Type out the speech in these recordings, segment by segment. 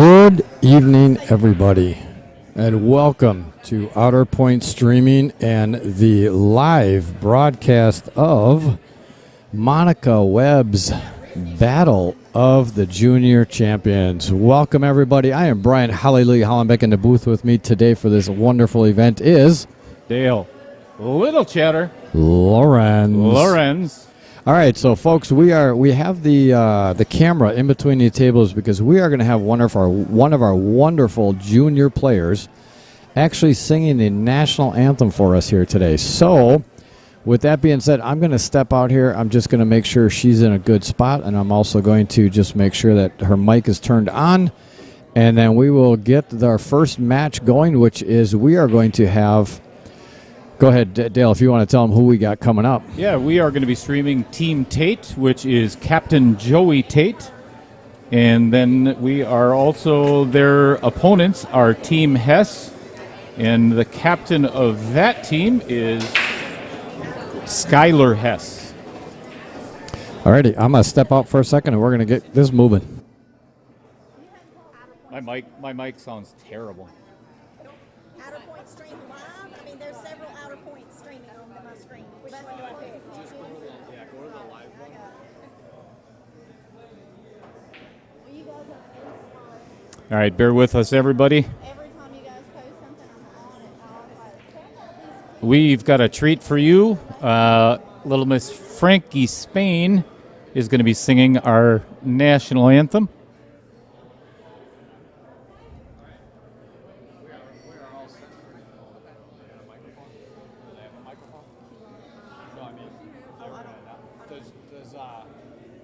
Good evening, everybody, and welcome to Outer Point Streaming and the live broadcast of Monica Webb's Battle of the Junior Champions. Welcome, everybody. I am Brian Hallelujah Hollenbeck. In the booth with me today for this wonderful event is Dale. Little chatter. Lorenz. All right, so folks, we have the camera in between the tables because we are going to have one of our wonderful junior players actually singing the national anthem for us here today. So, with that being said, I'm going to step out here. I'm just going to make sure she's in a good spot, and I'm also going to just make sure that her mic is turned on, and then we will get our first match going, which is we are going to have. Go ahead, Dale, if you want to tell them who we got coming up. Yeah, we are going to be streaming Team Tate, which is Captain Joey Tate. And then we are also, their opponents are Team Hess. And the captain of that team is Skylar Hess. All righty, I'm going to step out for a second, and we're going to get this moving. My mic sounds terrible. Outer Point stream live? I mean, there's several Outer Points streaming on my screen. Which one do I pick? Go to the live one. Well, you guys have All right, bear with us, everybody. every time you guys post something, I'm on it. I'm like, check out these. We've got a treat for you. Little Miss Frankie Spain is going to be singing our national anthem.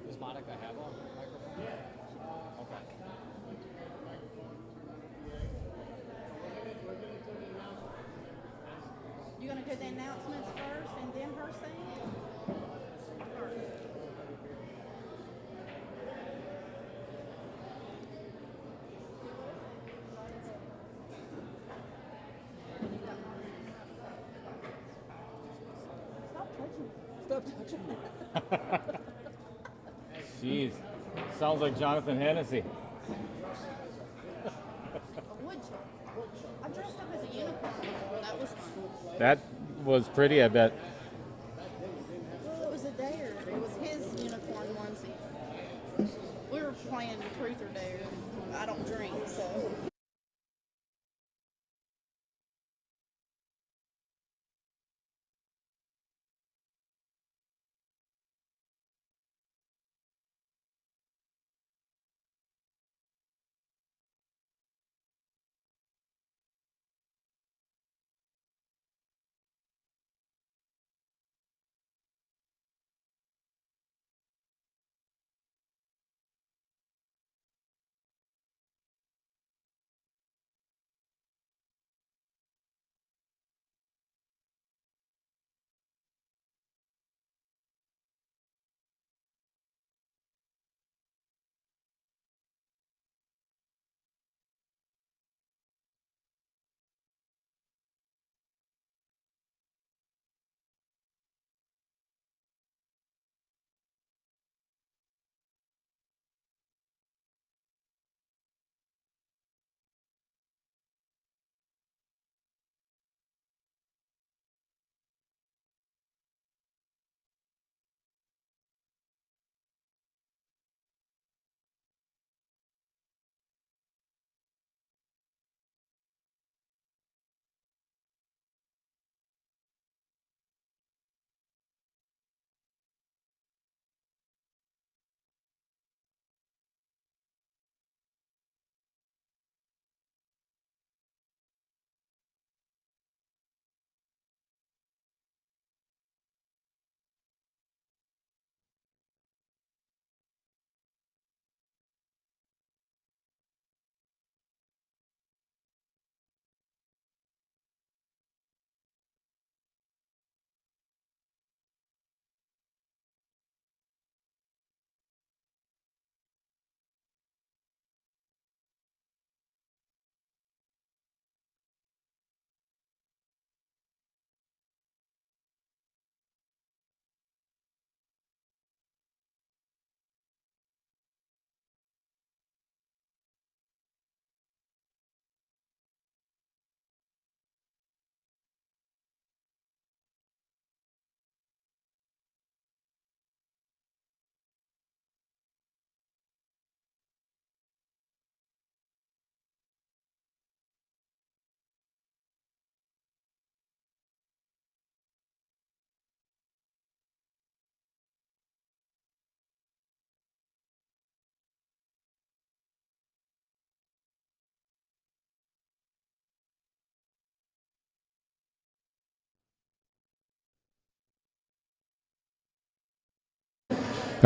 Does Monica have a microphone? Yeah. Okay. You gonna do the announcements first and then her sing? Stop touching me. Jeez, sounds like Jonathan Hennessy. Would you? I dressed up as a unicorn. That was fun. That was pretty, I bet. Well, it was a dare. It was his unicorn onesie. We were playing truth or dare. I don't drink, so.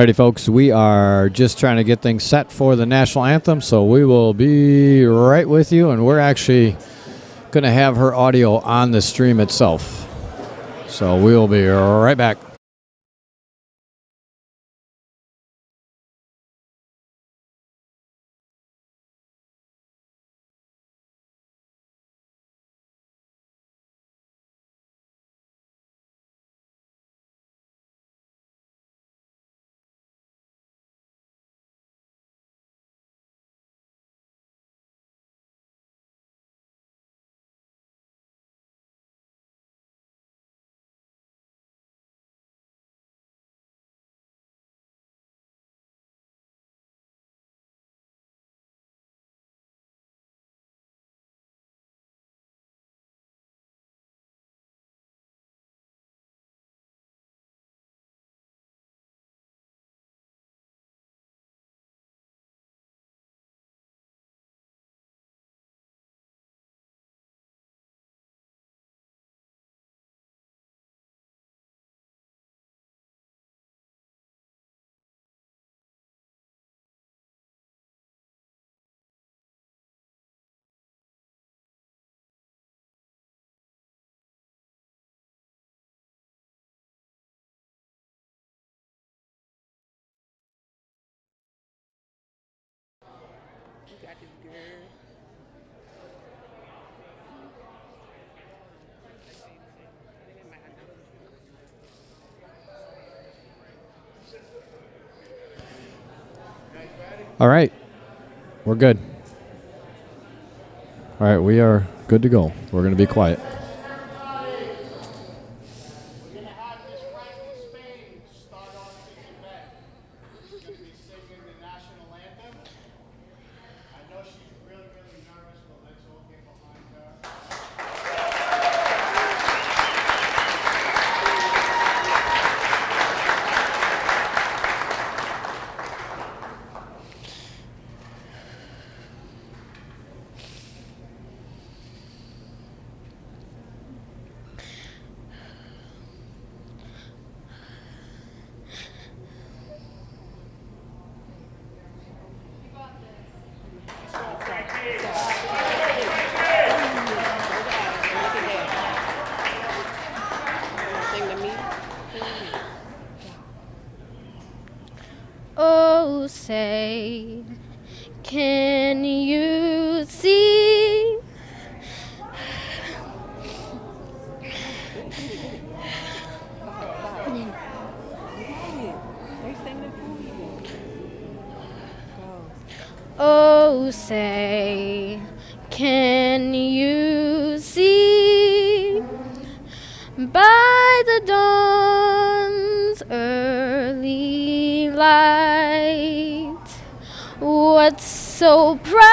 Alrighty, folks, we are just trying to get things set for the national anthem, so we will be right with you, and we're actually going to have her audio on the stream itself. So we will be right back. All right, we're good. All right, we are good to go. We're going to be quiet. Oh, say, can you see? Oh, say, can you see by the dawn's early light what so proudly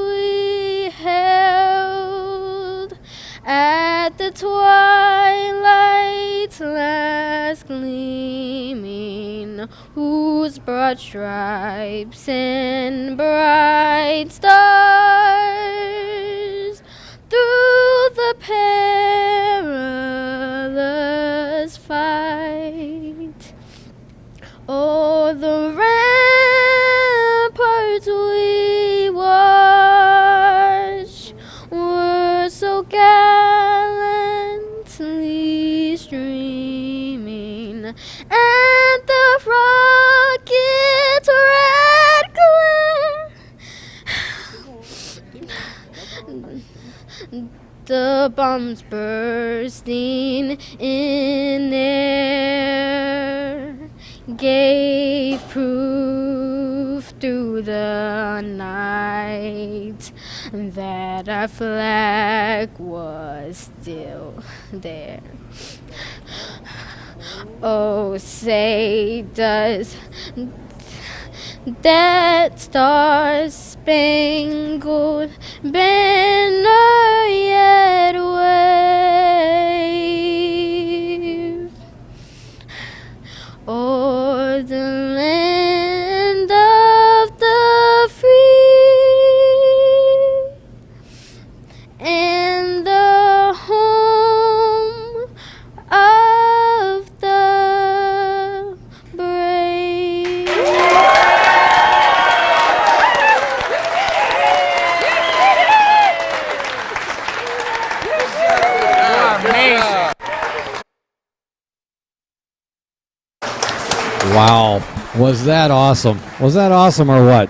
we held at the twilight's last gleaming, whose broad stripes and bright stars through the perilous fight o'er the ramparts we watched were so gallantly streaming, and the rocket's red glare, the bombs bursting in air, gave proof through the night that our flag was still there. Oh, say, does that star-spangled banner yet wave o'er the land of the free and the home of the Wow. Was that awesome? Was that awesome or what?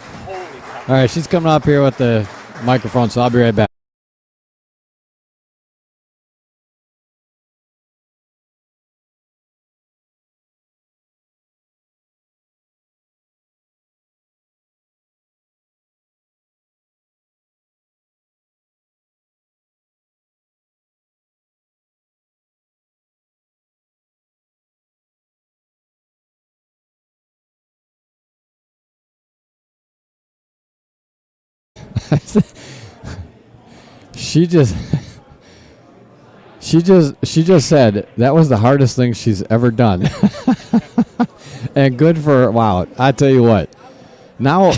All right, she's coming up here with the microphone, so I'll be right back. She just said that was the hardest thing she's ever done. And good for her. Wow, I tell you what. Now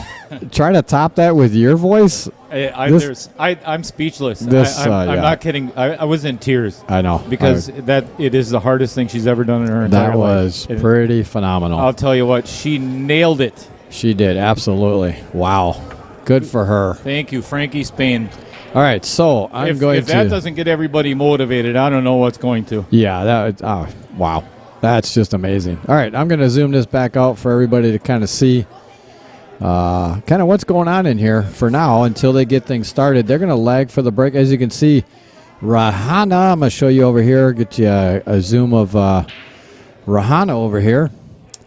try to top that with your voice. I'm speechless. I'm not kidding. I was in tears. I know. Because it is the hardest thing she's ever done in her entire life. That was pretty phenomenal. I'll tell you what, she nailed it. She did, absolutely. Wow. Good for her. Thank you, Frankie Spain. All right, so if that doesn't get everybody motivated, I don't know what's going to. Yeah, wow. That's just amazing. All right, I'm going to zoom this back out for everybody to kind of see kind of what's going on in here for now until they get things started. They're going to lag for the break. As you can see, Rahana, I'm going to show you over here, get you a zoom of Rahana over here.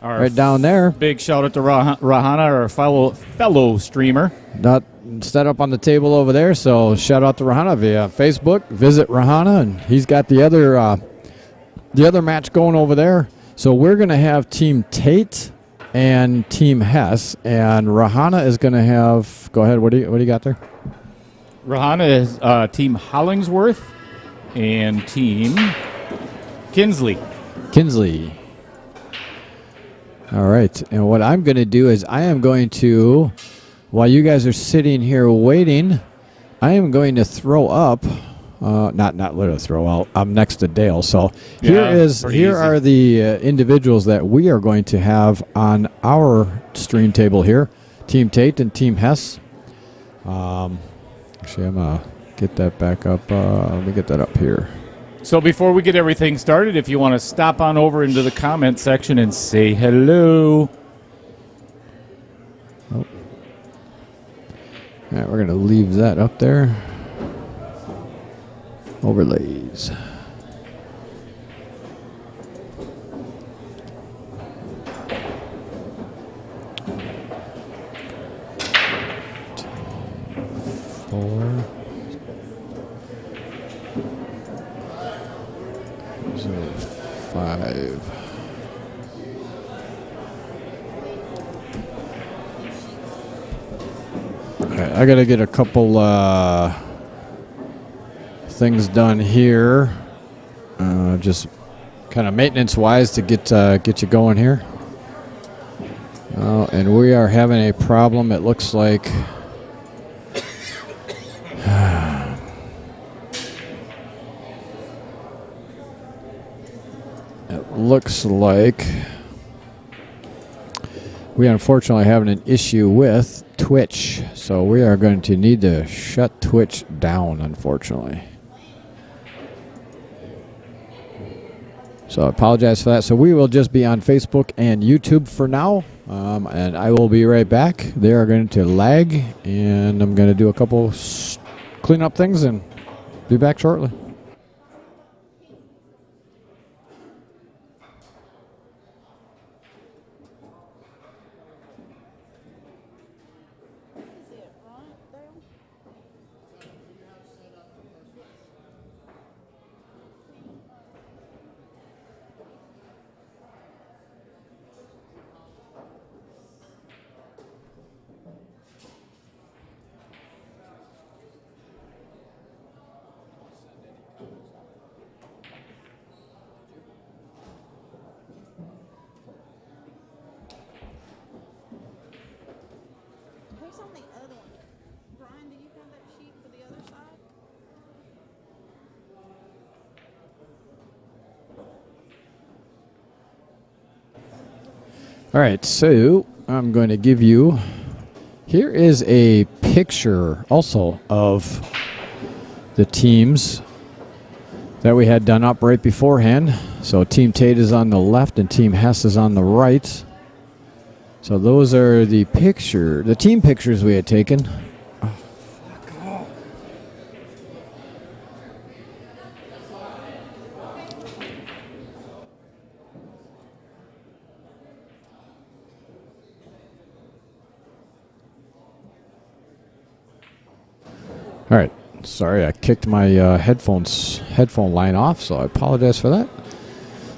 Right down there. Big shout out to Rahana, our fellow streamer. Not set up on the table over there, so shout out to Rahana via Facebook. Visit Rahana, and he's got the other match going over there. So we're going to have Team Tate and Team Hess, and Rahana is going to have. Go ahead. What do you got there? Rahana is Team Hollingsworth and Team Kinsley. All right, and what I'm going to do is I am going to, while you guys are sitting here waiting, I am going to throw up, not literally throw out. I'm next to Dale, so here are the individuals that we are going to have on our stream table here, Team Tate and Team Hess. Actually, I'm gonna get that back up. Let me get that up here. So before we get everything started, if you want to stop on over into the comment section and say hello. Oh. All right, we're going to leave that up there. Overlays. Four. 5. Okay, I gotta get a couple things done here, just kind of maintenance-wise to get you going here. And we are having a problem. It looks like. Looks like we unfortunately having an issue with Twitch, so we are going to need to shut Twitch down, unfortunately. So I apologize for that. So we will just be on Facebook and YouTube for now, and I will be right back. They are going to lag, and I'm going to do a couple clean up things and be back shortly. All right, so I'm going to give you, here is a picture also of the teams that we had done up right beforehand. So Team Tate is on the left and Team Hess is on the right. So those are the team pictures we had taken. All right. Sorry, I kicked my headphone line off, so I apologize for that.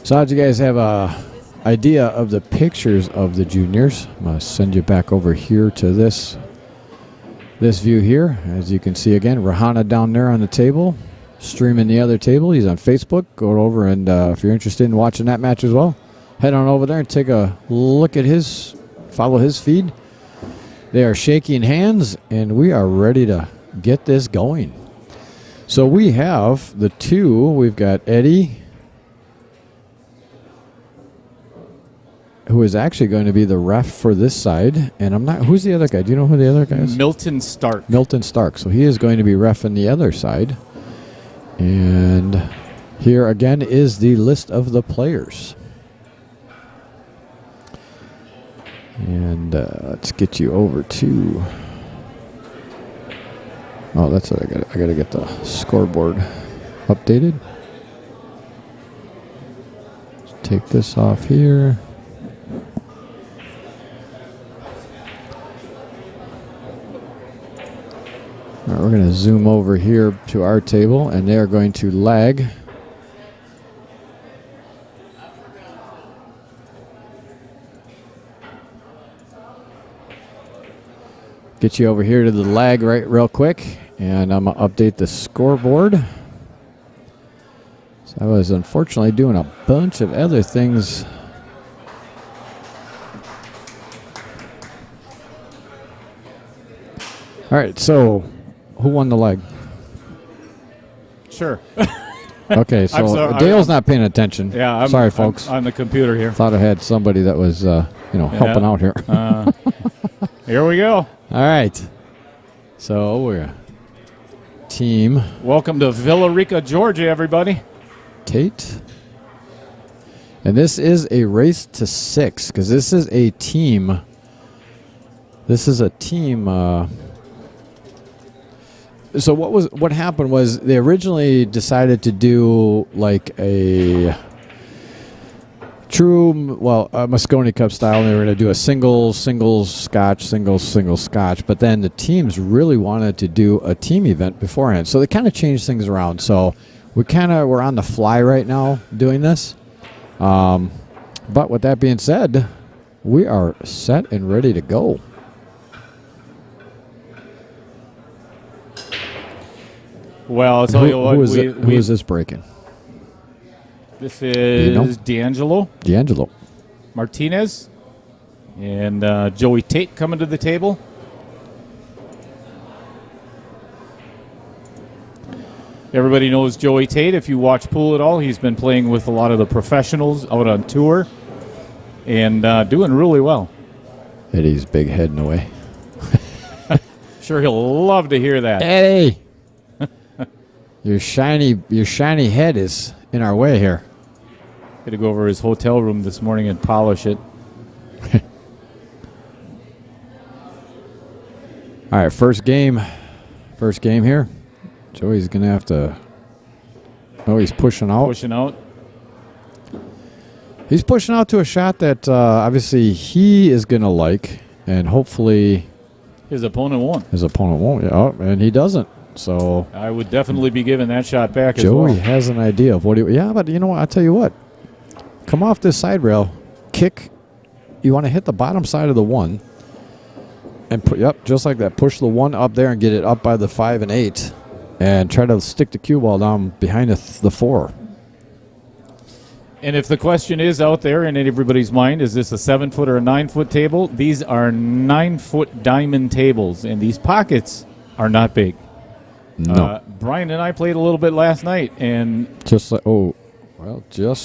So how'd you guys have a idea of the pictures of the juniors? I'm going to send you back over here to this view here. As you can see again, Rahana down there on the table, streaming the other table. He's on Facebook. Go over and if you're interested in watching that match as well, head on over there and take a look at follow his feed. They are shaking hands, and we are ready to get this going. So we have the two. We've got Eddie, who is actually going to be the ref for this side. And I'm not, who's the other guy? Do you know who the other guy is? Milton Stark. Milton Stark. So he is going to be reffing the other side. And here again is the list of the players. And let's get you over to... Oh, that's what I got to get the scoreboard updated. Let's take this off here. All right, we're going to zoom over here to our table, and they are going to lag. Get you over here to the lag real quick, and I'm going to update the scoreboard. So I was unfortunately doing a bunch of other things. All right, so who won the leg? Sure. Okay, so Dale's not paying attention. Yeah, I'm sorry, folks. I'm on the computer here. Thought I had somebody that was, helping out here. Here we go. All right. So we're team Welcome to Villa Rica, Georgia, everybody. Tate. And this is a race to 6 because this is a team. This is a team. So what happened was they originally decided to do like a true, Moscone Cup style. And they were going to do a singles, scotch, singles, scotch. But then the teams really wanted to do a team event beforehand. So they kind of changed things around. So we're on the fly right now doing this. But with that being said, we are set and ready to go. Well, I'll tell you what. Who is this breaking? This is D'Angelo Martinez and Joey Tate coming to the table. Everybody knows Joey Tate. If you watch pool at all, he's been playing with a lot of the professionals out on tour and doing really well. Eddie's big head in the way. Sure, he'll love to hear that. Eddie, your shiny head is in our way here. Got to go over his hotel room this morning and polish it. All right, first game here. Joey's gonna have to. Oh, he's pushing out. He's pushing out to a shot that obviously he is gonna like, and hopefully his opponent won't. Yeah, and he doesn't. So I would definitely be giving that shot back as Joey well. has an idea of what he. Yeah, but you know what? I'll tell you what. Come off this side rail, kick. You want to hit the bottom side of the 1, and put just like that. Push the 1 up there and get it up by the 5 and 8, and try to stick the cue ball down behind the 4. And if the question is out there in everybody's mind, is this a 7-foot or a 9-foot table? These are 9-foot diamond tables, and these pockets are not big. No. Brian and I played a little bit last night, and just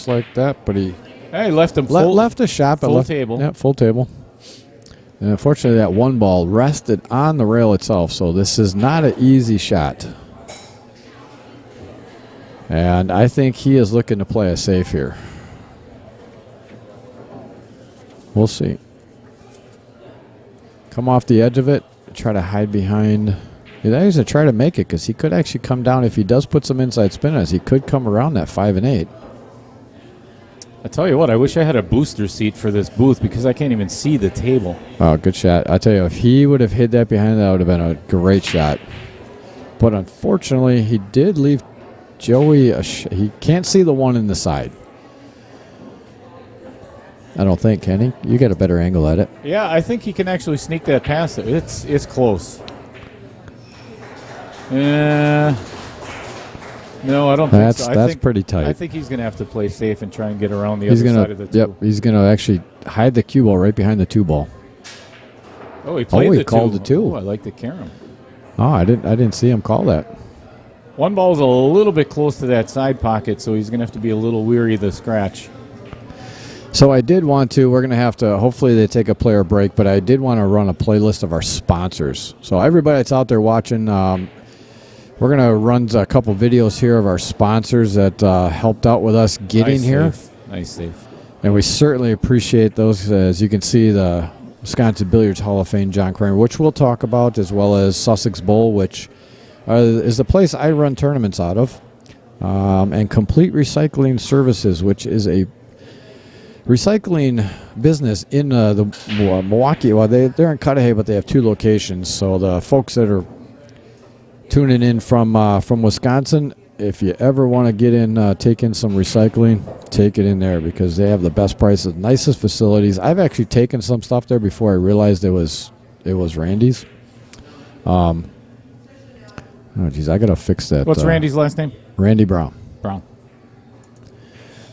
like that. But he left him full, left a shot, but full table. Yeah, full table. And unfortunately, that 1 ball rested on the rail itself, so this is not an easy shot. And I think he is looking to play it safe here. We'll see. come off the edge of it, try to hide behind. He's going to try to make it because he could actually come down. If he does put some inside spin on us, he could come around that 5 and 8. I tell you what, I wish I had a booster seat for this booth because I can't even see the table. Oh, good shot. I tell you, if he would have hit that behind, that would have been a great shot. But unfortunately, he did leave Joey he can't see the one in the side. I don't think, can he? You got a better angle at it. Yeah, I think he can actually sneak that past it. It's close. No, I don't think so. That's pretty tight. I think he's going to have to play safe and try and get around the other side of the two. Yep, he's going to actually hide the cue ball right behind the 2 ball. Oh, he played the called two. the 2. Oh, I like the carom. Oh, I didn't see him call that. One ball's a little bit close to that side pocket, so he's going to have to be a little weary of the scratch. So I did want to, we're going to have to, hopefully they take a player break, but I did want to run a playlist of our sponsors. So everybody that's out there watching, we're going to run a couple videos here of our sponsors that helped out with us getting here. Nice save. And we certainly appreciate those. As you can see, the Wisconsin Billiards Hall of Fame, John Kramer, which we'll talk about, as well as Sussex Bowl, which is the place I run tournaments out of, and Complete Recycling Services, which is a recycling business in the Milwaukee. Well, they're in Cudahy, but they have 2 locations. So the folks that are tuning in from Wisconsin, if you ever want to get in, take in some recycling, take it in there because they have the best prices, nicest facilities. I've actually taken some stuff there before I realized it was Randy's. Oh, geez, I got to fix that. What's Randy's last name? Randy Brown. Brown.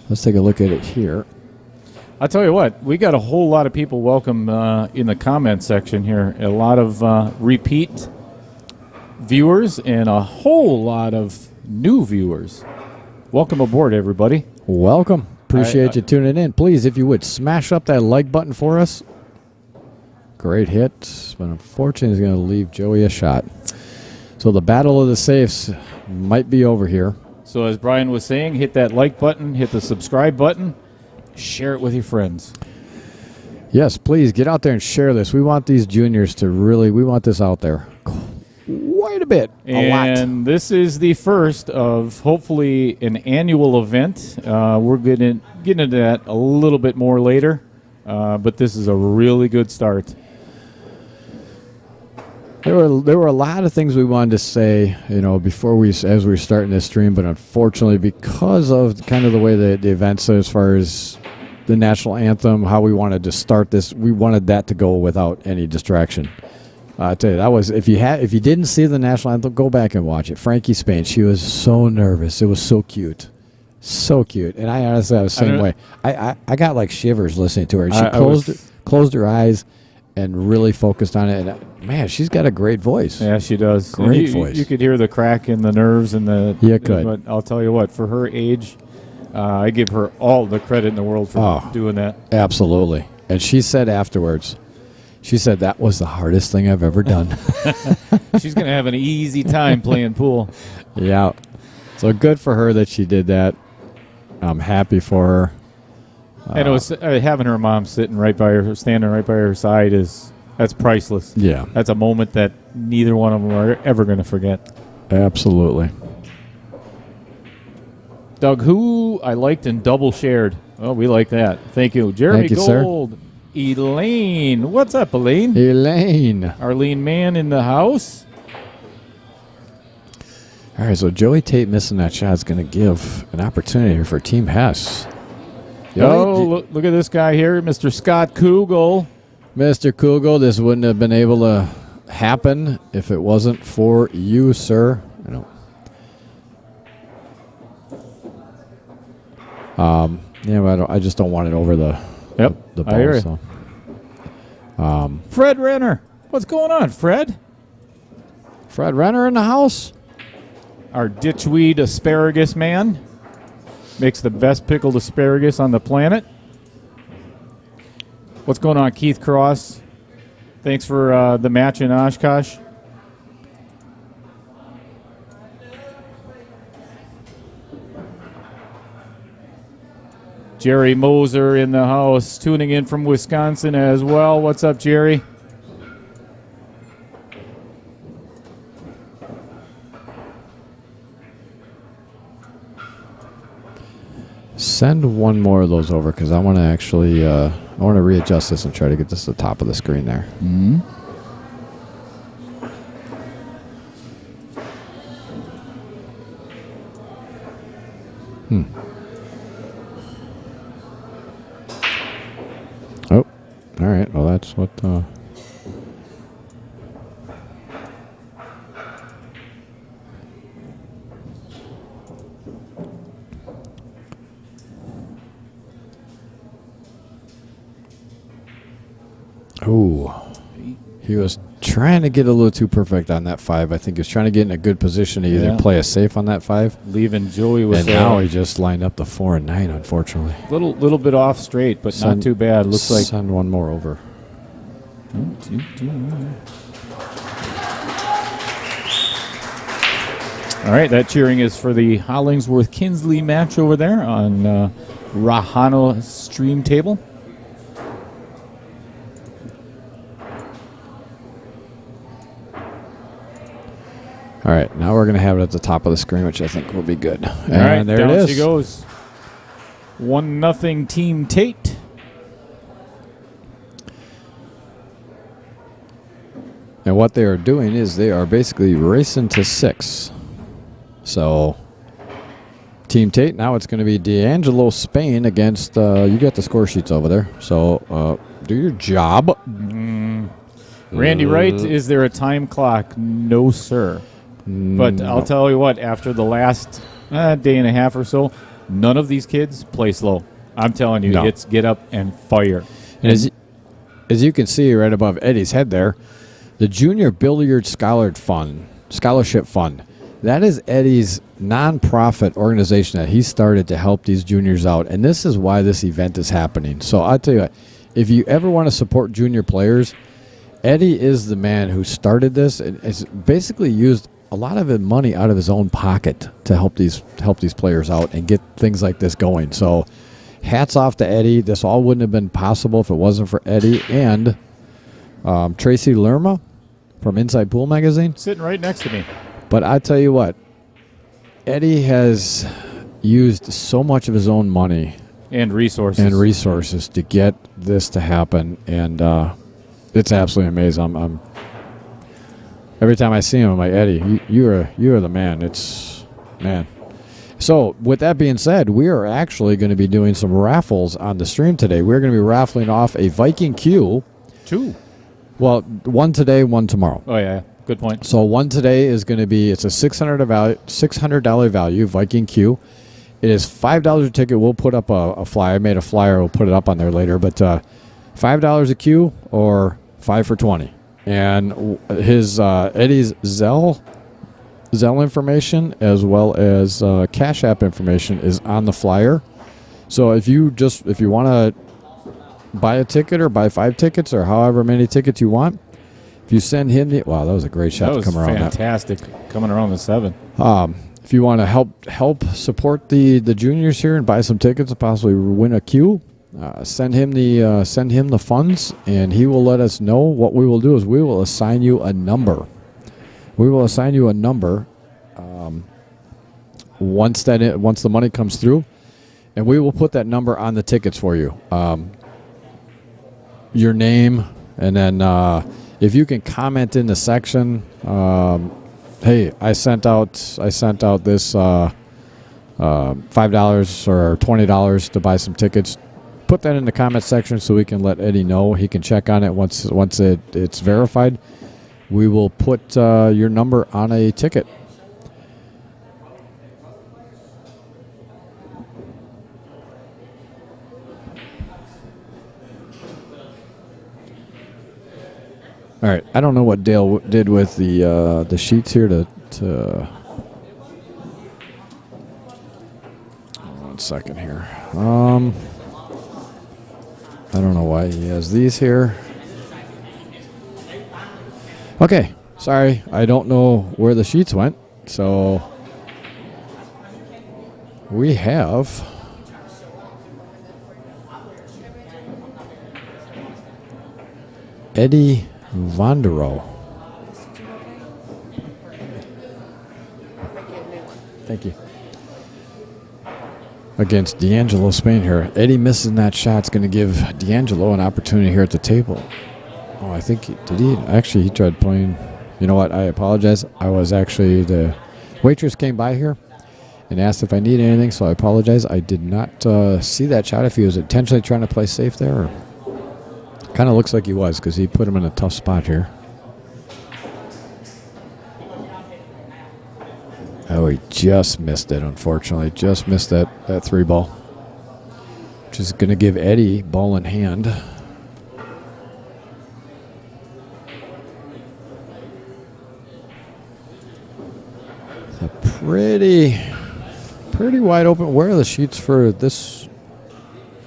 Let's take a look at it here. I'll tell you what, we got a whole lot of people welcome in the comment section here. A lot of repeat viewers and a whole lot of new viewers. Welcome aboard, everybody. Welcome. Appreciate you tuning in. Please, if you would, smash up that like button for us. Great hit, but unfortunately, he's going to leave Joey a shot. So the battle of the safes might be over here. So as Brian was saying, hit that like button, hit the subscribe button, share it with your friends. Yes, please get out there and share this. We want these juniors to really, we want this out there quite a bit, a lot. And this is the first of hopefully an annual event. We're getting into that a little bit more later, but this is a really good start. There were a lot of things we wanted to say, before as we were starting this stream, but unfortunately, because of kind of the way the events, as far as the national anthem, how we wanted to start this, we wanted that to go without any distraction. I tell you, that was if you didn't see the national anthem, go back and watch it. Frankie Spain, she was so nervous. It was so cute, and I honestly, I was the same way. I got like shivers listening to her. She closed her eyes and really focused on it. And man, she's got a great voice. Yeah, she does. Great voice. You could hear the crack in the nerves and the. You could. But I'll tell you what, for her age, I give her all the credit in the world for doing that. Absolutely. And she said afterwards, that was the hardest thing I've ever done. She's going to have an easy time playing pool. Yeah. So good for her that she did that. I'm happy for her. And it was having her mom standing right by her side that's priceless. Yeah. That's a moment that neither one of them are ever going to forget. Absolutely. Doug, who I liked and double shared. Oh, we like that. Thank you. Jeremy Thank you, Gold. Sir. Elaine. What's up, Elaine? Elaine. Arlene Mann in the house. All right, so Joey Tate missing that shot is going to give an opportunity for Team Hess. Look at this guy here, Mr. Scott Kugel. Mr. Kugel, this wouldn't have been able to happen if it wasn't for you, sir. I just don't want it over the ball. I hear it. So. Fred Renner. What's going on, Fred? Fred Renner in the house. Our ditchweed asparagus man. Makes the best pickled asparagus on the planet. What's going on, Keith Cross? Thanks for the match in Oshkosh. Jerry Moser in the house, tuning in from Wisconsin as well. What's up, Jerry? Send one more of those over because I want to actually I want to readjust this and try to get this to the top of the screen there. Mm-hmm. Oh, all right. Well, that's what. Oh, he was trying to get a little too perfect on that 5. I think he was trying to get in a good position to either play a safe on that 5. Leaving Joey with And now he just lined up the 4 and 9, unfortunately. little bit off straight, but not too bad. Looks like send one more over. All right, that cheering is for the Hollingsworth Kinsley match over there on Rahano stream table. All right, now we're going to have it at the top of the screen, which I think will be good. All right, and there down it is. she goes. 1-0 Team Tate. And what they are doing is they are basically racing to 6. So, Team Tate, now it's going to be D'Angelo Spain against, you got the score sheets over there. So, do your job. Randy Wright, is there a time clock? No, sir. But I'll tell you what, after the last day and a half or so, none of these kids play slow. I'm telling you, it's get up and fire. And as you can see right above Eddie's head there, the Junior Billiards Scholarship Fund, that is Eddie's nonprofit organization that he started to help these juniors out. And this is why this event is happening. So I'll tell you what, if you ever want to support junior players, Eddie is the man who started this and has basically used a lot of money out of his own pocket to help these players out and get things like this going. So hats off to Eddie. This all wouldn't have been possible if it wasn't for Eddie and Tracy Lerma from Inside Pool Magazine. Sitting right next to me. But I tell you what, Eddie has used so much of his own money and resources to get this to happen, and it's absolutely amazing. I'm every time I see him, I'm like, Eddie, you are the man. Man. So with that being said, we are actually going to be doing some raffles on the stream today. We're going to be raffling off a Viking Q. 2. Well, one today, one tomorrow. Oh, yeah. Good point. So one today is going to be, it's a $600 value Viking Q. It is $5 a ticket. We'll put up a flyer. I made a flyer. We'll put it up on there later. But $5 a Q or 5 for 20. And his Eddie's Zelle information as well as Cash App information is on the flyer. So if you want to buy a ticket or buy 5 tickets or however many tickets you want, if you send him wow, that was a great shot to come around. Fantastic, coming around the 7. If you want to help support the juniors here and buy some tickets and possibly win a Q, send him the funds, and he will let us know. What we will do is we will assign you a number. Once the money comes through, and we will put that number on the tickets for you. Your name, and then if you can comment in the section, hey, I sent out this $5 or $20 to buy some tickets. Put that in the comment section so we can let Eddie know. He can check on it once it's verified. We will put your number on a ticket. All right, I don't know what Dale did with the sheets here to. One second here. I don't know why he has these here. Okay, sorry, I don't know where the sheets went. So we have Eddie Vondero. Thank you. against D'Angelo Spain here. Eddie missing that shot. It's going to give D'Angelo an opportunity here at the table. Oh, I think he tried playing. You know what? I apologize. I was actually, the waitress came by here and asked if I need anything, so I apologize. I did not see that shot, if he was intentionally trying to play safe there. Kind of looks like he was, because he put him in a tough spot here. Oh, he just missed it, unfortunately. Just missed that 3-ball. Which is going to give Eddie ball in hand. It's a pretty wide open. Where are the sheets for this?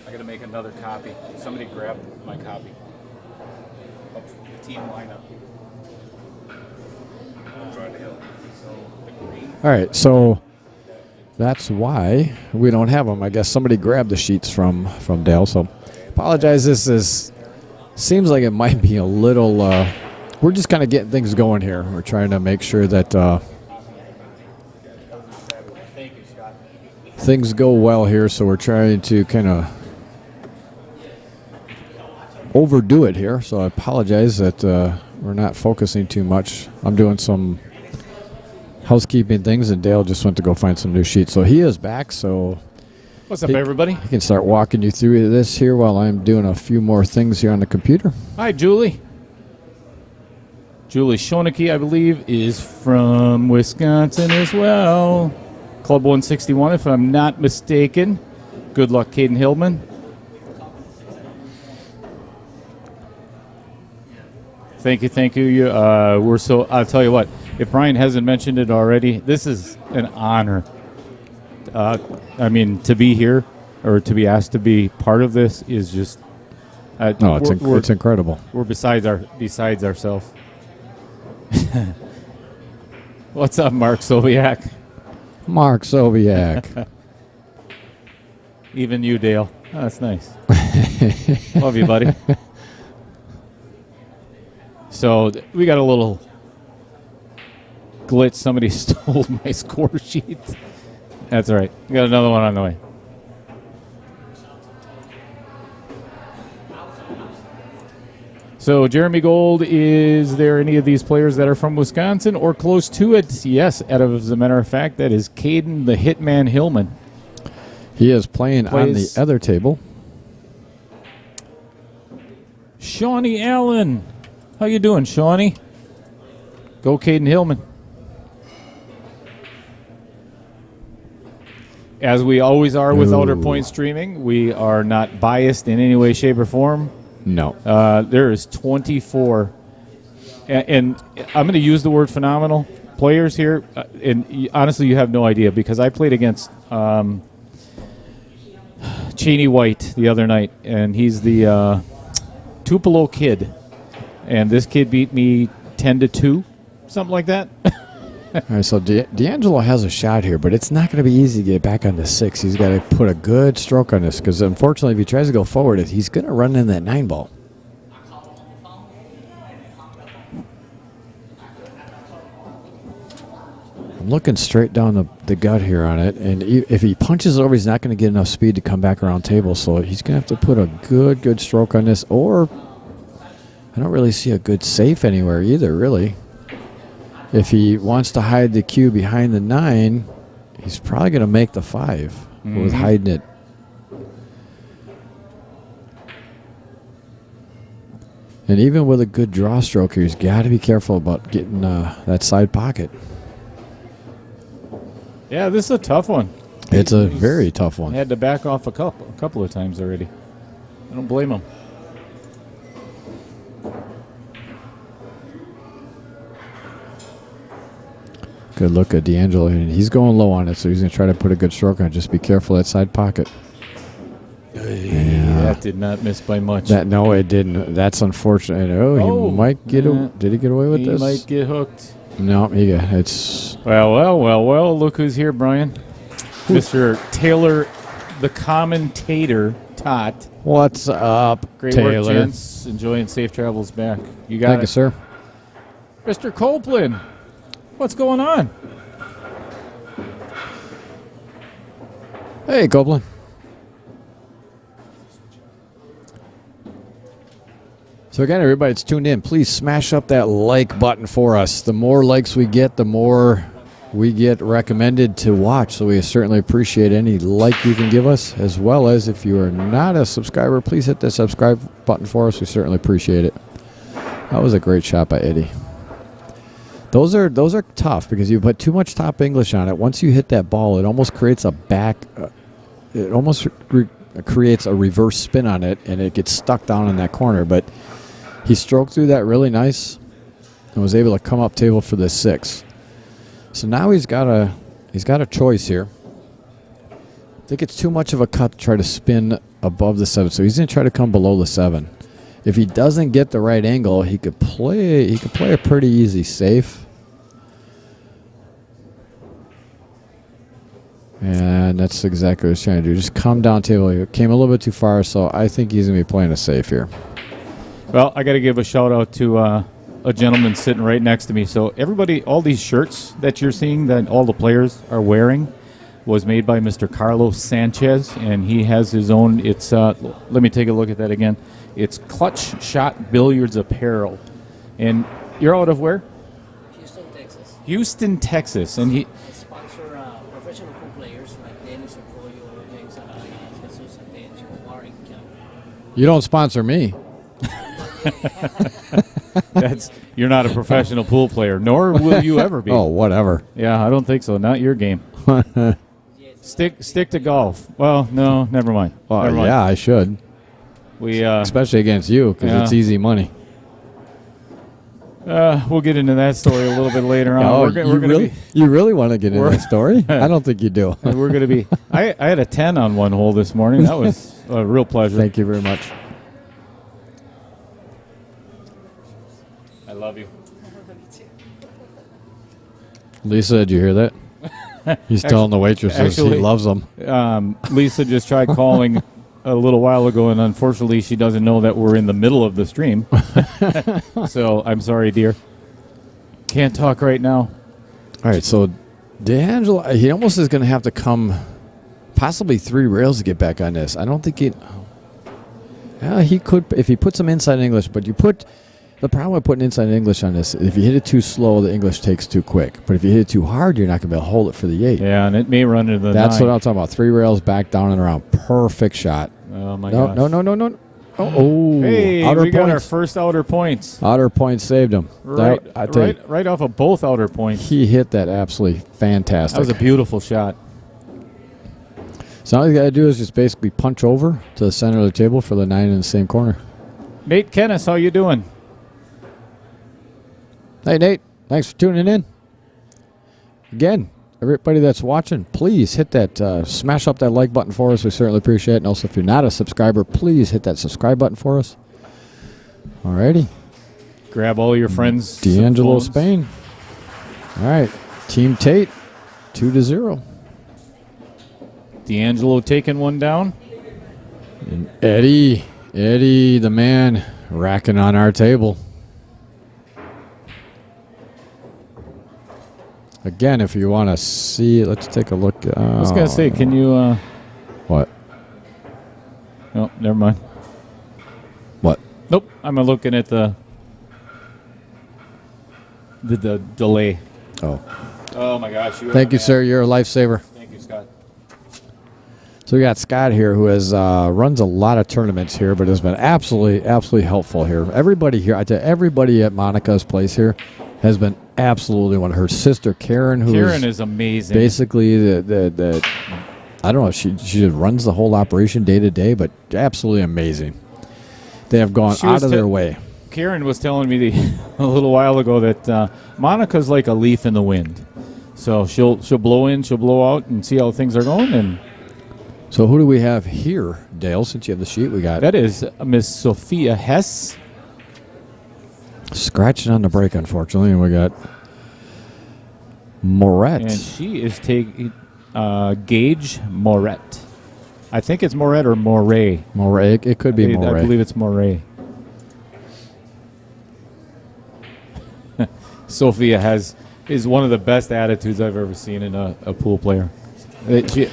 I got to make another copy. Somebody grab my copy of the team lineup. All right, so that's why we don't have them. I guess somebody grabbed the sheets from Dale. So apologize. This seems like it might be a little. We're just kind of getting things going here. We're trying to make sure that things go well here. So we're trying to kind of overdo it here. So I apologize that we're not focusing too much. I'm doing some housekeeping things, and Dale just went to go find some new sheets. So he is back, so what's up, everybody? I can start walking you through this here while I'm doing a few more things here on the computer. Hi, Julie. Julie Schoenecke, I believe, is from Wisconsin as well. Club 161, if I'm not mistaken. Good luck, Caden Hillman. Thank you. I'll tell you what, if Brian hasn't mentioned it already, this is an honor. To be here or to be asked to be part of this is just. It's incredible. We're besides ourselves. What's up, Mark Sobiak? Mark Sobiak. Even you, Dale. Oh, that's nice. Love you, buddy. So we got a little glitch. Somebody stole my score sheet. That's all right. We got another one on the way. So Jeremy Gold, is there any of these players that are from Wisconsin or close to it? Yes, as a matter of fact, that is Caden the Hitman Hillman. He is playing on the other table. Shawnee Allen. How you doing, Shawnee? Go Caden Hillman. As we always are with Outer Point Streaming, we are not biased in any way, shape, or form. No. There is 24, and I'm going to use the word phenomenal players here. And honestly, you have no idea, because I played against Cheney White the other night, and he's the Tupelo kid. And this kid beat me 10-2, something like that. All right, so D'Angelo has a shot here, but it's not going to be easy to get back on the 6. He's got to put a good stroke on this, because unfortunately, if he tries to go forward, he's going to run in that 9-ball. I'm looking straight down the gut here on it, and if he punches it over, he's not going to get enough speed to come back around table, so he's going to have to put a good stroke on this, or I don't really see a good safe anywhere either, really. If he wants to hide the cue behind the 9, he's probably going to make the 5 with hiding it. And even with a good draw stroke here, he's got to be careful about getting that side pocket. Yeah, this is a tough one. It's a very tough one. Had to back off a couple of times already. I don't blame him. Good look at D'Angelo, and he's going low on it, so he's going to try to put a good stroke on it. Just be careful of that side pocket. That did not miss by much. No, it didn't. That's unfortunate. He might get. Did he get away with this? He might get hooked. No, it's. Well. Look who's here, Brian. Mr. Taylor, the commentator, Tate. What's up, Great Taylor? work, gents. Enjoying safe travels back. You got Thank it. you, sir. Mr. Copeland. What's going on? Hey, Copeland. So again, everybody that's tuned in, please smash up that like button for us. The more likes we get, the more we get recommended to watch. So we certainly appreciate any like you can give us, as well as if you are not a subscriber, please hit the subscribe button for us. We certainly appreciate it. That was a great shot by Eddie. Those are tough because you put too much top English on it. Once you hit that ball, it almost creates a creates a reverse spin on it, and it gets stuck down in that corner. But he stroked through that really nice and was able to come up table for the 6. So now he's got a choice here. I think it's too much of a cut to try to spin above the 7. So he's going to try to come below the 7. If he doesn't get the right angle, he could play a pretty easy safe. And that's exactly what he's trying to do. Just come down table. He came a little bit too far, so I think he's going to be playing a safe here. Well, I got to give a shout out to a gentleman sitting right next to me. So everybody, all these shirts that you're seeing that all the players are wearing was made by Mr. Carlos Sanchez, and he has his own. It's let me take a look at that again. It's Clutch Shot Billiards Apparel, and you're out of where? Houston, Texas. Houston, Texas, and he. I sponsor professional pool players like Dennis Arroyo, James Araya, Jesus Atencio, Warren Kemp. You don't sponsor me. You're not a professional pool player, nor will you ever be. Oh, whatever. Yeah, I don't think so. Not your game. Stick to golf. Well, no, never mind. Well, Never mind. yeah, I should. We especially against you because yeah. it's easy money. We'll get into that story a little bit later on. Oh, we're gonna you really want to get into that story? I don't think you do. we're going to be. I had a 10 on one hole this morning. That was a real pleasure. Thank you very much. I love you. Lisa, did you hear that? He's telling the waitresses he loves them. Lisa just tried calling a little while ago, and unfortunately she doesn't know that we're in the middle of the stream. So I'm sorry, dear. Can't talk right now. All right, so D'Angelo, he almost is going to have to come possibly 3 rails to get back on this. I don't think he could if he put some inside English, but the problem with putting inside English on this, if you hit it too slow, the English takes too quick. But if you hit it too hard, you're not going to be able to hold it for the 8. Yeah, and it may run into the That's 9. what I'm talking about. 3 rails back, down, and around. Perfect shot. Oh, my gosh. No. Oh, hey, outer we got points. our first outer points. Outer points saved him. Right off of both outer points. He hit that absolutely fantastic. That was a beautiful shot. So all you got to do is just basically punch over to the center of the table for the 9 in the same corner. Nate Kennis, how you doing? Hey, Nate. Thanks for tuning in. Again, everybody that's watching, please hit that, smash up that like button for us. We certainly appreciate it. And also, if you're not a subscriber, please hit that subscribe button for us. Alrighty. Grab all your friends. D'Angelo phones. Spain. All right. Team Tate, 2-0. D'Angelo taking one down. And Eddie, the man, racking on our table. Again, if you want to see it, let's take a look. I was going to say, can you... What? Oh, never mind. What? Nope, I'm looking at the delay. Oh my gosh. Thank you, sir. You're a lifesaver. Thank you, Scott. So we got Scott here who runs a lot of tournaments here, but has been absolutely helpful here. Everybody here, I tell you, everybody at Monica's place here has been absolutely one. Her sister Karen, Karen is amazing. Basically, the I don't know, she just runs the whole operation day to day, but absolutely amazing. They have gone out of their way. Karen was telling me a little while ago that Monica's like a leaf in the wind. So she'll blow in, she'll blow out, and see how things are going. And so who do we have here, Dale? Since you have the sheet, we got that is Miss Sophia Hess. Scratching on the break, unfortunately, and we got Moret. And she is taking Gage Moret. I think it's Moret or Moray. Moray. It could be Moray. I believe it's Moray. Sophia is one of the best attitudes I've ever seen in a pool player. He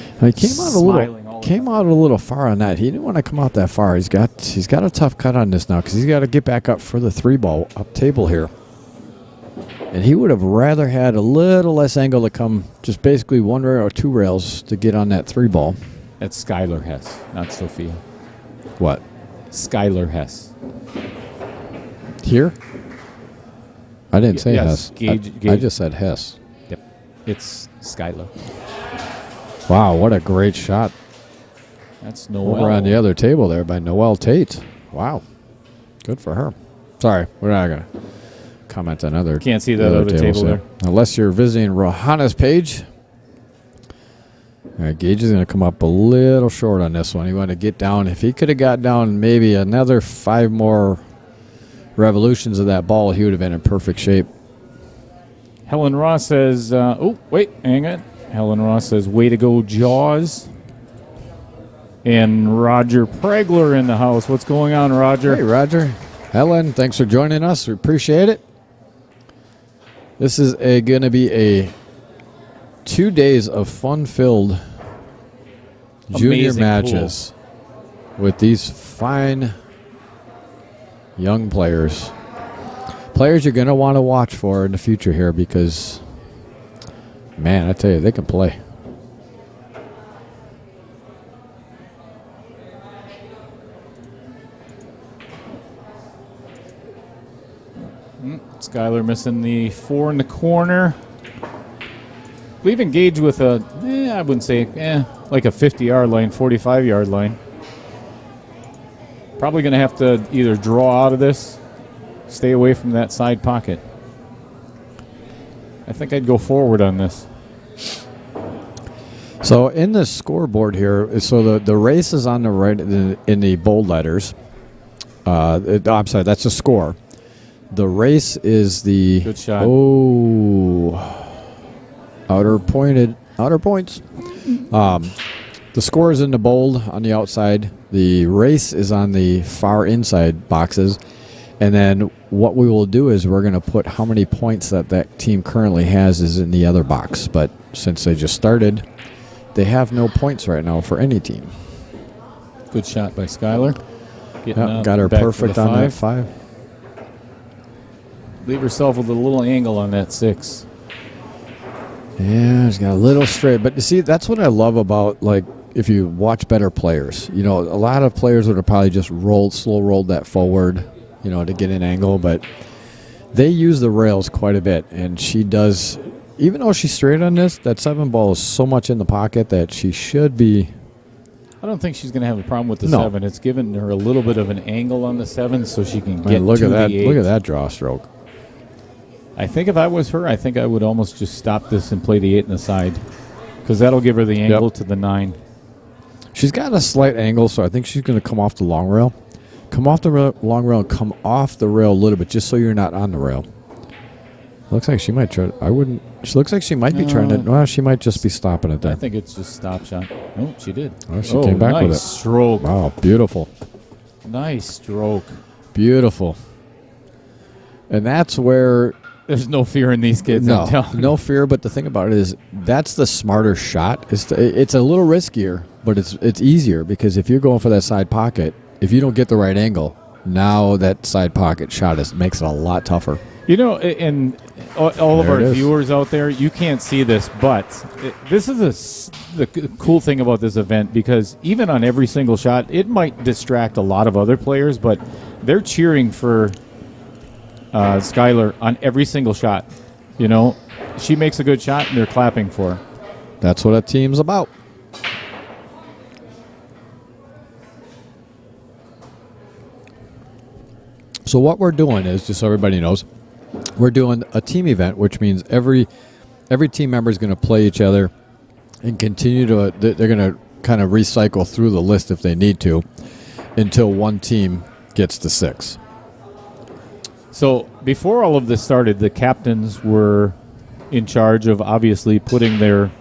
came out a little far on that. He didn't want to come out that far. He's got a tough cut on this now because he's got to get back up for the 3-ball up table here. And he would have rather had a little less angle to come, just basically 1 rail or 2 rails to get on that 3-ball. That's Skylar Hess, not Sophia. What? Skylar Hess. Here? I didn't say yes, Hess. Gage. I just said Hess. Yep. It's Skylar. Wow, what a great shot. That's Noel. Over on the other table there by Noel Tate. Wow. Good for her. Sorry, we're not going to comment on other Can't see that other table there. Unless you're visiting Rohana's page. All right, Gage is going to come up a little short on this one. He wanted to get down. If he could have got down maybe another 5 more revolutions of that ball, he would have been in perfect shape. Helen Ross says, oh, wait, hang on. Helen Ross says, way to go, Jaws. And Roger Pregler in the house. What's going on, Roger? Hey, Roger. Helen, thanks for joining us. We appreciate it. This is going to be 2 days of fun-filled junior matches with these fine young players. Players you're going to want to watch for in the future here because, man, I tell you, they can play. Skylar missing the 4 in the corner. We've engaged with I wouldn't say, like a 50-yard line, 45-yard line. Probably going to have to either draw out of this, stay away from that side pocket. I think I'd go forward on this. So in the scoreboard here, so the race is on the right in the bold letters. I'm sorry, that's the score. The race is the good shot. Outer points. The score is in the bold on the outside. The race is on the far inside boxes. And then what we will do is we're going to put how many points that team currently has is in the other box. But since they just started, they have no points right now for any team. Good shot by Skylar. Got her perfect on that 5. Leave herself with a little angle on that 6. Yeah, it's got a little straight. But you see, that's what I love about, like, if you watch better players. You know, a lot of players would have probably just slow rolled that forward, you know, to get an angle. But they use the rails quite a bit. And she does, even though she's straight on this, that 7 ball is so much in the pocket that she should be. I don't think she's going to have a problem with the 7. It's given her a little bit of an angle on the 7 so she can get look to at that, the 8. Look at that draw stroke. I think if I was her, I think I would almost just stop this and play the 8 in the side because that'll give her the angle to the 9. She's got a slight angle, so I think she's going to come off the long rail. Come off the long rail and come off the rail a little bit just so you're not on the rail. Looks like she might try. She looks like she might be trying to. Well, she might just be stopping it there. I think it's just stop shot. Oh, she did. Oh, she came back with it. Nice stroke. Wow, beautiful. Nice stroke. Beautiful. And that's where. There's no fear in these kids. No fear. But the thing about it is, that's the smarter shot. It's a little riskier, but it's easier because if you're going for that side pocket, if you don't get the right angle, now that side pocket shot makes it a lot tougher. You know, and all of our viewers out there, you can't see this, but this is the cool thing about this event because even on every single shot, it might distract a lot of other players, but they're cheering for Skylar on every single shot. You know, she makes a good shot, and they're clapping for her. That's what a team's about. So what we're doing is, just so everybody knows, we're doing a team event, which means every team member is going to play each other and continue to. They're going to kind of recycle through the list if they need to until one team gets to 6. So before all of this started, the captains were in charge of obviously putting their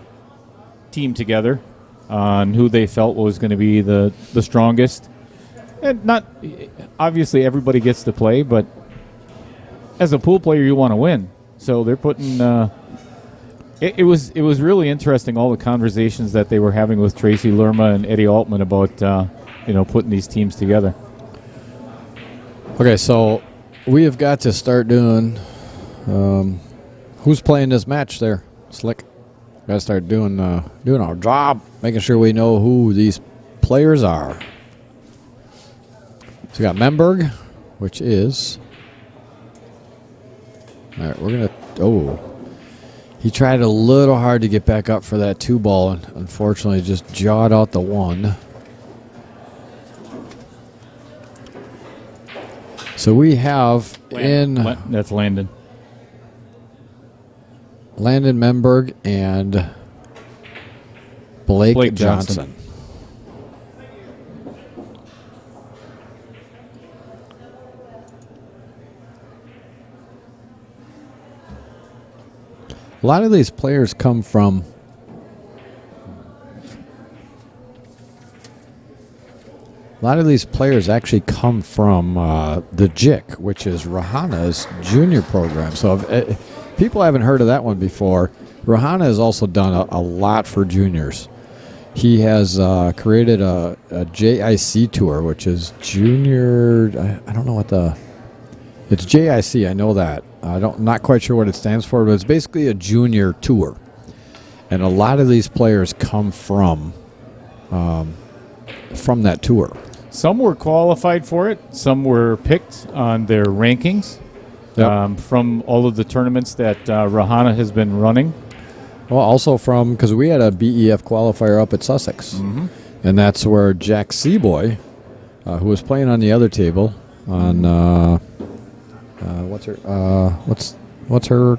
team together on who they felt was going to be the strongest. And not obviously everybody gets to play, but as a pool player, you want to win. So they're putting It was really interesting, all the conversations that they were having with Tracy Lerma and Eddie Altman about putting these teams together. Okay, so we have got to start doing. Who's playing this match there, Slick? Got to start doing our job, making sure we know who these players are. So we got Memberg, which is. All right, we're gonna. Oh, he tried a little hard to get back up for that 2-ball, and unfortunately, just jawed out the 1. So we have That's Landon. Landon Memberg and Blake Johnson. A lot of these players come from actually come from the JIC, which is Rahana's junior program. So if people haven't heard of that one before, Rahana has also done a lot for juniors. He has created a JIC tour, which is junior. I don't know what it's JIC. I know that. Not quite sure what it stands for, but it's basically a junior tour, and a lot of these players come from that tour. Some were qualified for it. Some were picked on their rankings from all of the tournaments that Rahana has been running. Well, also because we had a BEF qualifier up at Sussex, and that's where Jack Seaboy, who was playing on the other table on. What's her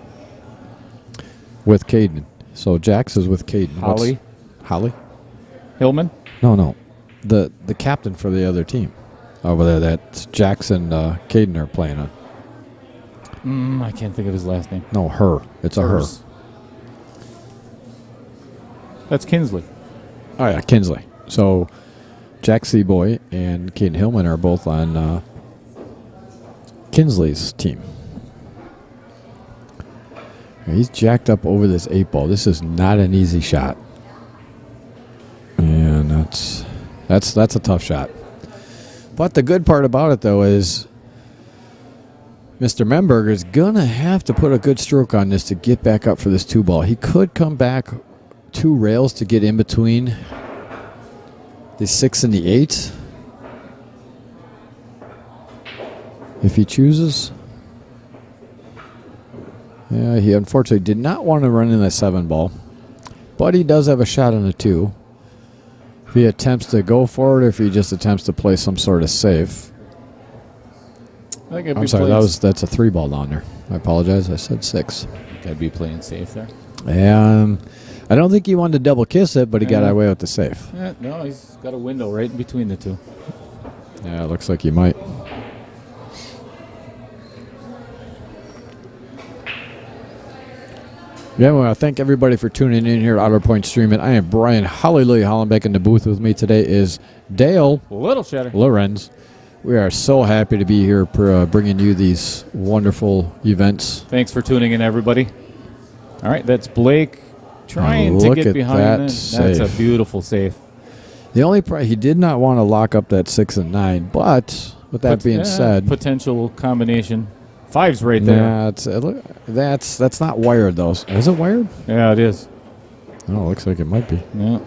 with Caden? So Jax is with Caden. Holly Hillman? No. The captain for the other team over there that Jax and Caden are playing on. I can't think of his last name. No, her. It's Hers. a her. That's Kinsley. Oh yeah, Kinsley. So Jack Seaboy and Caden Hillman are both on Kinsley's team. He's jacked up over this 8-ball. This is not an easy shot, and that's a tough shot. But the good part about it, though, is Mr. Memberg is gonna have to put a good stroke on this to get back up for this 2-ball. He could come back 2 rails to get in between the 6 and the 8. If he chooses. Yeah, he unfortunately did not want to run in the 7-ball. But he does have a shot on the 2. If he attempts to go for it, or if he just attempts to play some sort of safe. I'm sorry, that's a 3-ball down there. I apologize, I said 6. Gotta be playing safe there. I don't think he wanted to double kiss it, but he got away with the safe. No, he's got a window right in between the 2. Yeah, it looks like he might. Yeah, well, I thank everybody for tuning in here at Outer Point Streaming. I am Brian Hallelujah Hollenbeck. In the booth with me today is Dale Little Shatter Lorenz. We are so happy to be here bringing you these wonderful events. Thanks for tuning in, everybody. All right, that's Blake trying to get behind it. That's a beautiful save. The only he did not want to lock up that 6 and 9, but with that being said, potential combination. 5's right there. Yeah, that's not wired though. Is it wired? Yeah, it is. Oh, it looks like it might be. Yeah.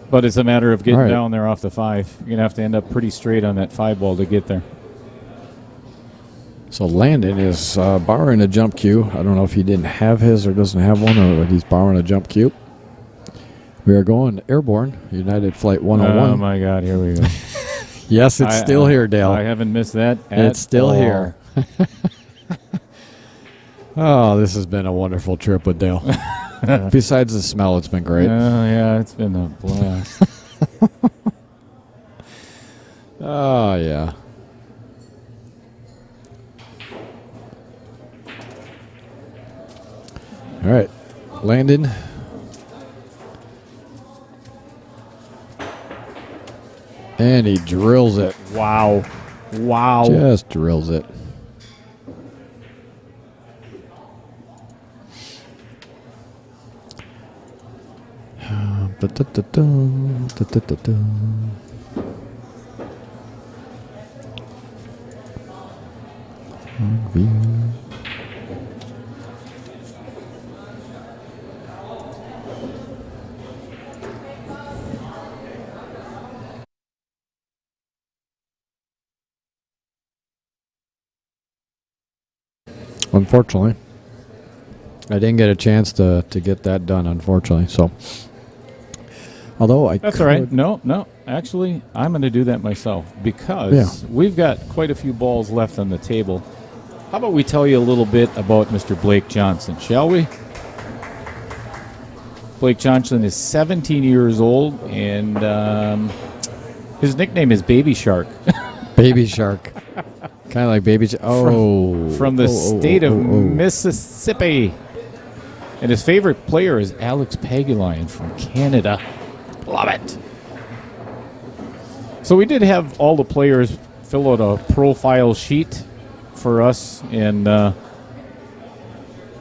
But it's a matter of getting down there off the 5. You're going to have to end up pretty straight on that 5-ball to get there. So Landon is borrowing a jump cue. I don't know if he didn't have his or doesn't have one, or he's borrowing a jump cue. We are going airborne, United Flight 101. Oh, my God, here we go. Yes, it's still here, Dale. I haven't missed that It's still all. here. Oh, this has been a wonderful trip with Dale. Besides the smell, it's been great. Oh, yeah, it's been a blast. Oh, yeah. All right, Landon. And he drills it. Wow. Just drills it. Unfortunately, I didn't get a chance to get that done, unfortunately. So, although I That's all right. No. Actually, I'm going to do that myself because we've got quite a few balls left on the table. How about we tell you a little bit about Mr. Blake Johnson, shall we? Blake Johnson is 17 years old, and his nickname is Baby Shark. Baby Shark. Kind of like Baby Shark. From the state of Mississippi. And his favorite player is Alex Pagulayan from Canada. Love it. So we did have all the players fill out a profile sheet for us, and we're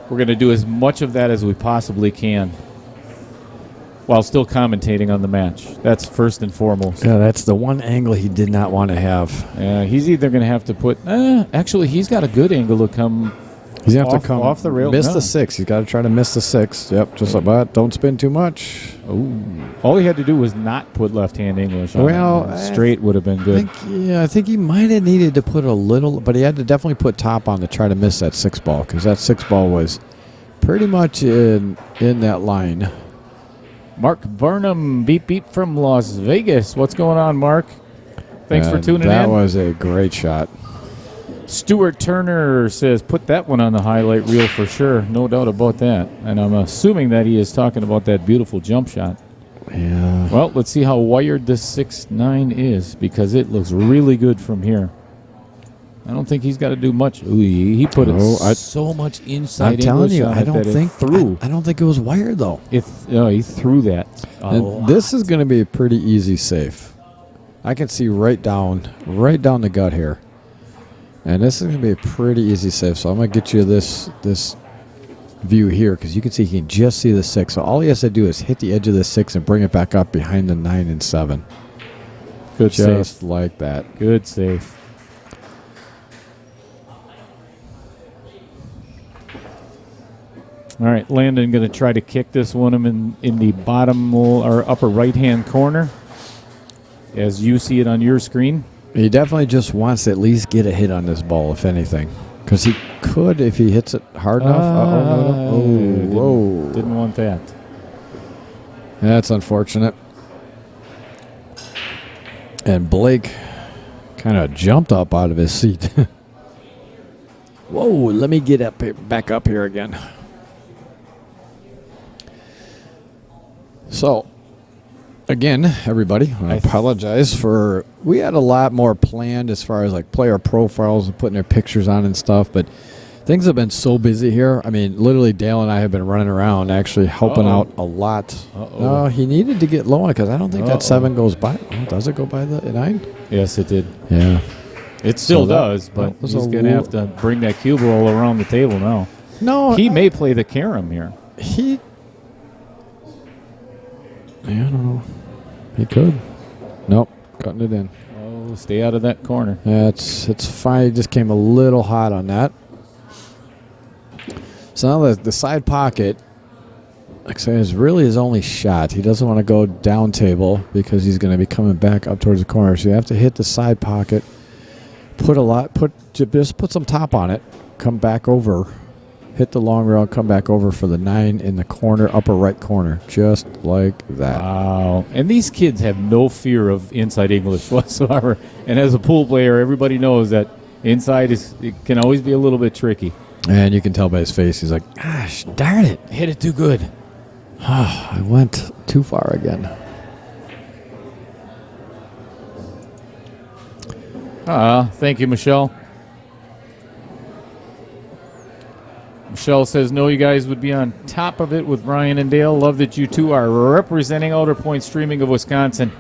going to do as much of that as we possibly can while still commentating on the match. That's first and foremost. Yeah, that's the one angle he did not want to have. He's either going to have to put... actually, he's got a good angle to come... He's going to have to come off the rail. Miss the 6. He's got to try to miss the 6. Yep, just like that. Don't spin too much. Ooh. All he had to do was not put left-hand English on. Well, straight would have been good. I think he might have needed to put a little, but he had to definitely put top on to try to miss that 6 ball, because that 6 ball was pretty much in that line. Mark Burnham, beep beep from Las Vegas. What's going on, Mark? Thanks for tuning in. That was a great shot. Stuart Turner says, put that one on the highlight reel for sure. No doubt about that. And I'm assuming that he is talking about that beautiful jump shot. Yeah. Well, let's see how wired this 6-9 is, because it looks really good from here. I don't think he's got to do much. Ooh, he put so much inside. I'm telling you, I don't think it was wired though. He threw that. This is going to be a pretty easy safe. I can see right down the gut here. And this is going to be a pretty easy save. So I'm going to get you this view here, because you can see he can just see the 6. So all he has to do is hit the edge of the 6 and bring it back up behind the 9 and 7. Good save. Just like that. Good save. All right, Landon going to try to kick this one in the bottom or upper right-hand corner, as you see it on your screen. He definitely just wants to at least get a hit on this ball, if anything. Because he could if he hits it hard enough. Whoa. Didn't want that. That's unfortunate. And Blake kind of jumped up out of his seat. Whoa, let me get back up here again. So, again, everybody, I apologize for... We had a lot more planned as far as like player profiles and putting their pictures on and stuff, but things have been so busy here. I mean, literally, Dale and I have been running around actually helping out a lot. No, he needed to get low on it, because I don't think that 7 goes by. Oh, does it go by the 9? Yes, it did. Yeah. It still does, but he's going to have to bring that cue ball around the table now. No. He may play the carom here. I don't know. He could. Nope. Cutting it in. Oh, stay out of that corner. It's fine. He just came a little hot on that. So now the side pocket, like I say, is really his only shot. He doesn't want to go down table because he's going to be coming back up towards the corner. So you have to hit the side pocket, just put some top on it, come back over, hit the long rail, come back over for the 9 in the corner, upper right corner, just like that. Wow. And these kids have no fear of inside English whatsoever. And as a pool player, everybody knows that inside it can always be a little bit tricky. And you can tell by his face, he's like, gosh, darn it, hit it too good. I went too far again. Thank you, Michelle. Michelle says, no, you guys would be on top of it with Ryan and Dale. Love that you two are representing Outer Point Streaming of Wisconsin.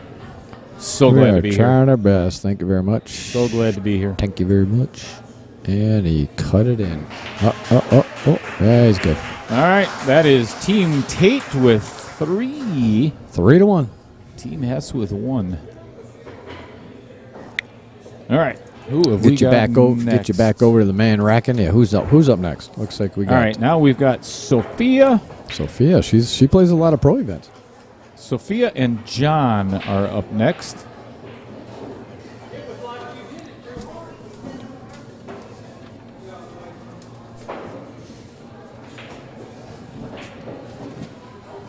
So glad to be here. We are trying our best. Thank you very much. So glad to be here. Thank you very much. And he cut it in. Yeah, he's good. All right, that is Team Tate with 3. 3-1. Team Hess with 1. All right. Who have we Get you got back over. next? Get you back over to the man racking. Yeah, who's up? Who's up next? Looks like we got. All right. Now we've got Sophia. Sophia. She plays a lot of pro events. Sophia and John are up next.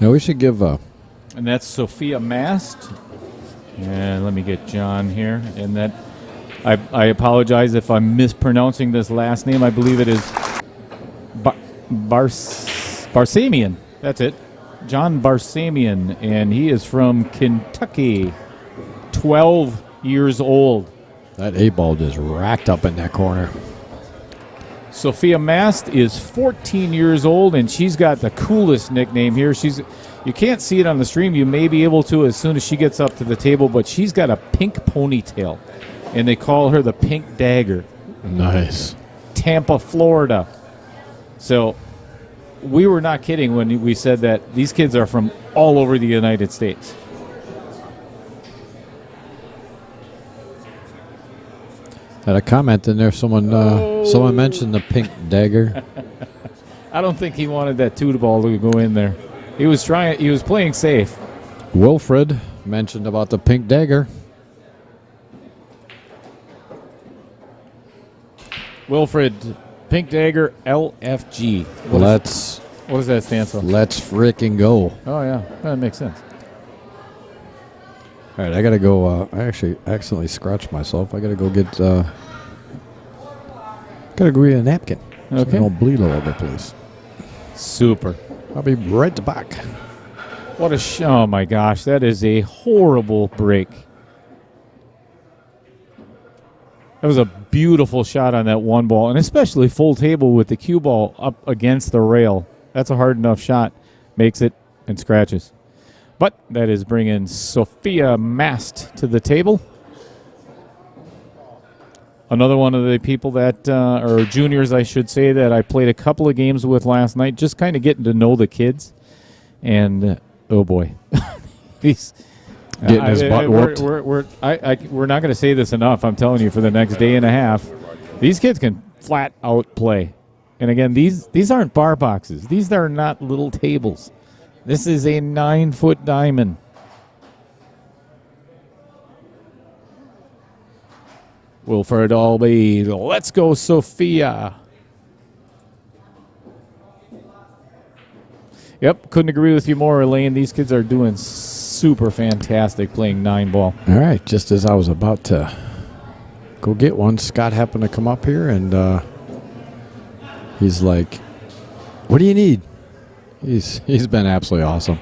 Now we should give. And that's Sophia Mast. And let me get John here. And that I apologize if I'm mispronouncing this last name. I believe it is Barsamian. That's it. John Barsamian. And he is from Kentucky. 12 years old. That 8-ball just racked up in that corner. Sophia Mast is 14 years old, and she's got the coolest nickname here. You can't see it on the stream. You may be able to as soon as she gets up to the table, but she's got a pink ponytail, and they call her the Pink Dagger. Nice. Tampa, Florida. So we were not kidding when we said that these kids are from all over the United States. Had a comment in there. Someone mentioned the Pink Dagger. I don't think he wanted that 2 ball to go in there. He was playing safe. Wilfred mentioned about the Pink Dagger. Wilfred, Pink Dagger, LFG. What does that stand for? Let's frickin' go. Oh, yeah. That makes sense. All right, I got to go. I actually accidentally scratched myself. I got to go get got to go get a napkin. So Okay. I don't bleed all over the place. Super. I'll be right back. What a oh, my gosh. That is a horrible break. That was a beautiful shot on that 1 ball, and especially full table with the cue ball up against the rail. That's a hard enough shot. Makes it and scratches. But that is bringing Sophia Mast to the table. Another one of the people that, or juniors, I should say, that I played a couple of games with last night, just kind of getting to know the kids. And, oh boy. He's getting his butt whooped. We're not going to say this enough, I'm telling you, for the next day and a half. These kids can flat out play. And again, these aren't bar boxes. These are not little tables. This is a 9-foot diamond. Wilfred Albee, let's go, Sophia. Yep, couldn't agree with you more, Elaine. These kids are doing super fantastic playing 9-ball. All right, just as I was about to go get one, Scott happened to come up here, and he's like, "What do you need?" He's been absolutely awesome.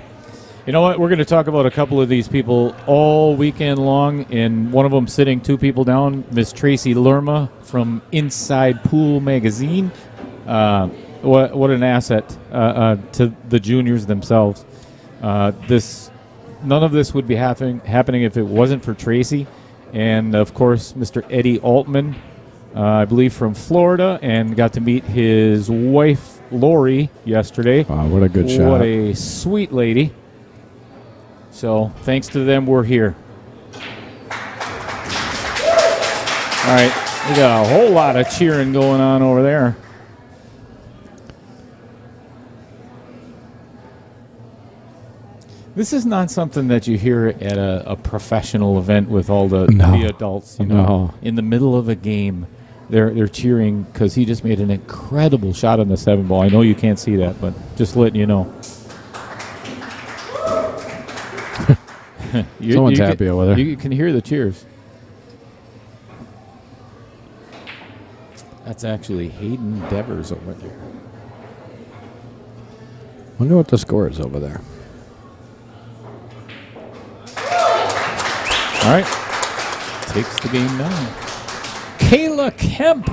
You know what? We're going to talk about a couple of these people all weekend long, and one of them sitting 2 people down, Miss Tracy Lerma from Inside Pool Magazine. What an asset to the juniors themselves. None of this would be happening if it wasn't for Tracy. And, of course, Mr. Eddie Altman, I believe from Florida, and got to meet his wife, Lori, yesterday. Wow, what a good shot. What a sweet lady. So, thanks to them, we're here. All right, we got a whole lot of cheering going on over there. This is not something that you hear at a professional event with all the adults. You know, No. in the middle of a game, they're cheering because he just made an incredible shot on the 7-ball. I know you can't see that, but just letting you know. Someone's happy over there. You can hear the cheers. That's actually Hayden Devers over there. Wonder what the score is over there. All right. Takes the game down. Kayla Kemp.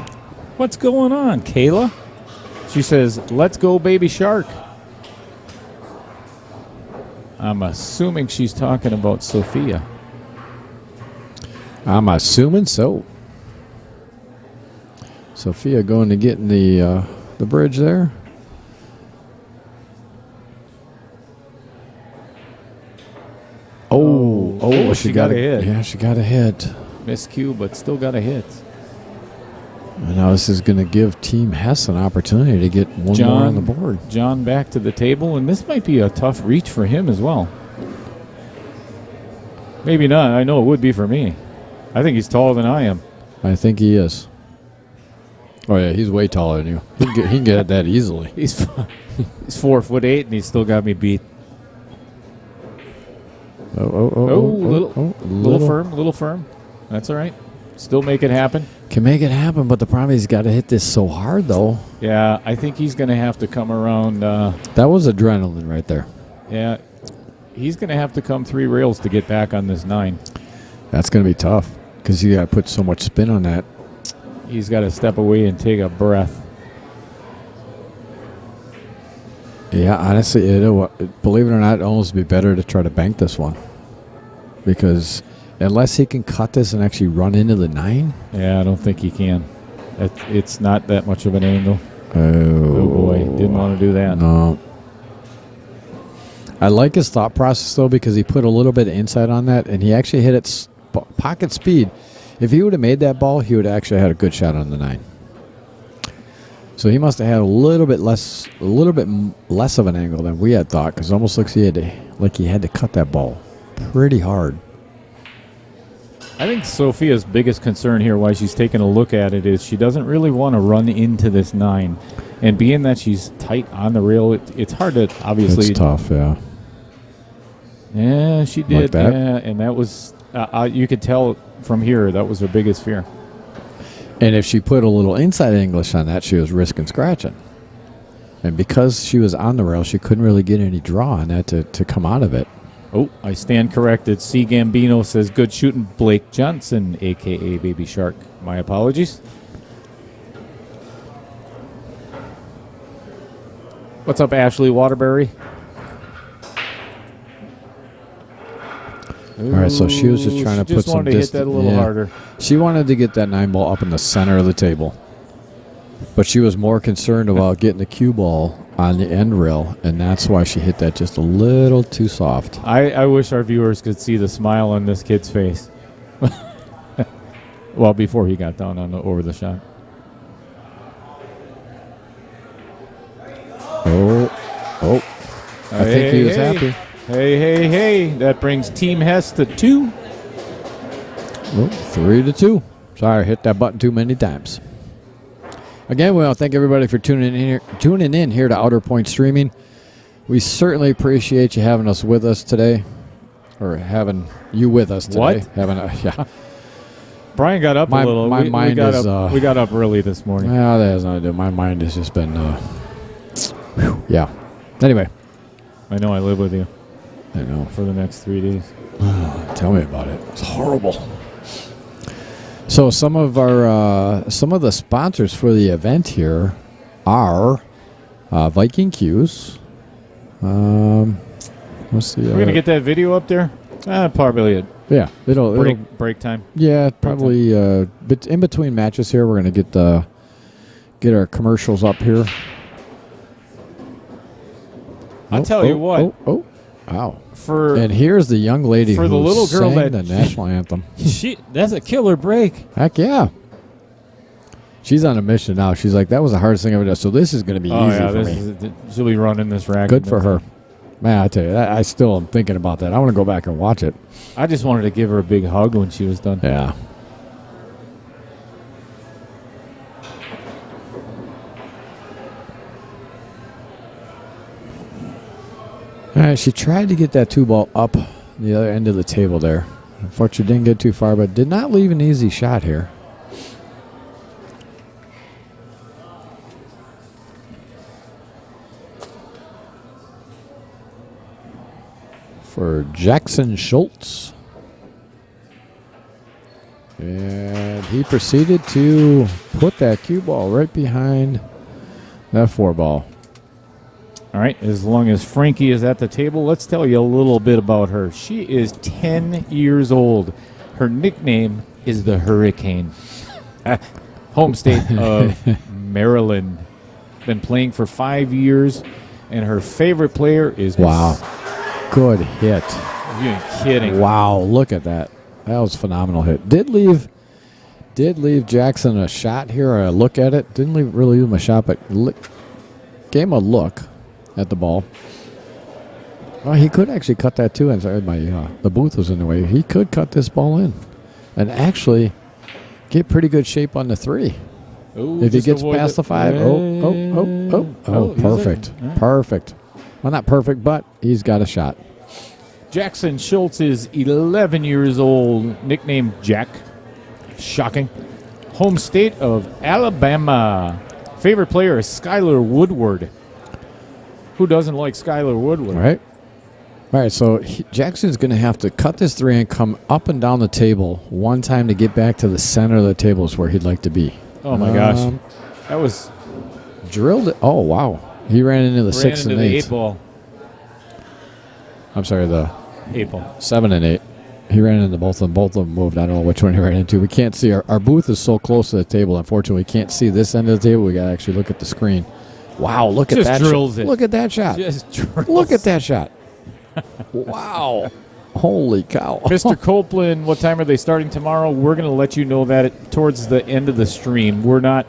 What's going on, Kayla? She says, let's go, baby shark. I'm assuming she's talking about Sophia. I'm assuming so. Sophia going to get in the bridge there. Oh, she got a hit. Yeah, she got a hit. Miscue, but still got a hit. And now this is going to give Team Hess an opportunity to get one more on the board. John back to the table, and this might be a tough reach for him as well. Maybe not. I know it would be for me. I think he's taller than I am. I think he is. Oh, yeah, he's way taller than you. He can get at that easily. He's 4'8", and he's still got me beat. Little firm. That's all right. Still make it happen. Can make it happen, but the problem is he's got to hit this so hard, though. Yeah, I think he's going to have to come around. That was adrenaline right there. Yeah, he's going to have to come 3 rails to get back on this 9. That's going to be tough because you got to put so much spin on that. He's got to step away and take a breath. Yeah, honestly, believe it or not, it'd almost be better to try to bank this one because unless he can cut this and actually run into the 9. Yeah, I don't think he can. It's not that much of an angle. Oh boy, didn't want to do that. No. I like his thought process, though, because he put a little bit of insight on that, and he actually hit it pocket speed. If he would have made that ball, he would have actually had a good shot on the 9. So he must have had a little bit less of an angle than we had thought, because it almost looks like he had to cut that ball pretty hard. I think Sophia's biggest concern here, why she's taking a look at it, is she doesn't really want to run into this 9. And being that she's tight on the rail, it's hard to obviously. It's tough, yeah. Yeah, she did. Like that? Yeah, and that was you could tell from here that was her biggest fear. And if she put a little inside English on that, she was risking scratching. And because she was on the rail, she couldn't really get any draw on that to come out of it. Oh, I stand corrected. C. Gambino says, good shooting, Blake Johnson, a.k.a. Baby Shark. My apologies. What's up, Ashley Waterbury? All right, so she was just trying to put some wanted to hit that a little harder. She wanted to get that 9 ball up in the center of the table. But she was more concerned about getting the cue ball on the end rail, and that's why she hit that just a little too soft. I wish our viewers could see the smile on this kid's face. Well, before he got down over the shot. Oh. I think he was happy. Hey. That brings Team Hess to 2. 3-2. Sorry, I hit that button too many times. Again, we want to thank everybody for tuning in here to Outer Point Streaming. We certainly appreciate you having us with us today, or having you with us today. What? Yeah. Brian got up a little. My mind is. We got up early this morning. Well, that has nothing to do. My mind has just been. Yeah. Anyway. I know. I live with you. I know. For the next 3 days. Tell me about it. It's horrible. So some of the sponsors for the event here are Viking Q's. Let's see. We're gonna get that video up there. Probably it. Yeah, it'll break time. Yeah, probably. But in between matches here, we're gonna get our commercials up here. I'll tell you what. Wow. And here's the young lady for who the little girl sang that the national anthem. That's a killer break. Heck yeah. She's on a mission now. She's like, that was the hardest thing I've ever done. So this is going to be easy for me. She'll be running this rack. Good for her. Man, I tell you, I still am thinking about that. I want to go back and watch it. I just wanted to give her a big hug when she was done. Yeah. All right, she tried to get that 2 ball up the other end of the table there. Unfortunately, didn't get too far, but did not leave an easy shot here. For Jackson Schultz. And he proceeded to put that cue ball right behind that 4 ball. All right, as long as Frankie is at the table, let's tell you a little bit about her. She is 10 years old. Her nickname is the Hurricane. Home state of Maryland. Been playing for 5 years, and her favorite player is... Wow. Good hit. You ain't kidding. Wow, look at that. That was a phenomenal hit. Did leave Jackson a shot here, or a look at it. Didn't really leave him a shot, but gave him a look at the ball. Well, he could actually cut that too. And sorry, the booth was in the way. He could cut this ball in and actually get pretty good shape on the 3. Ooh, If he just gets avoid past the 5. Oh, he's Perfect. in. Yeah. Perfect. Well, not perfect, but he's got a shot. Jackson Schultz is 11 years old, nicknamed Jack. Shocking. Home state of Alabama. Favorite player is Skylar Woodward. Who doesn't like Skylar Woodward? All right, so Jackson's going to have to cut this 3 and come up and down the table one time to get back to the center of the table is where he'd like to be. Oh, my gosh. That was... Drilled it. Oh, wow. He ran into the 6 and 8. the 8 ball. I'm sorry, the 8 ball. 7 and 8. He ran into both of them. Both of them moved. I don't know which one he ran into. We can't see. Our booth is so close to the table. Unfortunately, we can't see this end of the table. We got to actually look at the screen. Wow, look at that. Just drills it. Look at that shot. Just drills. Look at that shot. Wow. Holy cow. Mr. Copeland, what time are they starting tomorrow? We're going to let you know that towards the end of the stream. We're not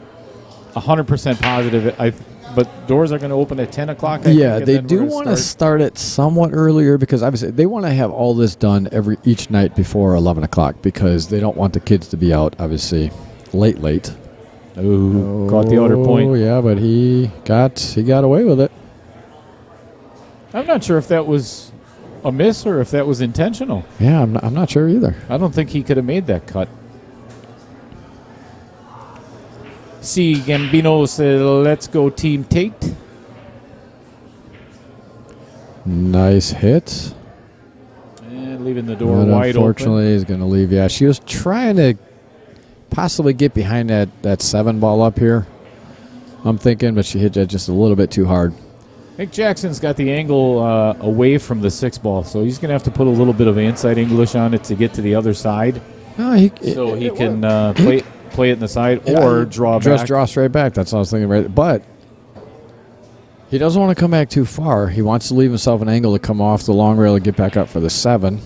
100% positive. But doors are going to open at 10 o'clock. I Yeah, think, they do want to start it somewhat earlier because obviously they want to have all this done each night before 11 o'clock because they don't want the kids to be out, obviously, late. Ooh, caught the outer point. Oh, yeah, but he got away with it. I'm not sure if that was a miss or if that was intentional. Yeah, I'm not sure either. I don't think he could have made that cut. C. Gambino said, let's go Team Tate. Nice hit. And leaving the door But wide unfortunately, open. he's going to leave. Yeah, she was trying to possibly get behind that 7 ball up here, I'm thinking, but she hit that just a little bit too hard. I think Jackson's got the angle away from the 6 ball, so he's going to have to put a little bit of inside English on it to get to the other side. No, he can play it in the side or draw back. Just draw straight back. That's what I was thinking. Right, but he doesn't want to come back too far. He wants to leave himself an angle to come off the long rail and get back up for the 7.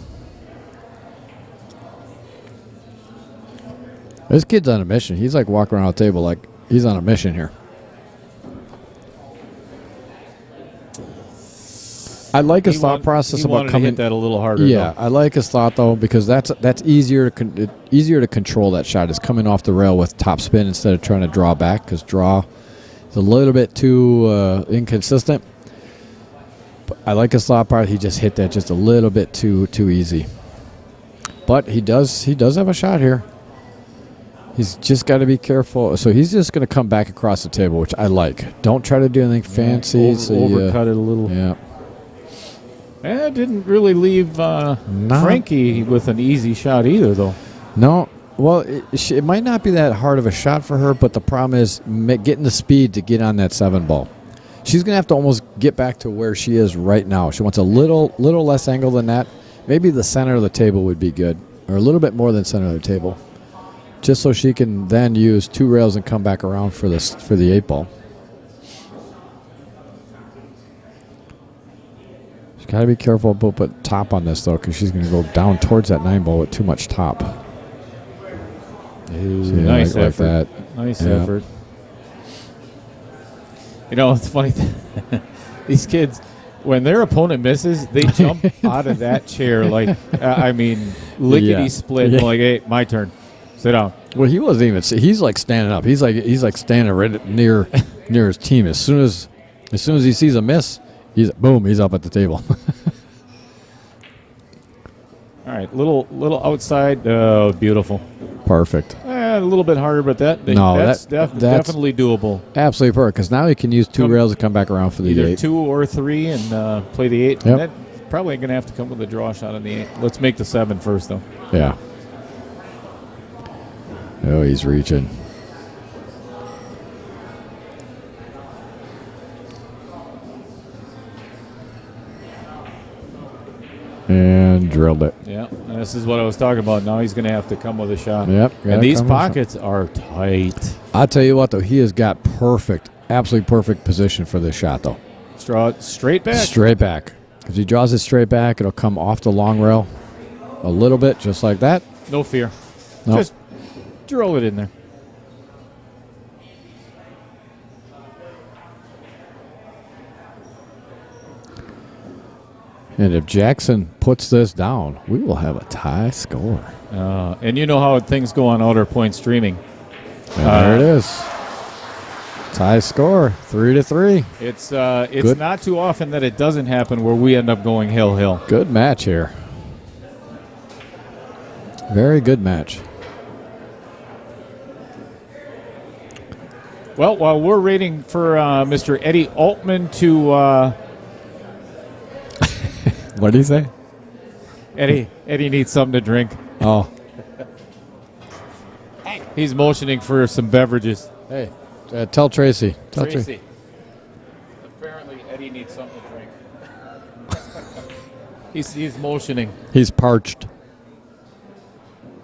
This kid's on a mission. He's like walking around the table like he's on a mission here. I like his thought process about coming. To hit that a little harder. Yeah, though. I like his thought though because that's easier to control that shot. Is coming off the rail with top spin instead of trying to draw back because draw is a little bit too inconsistent. But I like his thought part. He just hit that just a little bit too easy. But he does have a shot here. He's just got to be careful. So he's just going to come back across the table, which I like. Don't try to do anything fancy. Overcut it a little. Yeah. It didn't really leave Frankie with an easy shot either, though. No. Well, it might not be that hard of a shot for her, but the problem is getting the speed to get on that 7 ball. She's going to have to almost get back to where she is right now. She wants a little less angle than that. Maybe the center of the table would be good, or a little bit more than center of the table, just so she can then use 2 rails and come back around for the 8 ball. She's got to be careful about put top on this, though, because she's going to go down towards that 9 ball with too much top. Nice effort. Like that. Nice effort. You know, it's funny. These kids, when their opponent misses, they jump out of that chair like, lickety split. Yeah. Like, hey, my turn. Sit down. Well, he wasn't even. He's like standing up. He's like standing right near his team. As soon as he sees a miss, he's up at the table. All right, little outside. Oh, beautiful. Perfect. A little bit harder, but that's definitely doable. Absolutely perfect. Because now he can use 2 rails to come back around for the Either 8. 2 or 3 and play the 8. Yep. And that's probably going to have to come with a draw shot on the 8. Let's make the 7 first, though. Yeah. Oh, he's reaching. And drilled it. Yeah, and this is what I was talking about. Now he's going to have to come with a shot. Yep. And these pockets are tight. I'll tell you what, though. He has got absolutely perfect position for this shot, though. Straight back. Straight back. If he draws it straight back, it'll come off the long rail a little bit, just like that. No fear. Nope. Just drill it in there. And if Jackson puts this down, we will have a tie score. And you know how things go on Outer Point streaming. And there it is. Tie score, 3-3. It's Good. not too often that it doesn't happen where we end up going hill. Good match here. Very good match. Well, while we're waiting for Mr. Eddie Altman to... What did he say? Eddie needs something to drink. Oh. He's motioning for some beverages. Hey, tell Tracy. Tell Tracy. Apparently, Eddie needs something to drink. he's motioning. He's parched.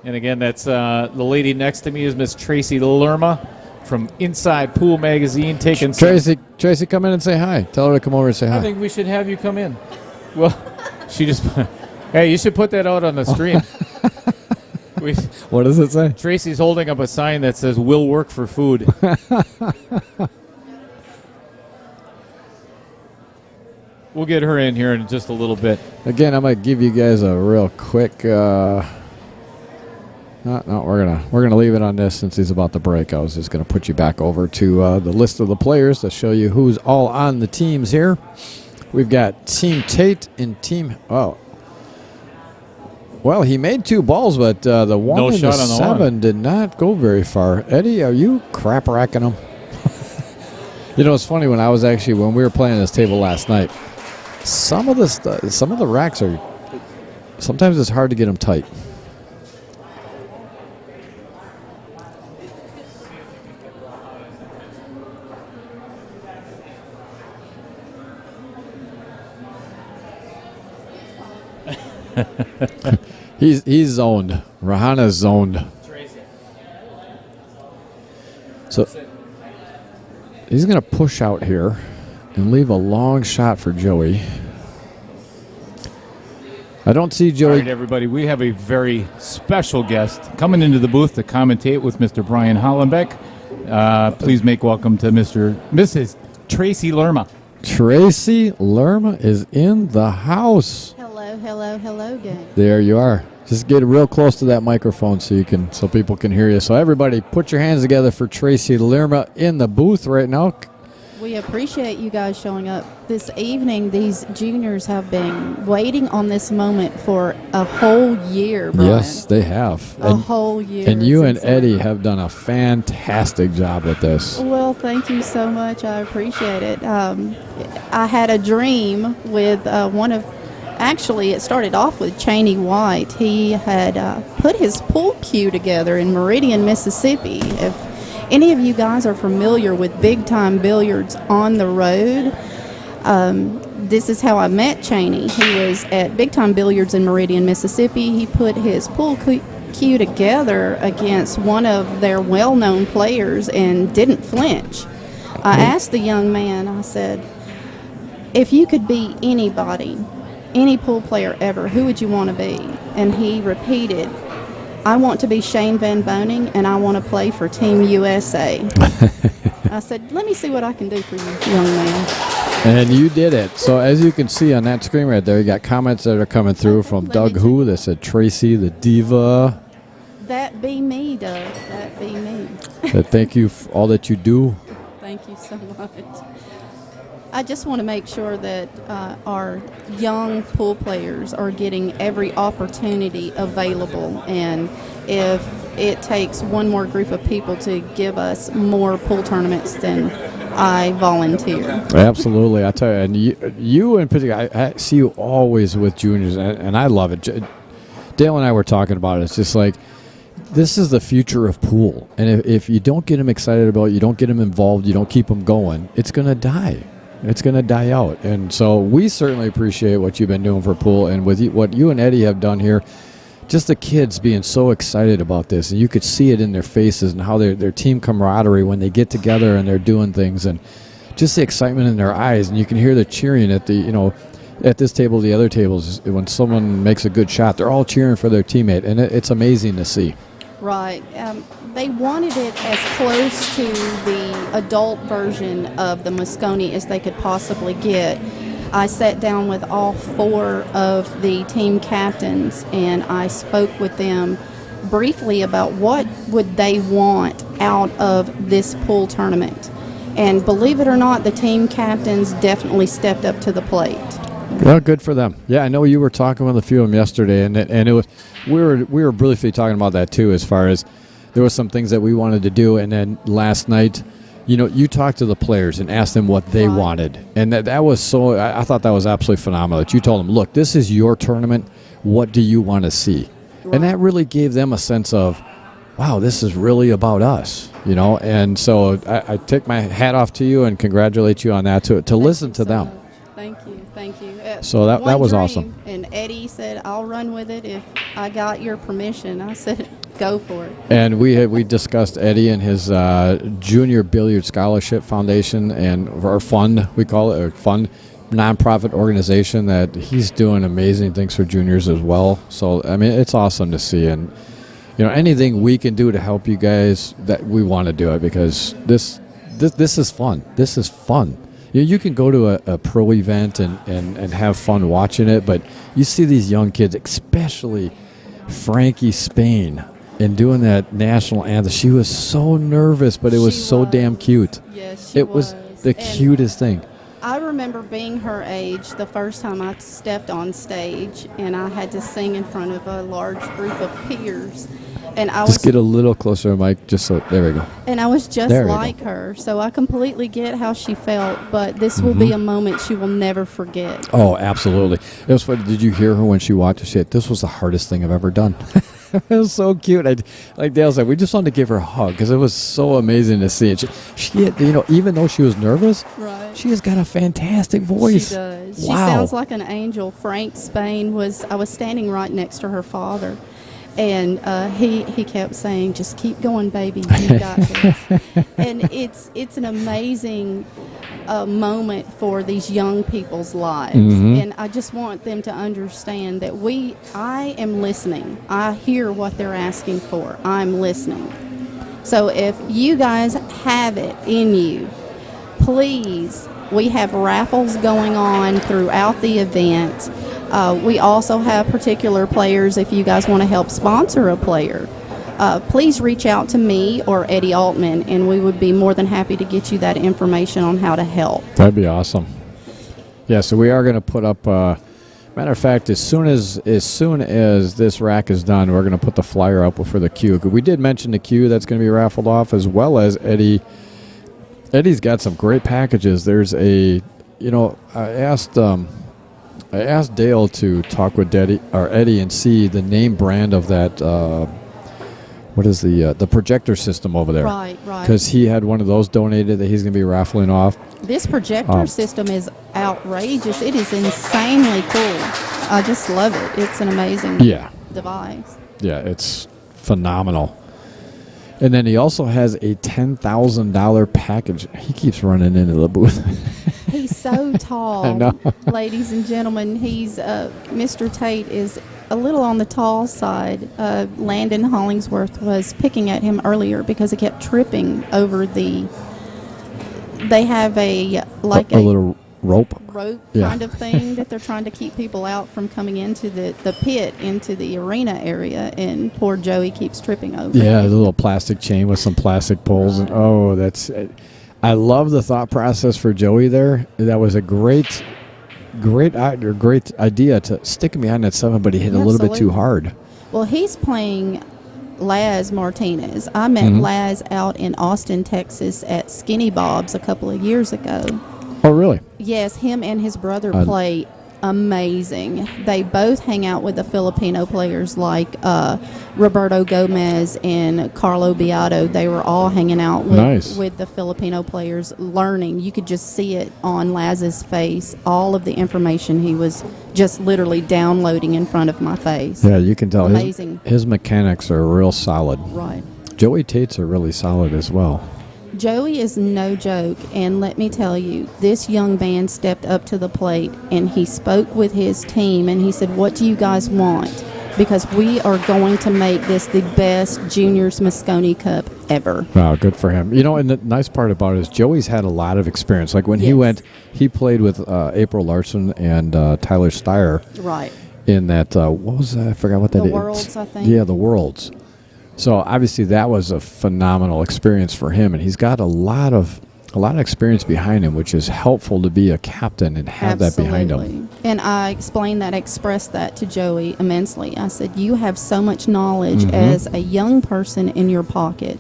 And again, that's the lady next to me is Miss Tracy Lerma from Inside Pool Magazine. Taking Tracy, come in and say hi. Tell her to come over and say hi. I think we should have you come in. Well, she just... Hey, you should put that out on the stream. What does it say? Tracy's holding up a sign that says, "We'll work for food." We'll get her in here in just a little bit. Again, I'm gonna give you guys a real quick. No, we're gonna leave it on this since he's about to break. I was just gonna put you back over to the list of the players to show you who's all on the teams here. We've got Team Tate and Team. Oh. Well, he made 2 balls, but the one No and shot the on the 7 did not go very far. Eddie, are you crap racking them? You know, it's funny when we were playing this table last night. Some of the racks are. Sometimes it's hard to get them tight. He's zoned. Rahana's zoned. So he's going to push out here and leave a long shot for Joey. I don't see Joey. All right, everybody, we have a very special guest coming into the booth to commentate with Mr. Brian Hollenbeck. Please make welcome to Mrs. Tracy Lerma. Tracy Lerma is in the house. Hello, gang. There you are. Just get real close to that microphone so people can hear you. So everybody, put your hands together for Tracy Lerma in the booth right now. We appreciate you guys showing up this evening. These juniors have been waiting on this moment for a whole year, Brian. Yes, they have. A whole year. And you and It's Eddie have done a fantastic job with this. Well, thank you so much. I appreciate it. I had a dream with actually, it started off with Cheney White. He had put his pool cue together in Meridian, Mississippi. If any of you guys are familiar with big-time billiards on the road, this is how I met Cheney. He was at big-time billiards in Meridian, Mississippi. He put his pool cue together against one of their well-known players and didn't flinch. I asked the young man, I said, if you could be anybody, any pool player ever, who would you want to be? And he repeated, I want to be Shane Van Boning, and I want to play for Team USA. I said, let me see what I can do for you, young man. And you did it. So as you can see on that screen right there, you got comments that are coming through from Doug Who that said, Tracy, the diva. That be me, Doug. That be me. Thank you for all that you do. Thank you so much. I just want to make sure that our young pool players are getting every opportunity available, and if it takes one more group of people to give us more pool tournaments, then I volunteer. Absolutely. I tell you, and you in particular, I see you always with juniors, and I love it. Dale and I were talking about it. It's just like, this is the future of pool, and if you don't get them excited about it, you don't get them involved, you don't keep them going, it's going to die. It's going to die out. And so we certainly appreciate what you've been doing for pool, and with what you and Eddie have done here, just the kids being so excited about this, and you could see it in their faces and how their team camaraderie when they get together and they're doing things, and just the excitement in their eyes, and you can hear the cheering at the, at this table, the other tables, when someone makes a good shot, they're all cheering for their teammate, and it's amazing to see. Right. They wanted it as close to the adult version of the Moscone as they could possibly get. I sat down with all 4 of the team captains, and I spoke with them briefly about what would they want out of this pool tournament. And believe it or not, the team captains definitely stepped up to the plate. Well, good for them. Yeah, I know you were talking with a few of them yesterday, and it was we were briefly talking about that too, as far as there were some things that we wanted to do, and then last night, you talked to the players and asked them what they wanted, and that was so. I thought that was absolutely phenomenal. That you told them, look, this is your tournament. What do you want to see? Right. And that really gave them a sense of, wow, this is really about us, And so I take my hat off to you and congratulate you on that, to listen to them. Thank you. So that was awesome. And Eddie said, I'll run with it if I got your permission. I said, go for it. And we discussed Eddie and his Junior Billiard Scholarship Foundation, and our fund, we call it, a fund, nonprofit organization that he's doing amazing things for juniors as well. So, I mean, it's awesome to see. And, anything we can do to help you guys, that we want to do it, because this is fun. This is fun. You can go to a pro event and have fun watching it, but you see these young kids, especially Frankie Spain, and doing that national anthem. She was so nervous, but it was so damn cute. Yes, it was the cutest thing. I remember being her age the first time I stepped on stage, and I had to sing in front of a large group of peers. And I just get a little closer, Mike. Just so there we go. And I was just like her, so I completely get how she felt. But this will be a moment she will never forget. Oh, absolutely. It was funny. Did you hear her when she walked? She said, "This was the hardest thing I've ever done." It was so cute. Like Dale said, we just wanted to give her a hug because it was so amazing to see it. She had, even though she was nervous, she has got a fantastic voice. She does. Wow. She sounds like an angel. Frank Spain I was standing right next to her father. And he kept saying, "Just keep going, baby. You got this." And it's an amazing moment for these young people's lives. And I just want them to understand that I am listening. I hear what they're asking for. I'm listening. So if you guys have it in you, please, we have raffles going on throughout the event. We also have particular players. If you guys want to help sponsor a player, please reach out to me or Eddie Altman, and we would be more than happy to get you that information on how to help. That'd be awesome. Yeah, so we are going to put up. Matter of fact, as soon as this rack is done, we're going to put the flyer up for the queue. We did mention the queue that's going to be raffled off, as well as Eddie. Eddie's got some great packages. There's I asked Dale to talk with Eddie and see the name brand of that. What is the projector system over there? Right. Because he had one of those donated that he's going to be raffling off. This projector system is outrageous. It is insanely cool. I just love it. It's an amazing device. Yeah, it's phenomenal. And then he also has a $10,000 package. He keeps running into the booth. He's so tall. I know. Ladies and gentlemen, he's Mr. Tate is a little on the tall side. Landon Hollingsworth was picking at him earlier because he kept tripping over they have a little rope kind of thing that they're trying to keep people out from coming into the pit, into the arena area, and poor Joey keeps tripping over. Yeah, a little plastic chain with some plastic poles. And I love the thought process for Joey there. That was a great idea to stick him behind that 7, but he hit a little bit too hard. Well, he's playing Laz Martinez. I met Laz out in Austin, Texas at Skinny Bob's a couple of years ago. Oh, really? Yes, him and his brother play amazing. They both hang out with the Filipino players like Roberto Gomez and Carlo Beato. They were all hanging out with the Filipino players, learning. You could just see it on Laz's face, all of the information he was just literally downloading in front of my face. Yeah, you can tell. Amazing. His mechanics are real solid. Right. Joey Tate's are really solid as well. Joey is no joke, and let me tell you, this young man stepped up to the plate and he spoke with his team and he said, "What do you guys want? Because we are going to make this the best Juniors Moscone Cup ever." Wow, good for him. You know, and the nice part about it is Joey's had a lot of experience. Like when he Yes. went, he played with April Larson and Tyler Steyer Right. in that, what was that? I forgot what that The is. Worlds, I think. Yeah, the Worlds. So obviously that was a phenomenal experience for him, and he's got a lot of experience behind him, which is helpful to be a captain and have that behind him. Absolutely. And I expressed that to Joey immensely. I said, "You have so much knowledge Mm-hmm. as a young person in your pocket.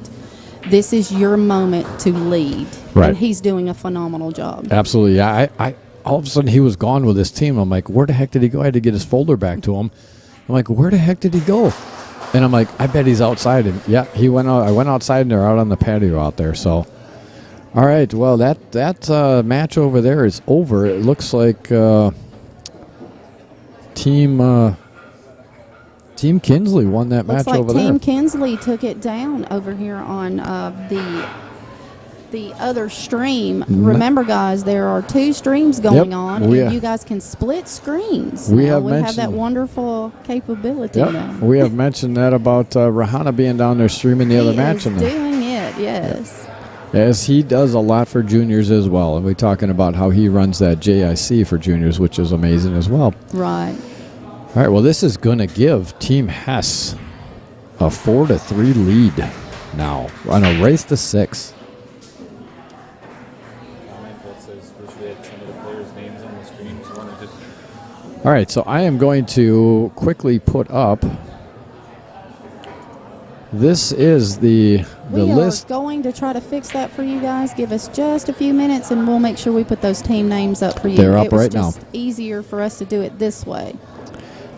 This is your moment to lead." Right. And he's doing a phenomenal job. Absolutely. Yeah, I all of a sudden he was gone with his team. I'm like, where the heck did he go? I had to get his folder back to him. I'm like, where the heck did he go? And I'm like, I bet he's outside. And yeah, he went out. I went outside and they're out on the patio out there. So, all right. Well, that match over there is over. It looks like Team Kinsley won that Looks match like over Team there. Kinsley took it down over here on the other stream. Remember, guys, there are 2 streams going Yep. on, We, and you guys can split screens. we now. have We have that mentioned- wonderful capability Yep. now. We have mentioned that about Rahana being down there streaming the other He match. is And doing it, yes. As he does a lot for juniors as well. And we're talking about how he runs that JIC for juniors, which is amazing as well. Right. All right, well, this is going to give Team Hess a 4-3 lead now on a race to 6. All right, so I am going to quickly put up. This is the We list. are going to try to fix that for you guys. Give us just a few minutes, and we'll make sure we put those team names up for you. They're up it was right now. just easier for us to do it this way.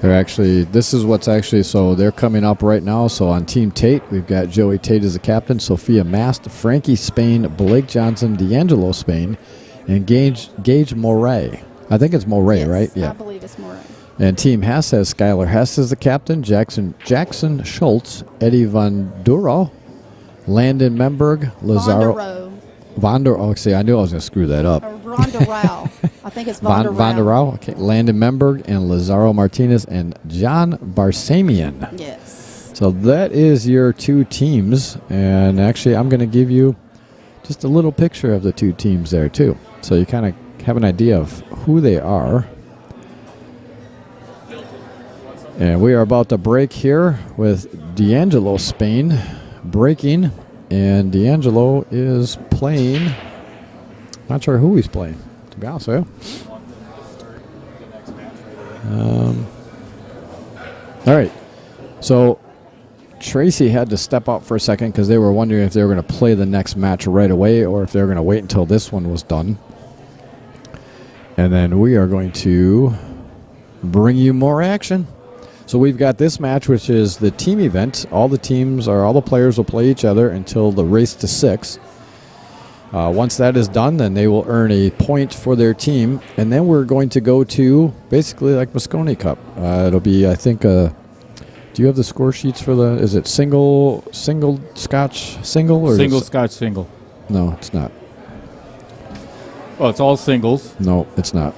This is what's actually, so they're coming up right now. So on Team Tate, we've got Joey Tate as the captain, Sophia Mast, Frankie Spain, Blake Johnson, D'Angelo Spain, and Gage Moray. I think it's Moray, Yes, right? I believe it's more. And Team Hess has Skylar Hess as the captain, Jackson Schultz, Eddie Von Duro, Landon Memberg, Lazaro. I knew I was going to screw that up. Or Rhonda Rao. I think it's Vonda Von Duro, okay, Landon Memberg, and Lazaro Martinez, and John Barsamian. Yes. So that is your 2 teams. And actually, I'm going to give you just a little picture of the 2 teams there, too. So you kind of have an idea of who they are. And we are about to break here with D'Angelo Spain breaking. And D'Angelo is playing. Not sure who he's playing, to be honest with you. All right. So Tracy had to step out for a second because they were wondering if they were going to play the next match right away or if they were going to wait until this one was done. And then we are going to bring you more action. So we've got this match, which is the team event. All the players will play each other until the race to 6. Once that is done, then they will earn a point for their team. And then we're going to go to basically like Moscone Cup. It'll be, I think, do you have the score sheets for is it single Scotch single? Or Single Scotch single. No, it's not. Oh, it's all singles. No, it's not.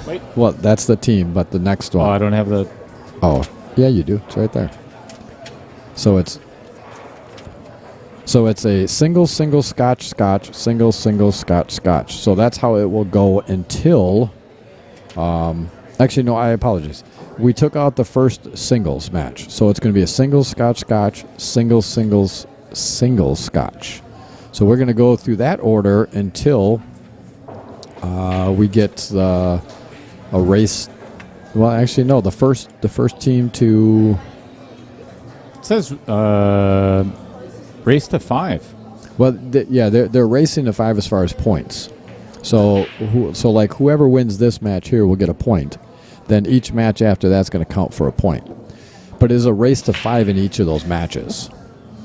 Wait. Well, that's the team, but the next Oh, one. I don't have the... Oh, yeah, you do. It's right there. So it's a single Scotch, single Scotch. So that's how it will go until. Actually, no, I apologize. We took out the first singles match, so it's going to be a single Scotch, single Scotch. So we're going to go through that order until we get a race. Well, actually, no. The first team to. It says race to 5. Well, they're racing to 5 as far as points. So like whoever wins this match here will get a point. Then each match after that's going to count for a point. But it's a race to 5 in each of those matches.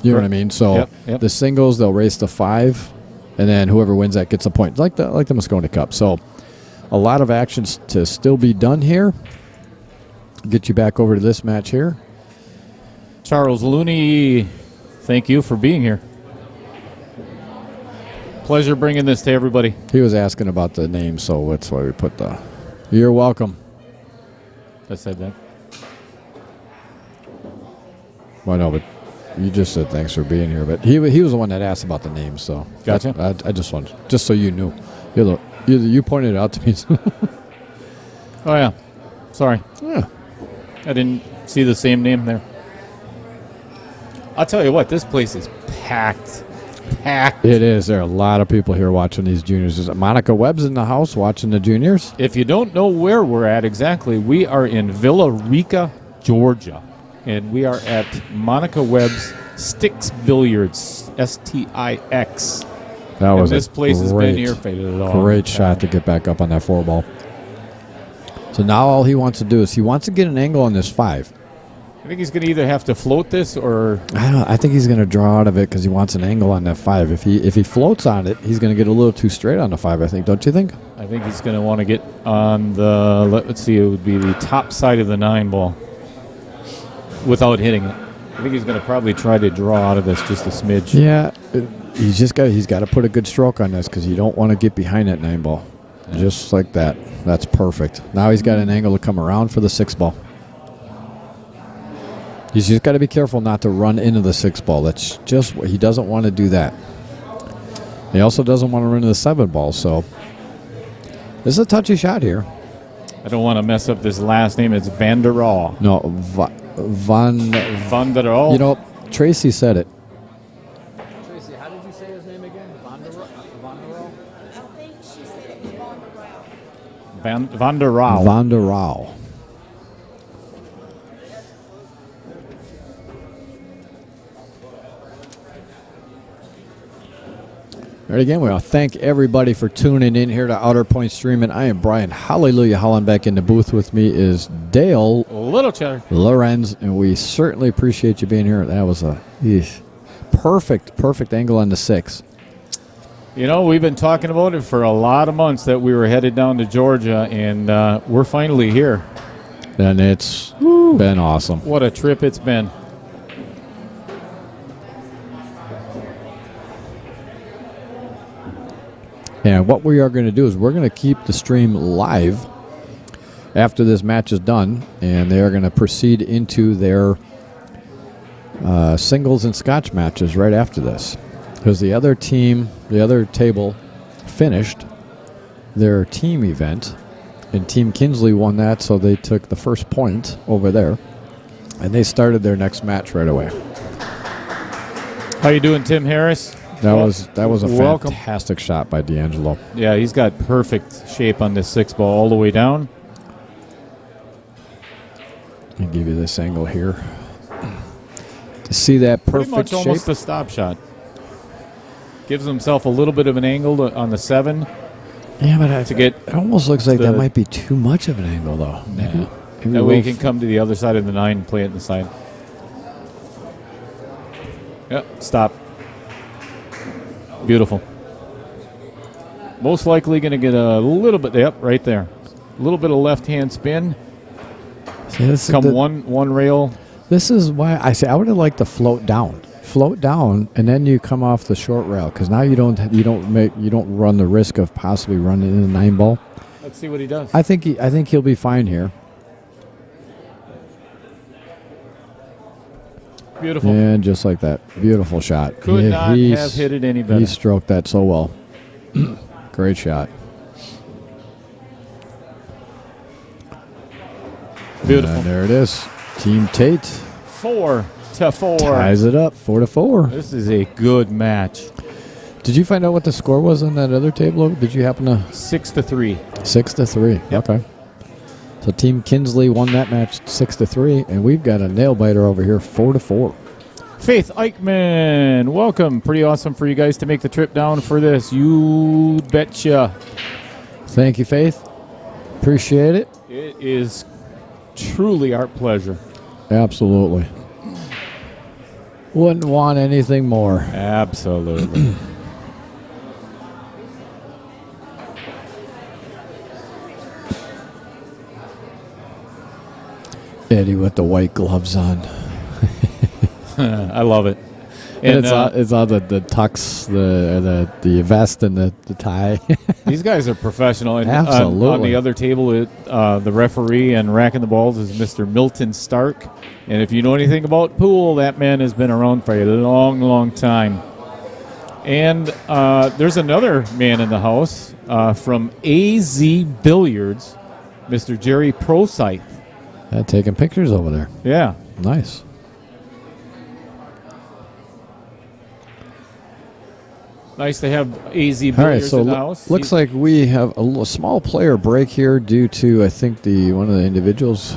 You know what I mean? So Yep. the singles they'll race to 5, and then whoever wins that gets a point, like the Moscone Cup. So a lot of actions to still be done here. Get you back over to this match here. Charles Looney, thank you for being here. pleasure bringing this to everybody. He was asking about the name, so that's why we put the. You're welcome. I said that. Well, no, but you just said thanks for being here. But he was the one that asked about the name, so Gotcha. I just wanted, just so you knew. You pointed it out to me. Oh, yeah. Sorry. Yeah. I didn't see the same name there. I'll tell you what, this place is packed. Packed. It is. There are a lot of people here watching these juniors. Is it Monica Webb's in the house watching the juniors? If you don't know where we're at exactly, we are in Villa Rica, Georgia. And we are at Monica Webb's Sticks Billiards, STIX. That was this place has been here for a long great time. shot to get back up on that 4-ball. So now all he wants to do is he wants to get an angle on this 5. I think he's going to either have to float this or... I think he's going to draw out of it because he wants an angle on that 5. If he floats on it, he's going to get a little too straight on the 5, I think. Don't you think? I think he's going to want to get on the... Let's see, it would be the top side of the 9 ball without hitting it. I think he's going to probably try to draw out of this just a smidge. Yeah, he's got to put a good stroke on this because you don't want to get behind that 9 ball. Just like that. That's perfect. Now he's got an angle to come around for the 6 ball. He's just got to be careful not to run into the 6 ball. That's just what he doesn't want to do that. He also doesn't want to run into the 7 ball. So this is a touchy shot here. I don't want to mess up this last name. It's Van der Rohe. No, Van der Rohe. You know, Tracy said it. Tracy, how did you say his name again? Van der Rohe? I think she said it was on the route. Van der Rohe. Van der Rohe. All right, again, we want to thank everybody for tuning in here to Outer Point Streaming. I am Brian Hallelujah Holland. Back in the booth with me is Dale Little Cheddar. Lorenz, and we certainly appreciate you being here. That was a perfect angle on the 6. You know, we've been talking about it for a lot of months that we were headed down to Georgia, and we're finally here. And it's been awesome. What a trip it's been. And what we are going to do is we're going to keep the stream live after this match is done, and they are going to proceed into their singles and scotch matches right after this. Because the other table finished their team event, and Team Kinsley won that, so they took the first point over there, and they started their next match right away. How you doing, Tim Harris? That was a welcome. fantastic shot by D'Angelo. Yeah, he's got perfect shape on this 6 ball all the way down. I'll give you this angle here to see that Pretty perfect much shape. almost a stop shot. Gives himself a little bit of an angle on the 7. Yeah, but to get it almost looks like that the- might be too much of an angle, though. Maybe That way he can come to the other side of the 9 and play it in the side. Yep, stop. Beautiful. Most likely going to get a little bit, yep, right there. A little bit of left-hand spin. See, this Come is the- one rail. This is why I say I would have liked to float down, and then you come off the short rail because now you don't run the risk of possibly running in the 9 ball. Let's see what he does. I think he'll be fine here. Beautiful. And just like that, beautiful shot. Could not have hit it any better. He stroked that so well. Great shot. Beautiful. And there it is. Team Tate 4-4. ties it up 4-4. This is a good match. Did you find out what the score was on that other table? Did you happen to 6-3. 6-3? Yep. Okay. So Team Kinsley won that match 6-3, and we've got a nail biter over here 4-4. Faith Eichmann, welcome. Pretty awesome for you guys to make the trip down for this. You betcha. Thank you, Faith. Appreciate it. It is truly our pleasure. Absolutely. Wouldn't want anything more. Absolutely. Eddie with the white gloves on. I love it. And it's all the tux, the vest, and the tie. These guys are professional. And Absolutely. On the other table, the referee and racking the balls is Mr. Milton Stark. And if you know anything about pool, that man has been around for a long, long time. And there's another man in the house from AZ Billiards, Mr. Jerry Prosythe. Taking pictures over there. Yeah. Nice. Nice to have AZ Billiards All right, so in the house. looks like we have a small player break here due to, I think, one of the individuals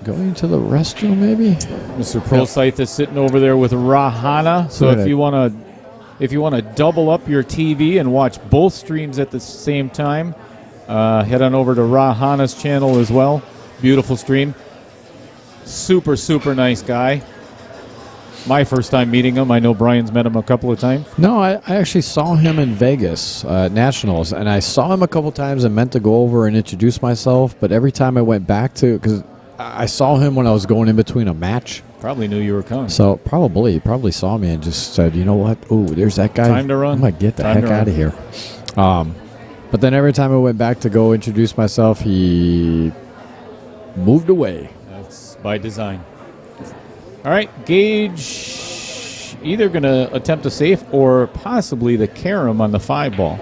going to the restroom, maybe. Mr. Prosythe is sitting over there with Rahana. So Right. if you want to double up your TV and watch both streams at the same time, head on over to Rahana's channel as well. Beautiful stream. Super, super nice guy. My first time meeting him. I know Brian's met him a couple of times. No, I actually saw him in Vegas, Nationals, and I saw him a couple times and meant to go over and introduce myself, but every time I went back to, because I saw him when I was going in between a match. Probably knew you were coming. So he probably saw me and just said, you know what? Oh, there's that guy. Time to run. I'm going to get the Time heck to out of here. But then every time I went back to go introduce myself, he moved away. That's by design. All right, Gage either going to attempt a safe or possibly the carom on the 5-ball,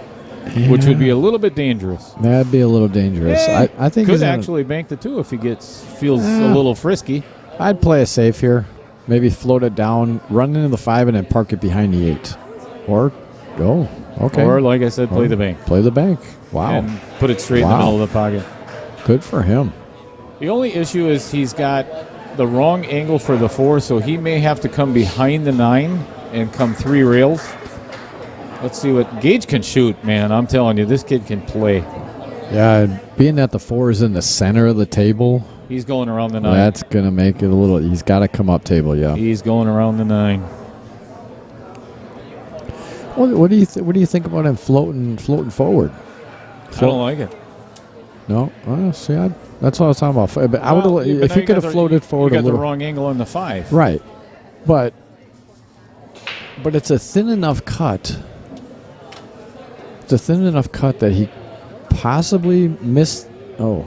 which would be a little bit dangerous. That'd be a little dangerous. I think could he's gonna- actually bank the 2 if he feels a little frisky. I'd play it safe here. Maybe float it down, run into the 5, and then park it behind the 8. Or go. Okay. Or, like I said, play the bank. Play the bank. Wow. And put it straight in the Wow. middle of the pocket. Good for him. The only issue is he's got the wrong angle for the 4, so he may have to come behind the 9 and come 3 rails. Let's see what Gage can shoot, man. I'm telling you, this kid can play. Yeah, being that the 4 is in the center of the table, He's going around the 9. that's going to make it a little. He's got to come up table, yeah. He's going around the 9. What do you think about him floating forward? I don't like it. No, see, that's what I was talking about. But I would Well, if now he you could got have floated forward you a got little. the wrong angle on the 5. Right, but it's a thin enough cut. It's a thin enough cut that he possibly missed. Oh,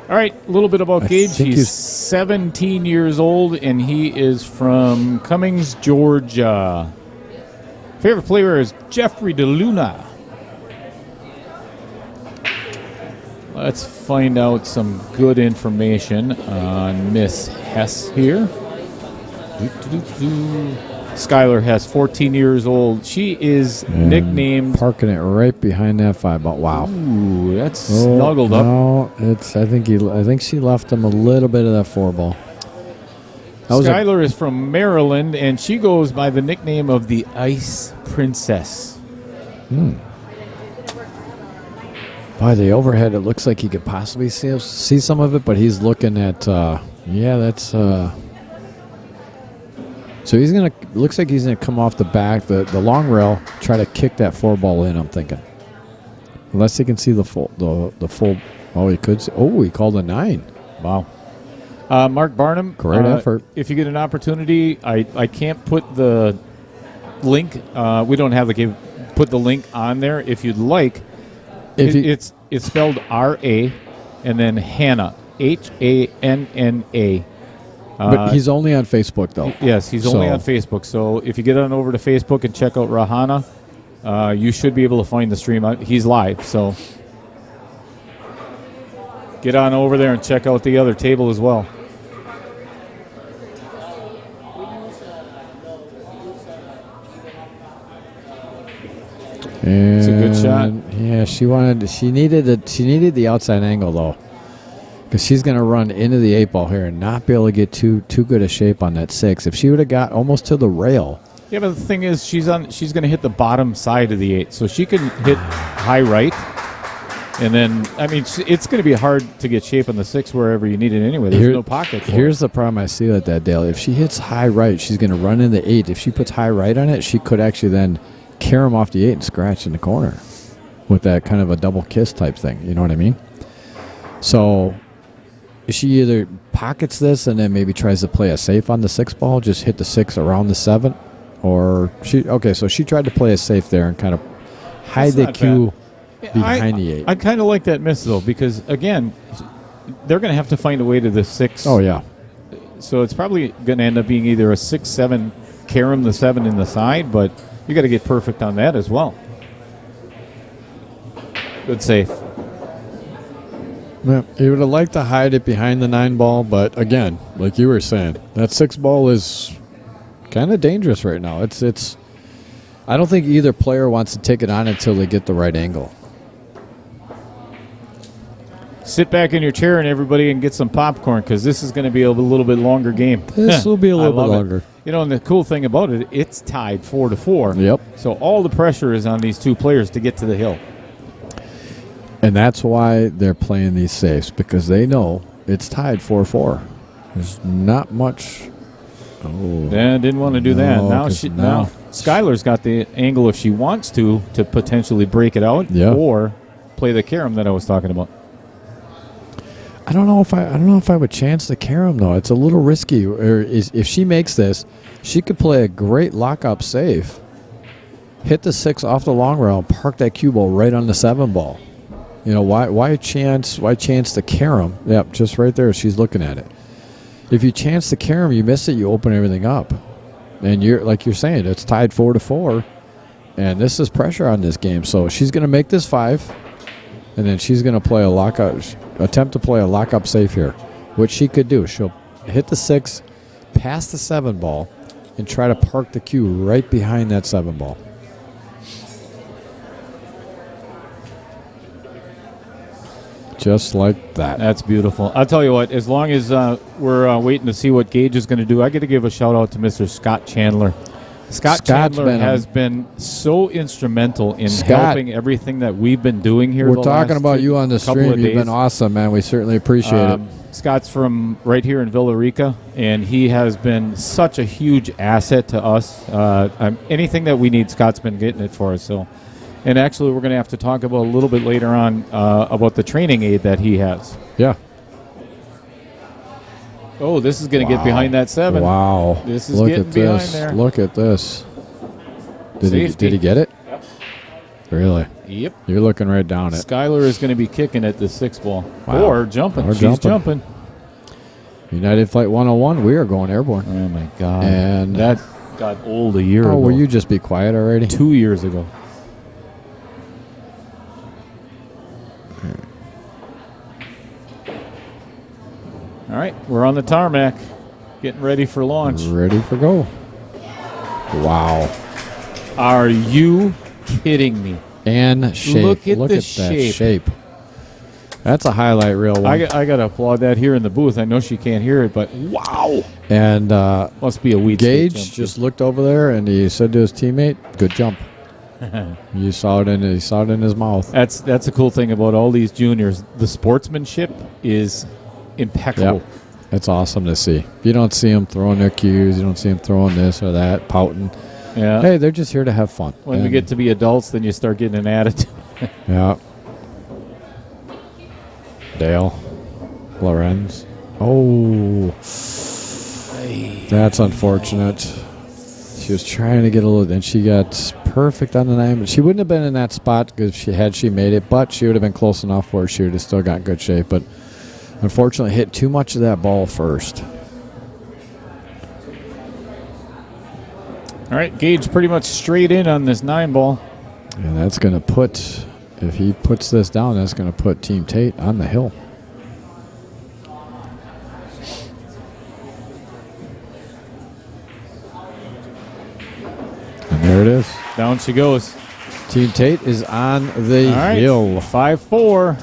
All right, a little bit about I Gage. think He's he's- 17 years old, and he is from Cummings, Georgia. Favorite player is Jeffrey DeLuna. Let's find out some good information on Miss Hess here. Skylar Hess, 14 years old. She is and nicknamed... parking it right behind that 5 ball. Wow. Ooh, that's snuggled up. No, I think she left him a little bit of that 4 ball. That was Skylar is from Maryland, and she goes by the nickname of the Ice Princess. by the overhead. It looks like he could possibly see some of it, but he's looking at that's. So he's gonna. Looks like he's gonna come off the back, the long rail, try to kick that 4 ball in. I'm thinking, unless he can see the full. Oh, he could. He called a 9. Wow. Mark Barnum. Great effort. If you get an opportunity, I can't put the link. We don't have put the link on there. If you'd like, it's spelled R-A and then Hannah, Hanna. But he's only on Facebook, though. Yes, he's only on Facebook. So if you get on over to Facebook and check out Rahana, you should be able to find the stream. He's live, so get on over there and check out the other table as well. And It's a good shot. Yeah, she needed the outside angle though, because she's going to run into the 8 ball here and not be able to get too good a shape on that 6. If she would have got almost to the rail. Yeah, but the thing is, she's going to hit the bottom side of the 8, so she can hit high right, and then it's going to be hard to get shape on the 6 wherever you need it anyway. There's no pocket. Here's the problem I see with that, Dale. If she hits high right, she's going to run in the 8. If she puts high right on it, she could actually then carry him off the 8 and scratch in the corner with that kind of a double kiss type thing. You know what I mean? So she either pockets this and then maybe tries to play a safe on the 6 ball, just hit the 6 around the 7, or so she tried to play a safe there and kind of hide That's the not cue bad. behind the 8. I kind of like that miss, though, because, again, they're going to have to find a way to the 6. Oh, yeah. So it's probably going to end up being either a 6-7, carom the 7 in the side, but you got to get perfect on that as well. Good safe. Yeah, you would have liked to hide it behind the 9 ball, but again, like you were saying, that 6 ball is kind of dangerous right now. It's. I don't think either player wants to take it on until they get the right angle. Sit back in your chair and everybody and get some popcorn, because this is going to be a little bit longer game. This will be a little I bit love it. longer. You know, and the cool thing about it, it's tied 4-4. Yep. So all the pressure is on these 2 players to get to the hill. And that's why they're playing these safes, because they know it's tied 4-4. There's not much. Oh, Didn't want to do that. No, Now 'cause now Skylar's got the angle if she wants to potentially break it out, Yeah. or play the carom that I was talking about. I don't know if I would chance the carom though. It's a little risky. Or if she makes this, she could play a great lock-up safe, hit the 6 off the long round, park that cue ball right on the 7 ball. You know, why chance the carom? Yep, just right there. She's looking at it. If you chance the carom, you miss it, you open everything up. And you're saying, it's tied 4-4. And this is pressure on this game. So she's going to make this 5. And then she's going to attempt to play a lock-up safe here, which she could do. She'll hit the 6, pass the 7 ball, and try to park the cue right behind that 7 ball. Just like that. That's beautiful. I'll tell you what, as long as we're waiting to see what Gage is going to do, I got to give a shout-out to Mr. Scott Chandler. Scott Chandler has been so instrumental in helping everything that we've been doing here. We're talking about you on the stream. You've been awesome, man. We certainly appreciate it. Scott's from right here in Villa Rica, and he has been such a huge asset to us. Anything that we need, Scott's been getting it for us. So, and actually, we're going to have to talk about a little bit later on about the training aid that he has. Yeah. Oh, this is going to get behind that 7. Wow. This is getting behind there. Look at this. Did he get it? Yep. Really? Yep. You're looking right down it. Skylar is going to be kicking at the 6 ball. Wow. Or jumping. She's jumping. United Flight 101, we are going airborne. Oh, my God. And that got old a year ago. Oh, will you just be quiet already? 2 years ago. All right, we're on the tarmac, getting ready for launch. Ready for go. Wow. Are you kidding me? And shape. Look at that shape. That's a highlight reel one. I got to applaud that here in the booth. I know she can't hear it, but wow. And must be a weed. Gage just looked over there and he said to his teammate, "Good jump." You saw it in his mouth. That's the cool thing about all these juniors. The sportsmanship is impeccable. Yep. It's awesome to see. If you don't see them throwing their cues, you don't see them throwing this or that, pouting. Yeah. Hey, they're just here to have fun. When we get to be adults, then you start getting an attitude. Yeah. Dale. Lorenz. Oh. That's unfortunate. She was trying to get a little, and she got perfect on the 9, but she wouldn't have been in that spot because she made it, but she would have been close enough where she would have still got good shape, but unfortunately hit too much of that ball first. All right, Gage pretty much straight in on this 9 ball. And that's going to put, if he puts this down, that's going to put Team Tate on the hill. And there it is. Down she goes. Team Tate is on the hill. 5-4.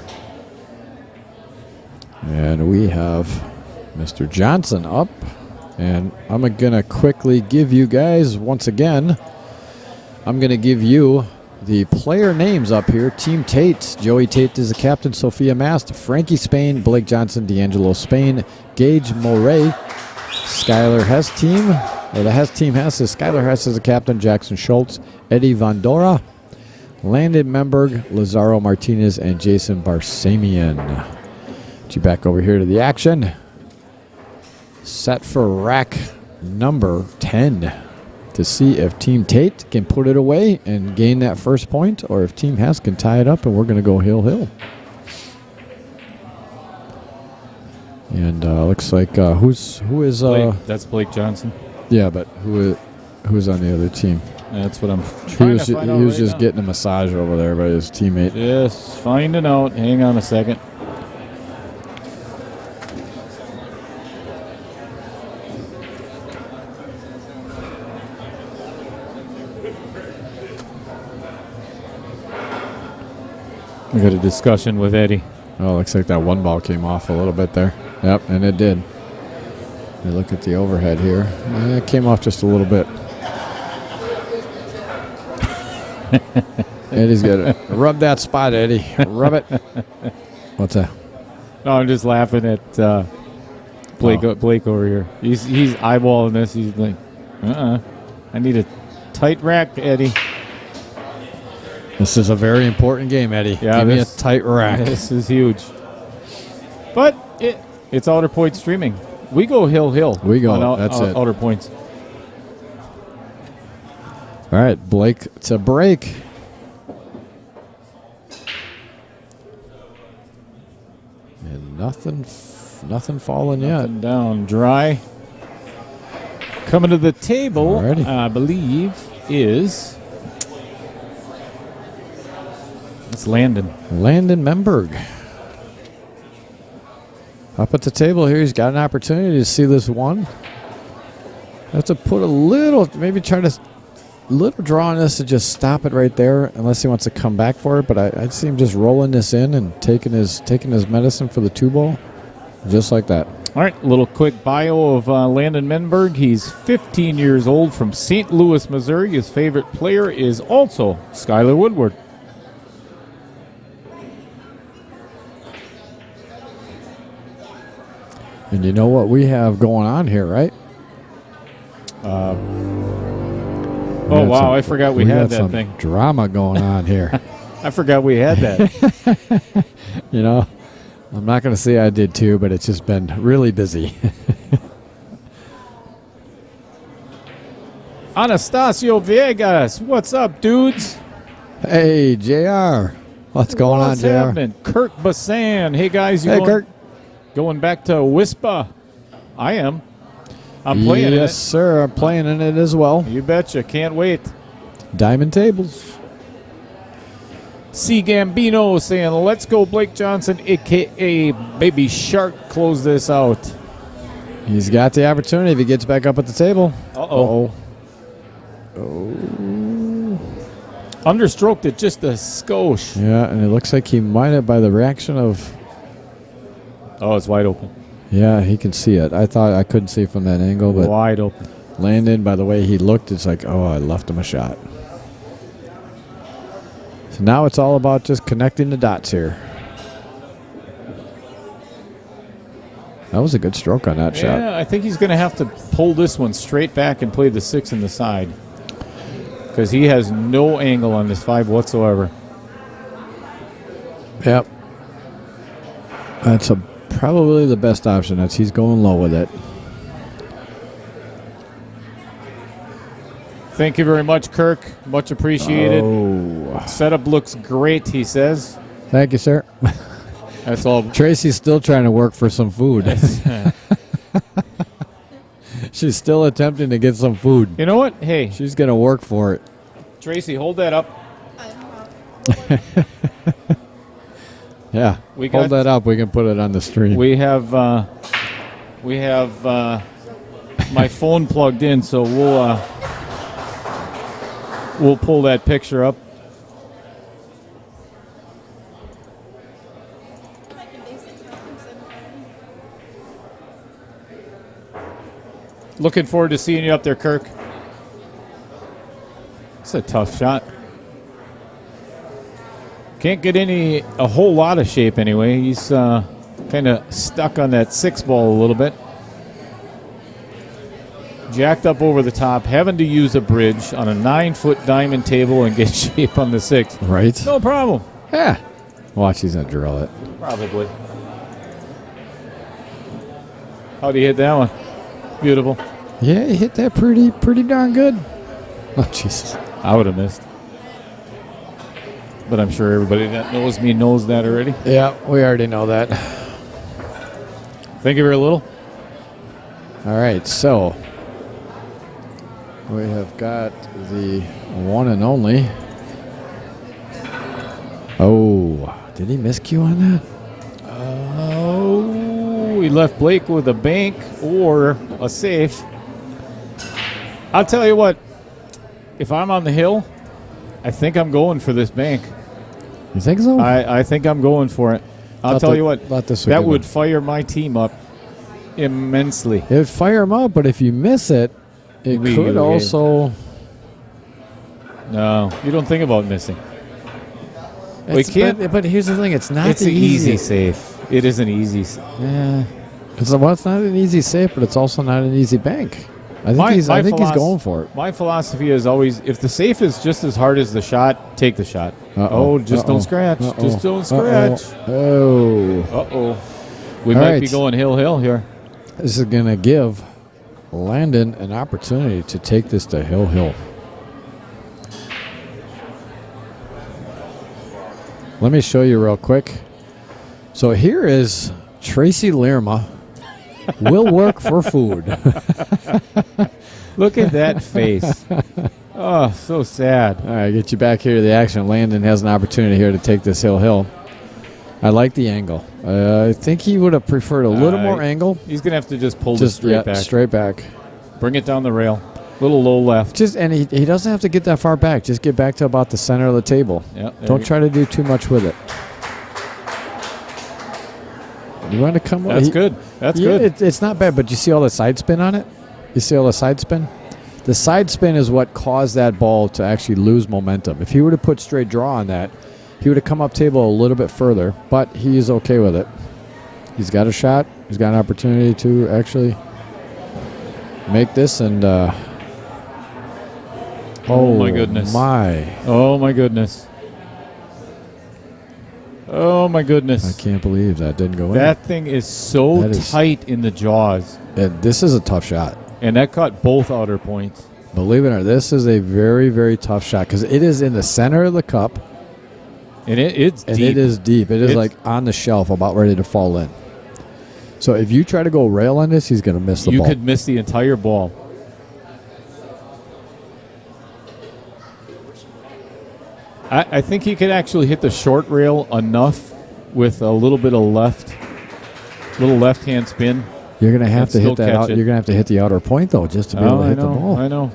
And we have Mr. Johnson up. And I'm going to quickly give you guys, once again, I'm going to give you the player names up here. Team Tate. Joey Tate is the captain. Sophia Mast. Frankie Spain. Blake Johnson. D'Angelo Spain. Gage Moray. Skylar Hess team. Or the Hess team Hess is Skylar Hess is the captain. Jackson Schultz. Eddie Vondora. Landon Memberg. Lazaro Martinez. And Jason Barsamian. Get you back over here to the action. Set for rack number 10 to see if Team Tate can put it away and gain that first point, or if Team Hess can tie it up, and we're going to go hill. And looks like who is Blake, that's Blake Johnson. yeah, but who's on the other team? That's what I'm He trying was to find out he was right just now. getting a massage over there by his teammate. Just finding out. Hang on a second. We got a discussion with Eddie. Oh, looks like that one ball came off a little bit there. Yep, and it did. You look at the overhead here. It came off just a little bit. Eddie's got it. Rub that spot, Eddie. Rub it. What's that? No, I'm just laughing at Blake over here. He's eyeballing this. He's like, I need a tight rack, Eddie. This is a very important game, Eddie. Yeah, Give me a this- tight rack. This is huge. But it's Outer Point streaming. We go hill. We go. On That's it. Outer Points. All right, Blake to break. And nothing falling yet. Nothing down dry. Coming to the table, Alrighty. I believe, is it's Landon. Landon Memberg. Up at the table here, he's got an opportunity to see this one. Have to put a little, maybe try to little draw on this to just stop it right there, unless he wants to come back for it. But I see him just rolling this in and taking his medicine for the 2-ball, just like that. All right, a little quick bio of Landon Menberg. He's 15 years old from St. Louis, Missouri. His favorite player is also Skylar Woodward. And you know what we have going on here, right? Oh, had wow, some- I forgot we had that some thing. drama going on here. I forgot we had that. You know, I'm not going to say I did too, but it's just been really busy. Anastasio Viegas, what's up, dudes? Hey, JR. What's going on, What's JR? happening? Kirk Bassan. Hey, guys. Hey, Kirk. Going back to Wispa. I am. I'm playing in Yes, it. sir. I'm playing in it as well. You betcha. Can't wait. Diamond tables. C. Gambino saying, let's go, Blake Johnson, a.k.a. Baby Shark, close this out. He's got the opportunity if he gets back up at the table. Uh-oh. Understroked it just a skosh. Yeah, and it looks like he might have, by the reaction of... Oh, it's wide open. Yeah, he can see it. I thought I couldn't see from that angle, but Wide open. Landon, by the way he looked, it's like, oh, I left him a shot. So now it's all about just connecting the dots here. That was a good stroke on that shot. Yeah, I think he's going to have to pull this one straight back and play the 6 in the side. Because he has no angle on this 5 whatsoever. Yep. That's probably the best option. He's going low with it. Thank you very much, Kirk. Much appreciated. Oh. Setup looks great, he says. Thank you, sir. That's all. Tracy's still trying to work for some food. She's still attempting to get some food. You know what? Hey, She's going to work for it. Tracy, hold that up. Yeah. We got- Hold that up. We can put it on the stream. We have my phone plugged in, so we'll pull that picture up. Looking forward to seeing you up there, Kirk. It's a tough shot. Can't get a whole lot of shape anyway. He's kind of stuck on that 6 ball a little bit. Jacked up over the top, having to use a bridge on a 9-foot diamond table and get shape on the 6. Right? No problem. Yeah. Watch, he's going to drill it. Probably. How do you hit that one? Beautiful. Yeah, he hit that pretty darn good. Oh, Jesus. I would have missed. But I'm sure everybody that knows me knows that already. Yeah, we already know that. Thank you very little. All right, so we have got the one and only. Oh, did he miscue on that? Oh, we left Blake with a bank or a safe. I'll tell you what. If I'm on the hill, I think I'm going for this bank. You think so? I think I'm going for it. I'll tell you what. That would fire my team up immensely. It would fire him up, but if you miss it, it could also. No, you don't think about missing. We can't. But here's the thing: it's not. It's an easy safe. It is an easy. Yeah. It's not an easy safe, but it's also not an easy bank. I think he's going for it. My philosophy is always: if the safe is just as hard as the shot, take the shot. Just don't scratch. Just don't scratch. We might be going hill here. This is going to give Landon an opportunity to take this to hill. Let me show you real quick. So here is Tracy Lerma. Will work for food. Look at that face. Oh, so sad. All right, get you back here to the action. Landon has an opportunity here to take this hill. I like the angle. I think he would have preferred a little more angle. He's going to have to just pull this back. Straight back. Bring it down the rail. Little low left. And he doesn't have to get that far back. Just get back to about the center of the table. Don't try to do too much with it. You want to come? That's good. That's good. It's not bad, but you see all the side spin on it? You see all the side spin? The side spin is what caused that ball to actually lose momentum. If he would have put straight draw on that, he would have come up table a little bit further, but he's okay with it. He's got a shot. He's got an opportunity to actually make this and oh my goodness. Oh my goodness. Oh my goodness. I can't believe that didn't go in. That thing is so tight in the jaws. This is a tough shot. And that caught both outer points. Believe it or not, this is a very, very tough shot because it is in the center of the cup. And it's deep. It is deep. It is like on the shelf, about ready to fall in. So if you try to go rail on this, he's going to miss the ball. You could miss the entire ball. I think he could actually hit the short rail enough with a little bit of left hand spin. You're gonna have to hit that out. You're gonna have to hit the outer point though, just to be able to hit the ball. I know.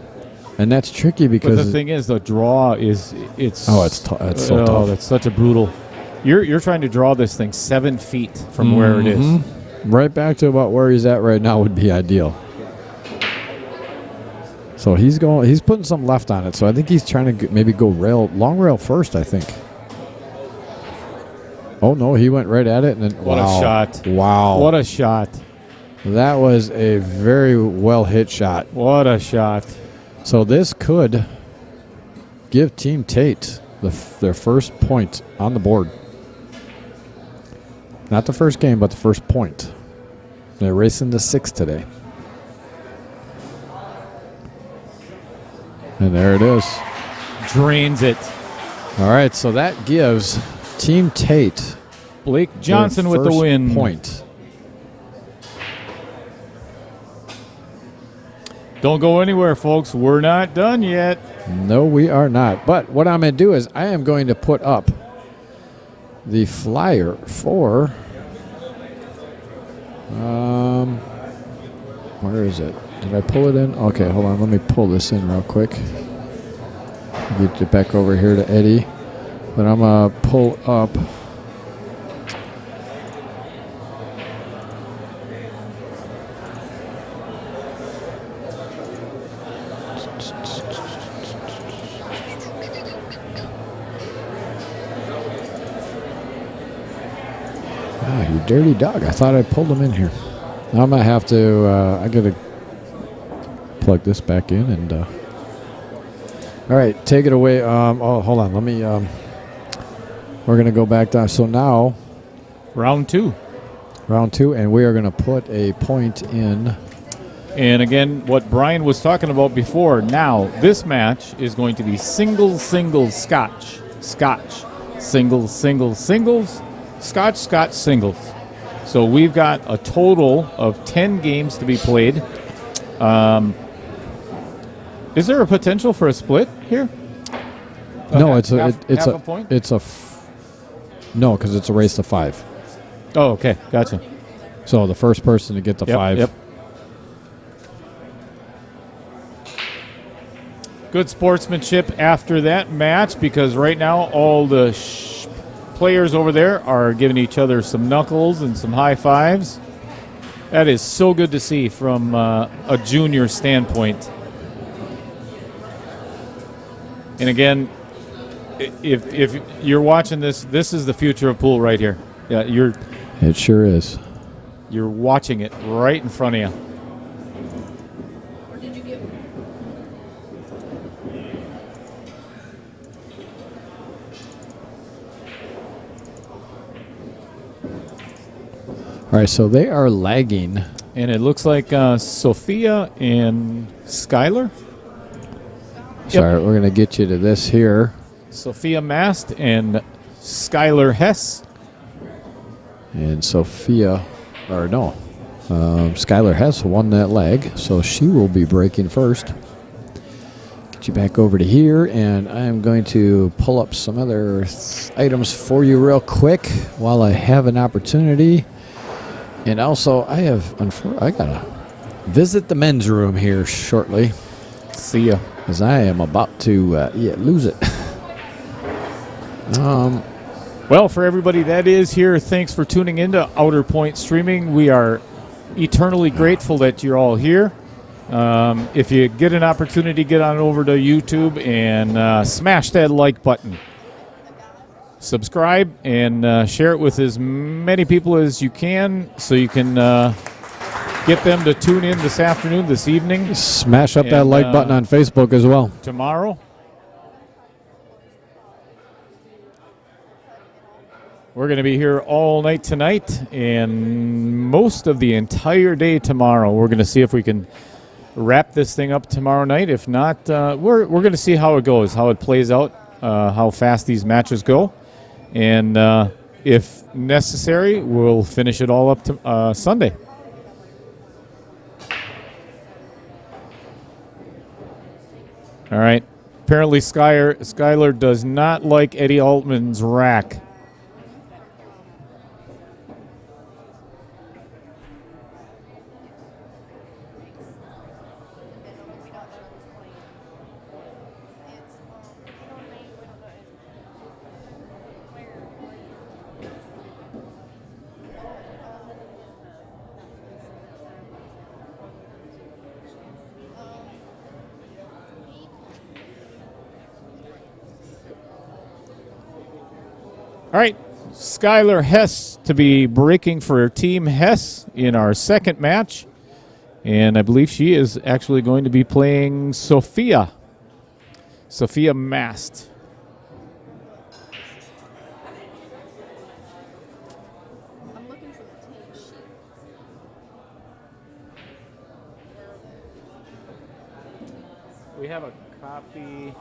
And that's tricky because the thing is, the draw is it's so tough. That's such a brutal. You're trying to draw this thing 7 feet from where it is. Right back to about where he's at right now would be ideal. So he's putting some left on it. So I think he's trying to maybe go long rail first, I think. Oh, no, he went right at it. And then, what a shot. Wow. What a shot. That was a very well hit shot. What a shot. So this could give Team Tate their first point on the board. Not the first game, but the first point. They're racing to 6 today. And there it is. Drains it. All right, so that gives Team Tate Blake Johnson with the win. Point. Don't go anywhere, folks. We're not done yet. No, we are not. But what I'm going to do is I am going to put up the flyer for where is it? Did I pull it in? Okay, hold on. Let me pull this in real quick. Get it back over here to Eddie. But I'm going to pull up you dirty dog. I thought I pulled them in here. I'm going to have to, I got to plug this back in and, all right, take it away. Hold on. Let me, we're going to go back down. So now. Round 2. Round 2, and we are going to put a point in. And again, what Brian was talking about before, now this match is going to be singles, singles, scotch, scotch, singles, singles, singles, scotch, scotch, singles. So we've got a total of 10 games to be played. Is there a potential for a split here? No, half a point? No, because it's a race to 5. Oh, okay, gotcha. So the first person to get to 5. Yep. Good sportsmanship after that match, because right now all the players over there are giving each other some knuckles and some high fives. That is so good to see from a junior standpoint. And again, if you're watching this, this is the future of pool right here. Yeah, It sure is. you're watching it right in front of you. Or did you get? All right, so they are lagging. And it looks like Sophia and Skylar. Sorry, we're going to get you to this here. Sophia Mast and Skylar Hess. And Skylar Hess won that leg, so she will be breaking first. Get you back over to here, and I am going to pull up some other items for you real quick while I have an opportunity. And also, I got to visit the men's room here shortly. See ya. Because I am about to lose it. Well, for everybody that is here, thanks for tuning into Outer Point Streaming. We are eternally grateful that you're all here. If you get an opportunity, get on over to YouTube and smash that like button. Subscribe and share it with as many people as you can, so you can get them to tune in this afternoon, this evening, Smash up that like button on Facebook as well. tomorrow. We're going to be here all night tonight and most of the entire day tomorrow. We're going to see if we can wrap this thing up tomorrow night. If not, we're going to see how it goes, how it plays out, how fast these matches go. And if necessary, we'll finish it all up to Sunday. All right. Apparently, Skylar does not like Eddie Altman's rack. All right, Skylar Hess to be breaking for Team Hess in our second match. And I believe she is actually going to be playing Sophia Mast. I'm looking for the team sheet. We have a copy.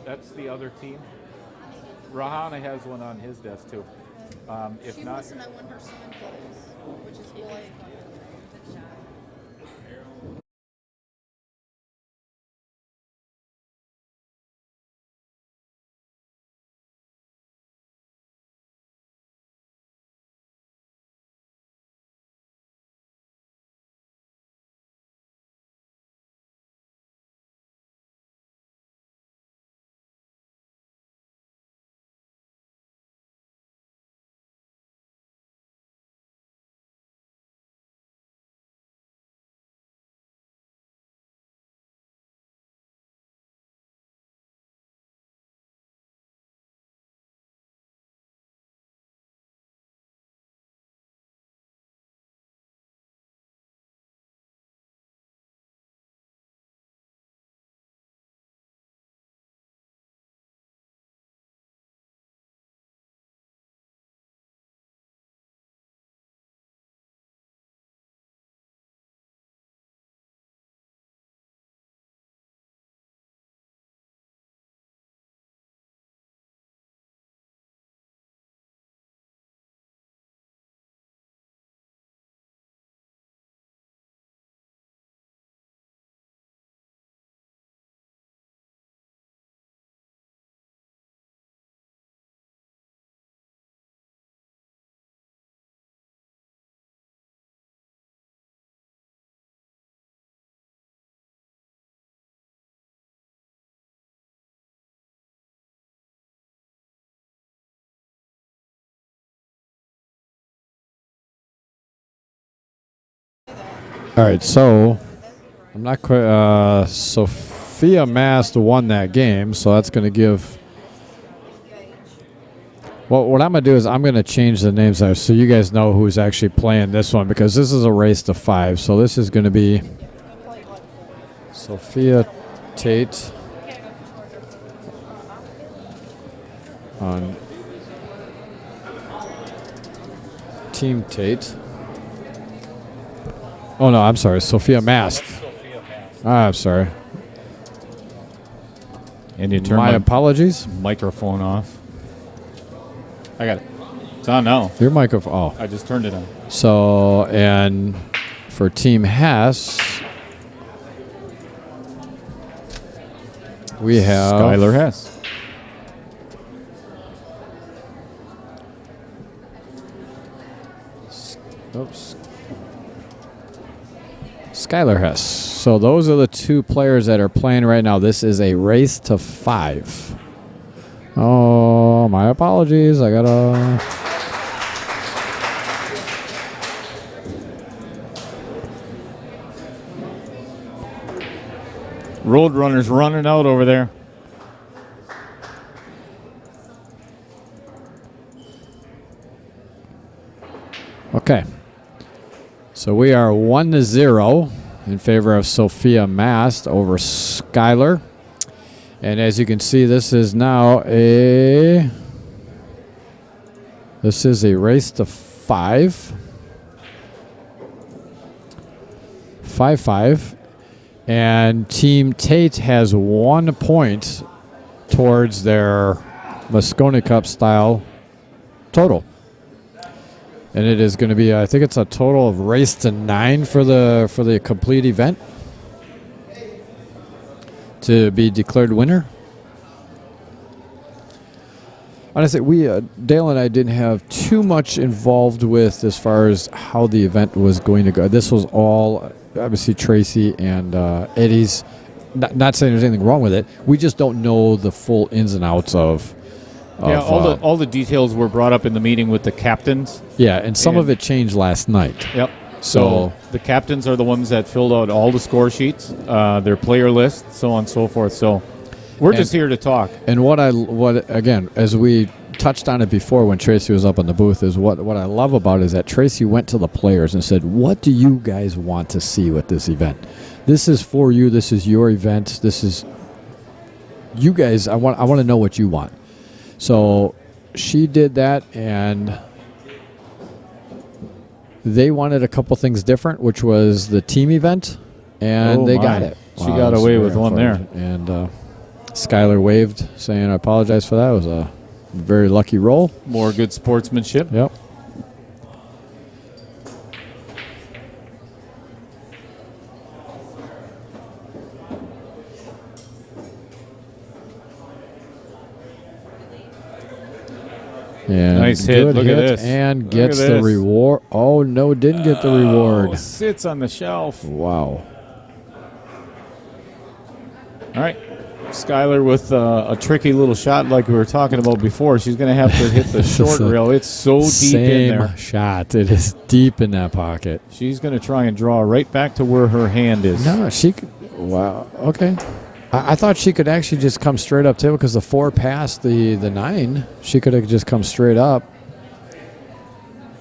That's the other team. Rahana has one on his desk, too. If She not, wants to know when her son plays, which is Blake. All right, so I'm not quite. Sophia Mast won that game, so that's going to give. Well, what I'm going to do is I'm going to change the names there so you guys know who's actually playing this one, because this is a race to 5. So this is going to be Sophia Tate on Team Tate. Oh, no, I'm sorry. Sophia Mast. I'm sorry. And you turn My my apologies. microphone off. I got it. It's on now. Your microphone. Oh. I just turned it on. So, and for Team Hess, we have Skylar Hess. Oops. Skylar Hess. So those are the 2 players that are playing right now. This is a race to 5. Oh, my apologies. I gotta. Roadrunner's running out over there. Okay. So we are 1-0 in favor of Sophia Mast over Skylar. And as you can see, this is now a race to 5. 5-5. And Team Tate has 1 point towards their Moscone Cup style total. And it is going to be, I think it's a total of race to 9 for the complete event to be declared winner. Honestly, Dale and I didn't have too much involved with as far as how the event was going to go. This was all obviously Tracy and Eddie's. Not saying there's anything wrong with it. We just don't know the full ins and outs of. Yeah, all the details were brought up in the meeting with the captains. Yeah, and some of it changed last night. Yep. So the captains are the ones that filled out all the score sheets, their player list, so on and so forth. So we're just here to talk. And what again, as we touched on it before when Tracy was up in the booth, is what I love about it is that Tracy went to the players and said, "What do you guys want to see with this event? This is for you. This is your event. This is you guys. I want to know what you want." So she did that, and they wanted a couple things different, which was the team event, and they got it. She got away with one there. And Skylar waved, saying, "I apologize for that. It was a very lucky roll." More good sportsmanship. Yep. And nice hit. Look at this. And gets the reward. Oh, no, didn't get the reward. Sits on the shelf. Wow. All right. Skylar with a tricky little shot like we were talking about before. She's going to have to hit the short rail. It's so deep in there. Same shot. It is deep in that pocket. She's going to try and draw right back to where her hand is. No, she could. Wow. Okay. I thought she could actually just come straight up table because the 4 passed the 9. She could have just come straight up.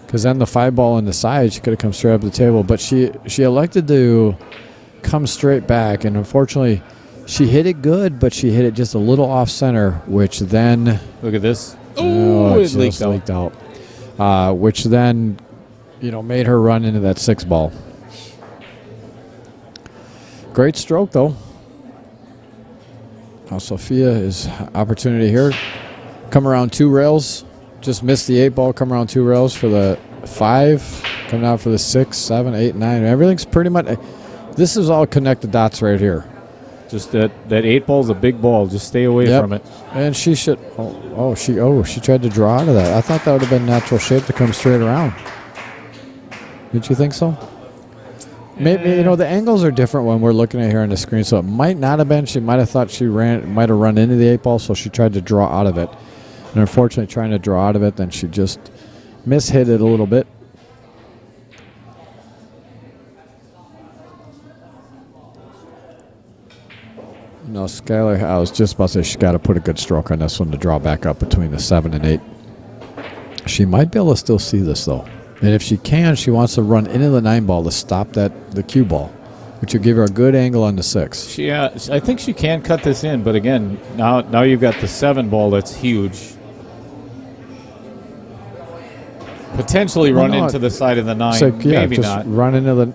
Because then the 5 ball on the side, she could have come straight up the table. But she elected to come straight back. And unfortunately, she hit it good, but she hit it just a little off center, which then... Look at this. Oh, it just leaked out. Which then, made her run into that 6 ball. Great stroke, though. Now Sophia is opportunity here. Come around 2 rails. Just missed the 8 ball. Come around 2 rails for the 5. Coming out for the 6, 7, 8, 9. Everything's pretty much... This is all connected dots right here. Just that 8 ball is a big ball. Just stay away from it. And she should... she tried to draw out of that. I thought that would have been natural shape to come straight around. Did you think so? Maybe the angles are different when we're looking at here on the screen, so it might not have been. She might have thought might have run into the 8 ball, so she tried to draw out of it. And unfortunately, trying to draw out of it, then she just mishit it a little bit. No, Skylar, I was just about to say she's got to put a good stroke on this one to draw back up between the 7 and 8. She might be able to still see this, though. And if she can, she wants to run into the 9 ball to stop the cue ball, which would give her a good angle on the 6. I think she can cut this in, but again, now you've got the 7 ball that's huge. Potentially run into the side of the 9. So, yeah, maybe just not. Run into the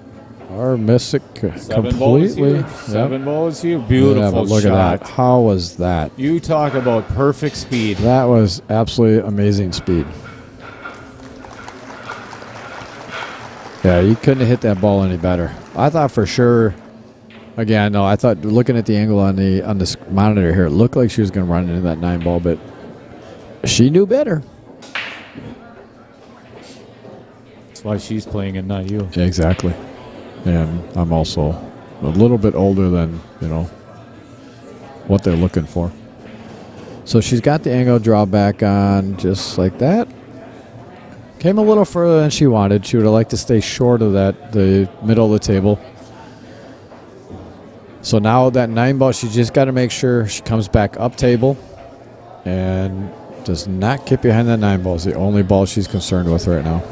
or miss it completely. Seven ball is huge. Beautiful yeah, but look shot. at that. How was that? You talk about perfect speed. That was absolutely amazing speed. Yeah, you couldn't have hit that ball any better. I thought for sure. Again, no, I thought looking at the angle on the monitor here, it looked like she was going to run into that 9 ball, but she knew better. That's why she's playing and not you. Yeah, exactly. And I'm also a little bit older than, what they're looking for. So she's got the angle draw back on just like that. Came a little further than she wanted. She would have liked to stay short of the middle of the table. So now that 9 ball, she just got to make sure she comes back up table and does not get behind that 9 ball. Is the only ball she's concerned with right now.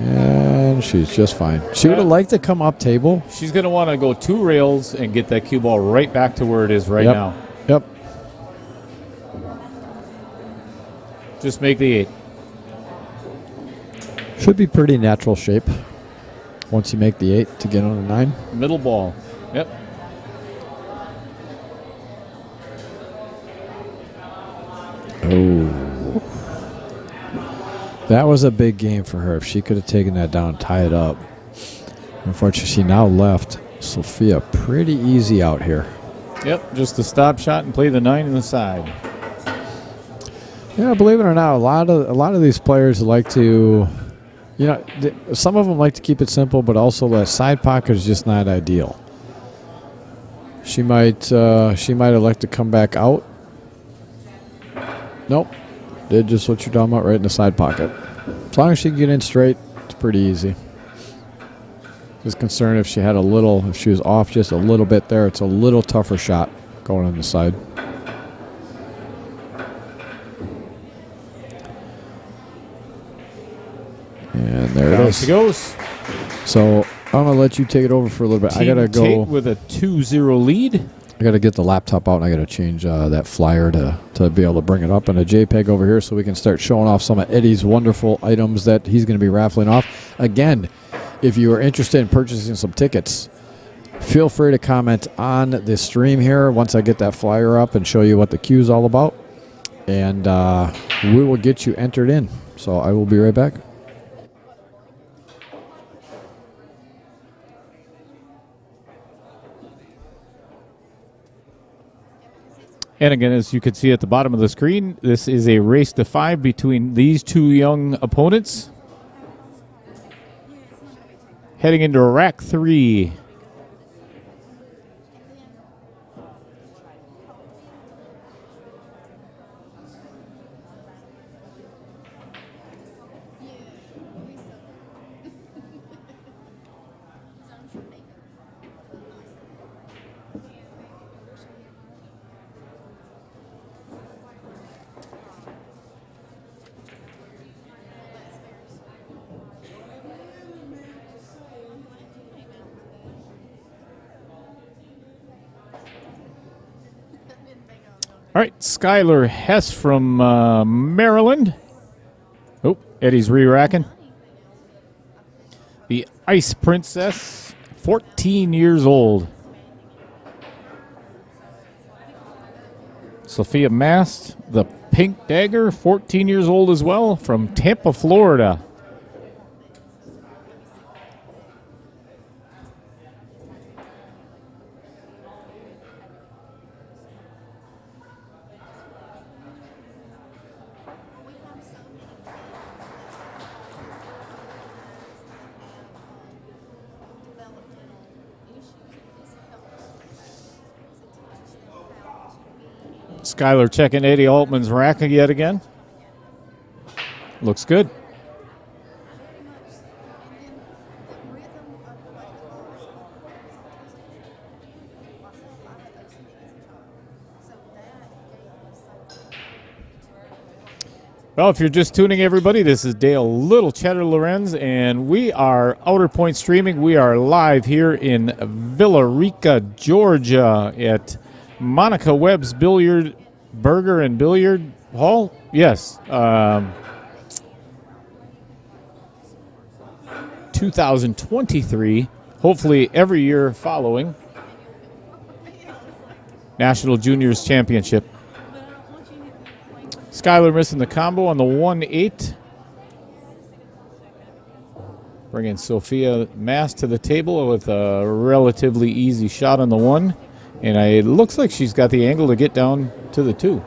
And she's just fine. She would have liked to come up table. She's going to want to go 2 rails and get that cue ball right back to where it is right now. Yep. Just make the 8. Should be pretty natural shape once you make the 8 to get on the 9. Middle ball. Yep. Oh. That was a big game for her. If she could have taken that down, tie it up. Unfortunately, she now left Sophia pretty easy out here. Yep, just a stop shot and play the 9 in the side. Yeah, believe it or not, a lot of these players like to, some of them like to keep it simple, but also that side pocket is just not ideal. She might have liked to come back out. Nope. Did just what you're talking about right in the side pocket. As long as she can get in straight, it's pretty easy. Just concerned if she was off just a little bit there, it's a little tougher shot going on the side. And there it is. She goes. So I'm going to let you take it over for a little bit. Team I got to go. Tate with a 2-0 lead. I got to get the laptop out, and I got to change that flyer to be able to bring it up in a JPEG over here so we can start showing off some of Eddie's wonderful items that he's going to be raffling off. Again, if you are interested in purchasing some tickets, feel free to comment on the stream here once I get that flyer up and show you what the queue is all about. And we will get you entered in. So I will be right back. And again, as you can see at the bottom of the screen, this is a race to 5 between these 2 young opponents. Heading into rack 3. All right, Skylar Hess from Maryland. Oh, Eddie's re-racking. The Ice Princess, 14 years old. Sophia Mast, the Pink Dagger, 14 years old as well, from Tampa, Florida. Skylar checking Eddie Altman's rack yet again. Looks good. Well, if you're just tuning, everybody, this is Dale Little Cheddar Lorenz, and we are Outer Point streaming. We are live here in Villa Rica, Georgia, at Monica Webb's Billiard Burger and Billiard Hall. Yes, 2023. Hopefully, every year following National Juniors Championship. Skylar missing the combo on the 1-8. Bringing Sophia Mast to the table with a relatively easy shot on the 1. And it looks like she's got the angle to get down to the 2.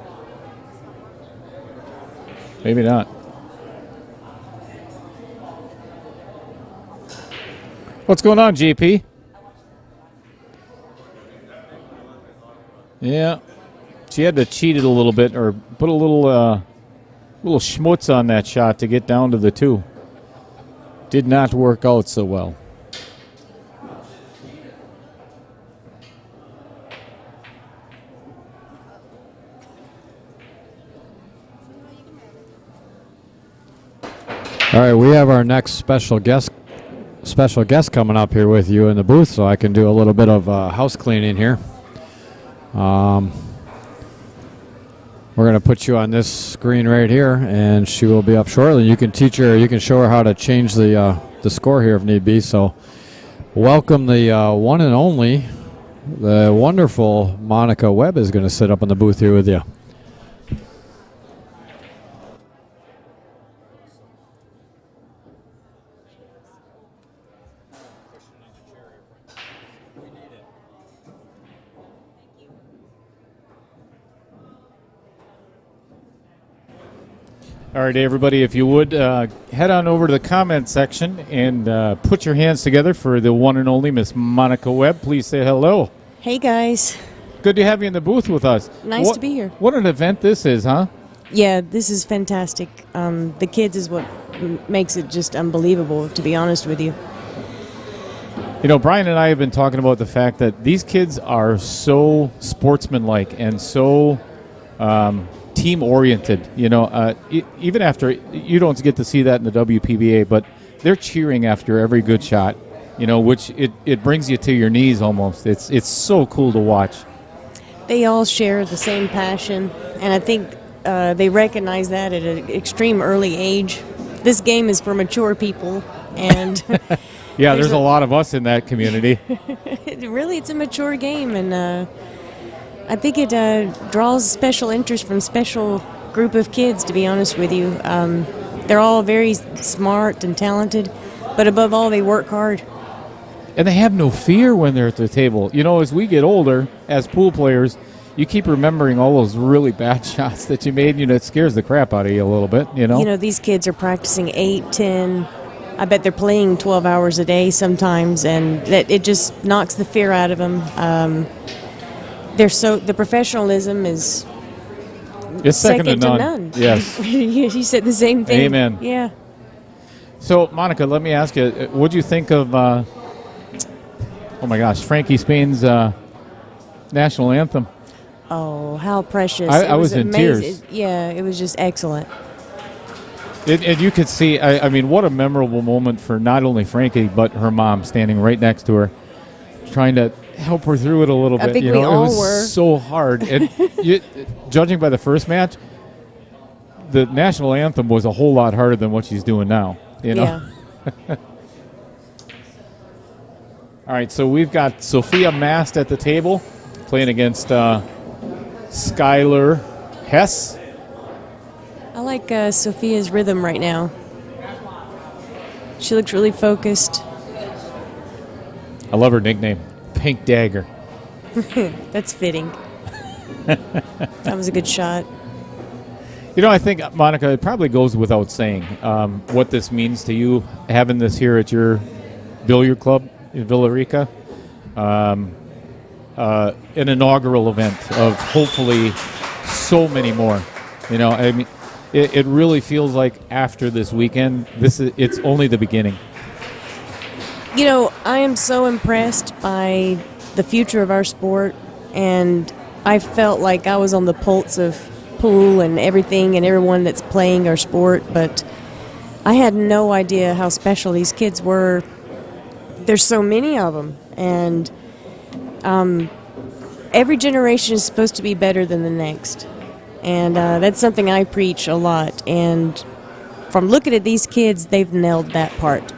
Maybe not. What's going on, JP? Yeah. She had to cheat it a little bit, or put a little schmutz on that shot to get down to the 2. Did not work out so well. All right, we have our next special guest coming up here with you in the booth, so I can do a little bit of house cleaning here. We're going to put you on this screen right here, and she will be up shortly. You can teach her, you can show her how to change the score here if need be. So welcome the one and only, the wonderful Monica Webb is going to sit up in the booth here with you. All right, everybody, if you would, head on over to the comment section and put your hands together for the one and only Miss Monica Webb. Please say hello. Hey, guys. Good to have you in the booth with us. Nice to be here. What an event this is, huh? Yeah, this is fantastic. The kids is what makes it just unbelievable, to be honest with you. You know, Brian and I have been talking about the fact that these kids are so sportsmanlike and so team-oriented. You know, even after, you don't get to see that in the WPBA, but they're cheering after every good shot, you know, which it brings you to your knees almost. It's so cool to watch. They all share the same passion, and I think they recognize that at an extreme early age. This game is for mature people, and yeah, there's a lot of us in that community. Really, it's a mature game, and I think it draws special interest from special group of kids, to be honest with you. They're all very smart and talented, but above all, they work hard. And they have no fear when they're at the table. You know, as we get older, as pool players, you keep remembering all those really bad shots that you made. You know, it scares the crap out of you a little bit, you know? You know, these kids are practicing 8, 10, I bet they're playing 12 hours a day sometimes, and it just knocks the fear out of them. The professionalism is it's second to none. Yes. You said the same thing. Amen. Yeah. So, Monica, let me ask you, what do you think of, oh my gosh, Frankie Spain's national anthem? Oh, how precious. I was in amazing. tears. Yeah, it was just excellent. And you could see, I mean, what a memorable moment for not only Frankie, but her mom standing right next to her, trying to help her through it a little bit. I think you we know, all it was were. so hard. And judging by the first match, the national anthem was a whole lot harder than what she's doing now. You know? Yeah. All right, so we've got Sophia Mast at the table playing against Skylar Hess. I like Sophia's rhythm right now. She looks really focused. I love her nickname, Pink Dagger. That's fitting. That was a good shot. You know, I think, Monica, it probably goes without saying what this means to you, having this here at your billiard club in Villa Rica. An inaugural event of hopefully so many more. You know, I mean, it really feels like after this weekend, it's only the beginning. You know, I am so impressed by the future of our sport, and I felt like I was on the pulse of pool and everything and everyone that's playing our sport, but I had no idea how special these kids were. There's so many of them, and every generation is supposed to be better than the next. And that's something I preach a lot. And from looking at these kids, they've nailed that part.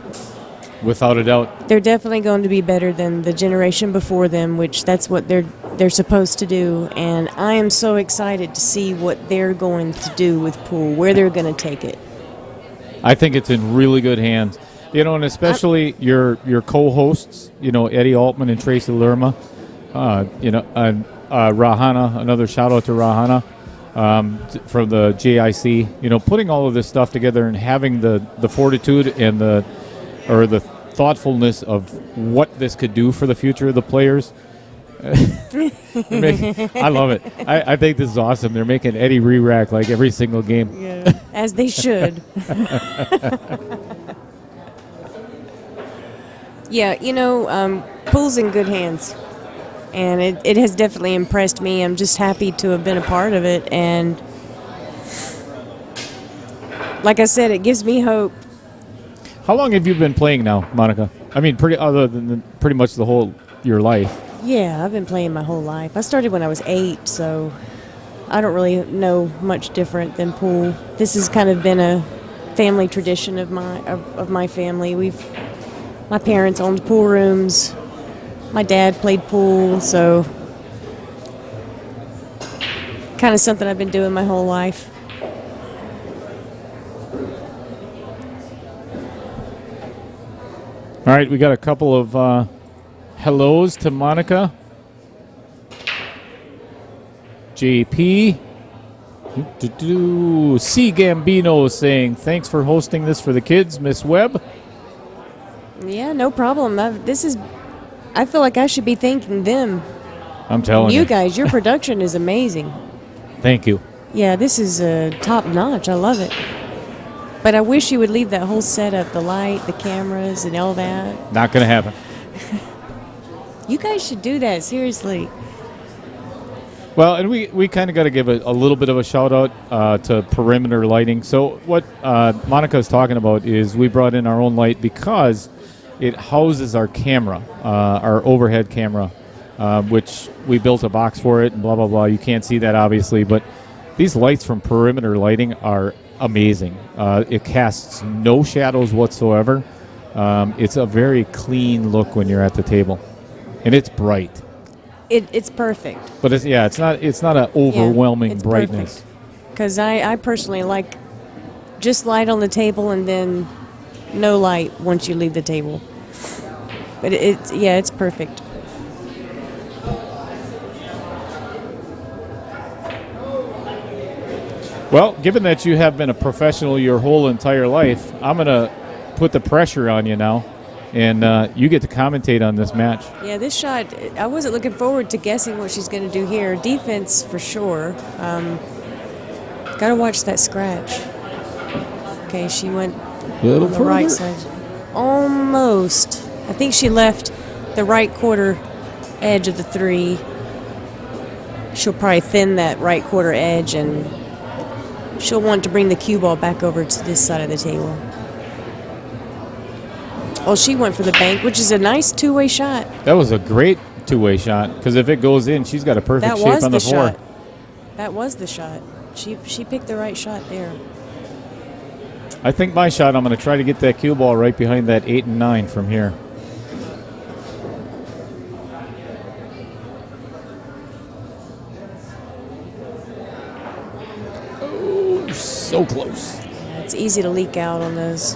Without a doubt. They're definitely going to be better than the generation before them, which that's what they're supposed to do. And I am so excited to see what they're going to do with pool, where they're going to take it. I think it's in really good hands. You know, and especially your co-hosts, you know, Eddie Altman and Tracy Lerma, you know, Rahana, another shout out to Rahana from the JIC, you know, putting all of this stuff together and having the fortitude and the thoughtfulness of what this could do for the future of the players. I love it. I think this is awesome. They're making Eddie re-rack like every single game. Yeah, as they should. Yeah, you know, pool's in good hands, and it has definitely impressed me. I'm just happy to have been a part of it, and like I said, it gives me hope. How long have you been playing now, Monica? I mean, pretty much the whole your life. Yeah, I've been playing my whole life. I started when I was 8, so I don't really know much different than pool. This has kind of been a family tradition of my family. My parents owned pool rooms. My dad played pool, so kind of something I've been doing my whole life. All right, we got a couple of hellos to Monica. JP. C. Gambino saying, thanks for hosting this for the kids, Miss Webb. Yeah, no problem. I feel like I should be thanking them. I'm telling you. You guys, your production is amazing. Thank you. Yeah, this is top notch. I love it. But I wish you would leave that whole setup, the light, the cameras, and all that. Not going to happen. You guys should do that, seriously. Well, and we kind of got to give a little bit of a shout-out to perimeter lighting. So what Monica is talking about is we brought in our own light because it houses our camera, our overhead camera, which we built a box for it and blah, blah, blah. You can't see that, obviously, but these lights from perimeter lighting are amazing. It casts no shadows whatsoever. It's a very clean look when you're at the table, and it's bright. It's perfect. But it's not an overwhelming brightness. Because I personally like just light on the table and then no light once you leave the table. But it's perfect. Well, given that you have been a professional your whole entire life, I'm going to put the pressure on you now, and you get to commentate on this match. Yeah, this shot, I wasn't looking forward to guessing what she's going to do here. Defense for sure. Got to watch that scratch. Okay, she went on the right side. Almost. I think she left the right quarter edge of the 3. She'll probably thin that right quarter edge, and she'll want to bring the cue ball back over to this side of the table. Oh, she went for the bank, which is a nice two-way shot. That was a great two-way shot, because if it goes in, she's got a perfect shape on the floor. Shot. That was the shot. She picked the right shot there. I think my shot, I'm going to try to get that cue ball right behind that 8 and 9 from here. Oh, so close. Yeah, it's easy to leak out on those.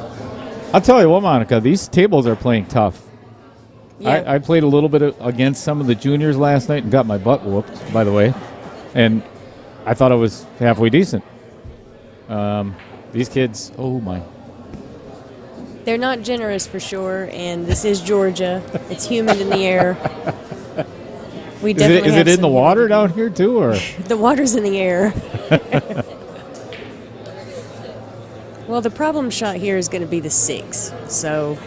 I'll tell you what, Monica, these tables are playing tough. Yeah. I played a little bit against some of the juniors last night and got my butt whooped, by the way. And I thought I was halfway decent. These kids, oh my. They're not generous for sure, and this is Georgia. It's humid in the air. We definitely is it in the water down here too, or? The water's in the air. Well, the problem shot here is going to be the 6, so.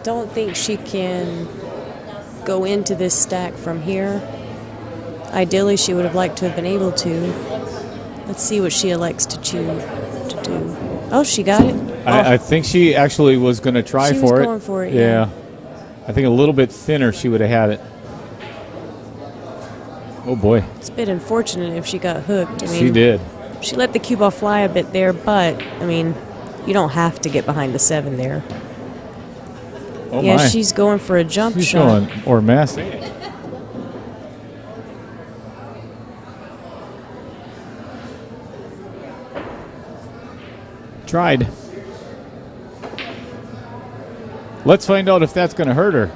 don't think she can go into this stack from here. Ideally, she would have liked to have been able to. Let's see what she elects to choose to do. Oh, she got it. I think she actually was going to try She was for it. going for it, yeah. I think a little bit thinner she would have had it. Oh, boy. It's a bit unfortunate if she got hooked. I mean, She did. She let the cue ball fly a bit there, but, I mean, you don't have to get behind the 7 there. Oh, Yeah, my. she's going for a jump She's shot. showing or mass. Tried. Let's find out if that's going to hurt her.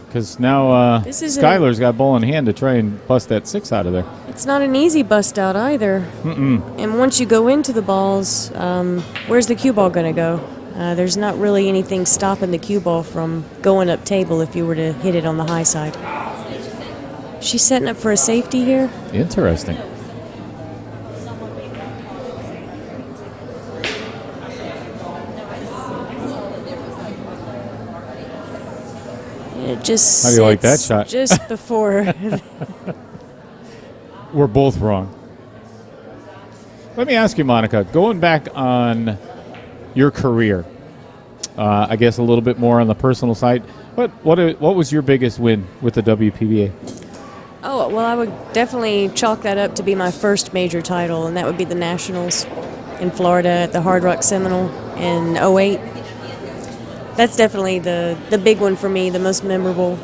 Because now This isn't- Skylar's got ball in hand to try and bust that 6 out of there. It's not an easy bust out either. And once you go into the balls, where's the cue ball going to go? There's not really anything stopping the cue ball from going up table if you were to hit it on the high side. She's setting up for a safety here. Interesting. It just How do you like that sits shot? just before. We're both wrong. Let me ask you, Monica, going back on your career, I guess a little bit more on the personal side, what was your biggest win with the WPBA? Oh, well, I would definitely chalk that up to be my first major title, and that would be the Nationals in Florida at the Hard Rock Seminole in '08. That's definitely the big one for me, the most memorable.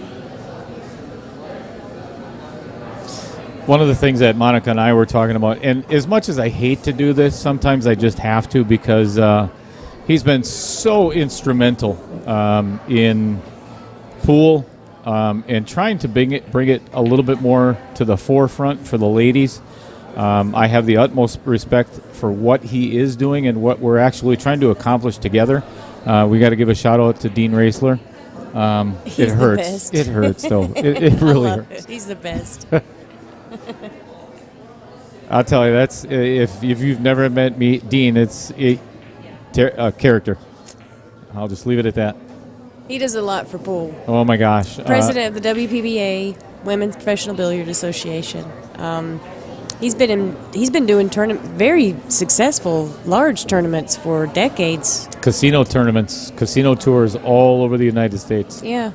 One of the things that Monica and I were talking about, and as much as I hate to do this, sometimes I just have to because he's been so instrumental in pool and trying to bring it a little bit more to the forefront for the ladies. I have the utmost respect for what he is doing and what we're actually trying to accomplish together. We got to give a shout out to Dean Raisler. He's It the hurts. best. It hurts, though. It really I love hurts. it. He's the best. I'll tell you, that's if you've never met me, Dean, it's a character. I'll just leave it at that. He does a lot for pool. Oh my gosh! President of the WPBA, Women's Professional Billiard Association. He's been doing very successful large tournaments for decades. Casino tournaments, casino tours all over the United States. Yeah.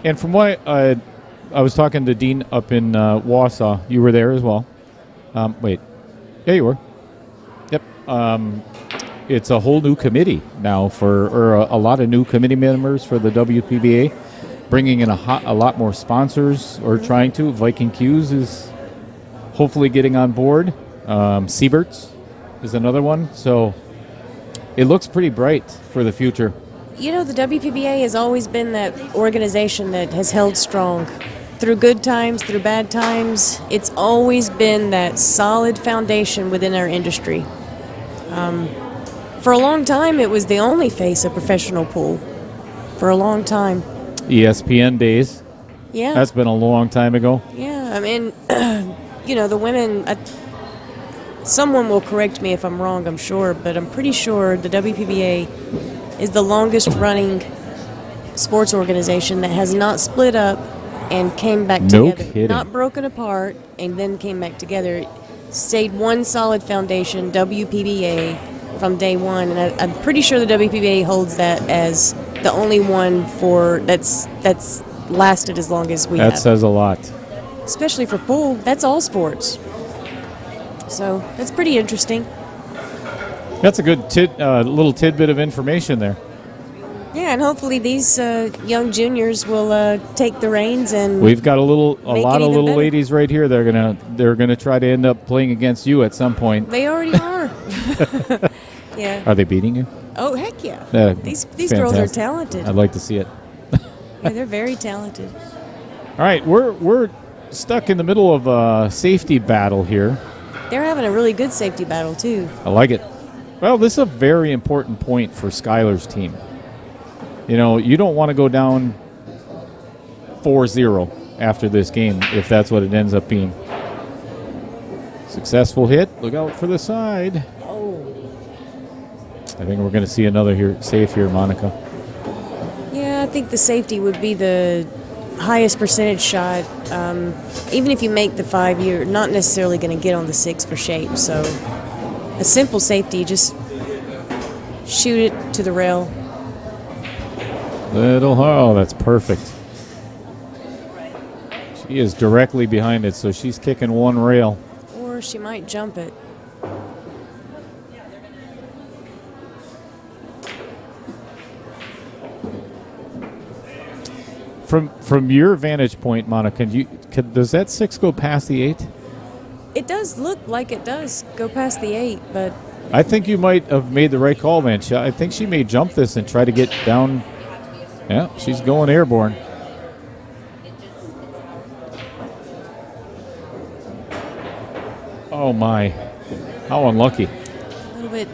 And from what I was talking to Dean up in Wausau, you were there as well. Wait, yeah, you were. Yep. It's a whole new committee now or a lot of new committee members for the WPBA, bringing in a lot more sponsors or trying to. Viking Q's is hopefully getting on board. Siebert's is another one. So it looks pretty bright for the future. You know, the WPBA has always been that organization that has held strong. Through good times, through bad times, it's always been that solid foundation within our industry. For a long time, it was the only face of professional pool. For a long time. ESPN days. Yeah. That's been a long time ago. Yeah, I mean, the women, someone will correct me if I'm wrong, I'm sure, but I'm pretty sure the WPBA is the longest running sports organization that has not split up and came back No together. kidding. Not broken apart and then came back together. Stayed one solid foundation, WPBA, from day one. And I'm pretty sure the WPBA holds that as the only one that's lasted as long as we That have. says a lot. Especially for pool, that's all sports. So that's pretty interesting. That's a good little tidbit of information there. Yeah, and hopefully these young juniors will take the reins and We've got a lot Make it of even little better. ladies right here. They're gonna try to end up playing against you at some point. they already are. Yeah. Are they beating you? Oh heck yeah. Yeah, These girls are fantastic. talented. I'd like to see it. Yeah, they're very talented. All right, we're stuck in the middle of a safety battle here. They're having a really good safety battle too. I like it. Well, this is a very important point for Skylar's team. You know, you don't want to go down 4-0 after this game if that's what it ends up being. Successful hit. Look out for the side. I think we're going to see another here safe here, Monica. Yeah, I think the safety would be the highest percentage shot. Even if you make the 5, you're not necessarily going to get on the 6 for shape. So a simple safety, just shoot it to the rail. Oh, that's perfect. She is directly behind it, so she's kicking one rail. Or she might jump it. From your vantage point, Monica, does that 6 go past the 8? It does look like it does go past the 8, but I think you might have made the right call, man. I think she may jump this and try to get down. Yeah, she's going airborne. Oh, my. How unlucky. a little bit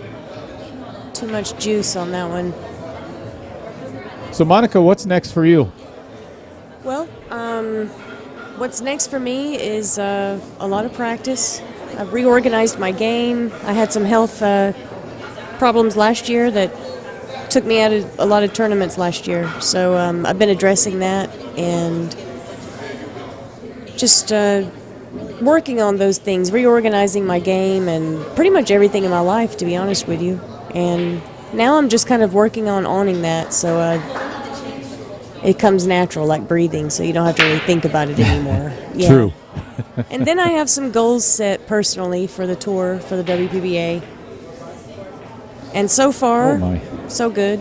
too much juice on that one. So, Monica, what's next for you? Well, what's next for me is a lot of practice. I've reorganized my game. I had some health problems last year that took me out of a lot of tournaments last year. So I've been addressing that and just working on those things, reorganizing my game and pretty much everything in my life, to be honest with you. And now I'm just kind of working on owning that. So it comes natural, like breathing, so you don't have to really think about it anymore. Yeah. True. And then I have some goals set personally for the tour, for the WPBA. And so far, so good.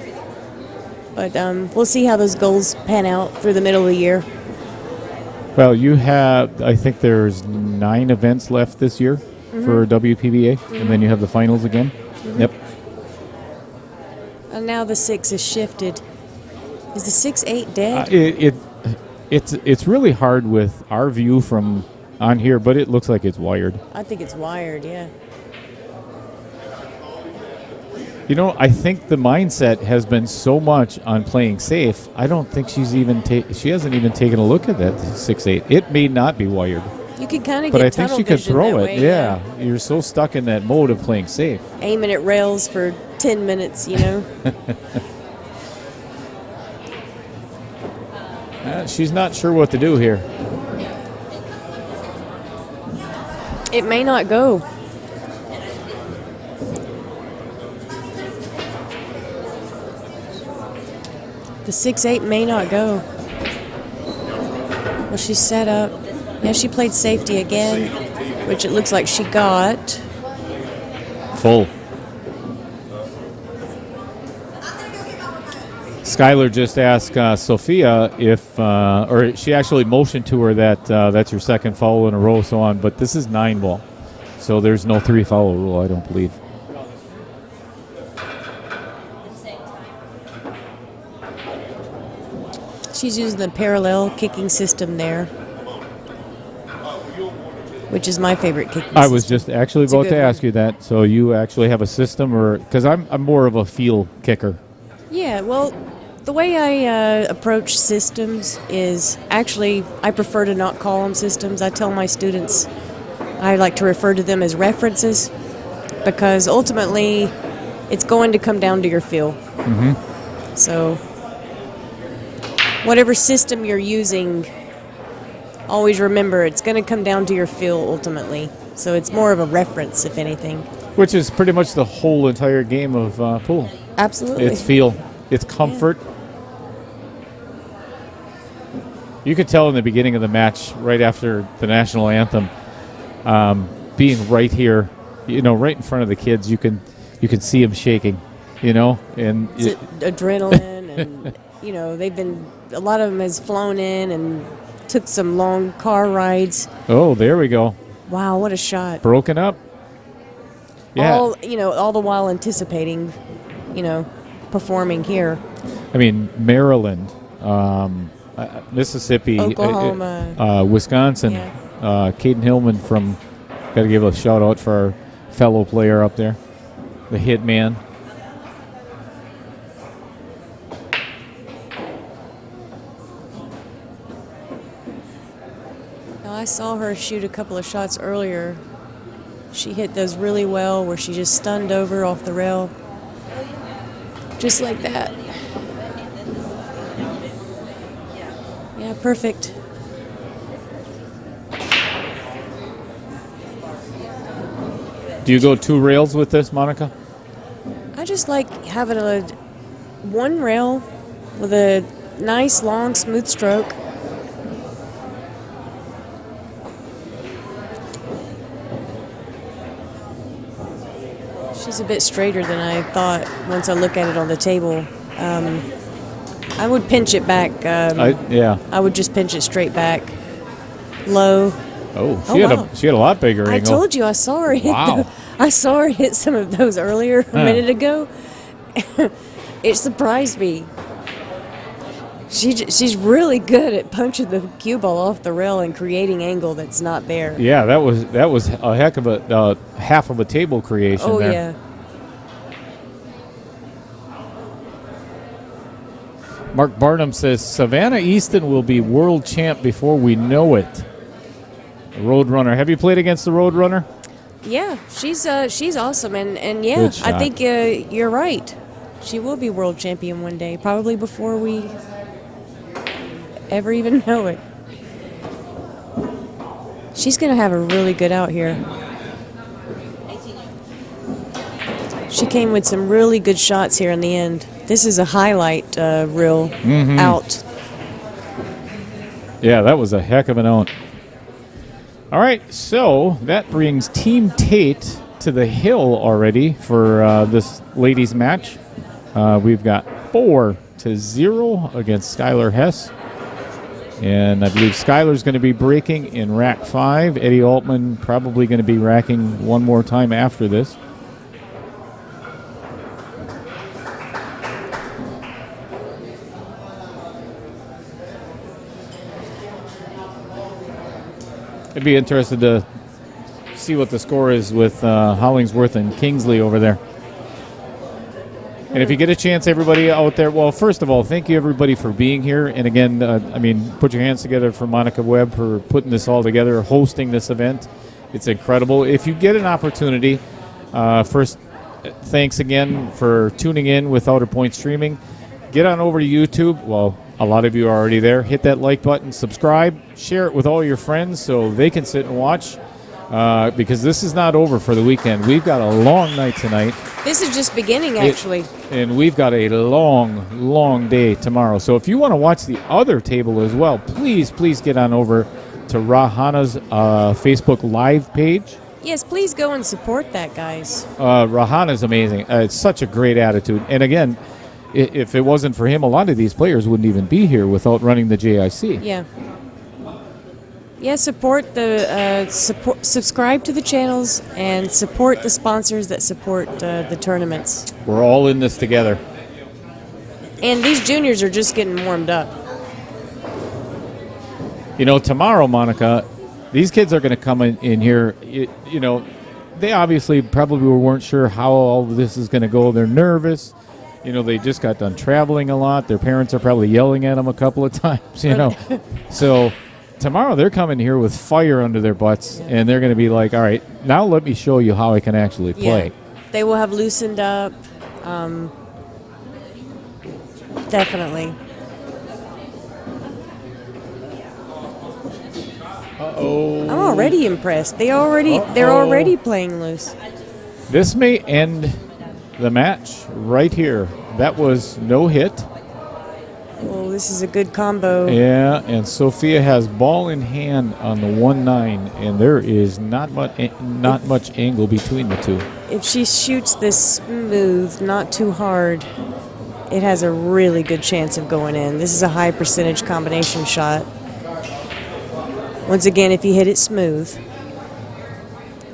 But we'll see how those goals pan out through the middle of the year. Well, you have, I think there's 9 events left this year for WPBA, and then you have the finals again. Yep. And now the 6 is shifted. Is the 6-8 dead? It's really hard with our view from on here, but it looks like it's wired. I think it's wired, yeah. You know, I think the mindset has been so much on playing safe. I don't think she's even she hasn't even taken a look at that 6-8. It may not be wired. You could kind of But get I think tunnel she could vision throw that it. way, Yeah. You're so stuck in that mode of playing safe. Aiming at rails for 10 minutes, you know. She's not sure what to do here. It may not go. The 6-8 may not go. Well, she's set up. Yeah, she played safety again, which it looks like she got. Full. Skylar just asked Sophia if, or she actually motioned to her that that's your second foul in a row, so on. But this is 9 ball, so there's no 3 foul rule, I don't believe. She's using the parallel kicking system there, which is my favorite kicking system. I was just actually about to ask you that. So you actually have a system, or because I'm more of a feel kicker. Yeah, well, the way I approach systems is actually I prefer to not call them systems. I tell my students I like to refer to them as references because ultimately it's going to come down to your feel. Mm-hmm. So whatever system you're using, always remember it's going to come down to your feel ultimately. So it's more of a reference, if anything. Which is pretty much the whole entire game of pool. Absolutely. It's feel. It's comfort. Yeah. You could tell in the beginning of the match, right after the national anthem, being right here, you know, right in front of the kids, you can see them shaking, you know, and it's adrenaline, and you know, a lot of them has flown in and took some long car rides. Oh, there we go. Wow, what a shot! Broken up. Yeah. All the while anticipating, performing here. I mean, Maryland, Mississippi, Oklahoma, Wisconsin. Yeah. Caden Hillman got to give a shout out for our fellow player up there, the hit man. Now, I saw her shoot a couple of shots earlier. She hit those really well where she just stunned over off the rail. Just like that. Yeah, perfect. Do you go 2 rails with this, Monica? I just like having a one rail with a nice, long, smooth stroke. She's a bit straighter than I thought once I look at it on the table. I would pinch it back. Yeah. I would just pinch it straight back, low. Oh, wow. she had a lot bigger angle. I told you I saw her hit. Wow. I saw her hit some of those earlier a minute ago. It surprised me. She's really good at punching the cue ball off the rail and creating angle that's not there. Yeah, that was a heck of a half of a table creation Oh there. yeah. Mark Barnum says Savannah Easton will be world champ before we know it. The Roadrunner. Have you played against the Roadrunner? Yeah, she's awesome, and yeah, Good shot. I think you're right. She will be world champion one day, probably before we ever even know it. She's gonna have a really good out here. She came with some really good shots here in the end. This is a highlight reel out. Yeah, that was a heck of an out. All right, so that brings Team Tate to the hill already for this ladies' match. We've got 4-0 against Skylar Hess. And I believe Skylar's going to be breaking in rack 5. Eddie Altman probably going to be racking one more time after this. I'd be interested to see what the score is with Hollingsworth and Kingsley over there. And if you get a chance, everybody out there, well, first of all, thank you, everybody, for being here. And again, put your hands together for Monica Webb for putting this all together, hosting this event. It's incredible. If you get an opportunity, first, thanks again for tuning in with Outer Point Streaming. Get on over to YouTube. Well, a lot of you are already there. Hit that like button, subscribe, share it with all your friends so they can sit and watch. Because this is not over for the weekend. We've got a long night tonight. This is just beginning, actually. And we've got a long, long day tomorrow. So if you want to watch the other table as well, please get on over to Rahana's Facebook Live page. Yes, please go and support that, guys. Rahana's amazing. It's such a great attitude. And again, if it wasn't for him, a lot of these players wouldn't even be here without running the JIC. Yeah. Yeah, subscribe to the channels and support the sponsors that support the tournaments. We're all in this together. And these juniors are just getting warmed up. You know, tomorrow, Monica, these kids are going to come in here. You know, they obviously probably weren't sure how all of this is going to go. They're nervous. You know, they just got done traveling a lot. Their parents are probably yelling at them a couple of times, you know. So tomorrow they're coming here with fire under their butts, and they're going to be like, all right, now let me show you how I can actually play. Yeah. They will have loosened up. Definitely. Uh-oh. I'm already impressed. They're already playing loose. This may end the match right here. That was no hit. Oh, this is a good combo. Yeah, and Sophia has ball in hand on the 1-9, and there is not much angle between the two. If she shoots this smooth, not too hard, it has a really good chance of going in. This is a high percentage combination shot. Once again, if you hit it smooth,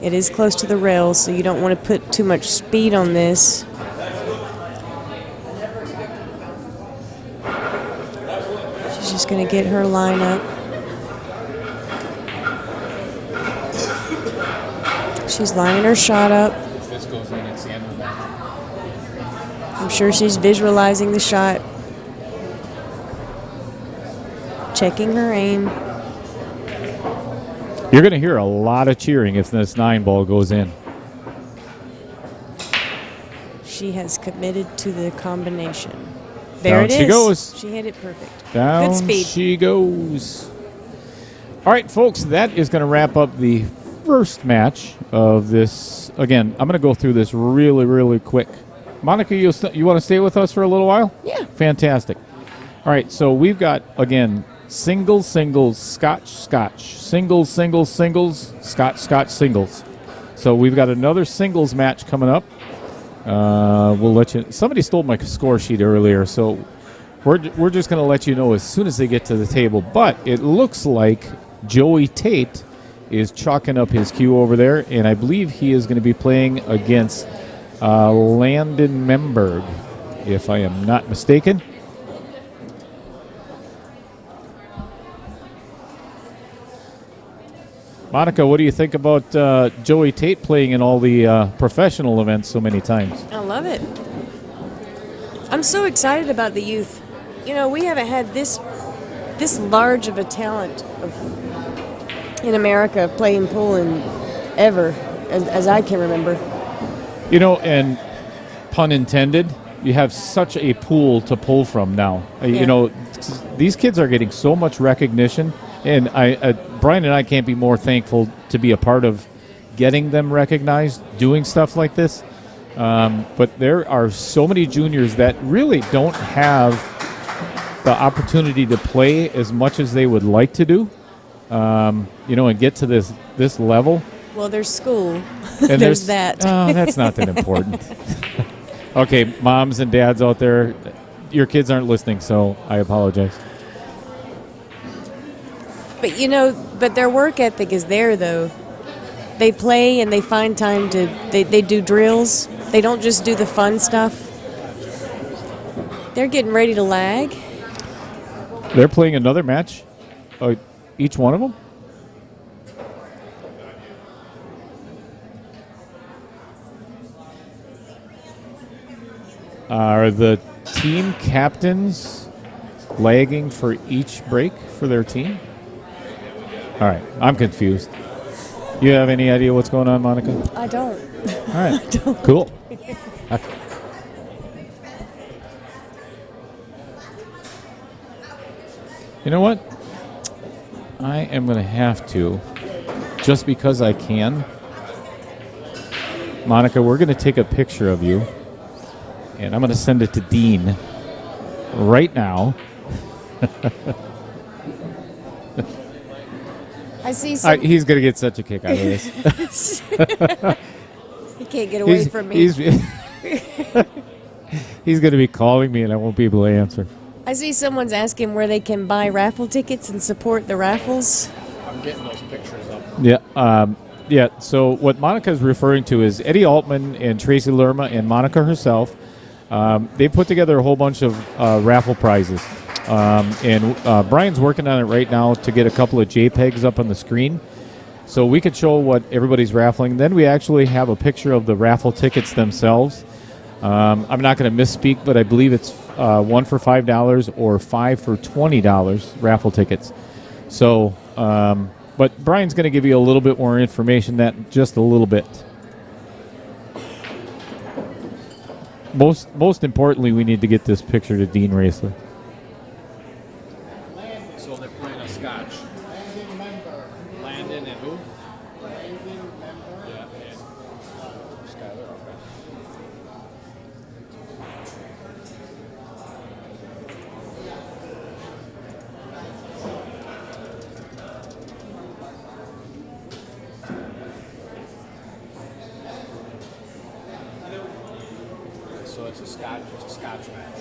it is close to the rails, so you don't want to put too much speed on this. She's just going to get her line up. She's lining her shot up. This goes in, it's the end of that. I'm sure she's visualizing the shot. Checking her aim. You're going to hear a lot of cheering if this 9 ball goes in. she has committed to the combination. There Down it is. she goes. She hit it perfect. Down Good speed. she goes. All right, folks, that is going to wrap up the first match of this. Again, I'm going to go through this really, really quick. Monica, you want to stay with us for a little while? Yeah. Fantastic. All right, so we've got, again, singles, singles, scotch, scotch, singles, singles, singles, scotch, scotch, singles. So we've got another singles match coming up. We'll let you. Somebody stole my score sheet earlier, so we're just going to let you know as soon as they get to the table. But it looks like Joey Tate is chalking up his cue over there, and I believe he is going to be playing against Landon Memberg, if I am not mistaken. Monica, what do you think about Joey Tate playing in all the professional events so many times? I love it. I'm so excited about the youth. You know, we haven't had this large of a talent in America playing pool in ever, as I can remember. You know, and pun intended, you have such a pool to pull from now. Yeah. You know, these kids are getting so much recognition, and Brian and I can't be more thankful to be a part of getting them recognized, doing stuff like this. But there are so many juniors that really don't have the opportunity to play as much as they would like to do, you know, and get to this level. Well, there's school. And there's that. Oh, that's not that important. Okay, moms and dads out there, your kids aren't listening, so I apologize. But, you know, their work ethic is there, though. They play and they find time to, they do drills. They don't just do the fun stuff. They're getting ready to lag. They're playing another match, each one of them? Are the team captains lagging for each break for their team? All right, I'm confused. You have any idea what's going on, Monica? I don't. All right, cool. You know what? I am going to have to, just because I can. Monica, we're going to take a picture of you, and I'm going to send it to Dean right now. I see some. He's going to get such a kick out of this. He can't get away from me. He's going to be calling me, and I won't be able to answer. I see someone's asking where they can buy raffle tickets and support the raffles. I'm getting those pictures up. Yeah. Yeah, so what Monica is referring to is Eddie Altman and Tracy Lerma and Monica herself. They put together a whole bunch of raffle prizes. And Brian's working on it right now to get a couple of JPEGs up on the screen so we could show what everybody's raffling. Then we actually have a picture of the raffle tickets themselves. I'm not going to misspeak, but I believe it's 1 for $5 or 5 for $20 raffle tickets. So, but Brian's going to give you a little bit more information, that just a little bit. Most importantly, we need to get this picture to Dean Raisler. So they're playing a scotch. Landon and who? Yeah, and Skyler. Okay. So it's a scotch match.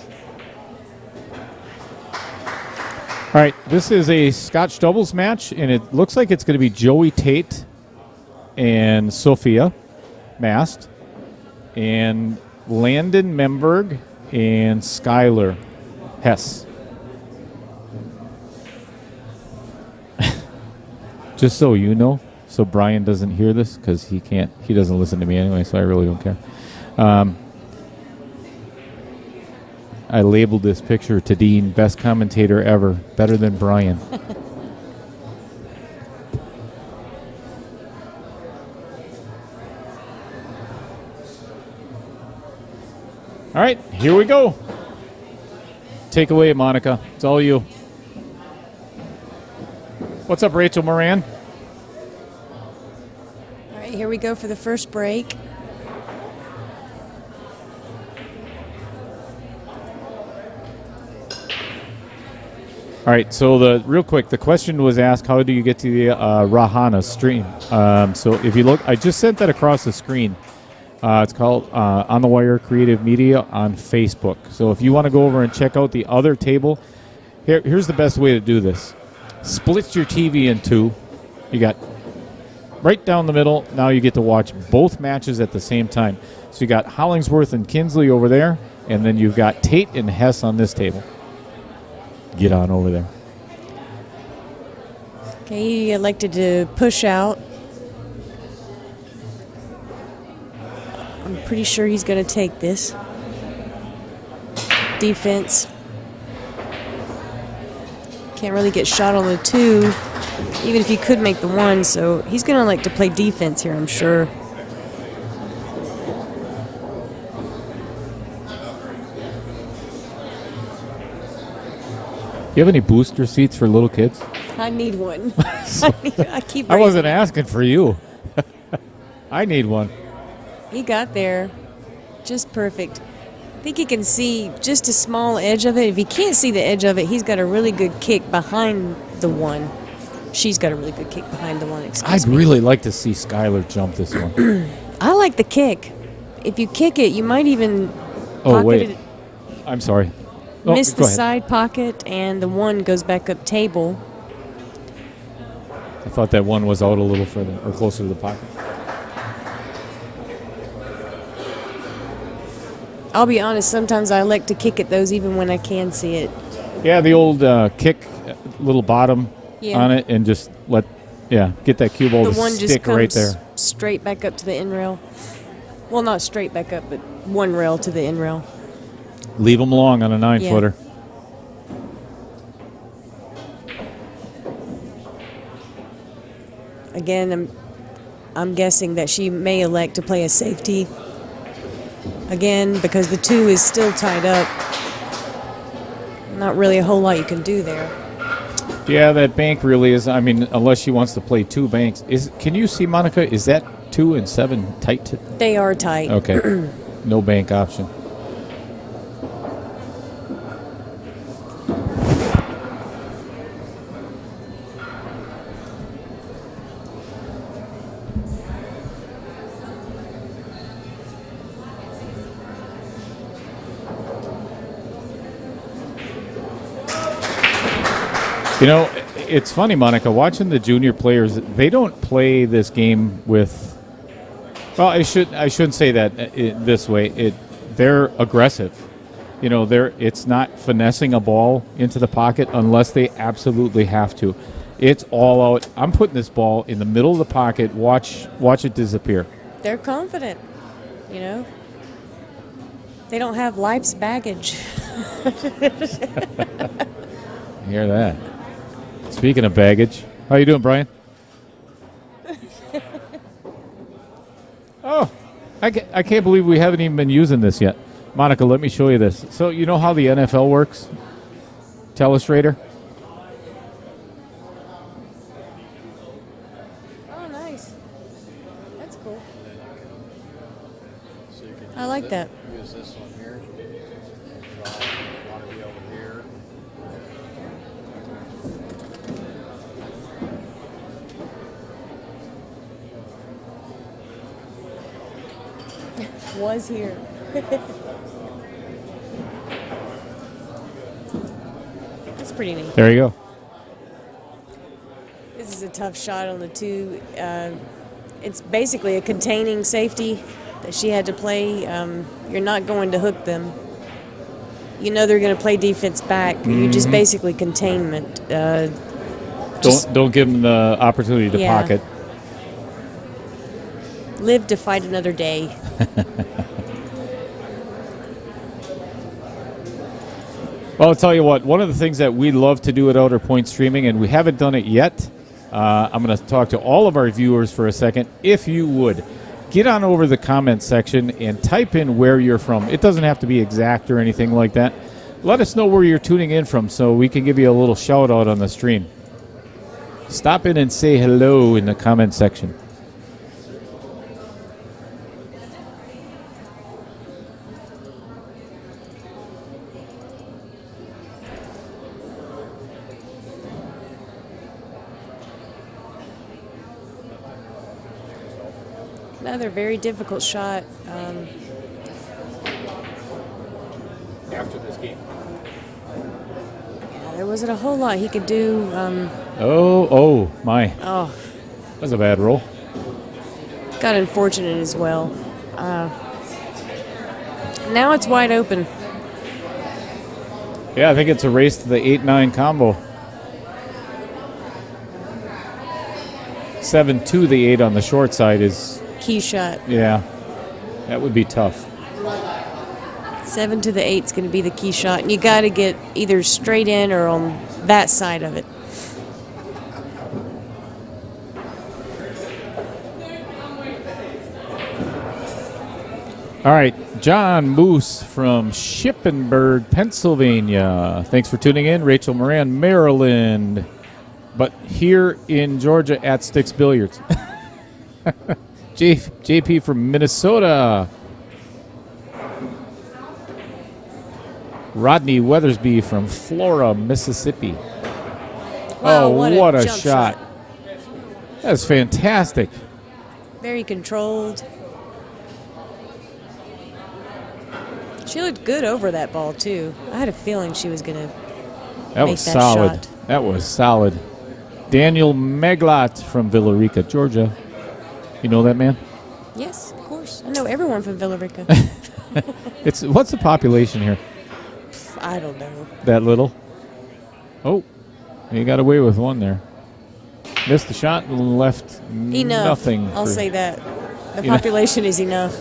All right, this is a Scotch doubles match, and it looks like it's going to be Joey Tate and Sophia Mast, and Landon Memberg and Skyler Hess. Just so you know, so Brian doesn't hear this, because he doesn't listen to me anyway, so I really don't care. I labeled this picture to Dean, best commentator ever, better than Brian. All right, here we go. Take away, Monica. It's all you. What's up, Rachel Moran? All right, here we go for the first break. All right, so real quick, the question was asked, how do you get to the Rahana stream? So if you look, I just sent that across the screen. It's called On the Wire Creative Media on Facebook. So if you want to go over and check out the other table, here's the best way to do this. Split your TV in two. You got right down the middle. Now you get to watch both matches at the same time. So you got Hollingsworth and Kinsley over there, and then you've got Tate and Hess on this table. Get on over there. Okay, he elected to push out. I'm pretty sure he's going to take this. Defense. Can't really get shot on the 2, even if he could make the 1, so he's going to like to play defense here, I'm sure. You have any booster seats for little kids? I need one. I wasn't asking for you. I need one. He got there just perfect. I think he can see just a small edge of it. If he can't see the edge of it, he's got a really good kick behind the 1. She's got a really good kick behind the 1. I'd really like to see Skylar jump this one. I like the kick. If you kick it, you might even Oh, wait. it. I'm sorry. Miss go the ahead. side pocket, and the 1 goes back up table. I thought that one was out a little further or closer to the pocket. I'll be honest, sometimes I like to kick at those even when I can see it. Yeah, the old kick, little bottom Yeah. on it, and just get that cue ball The to 1 just stick comes right there. straight back up to the end rail. Well, not straight back up, but 1 rail to the end rail. Leave them long on a 9-footer. Again, I'm guessing that she may elect to play a safety. Again, because the 2 is still tied up. Not really a whole lot you can do there. Yeah, that bank really is. I mean, unless she wants to play 2 banks. Can you see, Monica? Is that 2 and 7 tight? They are tight. Okay. No bank option. You know, it's funny, Monica, watching the junior players, they don't play this game with, well, I shouldn't say that this way. They're aggressive. You know, it's not finessing a ball into the pocket unless they absolutely have to. It's all out. I'm putting this ball in the middle of the pocket. Watch it disappear. They're confident, you know. They don't have life's baggage. Hear that? Speaking of baggage, how you doing, Brian? Oh, I can't believe we haven't even been using this yet. Monica, let me show you this. So you know how the NFL works? Telestrator? Oh, nice. That's cool. I like that. Use this one here. Want to be over here. Was here. That's pretty neat. There you go. This is a tough shot on the 2. It's basically a containing safety that she had to play. You're not going to hook them. You know they're going to play defense back. You're just basically containment. Don't give them the opportunity to pocket. Live to fight another day. Well, I'll tell you what, one of the things that we love to do at Outer Point Streaming, and we haven't done it yet, I'm going to talk to all of our viewers for a second. If you would, get on over to the comment section and type in where you're from. It doesn't have to be exact or anything like that. Let us know where you're tuning in from so we can give you a little shout out on the stream. Stop in and say hello in the comment section. Another very difficult shot. After this game. There wasn't a whole lot he could do. Oh, my. Oh, That was a bad roll. got unfortunate as well. Now it's wide open. Yeah, I think it's a race to the 8-9 combo. 7 to the 8 on the short side is, Key shot. yeah, that would be tough. 7 to the 8 is going to be the key shot, and you got to get either straight in or on that side of it. All right, John Moose from Shippensburg, Pennsylvania. Thanks for tuning in. Rachel Moran, Maryland. But here in Georgia at Sticks Billiards. JP from Minnesota. Rodney Weathersby from Flora, Mississippi. Wow, what a jump shot. That's fantastic. Very controlled. She looked good over that ball, too. I had a feeling she was going to That make was that solid. shot. That was solid. Daniel Meglot from Villarica, Georgia. You know that man? Yes, of course. I know everyone from Villarica. What's the population here? I don't know. That little? Oh, you got away with one there. Missed the shot and left Enough. nothing. I'll for- say that. The population is enough.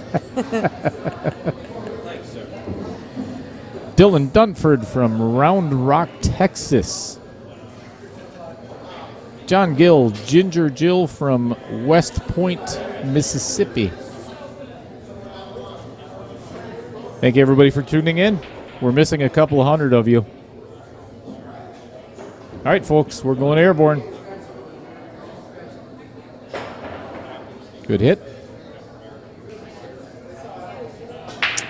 Dylan Dunford from Round Rock, Texas. John Gill, Ginger Jill from West Point, Mississippi. Thank you, everybody, for tuning in. We're missing a couple of hundred of you. All right, folks, we're going airborne. Good hit.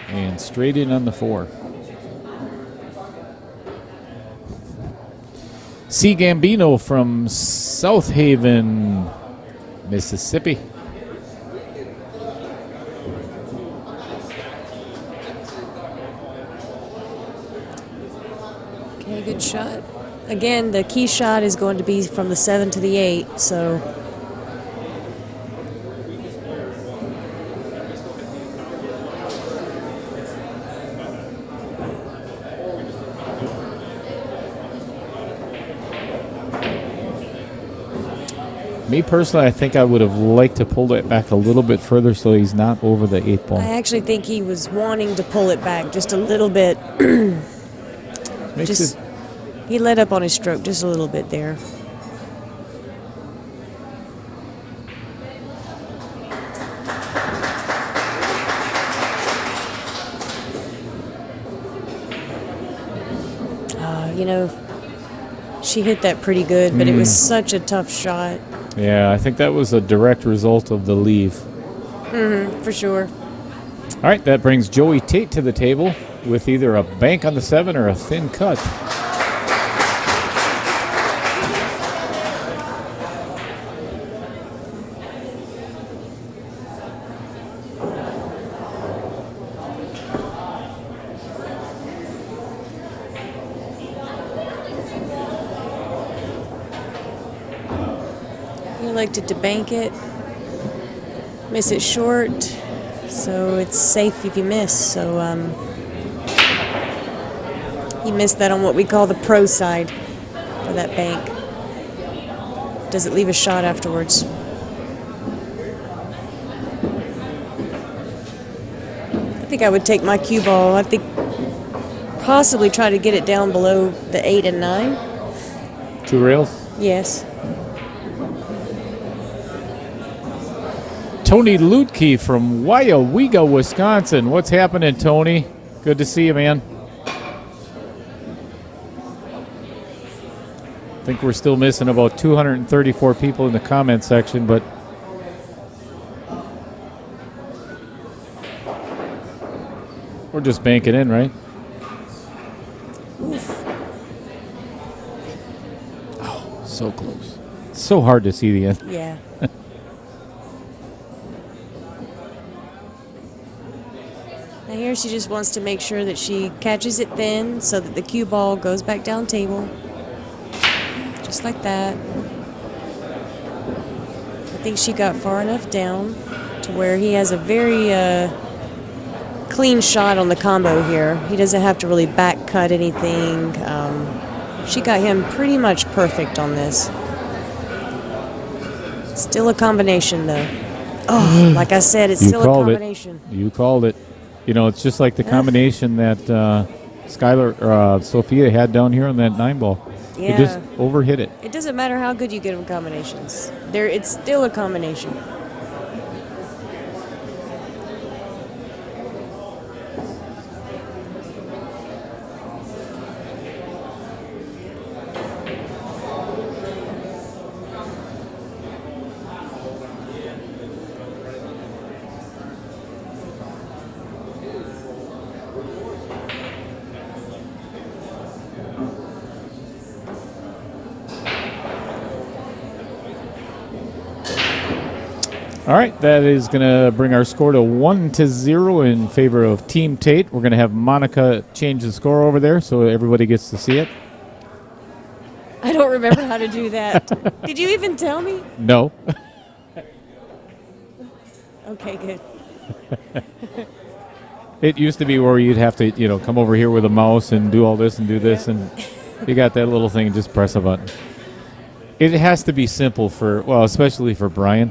And straight in on the 4. C. Gambino from South Haven, Mississippi. Okay, good shot. Again, the key shot is going to be from the 7 to the 8, so... Me personally, I think I would have liked to pull it back a little bit further so he's not over the 8 ball. I actually think he was wanting to pull it back just a little bit. Makes just- it, He let up on his stroke just a little bit there. You know, she hit that pretty good, but it was such a tough shot. yeah, I think that was a direct result of the leave. For sure. All right, that brings Joey Tate to the table with either a bank on the 7 or a thin cut. You elected to bank it, miss it short, so it's safe if you miss. So you missed that on what we call the pro side for that bank. Does it leave a shot afterwards? I think I would take my cue ball. I think possibly try to get it down below the 8 and 9. 2 rails. Yes. Tony Lutke from Weyauwega, Wisconsin. What's happening, Tony? Good to see you, man. I think we're still missing about 234 people in the comment section, but we're just banking in, right? Oh, so close. It's so hard to see the end. Yeah. Now here she just wants to make sure that she catches it thin so that the cue ball goes back down table. Just like that. I think she got far enough down to where he has a very clean shot on the combo here. He doesn't have to really back cut anything. She got him pretty much perfect on this. Still a combination though. Oh, like I said, it's still a combination. You called it. You know, it's just like the combination that Sophia had down here on that 9-ball. Yeah. You just overhit it. It doesn't matter how good you get with combinations. It's still a combination. All right, that is going to bring our score to 1-0 in favor of Team Tate. We're going to have Monica change the score over there so everybody gets to see it. I don't remember how to do that. Did you even tell me? No. Okay, good. It used to be where you'd have to, come over here with a mouse and do all this and do this, and you got that little thing and just press a button. It has to be simple especially for Brian.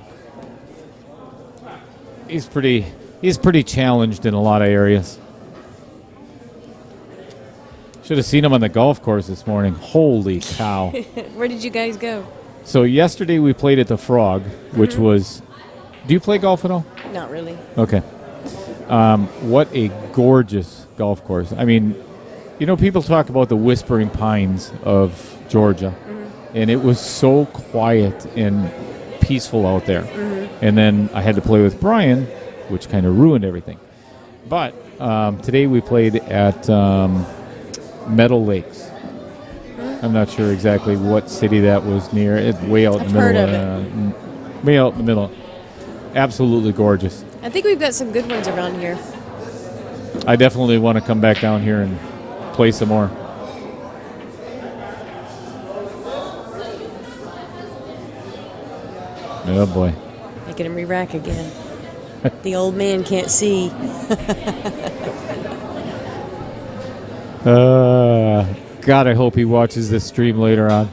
He's pretty challenged in a lot of areas. Should have seen him on the golf course this morning. Holy cow. Where did you guys go? So yesterday we played at the Frog, which was... Do you play golf at all? Not really. Okay. What a gorgeous golf course. I mean, people talk about the Whispering Pines of Georgia, and it was so quiet and peaceful out there. And then I had to play with Brian, which kind of ruined everything. But today we played at Meadow Lakes. I'm not sure exactly what city that was near. It's way out in the middle. Heard of it. Way out in the middle. Absolutely gorgeous. I think we've got some good ones around here. I definitely want to come back down here and play some more. Oh boy. Making him re-rack again. The old man can't see. God, I hope he watches this stream later on.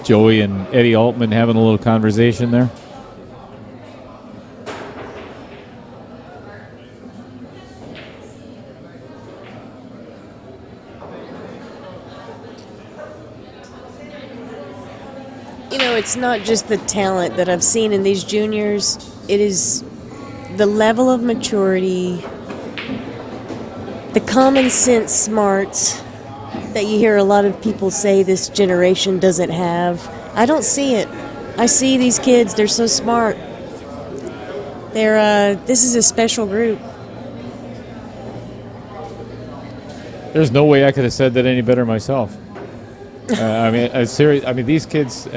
Joey and Eddie Altman having a little conversation there. It's not just the talent that I've seen in these juniors. It is the level of maturity, the common sense smarts that you hear a lot of people say this generation doesn't have. I don't see it. I see these kids, they're so smart. This is a special group. There's no way I could have said that any better myself. These kids,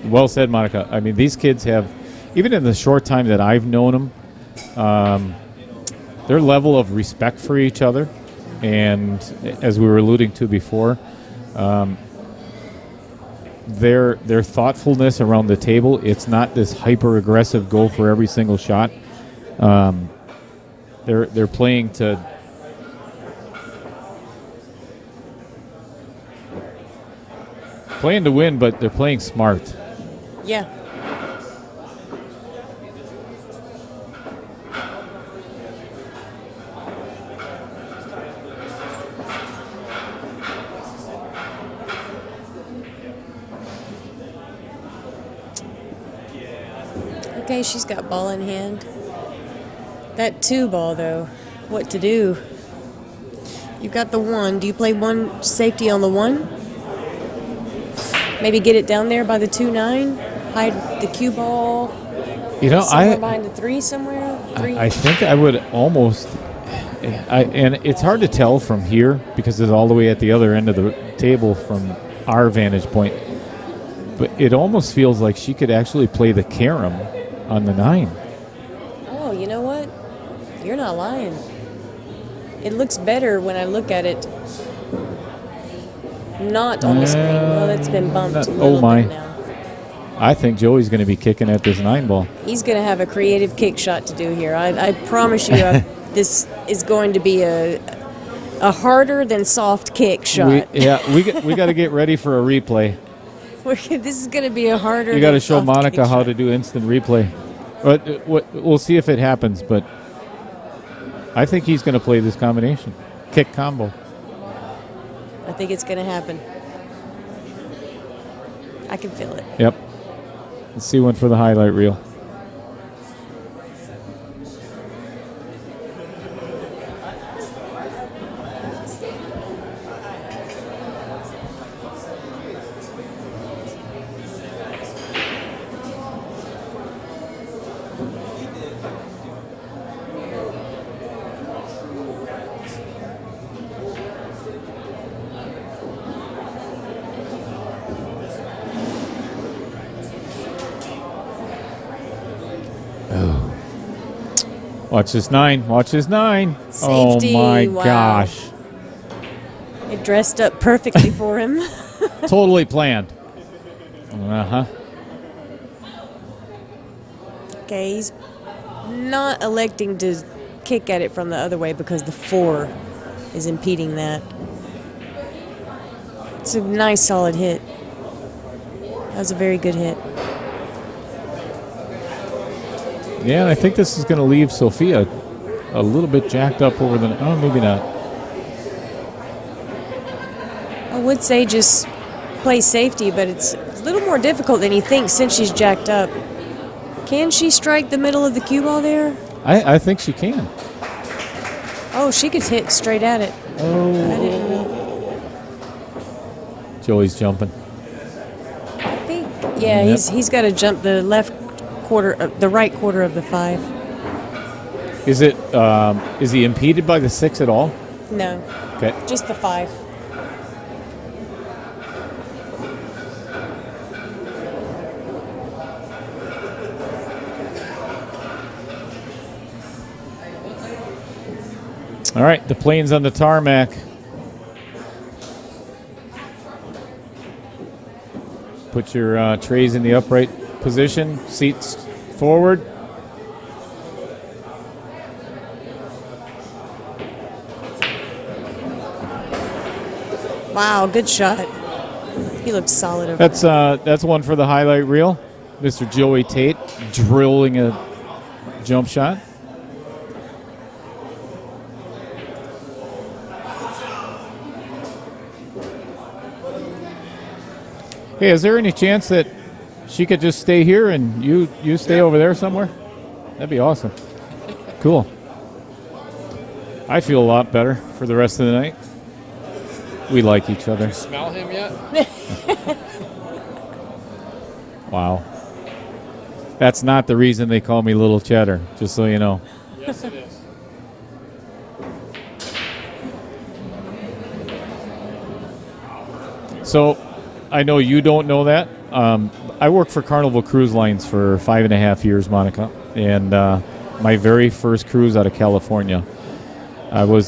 well said, Monica. I mean, these kids have, even in the short time that I've known them, their level of respect for each other, and as we were alluding to before, their thoughtfulness around the table. It's not this hyper aggressive go for every single shot. They're playing to. Playing to win, but they're playing smart. Yeah. Okay, she's got ball in hand. That 2 ball, though, what to do? You've got the 1. Do you play 1 safety on the 1? Maybe get it down there by the 2-9? Hide the cue ball? You know, somewhere behind the 3 somewhere? 3? I think I would almost... and it's hard to tell from here because it's all the way at the other end of the table from our vantage point. But it almost feels like she could actually play the carom on the 9. Oh, you know what? You're not lying. It looks better when I look at it not on the screen. Well, it's been bumped a little bit now. I think Joey's going to be kicking at this 9 ball. He's going to have a creative kick shot to do here. I promise you this is going to be a harder than soft kick shot. We got to get ready for a replay. This is going to be a harder. You got to show Monica how to do instant replay. But we'll see if it happens. But I think he's going to play this combination, kick combo. I think it's going to happen. I can feel it. Yep. Let's see one for the highlight reel. Watch this 9. Watch this 9. Safety. Oh, my Wow. gosh. It dressed up perfectly for him. Totally planned. Uh-huh. Okay, he's not electing to kick at it from the other way because the 4 is impeding that. It's a nice, solid hit. That was a very good hit. Yeah, I think this is going to leave Sophia a little bit jacked up over the... Oh, maybe not. I would say just play safety, but it's a little more difficult than you think since she's jacked up. Can she strike the middle of the cue ball there? I think she can. Oh, she could hit straight at it. Oh. I didn't know. Joey's jumping. I think, yeah, Yep. he's got to jump the left quarter, the right quarter of the 5. Is he impeded by the 6 at all? No, Okay. just the 5. All right, the plane's on the tarmac. Put your trays in the upright position, seats forward. Wow, good shot. He looks solid over That's one for the highlight reel. Mr. Joey Tate drilling a jump shot. Hey, is there any chance that she could just stay here and you stay over there somewhere? That'd be awesome. Cool. I feel a lot better for the rest of the night. We like each other. Smell him yet? Wow. That's not the reason they call me Little Cheddar, just so you know. Yes, it is. So, I know you don't know that. I worked for Carnival Cruise Lines for 5.5 years, Monica. And my very first cruise out of California, I was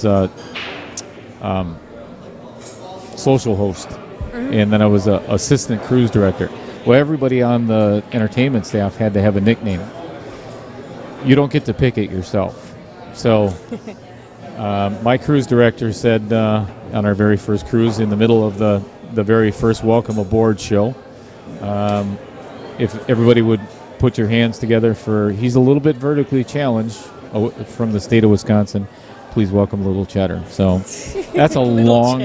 social host. And then I was an assistant cruise director. Well, everybody on the entertainment staff had to have a nickname. You don't get to pick it yourself. So my cruise director said on our very first cruise in the middle of the the very first welcome aboard show. If everybody would put your hands together for, he's a little bit vertically challenged from the state of Wisconsin. Please welcome Little Cheddar. So that's a long,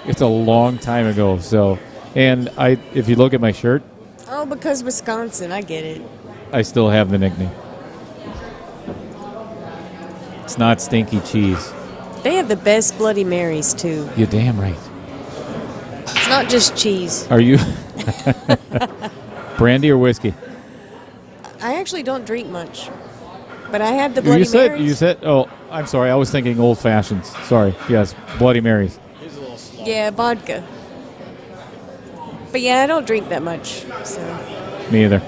it's a long time ago. So, and if you look at my shirt, Oh, because Wisconsin, I get it. I still have the nickname. It's not Stinky Cheese. They have the best Bloody Marys, too. You're damn right. It's not just cheese. Are you brandy or whiskey? I actually don't drink much, but I have the Bloody Marys. You said. Oh, I'm sorry. I was thinking old fashions. Sorry. Yes, Bloody Marys. Yeah, vodka. But yeah, I don't drink that much. So Me either.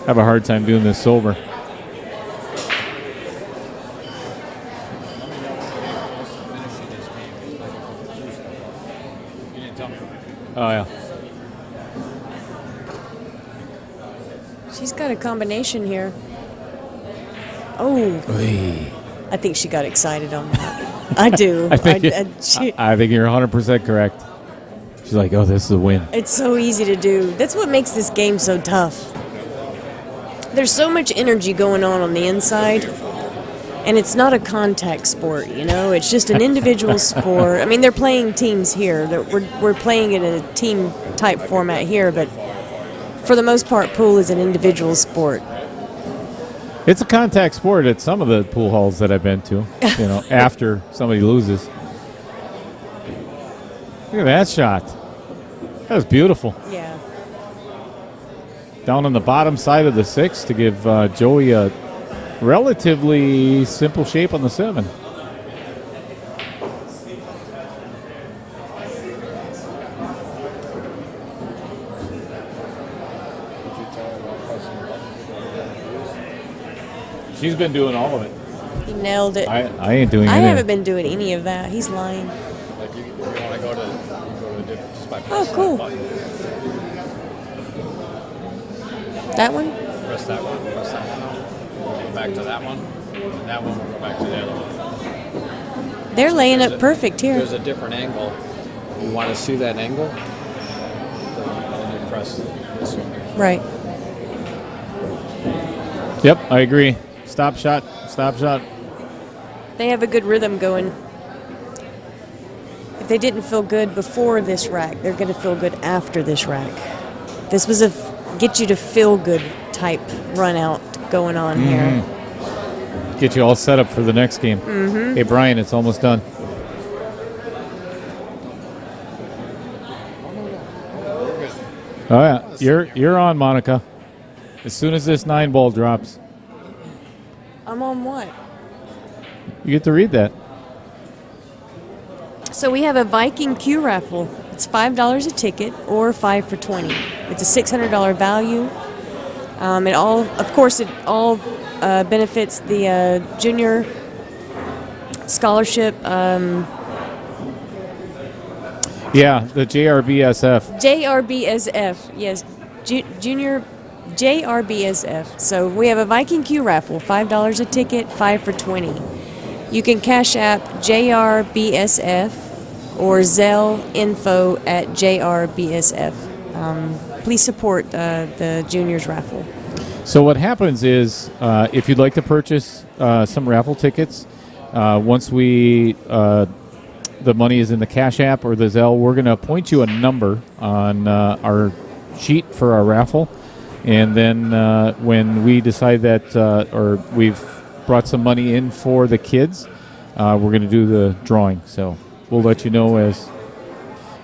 Have a hard time doing this sober. Oh yeah. she's got a combination here. Oh, I think she got excited on that. I do. I think you're 100% correct. She's like, oh, this is a win. It's so easy to do. That's what makes this game so tough. There's so much energy going on the inside, and it's not a contact sport, you know? It's just an individual sport. I mean, they're playing teams here. We're playing in a team-type format here, but for the most part, pool is an individual sport. It's a contact sport at some of the pool halls that I've been to, you know, after somebody loses. Look at that shot. That was beautiful. Yeah. Down on the bottom side of the 6 to give Joey a relatively simple shape on the 7. She's been doing all of it. He nailed it. I ain't doing I anything. haven't been doing any of that. He's lying. Like if you want to go to different, just by Oh, pressing cool. that button. That one? Press that one out. Go back to that one. And that one will go back to the other one. They're laying up perfect here. There's a different angle. You want to see that angle? Then you press this one here. Right. Yep, I agree. Stop shot, stop shot. They have a good rhythm going. If they didn't feel good before this rack, they're going to feel good after this rack. This was a get you to feel good type run out going on here. Get you all set up for the next game. Hey, Brian, it's almost done. Oh, yeah. You're on, Monica. As soon as this 9 ball drops, I'm on what? you get to read that. So we have a Viking Q raffle. It's $5 a ticket or 5 for 20. It's a $600 value. It all benefits the junior scholarship. Yeah, the JRBSF. JRBSF, yes, junior JRBSF. So we have a Viking Q raffle, $5 a ticket, 5 for 20. You can cash app JRBSF or Zelle info at JRBSF. Please support the juniors raffle. So what happens is, if you'd like to purchase some raffle tickets, once we the money is in the Cash App or the Zelle, we're going to point you a number on our sheet for our raffle, and then when we decide that or we've brought some money in for the kids, we're going to do the drawing. So we'll let you know as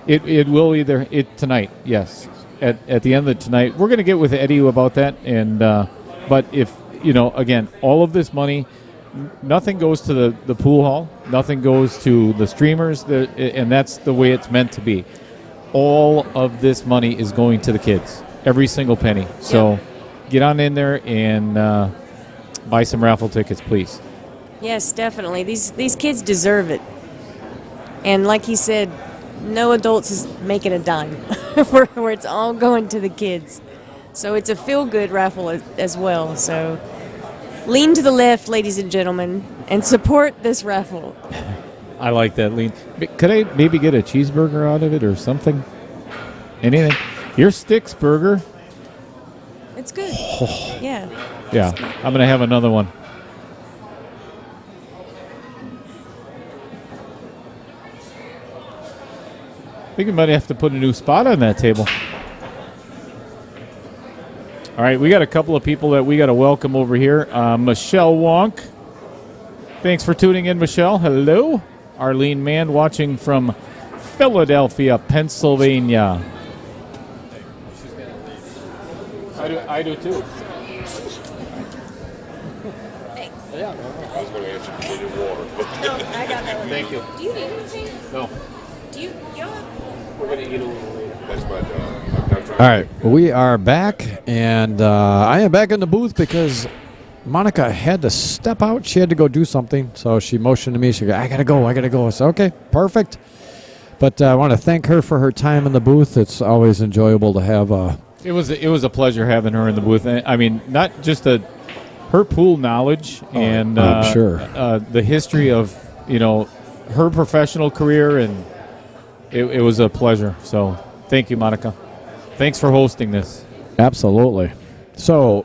it will either tonight. Yes. At the end of tonight, we're going to get with Eddie about that. And but if again, all of this money, nothing goes to the pool hall, nothing goes to the streamers, and that's the way it's meant to be. All of this money is going to the kids, every single penny. So get on in there and buy some raffle tickets, please. Yes, definitely. These kids deserve it. And like he said, no adults is making a dime, where it's all going to the kids. So it's a feel-good raffle as well. So lean to the left, ladies and gentlemen, and support this raffle. I like that lean. Could I maybe get a cheeseburger out of it or something? Anything? Your Sticks burger. It's good. Yeah. Yeah, I'm going to have another one. I think we might have to put a new spot on that table. All right, we got a couple of people that we got to welcome over here. Michelle Wonk. Thanks for tuning in, Michelle. Hello. Arlene Mann watching from Philadelphia, Pennsylvania. I do too. Thank you. Do you need anything? No. Do you? We're going to eat a little later. That's my job. All right, we are back, and I am back in the booth because Monica had to step out. She had to go do something, so she motioned to me. She goes, I got to go. I said, okay, perfect. But I want to thank her for her time in the booth. It's always enjoyable to have It was a pleasure having her in the booth. I mean, not just her pool knowledge and I'm sure. The history of her professional career, and it was a pleasure. So thank you, Monica. Thanks for hosting this. Absolutely. So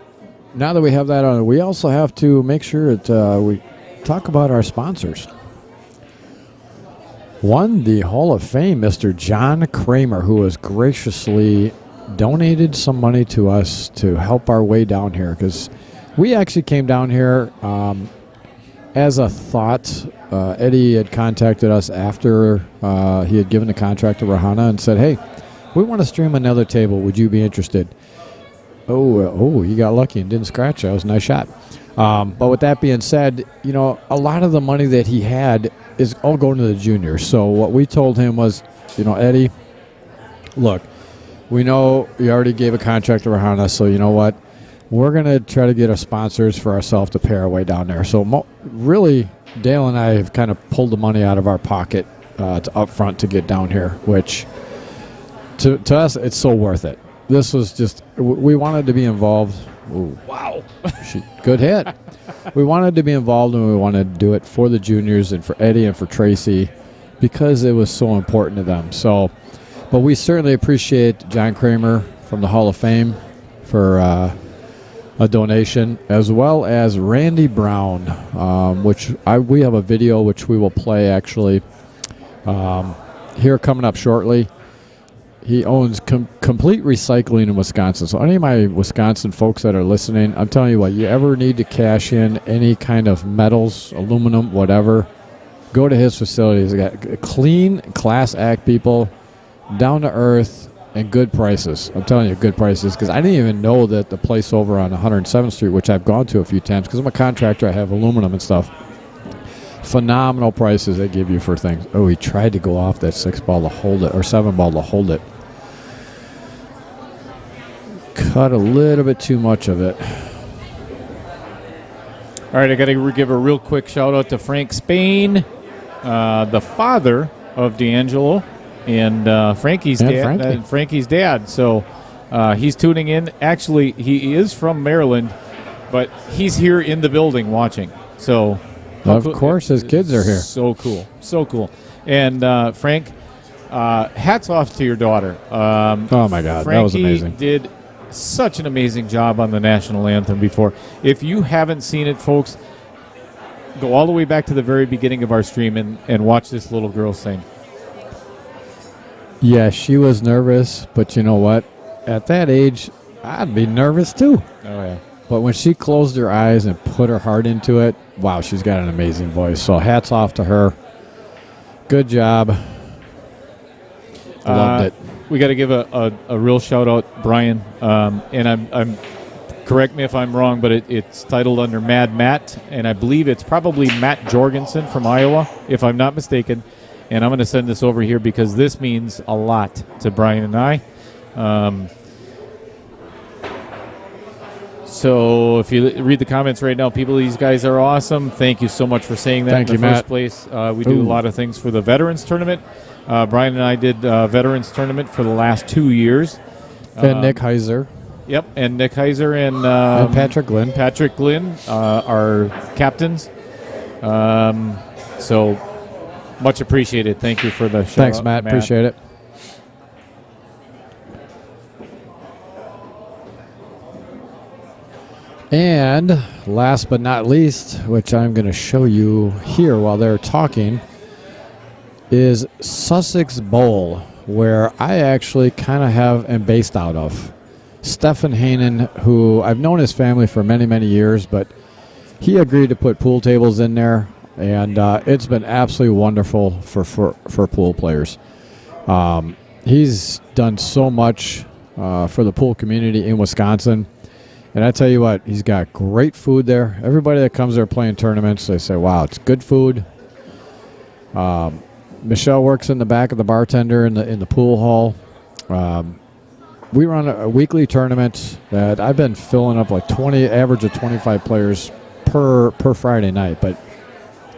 now that we have that on, we also have to make sure that we talk about our sponsors. One, the Hall of Fame, Mr. John Kramer, who has graciously donated some money to us to help our way down here, because we actually came down here as a thought. Eddie had contacted us after he had given the contract to Rahana and said, hey, we want to stream another table. Would you be interested? Oh, you got lucky and didn't scratch. That was a nice shot. But with that being said, a lot of the money that he had is all going to the juniors. So what we told him was, Eddie, look, we know you already gave a contract to Rahana, so you know what? We're going to try to get our sponsors for ourselves to pay our way down there. So really, Dale and I have kind of pulled the money out of our pocket up front to get down here, which to us, it's so worth it. This was just, we wanted to be involved. Ooh, wow. Good hit. We wanted to be involved, and we wanted to do it for the juniors and for Eddie and for Tracy because it was so important to them. So, but we certainly appreciate John Kramer from the Hall of Fame for a donation, as well as Randy Brown, which we have a video which we will play actually here coming up shortly. He owns complete recycling in Wisconsin. So any of my Wisconsin folks that are listening, I'm telling you what, you ever need to cash in any kind of metals, aluminum, whatever, go to his facilities. He's got clean, class act people, down to earth, and good prices. I'm telling you, good prices, because I didn't even know that the place over on 107th Street, which I've gone to a few times, because I'm a contractor, I have aluminum and stuff. Phenomenal prices they give you for things. Oh, he tried to go off that 6-ball to hold it, or 7-ball to hold it. Cut a little bit too much of it. All right, I got to give a real quick shout out to Frank Spain, the father of D'Angelo, and Frankie's dad. Frankie's dad. So he's tuning in. Actually, he is from Maryland, but he's here in the building watching. So, of course, his kids are here. So cool. And Frank, hats off to your daughter. Oh my God, Frankie that was amazing. Did such an amazing job on the national anthem before. If you haven't seen it, folks, go all the way back to the very beginning of our stream and watch this little girl sing. Yeah, she was nervous, but you know what? At that age, I'd be nervous too. Oh, yeah. But when she closed her eyes and put her heart into it, wow, she's got an amazing voice. So hats off to her. Good job. Loved it. We got to give a real shout out, Brian. And I'm correct me if I'm wrong, but it's titled under Mad Matt, and I believe it's probably Matt Jorgensen from Iowa, if I'm not mistaken. And I'm going to send this over here because this means a lot to Brian and I. So if you read the comments right now, people, these guys are awesome. Thank you so much for saying that. Thank you, in the first Matt. place. We do a lot of things for the Veterans Tournament. Brian and I did Veterans Tournament for the last 2 years. And Nick Heiser. Yep, and Nick Heiser and Patrick Glynn. Patrick Glynn are captains. So Much appreciated. Thank you for the shout Thanks, out, Matt. Appreciate it. And last but not least, which I'm going to show you here while they're talking, is Sussex Bowl, where I actually kind of am based out of. Stephen Haanen, who I've known his family for many, many years, but he agreed to put pool tables in there, and it's been absolutely wonderful for pool players. He's done so much for the pool community in Wisconsin. And I tell you what, he's got great food there. Everybody that comes there playing tournaments, they say, wow, it's good food. Michelle works in the back of the bartender in the pool hall. We run a weekly tournament that I've been filling up like average of 25 players per Friday night. But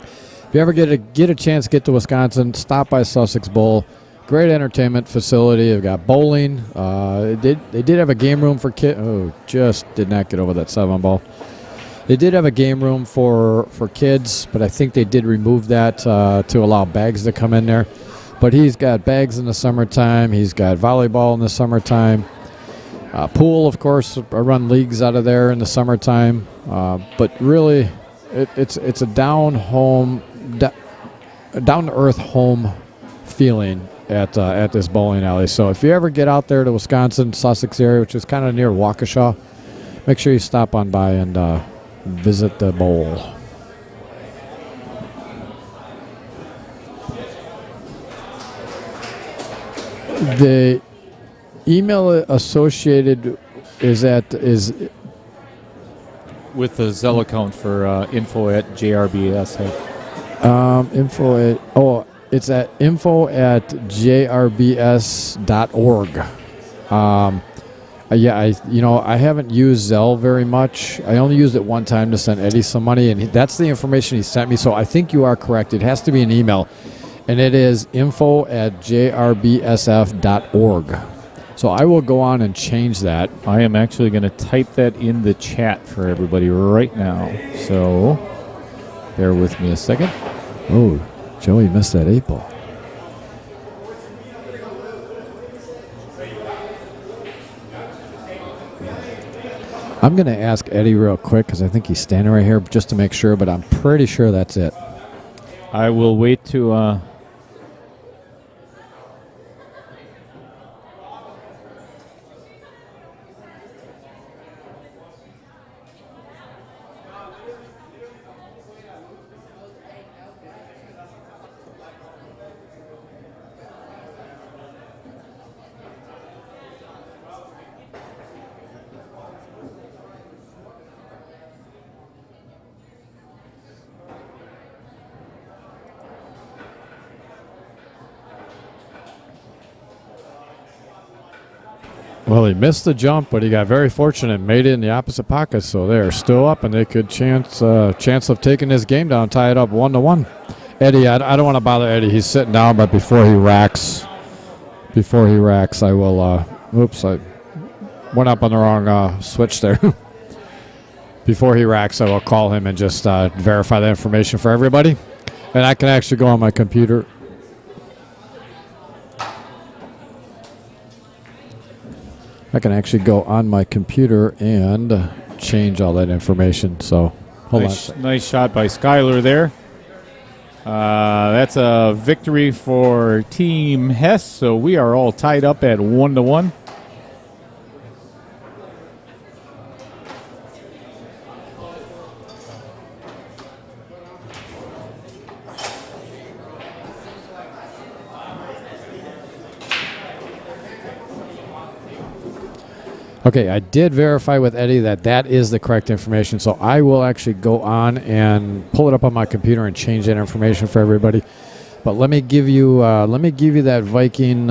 if you ever get a chance to get to Wisconsin, stop by Sussex Bowl. Great entertainment facility. They've got bowling. They did have a game room for kids. Oh, just did not get over that 7-ball. They did have a game room for kids, but I think they did remove that to allow bags to come in there. But he's got bags in the summertime. He's got volleyball in the summertime. Pool, of course. I run leagues out of there in the summertime. But really, it's a down-to-earth home feeling at this bowling alley. So if you ever get out there to Wisconsin, Sussex area, which is kind of near Waukesha, make sure you stop on by and visit the bowl. The email associated is With the Zelle account for info@jrbs. It's at info@jrbs.org. I haven't used Zelle very much. I only used it one time to send Eddie some money, and that's the information he sent me. So I think you are correct. It has to be an email, and it is info@jrbsf.org. So I will go on and change that. I am actually going to type that in the chat for everybody right now. So bear with me a second. Oh, Joey missed that 8-ball. I'm going to ask Eddie real quick because I think he's standing right here just to make sure, but I'm pretty sure that's it. I will wait to... Well, he missed the jump, but he got very fortunate and made it in the opposite pocket. So they're still up, and they could chance of taking this game down, tie it up 1-1. Eddie, I don't want to bother Eddie. He's sitting down, but before he racks, I will. Oops, I went up on the wrong switch there. Before he racks, I will call him and just verify the information for everybody. And I can actually go on my computer. I can actually go on my computer and change all that information. So, hold on. Nice shot by Skyler there. That's a victory for Team Hess. So we are all tied up at 1-1. Okay, I did verify with Eddie that is the correct information, so I will actually go on and pull it up on my computer and change that information for everybody. But let me give you that Viking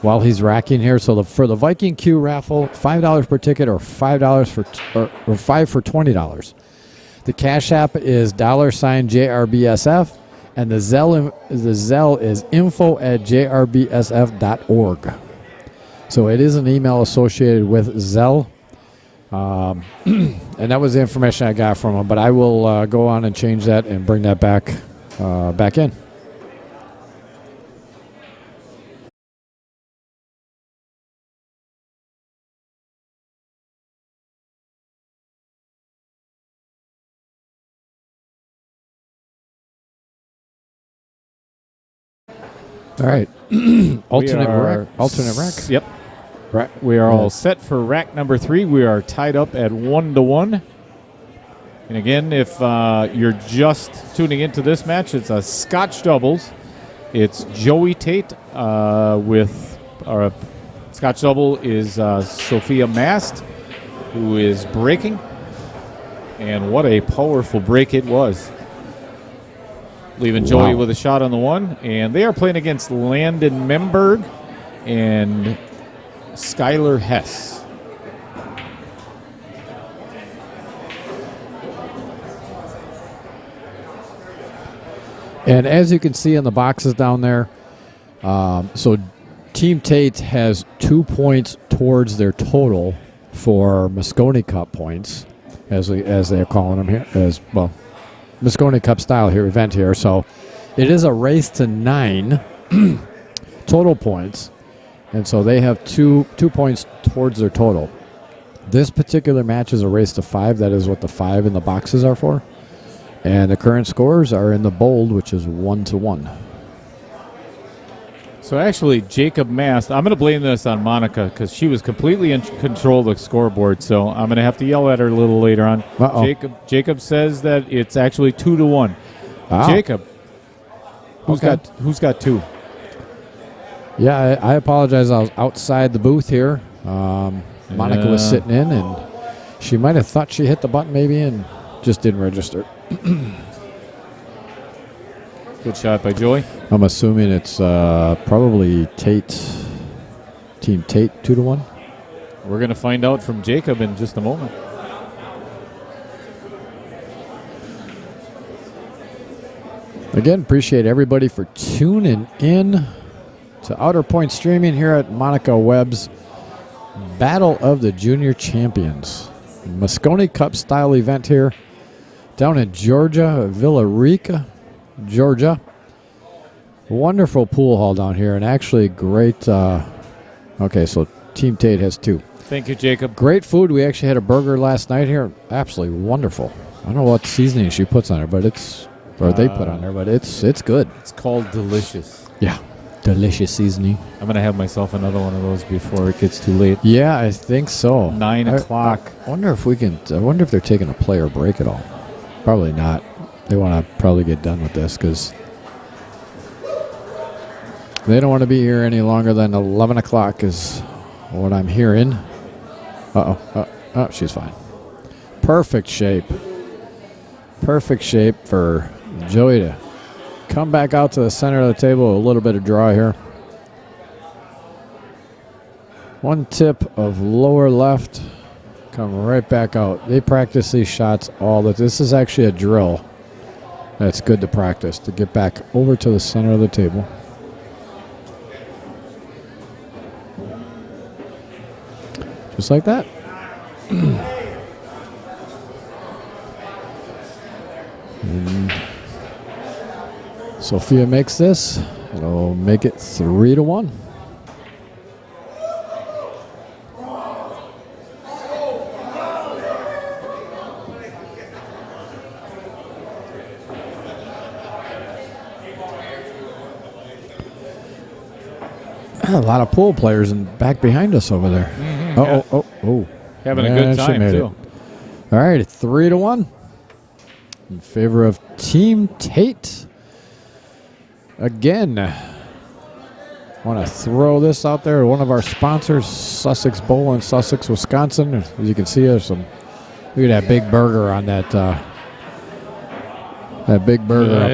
while he's racking here. So for the Viking Q raffle, $5 per ticket or $5 for or 5 for $20. The Cash App is $JRBSF, and the Zelle is info@jrbsf.org. So it is an email associated with Zelle, and that was the information I got from him. But I will go on and change that and bring that back in. All right. Alternate rack. Yep. Right. We are all set for rack number 3. We are tied up at 1-1. And again, if you're just tuning into this match, it's a Scotch doubles. It's Joey Tate with our Scotch double is Sophia Mast, who is breaking. And what a powerful break it was. Leaving Joey with a shot on the 1. And they are playing against Landon Memberg and Skylar Hess. And as you can see in the boxes down there, so Team Tate has 2 points towards their total for Moscone Cup points, as they're calling them here, as well, Moscone Cup style here event here. So it is a race to 9 total points, and so they have 2 points towards their total. This particular match is a race to 5. That is what the 5 in the boxes are for. And the current scores are in the bold, which is 1-1. So actually, Jacob Mast, I'm going to blame this on Monica because she was completely in control of the scoreboard. So I'm going to have to yell at her a little later on. Jacob says that it's actually 2-1. Wow. Jacob, who's got 2? Yeah, I apologize. I was outside the booth here. Monica was sitting in, and she might have thought she hit the button maybe and just didn't register. Good shot by Joey. I'm assuming it's probably Tate, Team Tate, 2-1. We're going to find out from Jacob in just a moment. Again, appreciate everybody for tuning in to Outer Point Streaming here at Monica Webb's Battle of the Junior Champions. Moscone Cup style event here down in Georgia, Villa Rica, Georgia. Wonderful pool hall down here, and actually great. Okay, so Team Tate has 2. Thank you, Jacob. Great food. We actually had a burger last night here. Absolutely wonderful. I don't know what seasoning she puts on it, but they put on there, but it's good. It's called Delicious. Yeah, delicious seasoning. I'm going to have myself another one of those before it gets too late. Yeah, I think so. 9 o'clock. I wonder if I wonder if they're taking a player break at all. Probably not. They want to probably get done with this because they don't want to be here any longer than 11 o'clock is what I'm hearing. Oh, she's fine. Perfect shape. Perfect shape for Joey to come back out to the center of the table. A little bit of draw here. One tip of lower left. Come right back out. They practice these shots all the time. This is actually a drill. That's good to practice, to get back over to the center of the table. Just like that. And Sophia makes this. It'll make it 3-1. A lot of pool players back behind us over there. Mm-hmm. Having a good time, too. All right, 3-1 in favor of Team Tate. Again, want to throw this out there. One of our sponsors, Sussex Bowl in Sussex, Wisconsin. As you can see, there's look at that big burger on that. That big burger up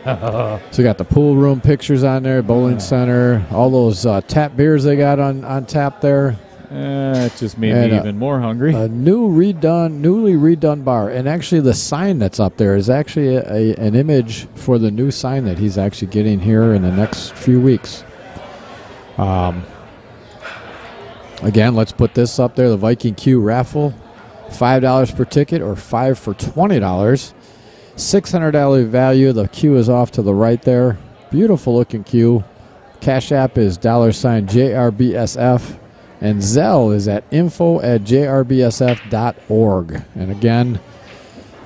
there. So you got the pool room pictures on there, bowling center, all those tap beers they got on tap there. It just made me even more hungry. A newly redone bar. And actually the sign that's up there is actually an image for the new sign that he's actually getting here in the next few weeks. Again, let's put this up there, the Viking Q raffle. $5 per ticket or 5 for $20. $600 value. The Q is off to the right there. Beautiful looking Q. Cash App is $JRBSF. And Zelle is at info@jrbsf.org. And again,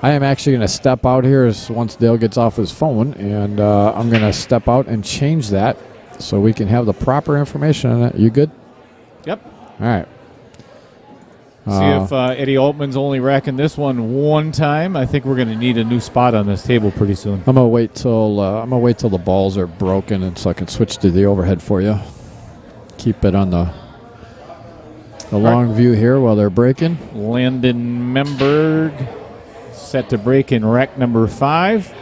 I am actually going to step out here once Dale gets off his phone, and I'm going to step out and change that so we can have the proper information on it. You good? Yep. All right. See if Eddie Altman's only racking this one time. I think we're going to need a new spot on this table pretty soon. I'm gonna wait till the balls are broken, and so I can switch to the overhead for you. Keep it on the long view here while they're breaking. Landon Memberg set to break in rack number 5.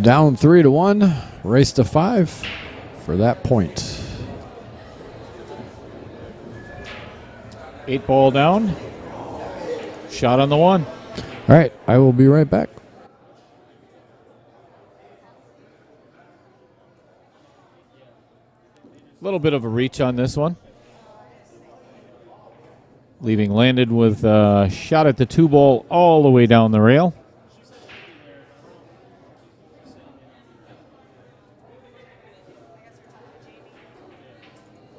Down 3-1, race to 5 for that point. 8 ball down. Shot on the 1. All right, I will be right back. A little bit of a reach on this one. Leaving Landon with a shot at the 2 ball all the way down the rail.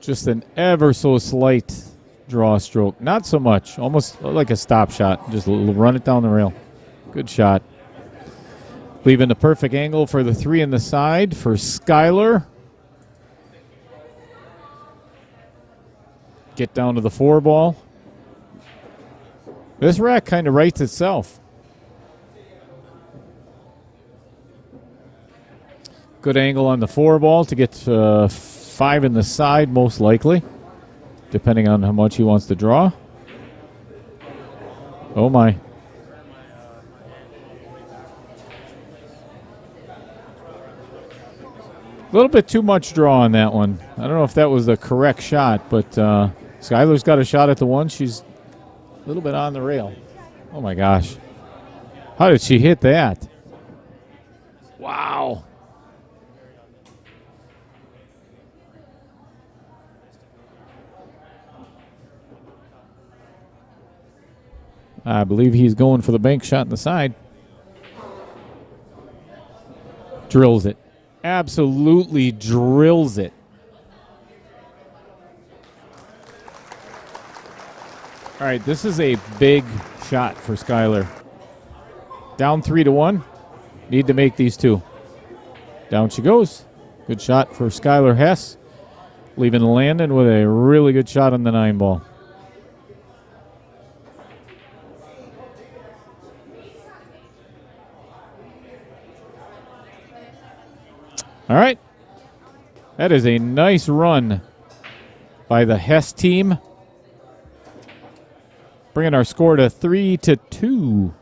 Just an ever so slight draw stroke. Not so much. Almost like a stop shot. Just run it down the rail. Good shot. Leaving the perfect angle for the 3 in the side for Skyler. Get down to the 4 ball. This rack kind of writes itself. Good angle on the 4 ball to get 5 in the side, most likely, depending on how much he wants to draw. Oh, my. A little bit too much draw on that one. I don't know if that was the correct shot, but Skylar's got a shot at the 1. She's a little bit on the rail. Oh, my gosh. How did she hit that? Wow. I believe he's going for the bank shot in the side. Drills it. Absolutely drills it. All right, this is a big shot for Skyler. Down 3-1. Need to make these 2. Down she goes. Good shot for Skyler Hess. Leaving Landon with a really good shot on the 9 ball. All right. That is a nice run by the Hess team. Bringing our score to 3-2.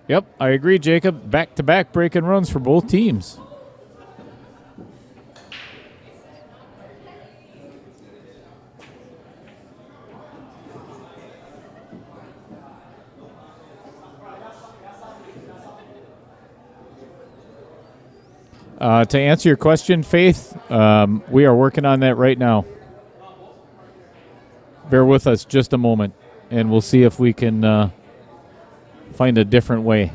Yep, I agree, Jacob. Back-to-back break-and runs for both teams. To answer your question, Faith, we are working on that right now. Bear with us just a moment, and we'll see if we can find a different way.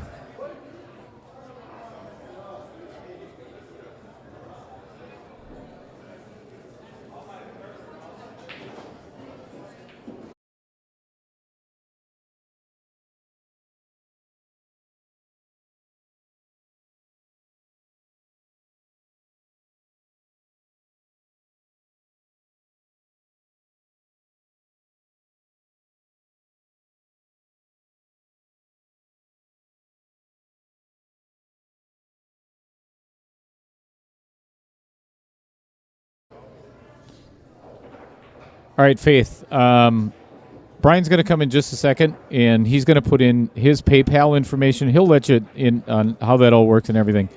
All right, Faith. Brian's going to come in just a second, and he's going to put in his PayPal information. He'll let you in on how that all works and everything.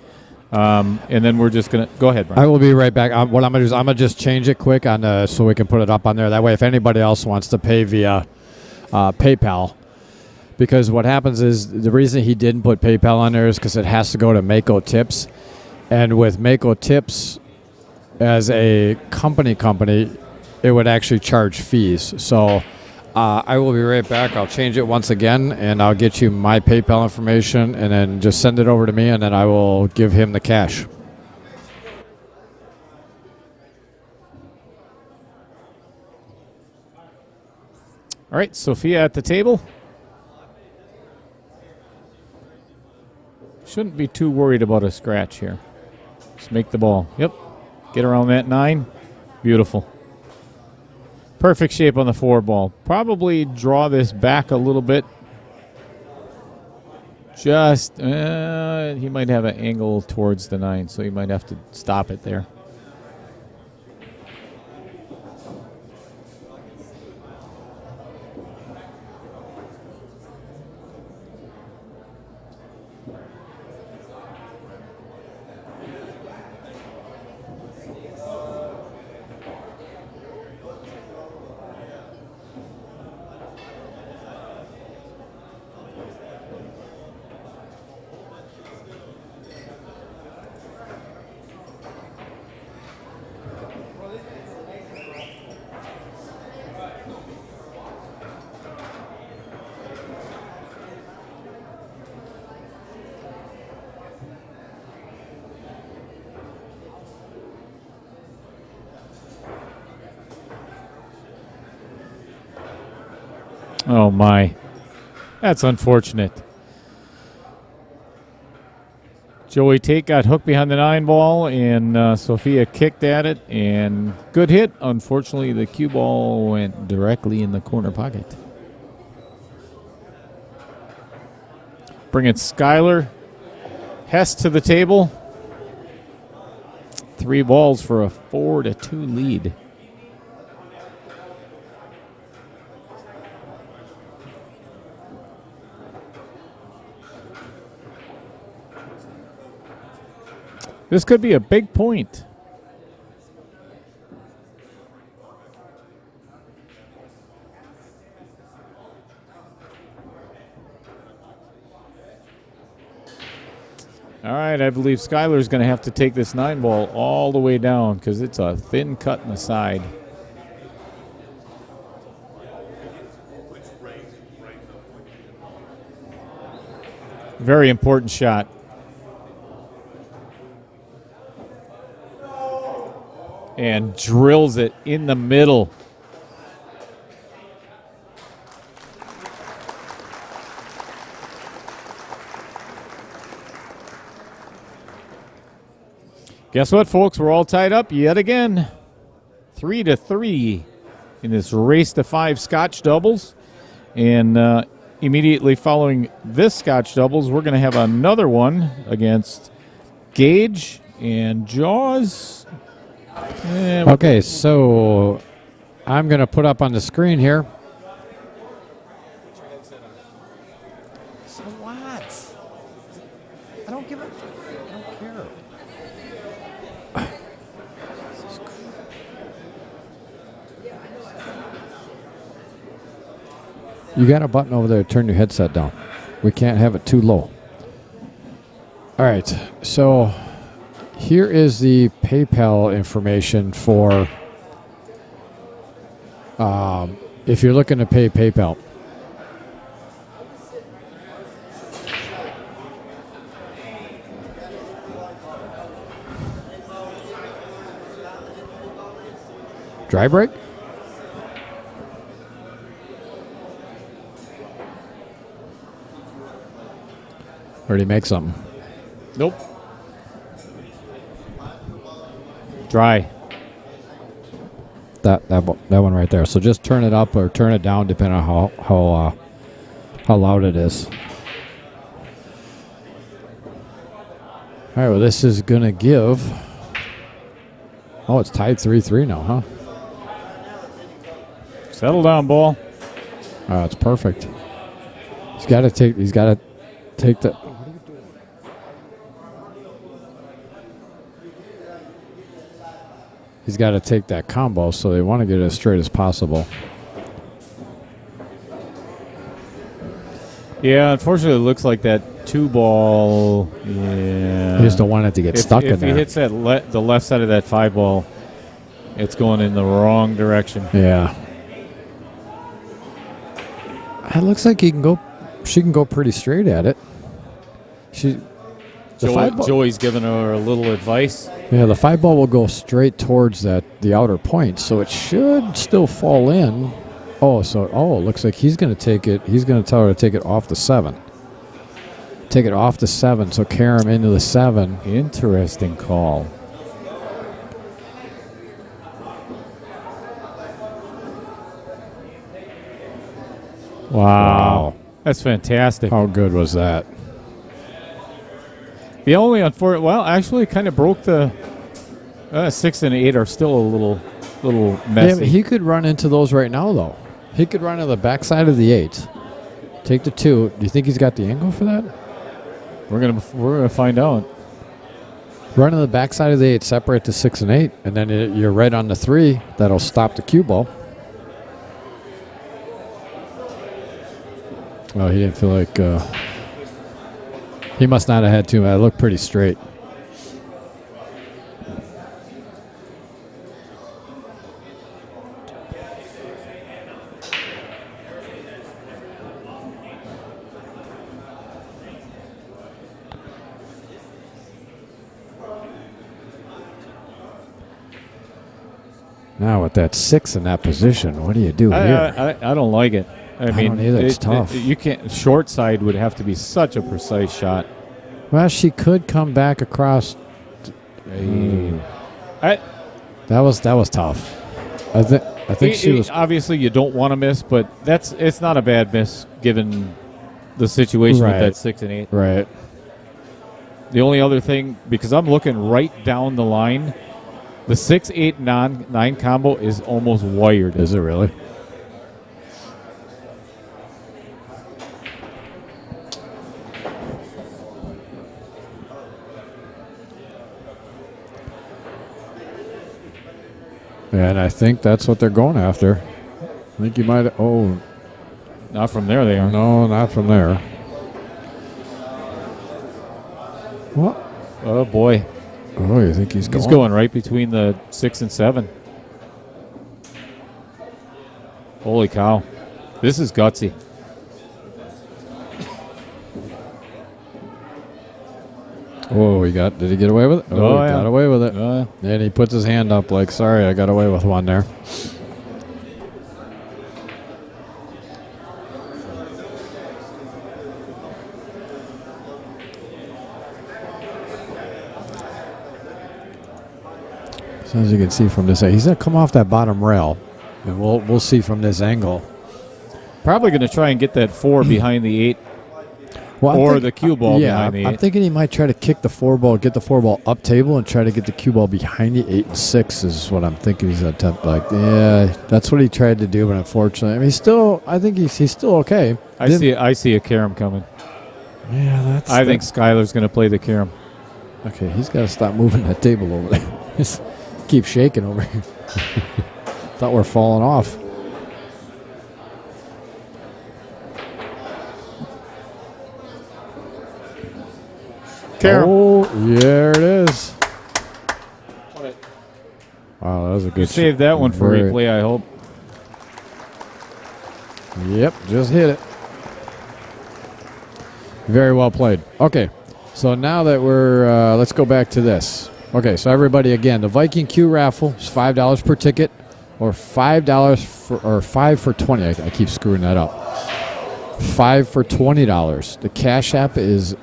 And then we're just going to go ahead, Brian. I will be right back. What I'm going to do is I'm going to just change it quick on so we can put it up on there. That way, if anybody else wants to pay via PayPal, because what happens is the reason he didn't put PayPal on there is because it has to go to Mako Tips. And with Mako Tips as a company, it would actually charge fees. So I will be right back. I'll change it once again, and I'll get you my PayPal information, and then just send it over to me, and then I will give him the cash. All right, Sophia at the table. Shouldn't be too worried about a scratch here. Just make the ball. Yep. Get around that 9. Beautiful. Perfect shape on the 4 ball. Probably draw this back a little bit. Just, he might have an angle towards the 9, so you might have to stop it there. Oh, my. That's unfortunate. Joey Tate got hooked behind the 9 ball, and Sophia kicked at it, and good hit. Unfortunately, the cue ball went directly in the corner pocket. Bringing Skylar Hess to the table. 3 balls for a 4-2 lead. This could be a big point. All right, I believe Skylar's going to have to take this 9 ball all the way down because it's a thin cut in the side. Very important shot. And drills it in the middle. Guess what, folks? We're all tied up yet again. 3-3 in this race to 5 Scotch doubles. And immediately following this Scotch doubles, we're going to have another one against Gage and Jaws. Okay, so I'm going to put up on the screen here. So what? I don't give a... I don't care. You got a button over there to turn your headset down. We can't have it too low. All right, so here is the PayPal information for if you're looking to pay PayPal. Dry break? Or did he make something? Nope. Dry. That one right there. So just turn it up or turn it down depending on how loud it is. All right, well, this is going to give... Oh, it's tied 3-3 now, huh? Settle down, ball. Oh, it's perfect. He's got to take the. He's got to take that combo, so they want to get it as straight as possible. Yeah, unfortunately, it looks like that 2-ball. Yeah. He just don't want it to get stuck in If there. he hits that the left side of that 5-ball, it's going in the wrong direction. Yeah. It looks like she can go pretty straight at it. Joey's giving her a little advice. Yeah, the 5-ball will go straight towards the outer point, so it should still fall in. It looks like he's going to take it. He's going to tell her to take it off the 7. Take it off the 7, so carry him into the 7. Interesting call. Wow. That's fantastic. How good was that? The only actually kind of broke the 6 and 8 are still a little messy. Yeah, he could run into those right now, though. He could run to the backside of the 8. Take the 2. Do you think he's got the angle for that? We're gonna find out. Run to the backside of the 8, separate the 6 and 8, and then you're right on the 3. That'll stop the cue ball. Oh, he didn't feel like... he must not have had to. It looked pretty straight. Now with that 6 in that position, what do you do here? I don't like it. I mean, don't either. It's tough. You can't. Short side would have to be such a precise shot. Well, she could come back across. That was tough. I think she was. Obviously, you don't want to miss, but it's not a bad miss given the situation with that 6 and 8. Right. The only other thing, because I'm looking right down the line, the 6, 8, 9 combo is almost wired. Is it really? And I think that's what they're going after. I think you might... Oh. Not from there, they are. No, not from there. What? Oh, boy. Oh, you think he's going? He's going right between the 6 and 7. Holy cow. This is gutsy. Oh, did he get away with it? Oh, he got away with it. And he puts his hand up like, sorry, I got away with one there. So as you can see from this, he's going to come off that bottom rail, and we'll see from this angle. Probably going to try and get that 4 behind the 8. Or the cue ball behind the 8. I'm thinking he might try to kick the 4-ball, get the 4-ball up table, and try to get the cue ball behind the 8 and 6 is what I'm thinking he's going to attempt. That's what he tried to do, but unfortunately, I mean, I think he's still okay. I see a carom coming. Yeah, I think Skylar's going to play the carom. Okay, he's got to stop moving that table over there. Just keep shaking over here. Thought we're falling off. Oh, there it is. Wow, that was a good shot. Save that one for replay, I hope. Yep, just hit it. Very well played. Okay, so now that we're, let's go back to this. Okay, so everybody, again, the Viking Q raffle is $5 per ticket, or $5 for 20. I keep screwing that up. $5 for $20. The Cash App is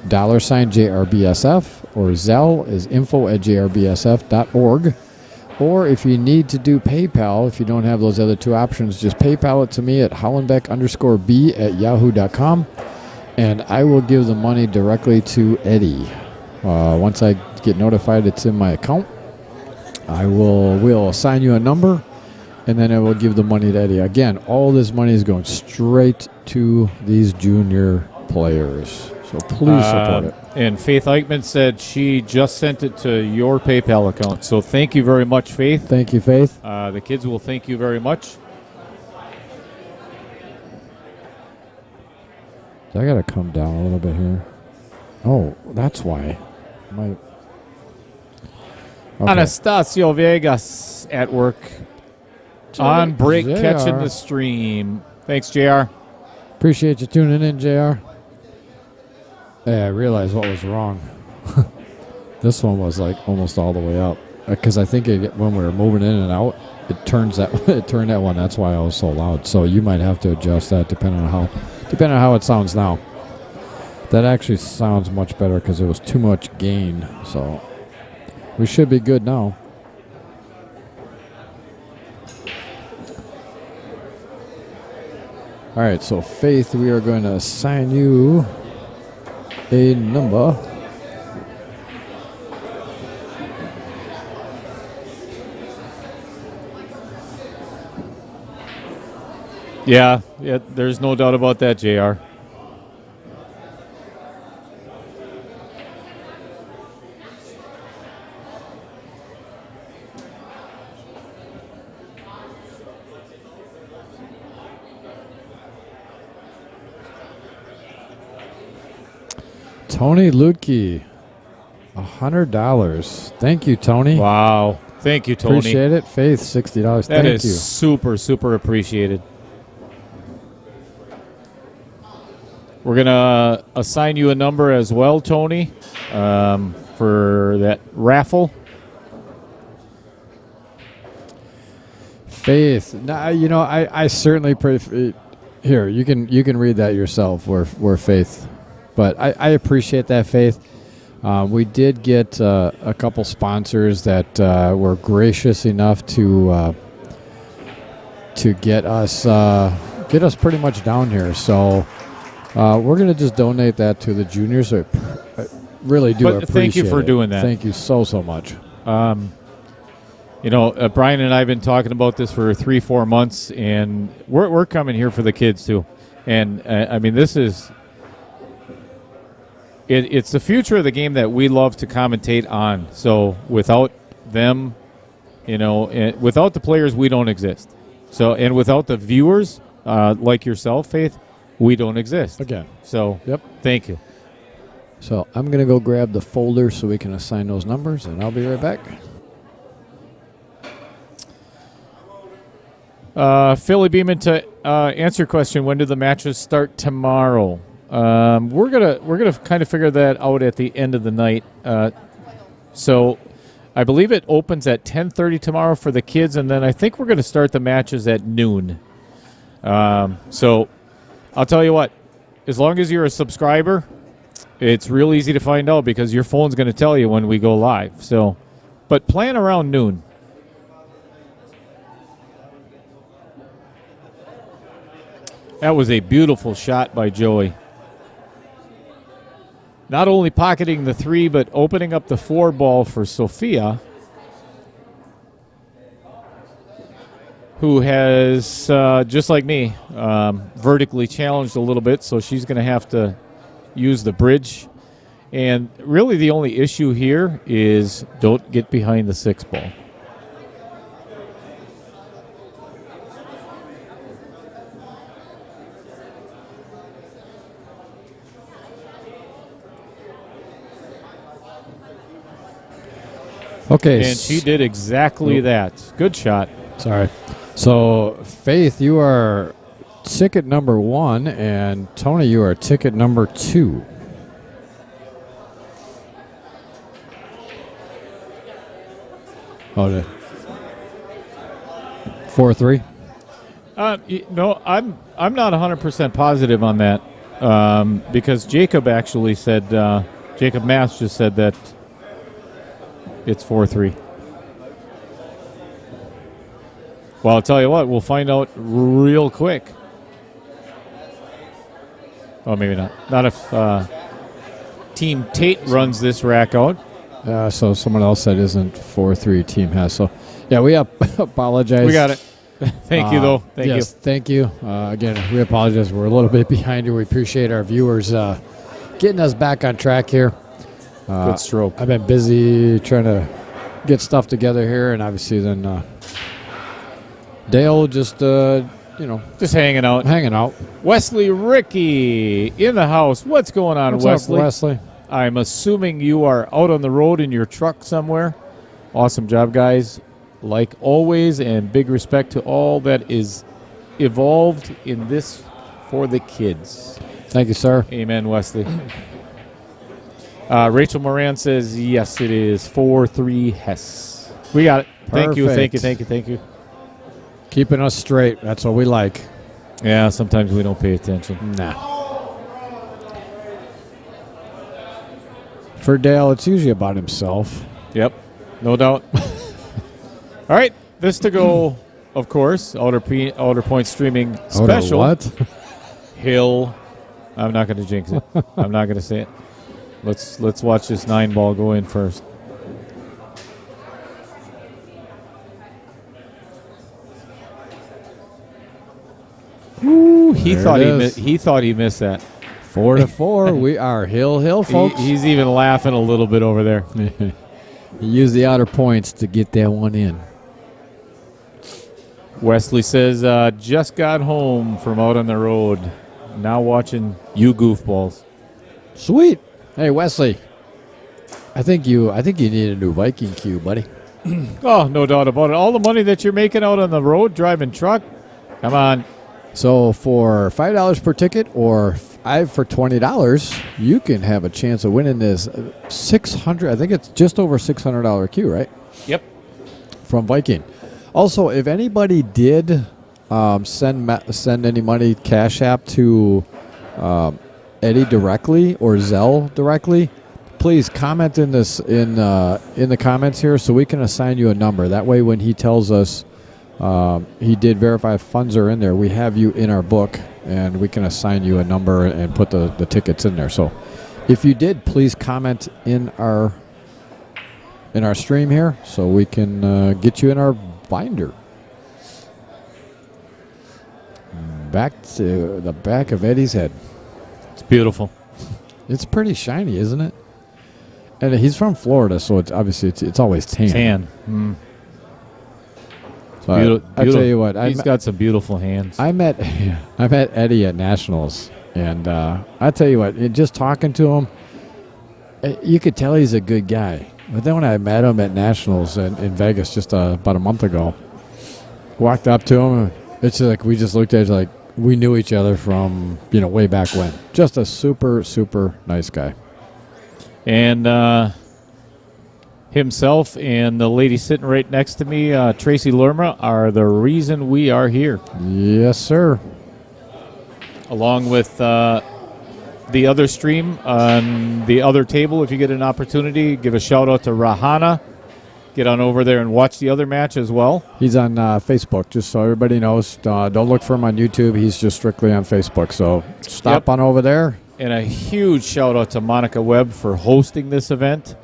$JRBSF, or Zelle is info@jrbsf.org. Or if you need to do PayPal, if you don't have those other two options, just PayPal it to me at hollenbeck_B@yahoo.com, and I will give the money directly to Eddie. Once I get notified it's in my account, we'll assign you a number, and then I will give the money to Eddie. Again, all this money is going straight to these junior players. So please support it. And Faith Eichmann said she just sent it to your PayPal account. So thank you very much, Faith. Thank you, Faith. The kids will thank you very much. I got to come down a little bit here. Oh, that's why. Okay. Anastasio Vegas at work. On break, JR. catching the stream. Thanks, JR. Appreciate you tuning in, JR. Hey, I realized what was wrong. This one was like almost all the way up. Because I think when we were moving in and out, it turned that one. That's why I was so loud. So you might have to adjust that depending on how it sounds now. That actually sounds much better because it was too much gain. So we should be good now. All right, so Faith, we are going to assign you a number. Yeah, there's no doubt about that, JR. Tony Lutke, $100. Thank you, Tony. Wow. Thank you, Tony. Appreciate it. Faith, $60. That Thank is you. super, super appreciated. We're going to assign you a number as well, Tony, for that raffle. Faith. Now, I certainly pray. Here, you can read that yourself. Where Faith, but I appreciate that, Faith. We did get a couple sponsors that were gracious enough to get us pretty much down here. So we're gonna just donate that to the juniors. I really do appreciate it. Thank you for doing that. Thank you so much. Brian and I have been talking about this for 3-4 months, and we're coming here for the kids too. And I mean, this is it's the future of the game that we love to commentate on. So without them, without the players, we don't exist. So and without the viewers, like yourself, Faith, we don't exist. Again. So Yep. Thank you. So I'm gonna go grab the folder so we can assign those numbers, and I'll be right back. Philly Beeman, to answer your question, when do the matches start tomorrow? We're gonna kind of figure that out at the end of the night. So I believe it opens at 10:30 tomorrow for the kids, and then I think we're gonna start the matches at noon. So I'll tell you what, as long as you're a subscriber, it's real easy to find out because your phone's gonna tell you when we go live. So, but plan around noon. That was a beautiful shot by Joey. Not only pocketing the 3, but opening up the 4 ball for Sophia, who has, just like me, vertically challenged a little bit, so she's going to have to use the bridge. And really the only issue here is don't get behind the 6 ball. Okay. And she did exactly that. Good shot. Sorry. So, Faith, you are ticket number 1, and Tony, you are ticket number 2. Oh, 4-3. No, I'm not 100% positive on that because Jacob actually said Jacob Mass just said that it's 4-3. Well, I'll tell you what, we'll find out real quick. Oh, maybe not. Not if Team Tate runs this rack out. So someone else said isn't 4-3 Team Hess. So, yeah, we apologize. We got it. Thank you, though. Thank you. Yes, thank you. Again, we apologize. We're a little bit behind you. We appreciate our viewers getting us back on track here. Good stroke. I've been busy trying to get stuff together here, and obviously then Dale just, Just hanging out. hanging out. Wesley Ricky in the house. What's going on, What's Wesley? up, Wesley? I'm assuming you are out on the road in your truck somewhere. Awesome job, guys. Like always, and big respect to all that is evolved in this for the kids. Thank you, sir. Amen, Wesley. Rachel Moran says, yes, it is 4-3 Hess. We got it. Thank you, thank you, Perfect. thank you, thank you. Keeping us straight. That's what we like. Yeah, sometimes we don't pay attention. Nah. For Dale, it's usually about himself. Yep, no doubt. All right, this to go, of course, Outer Point Streaming Special. What? Hill. I'm not going to jinx it. I'm not going to say it. Let's watch this 9-ball go in first. Ooh, he There thought it he is. he thought he missed that. 4-4. We are Hill, folks. He's even laughing a little bit over there. He used the outer points to get that one in. Wesley says, just got home from out on the road. Now watching you goofballs. Sweet. Hey, Wesley. I think you need a new Viking cue, buddy. Oh, no doubt about it. All the money that you're making out on the road driving truck, come on. So for $5 per ticket or for $20, you can have a chance of winning this $600. I think it's just over $600 cue, right? Yep. From Viking. Also, if anybody did send any money Cash App to Eddie directly or Zelle directly, please comment in the comments here so we can assign you a number. That way, when he tells us he did verify funds are in there, we have you in our book and we can assign you a number and put the tickets in there. So, if you did, please comment in our stream here so we can get you in our binder. Back to the back of Eddie's head. It's beautiful. It's pretty shiny, isn't it? And he's from Florida, so it's obviously it's always tan. Tan. Mm. So I tell you what, he's got some beautiful hands. I met Eddie at Nationals, and I tell you what, just talking to him, you could tell he's a good guy. But then when I met him at Nationals in Vegas just about a month ago, walked up to him, and it's just like we just looked at each other like we knew each other from way back when. Just a super, super nice guy. And himself and the lady sitting right next to me, Tracy Lerma, are the reason we are here. Yes, sir. Along with the other stream on the other table. If you get an opportunity, give a shout out to Rahana. Get on over there and watch the other match as well. He's on Facebook, just so everybody knows. Don't look for him on YouTube. He's just strictly on Facebook. So stop on over there. And a huge shout out to Monica Webb for hosting this event.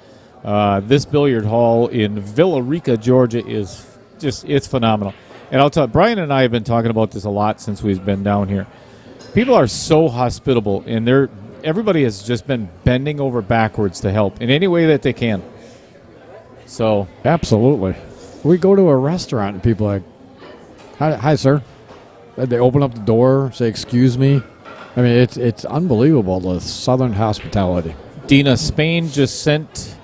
This billiard hall in Villa Rica, Georgia is it's phenomenal. And I'll tell you, Brian and I have been talking about this a lot since we've been down here. People are so hospitable, and everybody has just been bending over backwards to help in any way that they can. So Absolutely. We go to a restaurant and people are like, hi, sir. They open up the door, say, excuse me. I mean, it's unbelievable, the Southern hospitality. Dina Spain just sent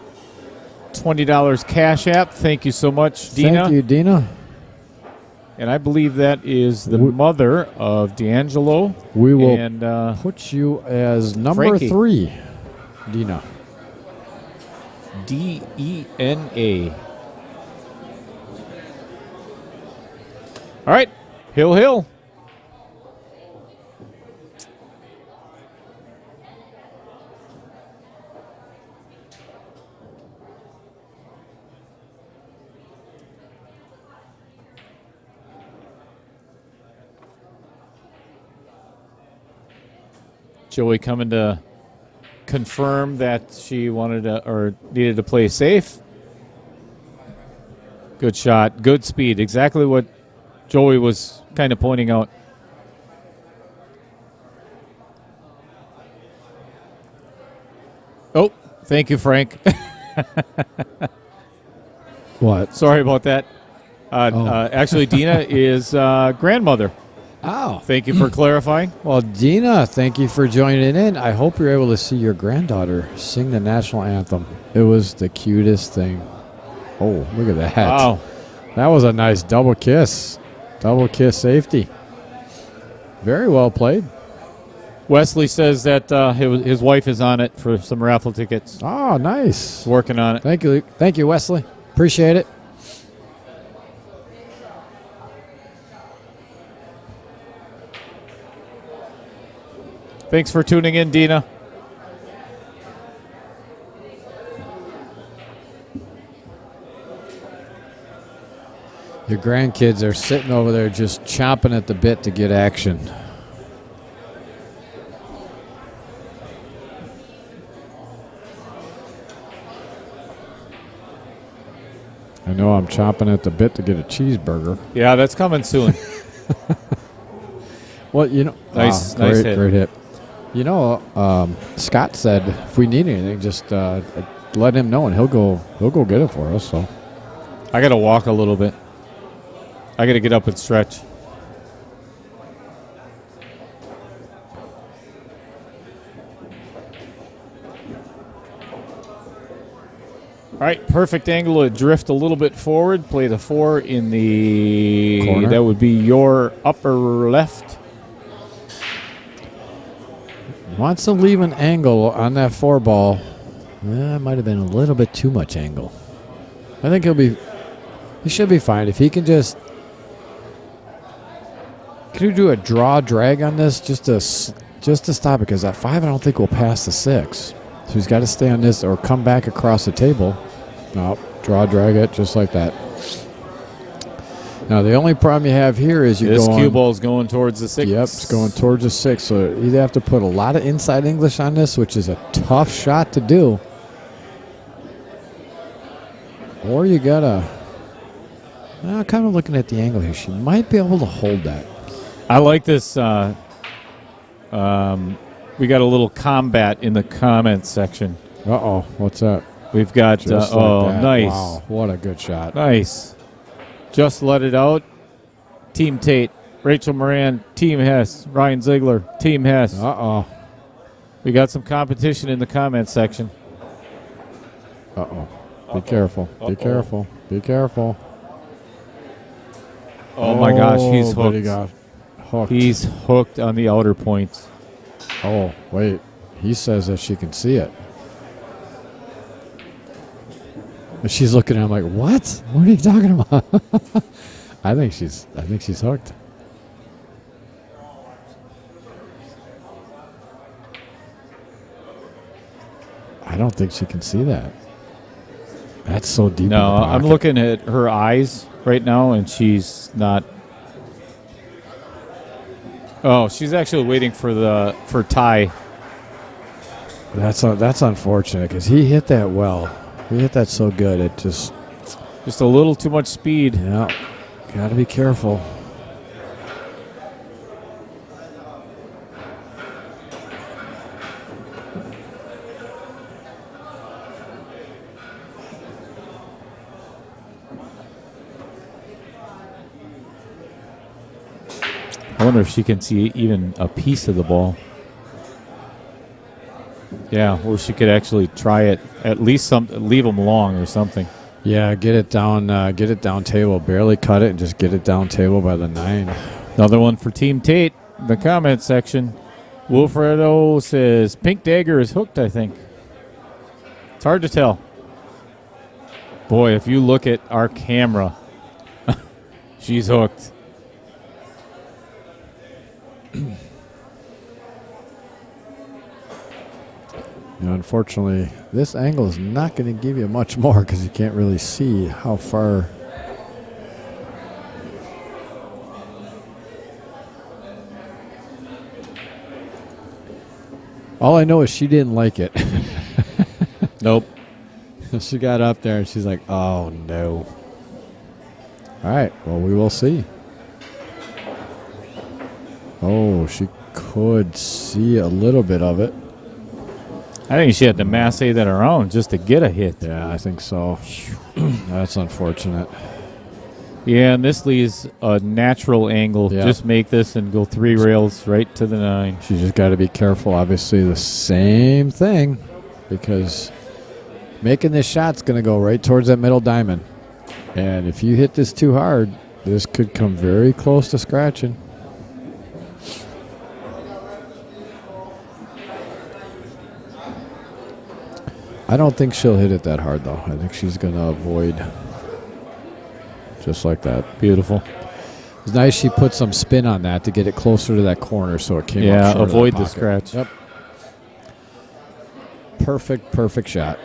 $20 Cash App. Thank you so much, Dina. Thank you, Dina. And I believe that is the mother of D'Angelo. We will and, put you as number Frankie. 3, Dina. Dena. All right, Hill. Joey coming to confirm that she wanted to or needed to play safe. Good shot, good speed, exactly what Joey was kind of pointing out. Oh, thank you, Frank. What? Sorry about that. Actually, Dina is grandmother. Oh. Thank you for clarifying. Well, Dina, thank you for joining in. I hope you're able to see your granddaughter sing the national anthem. It was the cutest thing. Oh, look at that. Wow. That was a nice double kiss. Double kiss safety. Very well played. Wesley says that his wife is on it for some raffle tickets. Oh, nice. Working on it. Thank you. Thank you, Wesley. Appreciate it. Thanks for tuning in, Dina. Your grandkids are sitting over there just chomping at the bit to get action. I know I'm chomping at the bit to get a cheeseburger. Yeah, that's coming soon. Well, you know, Nice great, hit. great hit. You know, Scott said if we need anything, just let him know and he'll go get it for us. So I got to walk a little bit. I got to get up and stretch. All right, perfect angle to drift a little bit forward. Play the 4 in the Corner. That would be your upper left. wants to leave an angle on that 4 ball. That might have been a little bit too much angle. I think he should be fine if he can just. Can you do a draw drag on this just to stop it? Because that 5 I don't think will pass the 6. So he's got to stay on this or come back across the table. No, draw drag it just like that. Now the only problem you have here is This cue ball's going towards the 6. Yep, it's going towards the 6. So you either have to put a lot of inside English on this, which is a tough shot to do, or you gotta. Kind of looking at the angle here, she might be able to hold that. I like this. We got a little combat in the comments section. Uh-oh, what's that? We've got, Just like that. nice. Wow, what a good shot. Nice. Just let it out. Team Tate, Rachel Moran, Team Hess, Ryan Ziegler, Team Hess. Uh-oh. We got some competition in the comments section. Uh-oh. Be careful. Be careful. Be careful. Oh, my gosh, he's but he hooked. got hooked. He's hooked on the outer points. Oh, wait. He says that she can see it. And she's looking at him like, what? What are you talking about? I think she's hooked. I don't think she can see that. That's so deep. No, in the I'm pocket. looking at her eyes right now, and she's not. Oh, she's actually waiting for Ty. That's unfortunate because he hit that well. He hit that so good. It just a little too much speed. Yeah, got to be careful. I wonder if she can see even a piece of the ball. Yeah, or she could actually try it. At least leave them long or something. Yeah, get it down table. Barely cut it and just get it down table by the 9. Another one for Team Tate. The comment section. Wilfredo says Pink Dagger is hooked, I think. It's hard to tell. Boy, if you look at our camera, she's hooked. Unfortunately, this angle is not going to give you much more because you can't really see how far. All I know is she didn't like it. Nope. She got up there and she's like, oh no. All right, well, we will see. Oh, she could see a little bit of it. I think she had to masse that around just to get a hit. Yeah, I think so. That's unfortunate. Yeah, and this leaves a natural angle. Yeah. Just make this and go 3 rails right to the 9. She just got to be careful. Obviously, the same thing, because making this shot's going to go right towards that middle diamond. And if you hit this too hard, this could come very close to scratching. I don't think she'll hit it that hard, though. I think she's going to avoid just like that. Beautiful. It's nice she put some spin on that to get it closer to that corner so it came up short of avoid that the pocket. scratch. Yep. Perfect shot.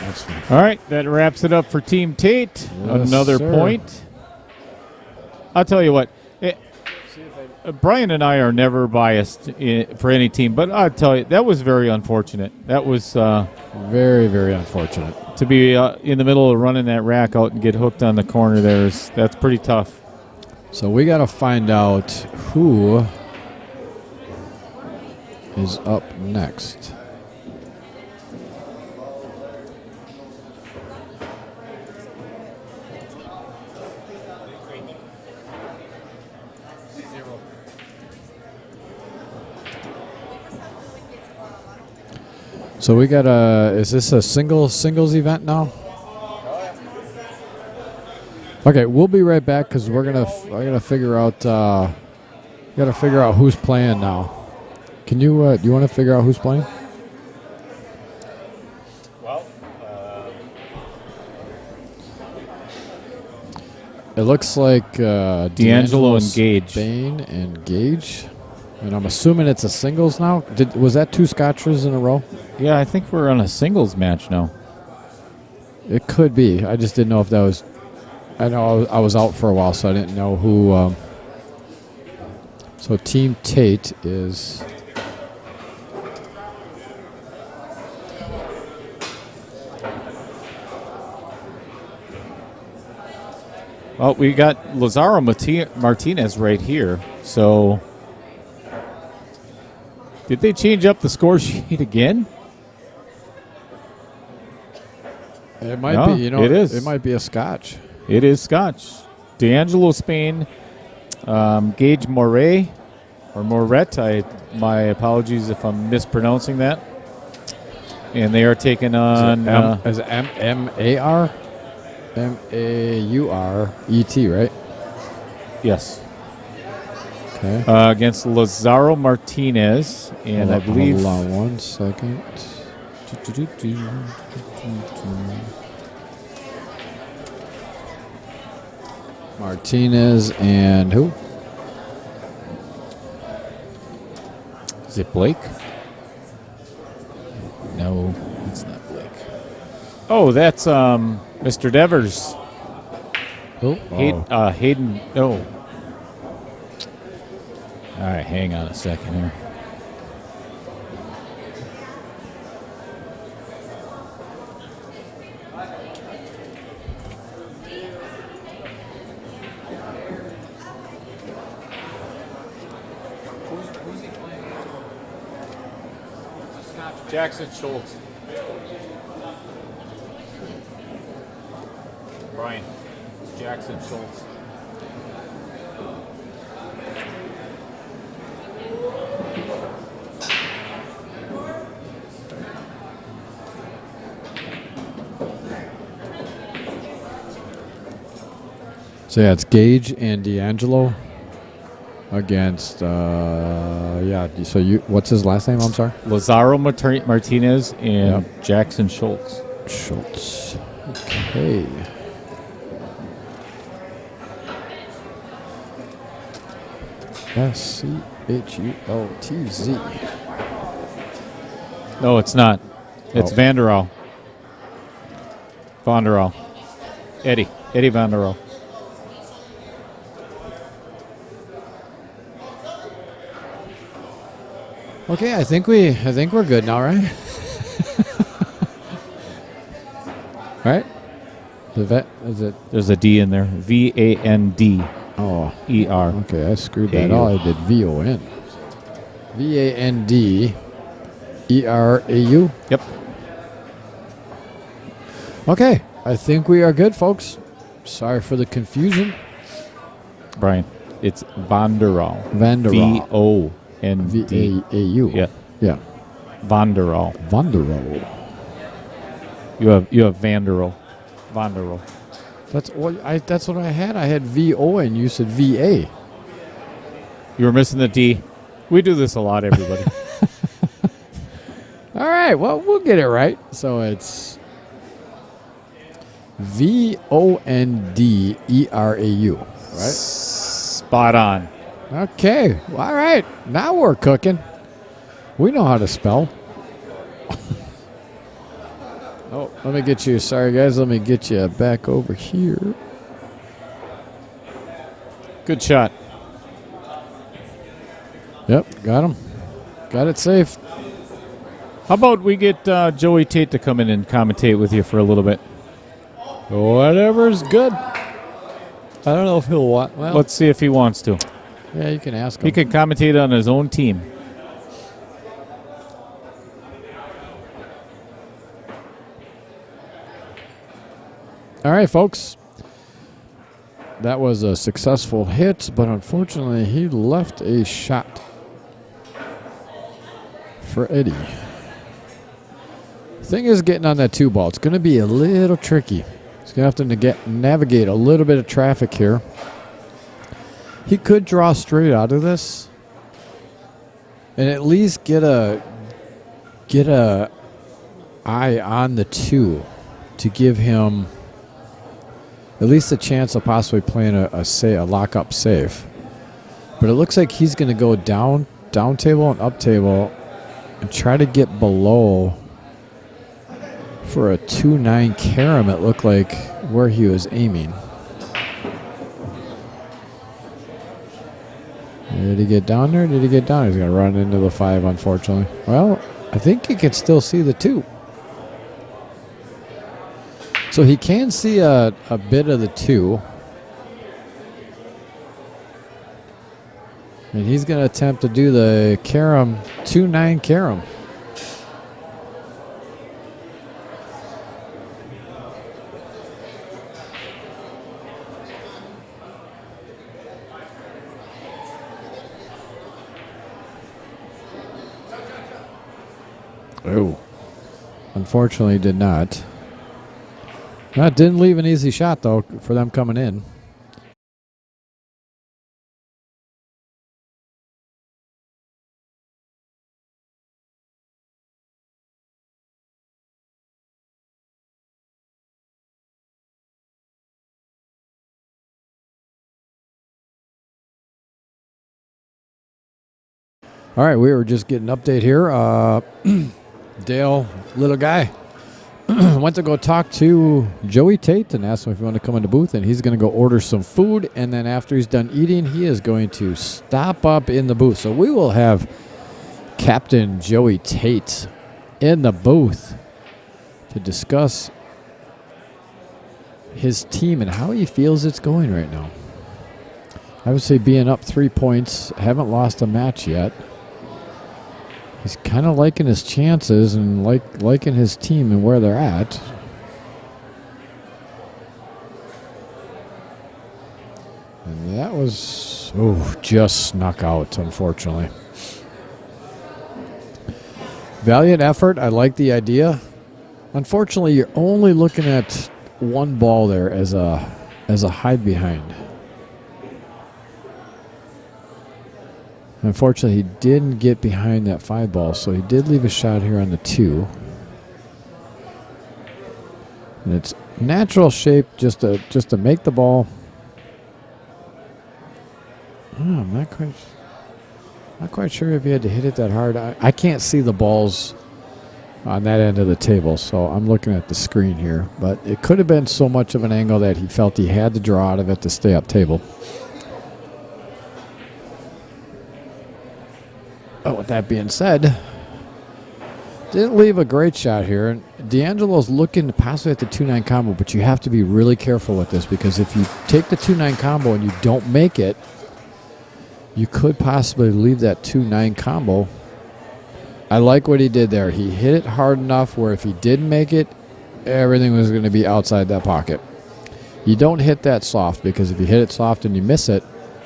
That's fine. All right, that wraps it up for Team Tate. Yes, Another sir. point. I'll tell you what. Brian and I are never biased for any team, but I'll tell you, that was very unfortunate. That was Very, very unfortunate. to be in the middle of running that rack out and get hooked on the corner there. That's pretty tough. So we got to find out who is up next. So we got is this a singles event now? Okay, we'll be right back because I gotta figure out who's playing now. Can you do you want to figure out who's playing? Well, It looks like D'Angelo and Gage. Spain and Gage. And I'm assuming it's a singles now. Was that 2 Scotches in a row? Yeah, I think we're on a singles match now. It could be. I just didn't know if that was. I know I was out for a while, so I didn't know who. So Team Tate is. Well, we got Lazaro Martinez right here. So, did they change up the score sheet again? It might No, be. You know, it is. It might be a Scotch. It is Scotch. D'Angelo Spain, Gage Moret, or Moret. My apologies if I'm mispronouncing that. And they are taking on. Is it M-A-R? M-A-U-R-E-T, right? Yes. Okay. Against Lazaro Martinez. And I believe. Hold on 1 second. Martinez and who? Is it Blake? No, it's not Blake. Oh, that's Mr. Devers. Who? Hayden. No. All right, hang on a second here. Jackson Schultz. Brian. Jackson Schultz. So yeah, it's Gage and D'Angelo against So what's his last name? I'm sorry. Lazaro Martinez and Jackson Schultz. Schultz. Okay. S-C-H-U-L-T-Z. No, it's not. It's Oh. Vanderall. Eddie. Eddie Van der Rohe. Okay, I think we're good now, right? Right? Is it? There's a D in there. VAND. Oh, ER. okay. I screwed that. AU. Oh, I did VON. VANDERAU. Yep. Okay, I think we are good, folks. Sorry for the confusion. Brian, it's Van der Rohe. Van der Rohe. VOND. VAAU. Yeah. Yeah. Van der Rohe. Van der Rohe. You have Van der Rohe. Van der Rohe. That's what I had. I had VO and you said VA. You were missing the D. We do this a lot, everybody. All right, well, we'll get it right. So it's VONDERAU, right? Spot on. Okay, well, all right. Now we're cooking. We know how to spell. Oh, let me get you. Sorry, guys. Let me get you back over here. Good shot. Yep, got him. Got it safe. How about we get Joey Tate to come in and commentate with you for a little bit? Whatever's good. I don't know if he'll want. Well, Let's see if he wants to. yeah, you can ask him. He can commentate on his own team. All right, folks. That was a successful hit, but unfortunately, he left a shot for Eddie. Thing is, getting on that 2 ball, it's going to be a little tricky. He's going to have to navigate a little bit of traffic here. He could draw straight out of this and at least get a eye on the 2 to give him at least a chance of possibly playing a lock-up safe. But it looks like he's going to go down table and up table and try to get below for a 2-9 carom, it looked like, where he was aiming. Did he get down there? Did he get down? He's going to run into the 5, unfortunately. Well, I think he can still see the 2. So he can see a bit of the 2. And he's going to attempt to do the carom, 2-9 carom. Oh, unfortunately did not. That didn't leave an easy shot, though, for them coming in. All right, we were just getting an update here. Dale, little guy, went to go talk to Joey Tate and asked him if he wanted to come in the booth, and he's going to go order some food, and then after he's done eating, he is going to stop up in the booth. So we will have Captain Joey Tate in the booth to discuss his team and how he feels it's going right now. I would say being up 3 points, haven't lost a match yet. He's kind of liking his chances and liking his team and where they're at. And that was, just snuck out, unfortunately. Valiant effort. I like the idea. Unfortunately, you're only looking at 1 ball there as a hide behind. Unfortunately, he didn't get behind that 5 ball, so he did leave a shot here on the 2. And it's natural shape just to make the ball. I'm not quite sure if he had to hit it that hard. I can't see the balls on that end of the table. So I'm looking at the screen here, but it could have been so much of an angle that he felt he had to draw out of it to stay up table. But with that being said, didn't leave a great shot here. And D'Angelo's looking possibly at the 2-9 combo, but you have to be really careful with this, because if you take the 2-9 combo and you don't make it, you could possibly leave that 2-9 combo. I like what he did there. He hit it hard enough where if he didn't make it, everything was going to be outside that pocket. You don't hit that soft, because if you hit it soft and you miss it,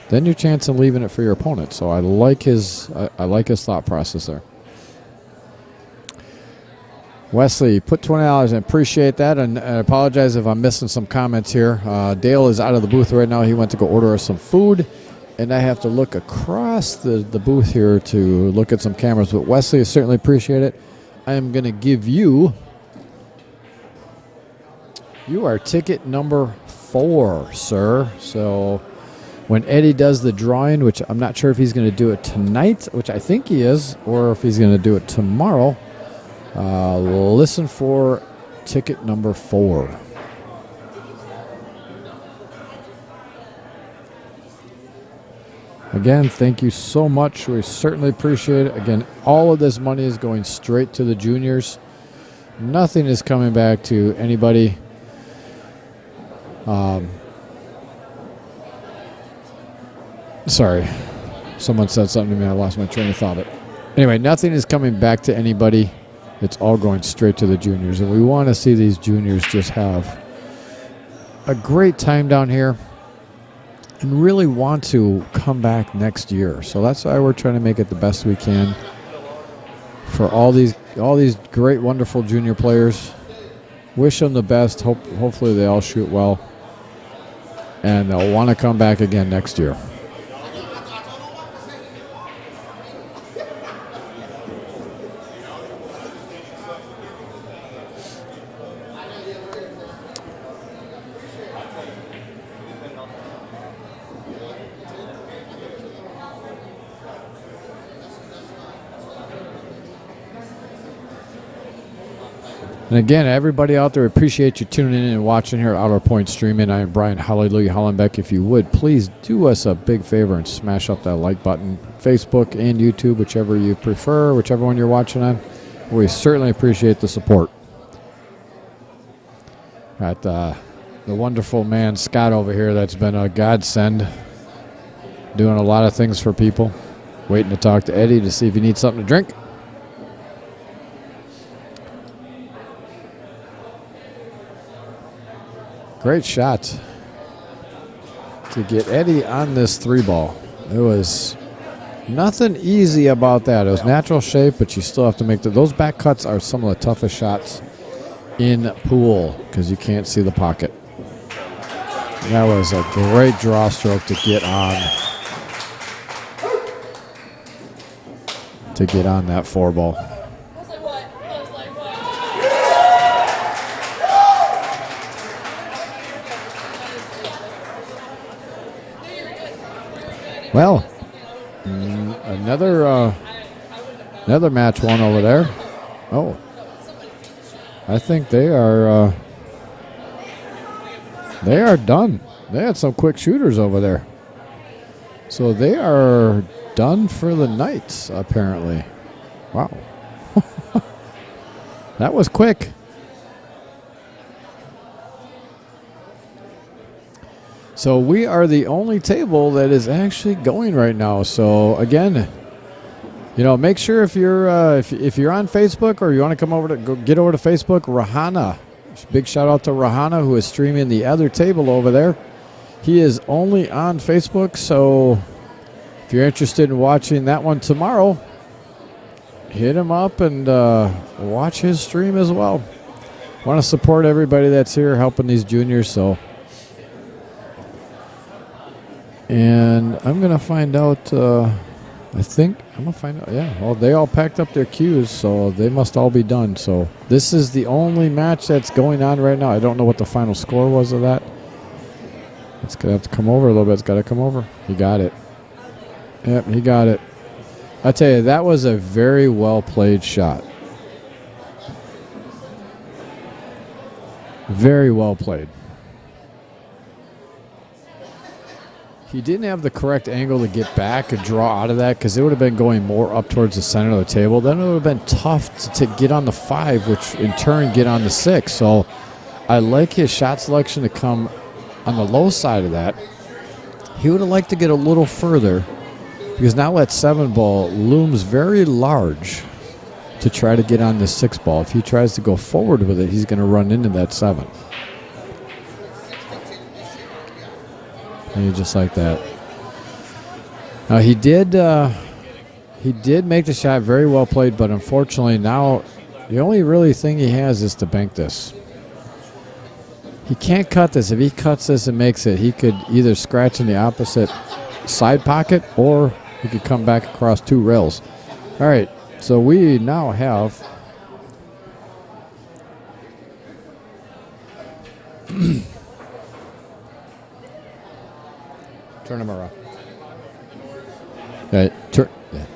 then your chance of leaving it for your opponent. So I like his thought process there. Wesley, put $20 in. Appreciate that, and I apologize if I'm missing some comments here. Dale is out of the booth right now. He went to go order us some food, and I have to look across the booth here to look at some cameras. But Wesley, I certainly appreciate it. I am going to give you are ticket number 4, sir. So when Eddie does the drawing, which I'm not sure if he's going to do it tonight, which I think he is, or if he's going to do it tomorrow, listen for ticket number 4. Again, thank you so much. We certainly appreciate it. Again, all of this money is going straight to the juniors. Nothing is coming back to anybody. Sorry. Someone said something to me. I lost my train of thought. But anyway, nothing is coming back to anybody. It's all going straight to the juniors. And we want to see these juniors just have a great time down here and really want to come back next year. So that's why we're trying to make it the best we can for all these great, wonderful junior players. Wish them the best. Hopefully they all shoot well, and they'll want to come back again next year. And again, everybody out there, appreciate you tuning in and watching here at Outer Point Streaming. I am Brian Hallelujah Hollenbeck. If you would, please do us a big favor and smash up that like button. Facebook and YouTube, whichever you prefer, whichever one you're watching on. We certainly appreciate the support. Got the wonderful man, Scott, over here that's been a godsend. Doing a lot of things for people. Waiting to talk to Eddie to see if he needs something to drink. Great shot to get Eddie on this 3-ball. It was nothing easy about that. It was natural shape, but you still have to make those back cuts are some of the toughest shots in pool because you can't see the pocket. That was a great draw stroke to get on that 4-ball. Well, another match won over there. Oh, I think they are done. They had some quick shooters over there, so they are done for the night. Apparently, wow, that was quick. So we are the only table that is actually going right now. So again, make sure if you're on Facebook or you want to come over to get over to Facebook, Rahana. Big shout out to Rahana, who is streaming the other table over there. He is only on Facebook, so if you're interested in watching that one tomorrow, hit him up and watch his stream as well. Want to support everybody that's here helping these juniors, so. And I'm going to find out, yeah, well, they all packed up their cues, so they must all be done. So this is the only match that's going on right now. I don't know what the final score was of that. It's going to have to come over a little bit. It's got to come over. He got it. Yep, he got it. I tell you, that was a very well-played shot. Very well played. He didn't have the correct angle to get back and draw out of that because it would have been going more up towards the center of the table. Then it would have been tough to get on the 5, which in turn get on the 6. So I like his shot selection to come on the low side of that. He would have liked to get a little further because now that 7 ball looms very large to try to get on the 6 ball. If he tries to go forward with it, he's going to run into that 7. And just like that. Now he did make the shot, very well played, but unfortunately now the only really thing he has is to bank this. He can't cut this. If he cuts this and makes it, he could either scratch in the opposite side pocket or he could come back across 2 rails. All right, so we now have turn them around. Yeah, yeah.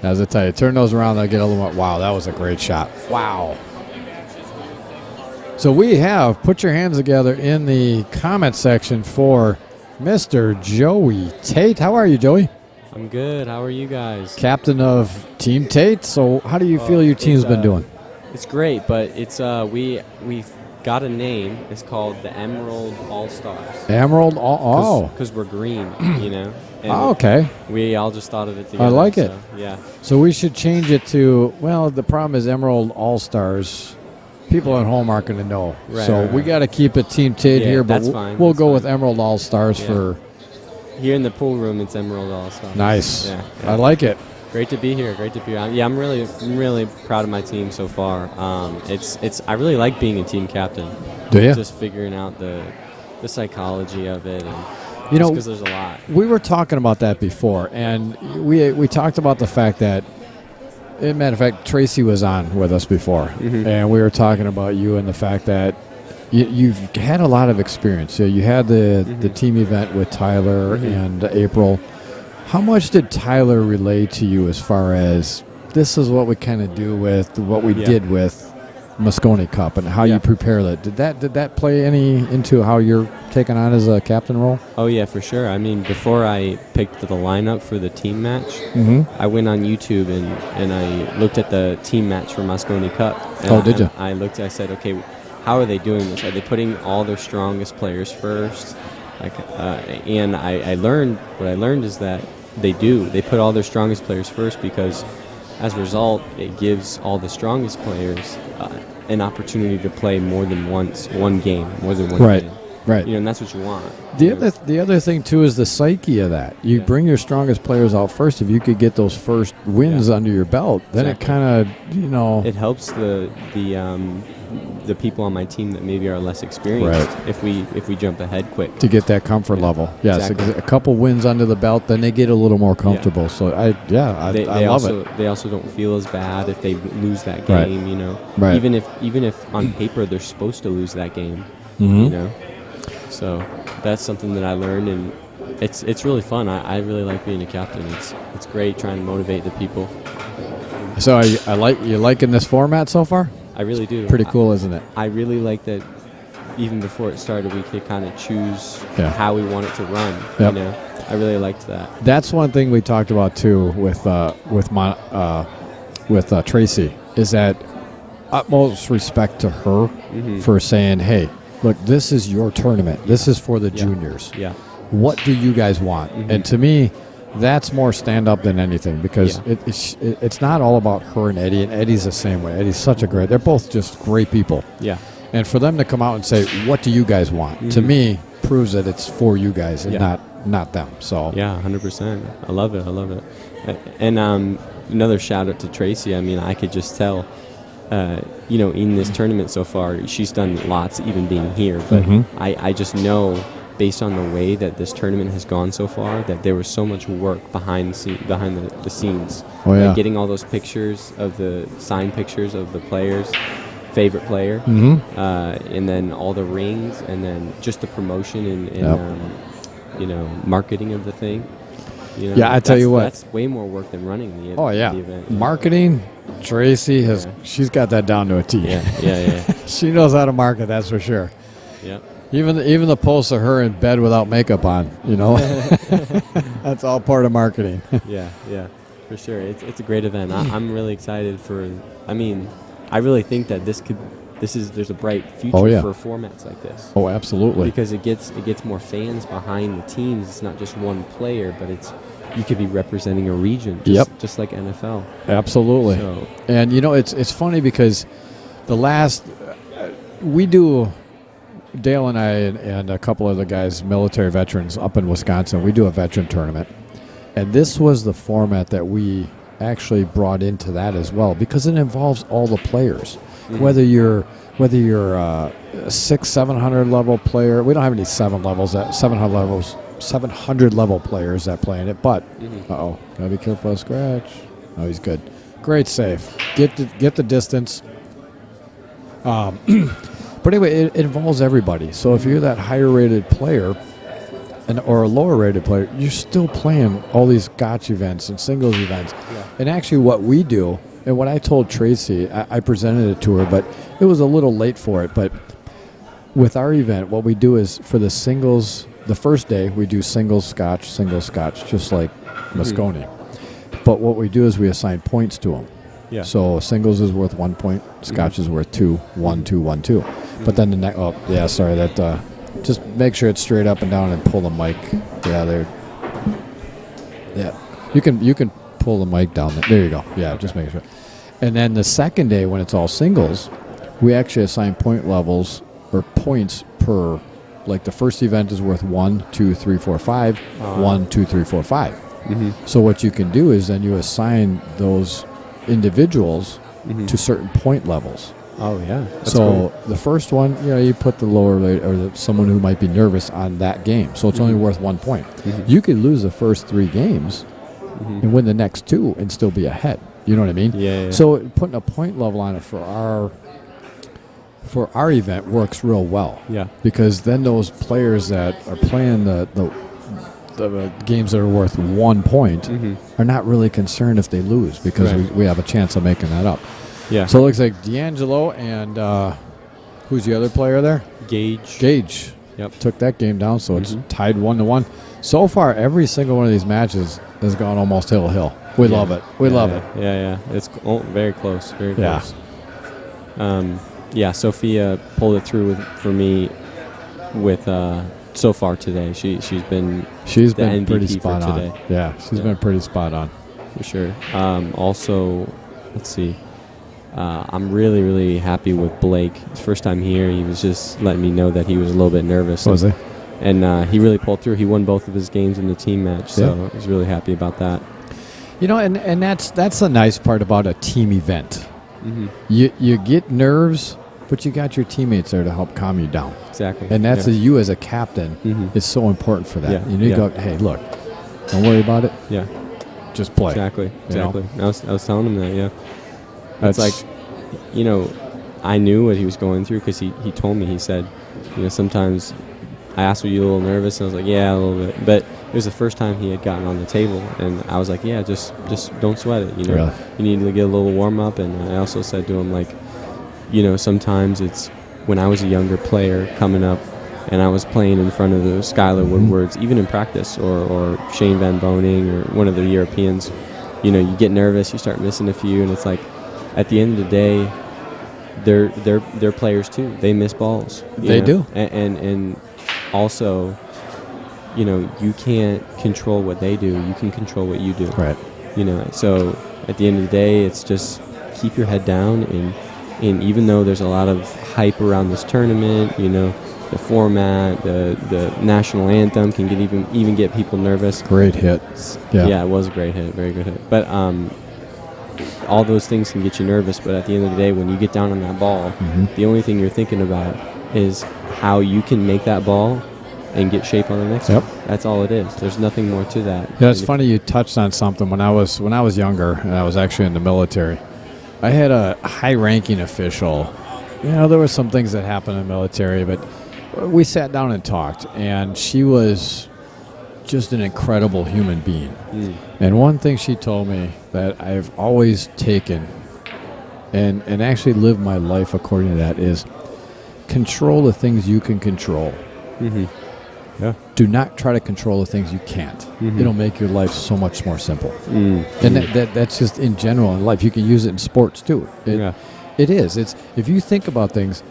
As I tell you, turn those around, they'll get a little more. Wow, that was a great shot. Wow. So we have, put your hands together in the comment section for Mr. Joey Tate. How are you, Joey? I'm good. How are you guys? Captain of Team Tate. So how do you feel your team's been doing? It's great, but it's we've got a name. It's called the Emerald All Stars. Emerald All. Because we're green, you know. And okay. We all just thought of it together. I like it. Yeah. So we should change it to, well, the problem is Emerald All Stars. People at home aren't going to know. Right, so right, we got to keep it Team Tate here, but we'll go with Emerald All Stars for. Here in the pool room, it's Emerald All Stars. Nice. Yeah. I like it. Great to be here. Great to be here. Yeah, I'm really proud of my team so far. I really like being a team captain. Do you? Just figuring out the psychology of it, and you know, because there's a lot. We were talking about that before, and we talked about the fact that, as a matter of fact, Tracy was on with us before, and we were talking about you and the fact that you've had a lot of experience. So you had the team event with Tyler and April. How much did Tyler relay to you as far as this is what we kind of do with what we did with Moscone Cup and how you prepare that? Did that play any into how you're taking on as a captain role? Oh yeah, for sure. I mean, before I picked the lineup for the team match, I went on YouTube and I looked at the team match for Moscone Cup. And did you? I said, okay, how are they doing this? Are they putting all their strongest players first? And I learned, what I learned is that they do. They put all their strongest players first because as a result, it gives all the strongest players an opportunity to play more than one game. Right. You know, and that's what you want. The other thing too is the psyche of that. You bring your strongest players out first. If you could get those first wins under your belt, then it kind of it helps the people on my team that maybe are less experienced. Right. If we jump ahead quick to get that comfort level. Yes, exactly. A couple wins under the belt, then they get a little more comfortable. So I love it. They also don't feel as bad if they lose that game. You know, right. Even if on paper they're supposed to lose that game. You know. So that's something that I learned, and it's really fun. I really like being a captain. It's great trying to motivate the people. So you liking this format so far? I really do. Pretty cool, isn't it? I really like that. Even before it started, we could kind of choose how we want it to run. Yep. You know, I really liked that. That's one thing we talked about too with Tracy, is that utmost respect to her for saying, "Hey, look, this is your tournament. This is for the juniors. Yeah. What do you guys want?" And to me, that's more stand-up than anything because it's not all about her and Eddie, and Eddie's the same way. Eddie's such a great – they're both just great people. Yeah. And for them to come out and say, what do you guys want, to me, proves that it's for you guys and not them. So yeah, 100%. I love it. And another shout-out to Tracy. I mean, I could just tell – in this tournament so far, she's done lots even being here. But I just know, based on the way that this tournament has gone so far, that there was so much work behind the scenes. Oh, yeah. Like getting all those pictures of the signed pictures of the players, favorite player, and then all the rings, and then just the promotion and marketing of the thing. You know, I tell you what, that's way more work than running the oh yeah, the event. Marketing. Tracy she's got that down to a T. Yeah. She knows how to market, that's for sure. Yep. Even the posts of her in bed without makeup on, that's all part of marketing. Yeah, for sure. It's a great event. I'm really excited I really think that there's a bright future for formats like this. Oh, absolutely. Because it gets more fans behind the teams. It's not just one player, but you could be representing a region, just like NFL. Absolutely. So. And it's funny because we do, Dale and I and a couple other guys, military veterans up in Wisconsin, we do a veteran tournament. And this was the format that we actually brought into that as well, because it involves all the players. Mm-hmm. Whether you're a 700 level player, we don't have any 700 level players that play in it, but gotta be careful of scratch. Oh, he's good. Great save. Get the distance. But anyway, it involves everybody. So if you're that higher rated player or a lower rated player, you're still playing all these gotcha events and singles events. Yeah. And actually what we do, and what I told Tracy, I presented it to her, but it was a little late for it. But with our event, what we do is for the singles, the first day we do single scotch, just like Moscone. But what we do is we assign points to them. Yeah. So singles is worth 1 point, scotch is worth 2, 1, 2, 1, 2. But then the next, just make sure it's straight up and down and pull the mic. Yeah, you can pull the mic down. There you go. Yeah, just make sure. And then the second day, when it's all singles, we actually assign point levels or points per. Like the first event is worth 1, 2, 3, 4, 5. 1, 2, 3, 4, 5. Mm-hmm. So what you can do is then you assign those individuals to certain point levels. Oh yeah. That's cool. The first one, you put the lower rate or someone who might be nervous on that game. So it's only worth 1 point. Mm-hmm. You could lose the first 3 games and win the next 2 and still be ahead. You know what I mean? Yeah. So putting a point level on it for our event works real well. Yeah. Because then those players that are playing the games that are worth 1 point are not really concerned if they lose, because we have a chance of making that up. Yeah. So it looks like D'Angelo and who's the other player there? Gage. Yep. Took that game down, so it's tied 1-1. So far, every single one of these matches has gone almost hill. We love it. We love it. Yeah. It's very close. Very close. Sophia pulled it through for me with so far today. She's been MVP pretty spot on today. Yeah, she's been pretty spot on for sure. Also, let's see. I'm really, really happy with Blake. His first time here, he was just letting me know that he was a little bit nervous. Was he? And he really pulled through. He won both of his games in the team match, so I was really happy about that. And that's the nice part about a team event. Mm-hmm. You get nerves, but you got your teammates there to help calm you down. Exactly. And that's you as a captain is so important for that. You go, hey, look, don't worry about it. Yeah. Just play. Exactly. I was telling him that, It's like, I knew what he was going through because he told me, he said, sometimes I asked, were you a little nervous? And I was like, yeah, a little bit. But it was the first time he had gotten on the table. And I was like, yeah, just don't sweat it. Really? You need to get a little warm up. And I also said to him, sometimes it's when I was a younger player coming up and I was playing in front of the Skylar Woodwards, even in practice, or Shane Van Boning or one of the Europeans, you get nervous, you start missing a few, and it's like, at the end of the day, they're players too. They miss balls. They do. And also, you can't control what they do. You can control what you do. Right. So at the end of the day, it's just keep your head down. And even though there's a lot of hype around this tournament, the format, the national anthem can even get people nervous. Great hit. Yeah, it was a great hit. Very good hit. But all those things can get you nervous, but at the end of the day, when you get down on that ball, the only thing you're thinking about is how you can make that ball and get shape on the next one. That's all it is. There's nothing more to that. Yeah, it's funny you touched on something. When I was younger, and I was actually in the military, I had a high-ranking official. There were some things that happened in the military, but we sat down and talked, and she was just an incredible human being. And one thing she told me that I've always taken and actually live my life according to that is control the things you can control. Mm-hmm. Yeah. Do not try to control the things you can't. Mm-hmm. It'll make your life so much more simple. Mm-hmm. And that's just in general in life. You can use it in sports too. It is. It's if you think about things,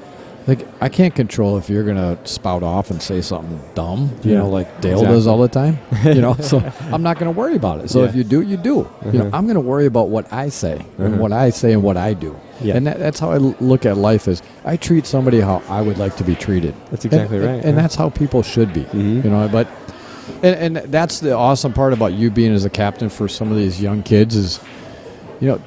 like I can't control if you're gonna spout off and say something dumb, you know, like Dale does all the time. You know, so I'm not gonna worry about it. So if you do, you do. You know, I'm gonna worry about what I say and what I say and what I do. Yeah. And that's how I look at life. Is I treat somebody how I would like to be treated. That's exactly right. And that's how people should be. Mm-hmm. You know, but and that's the awesome part about you being as a captain for some of these young kids is, you know,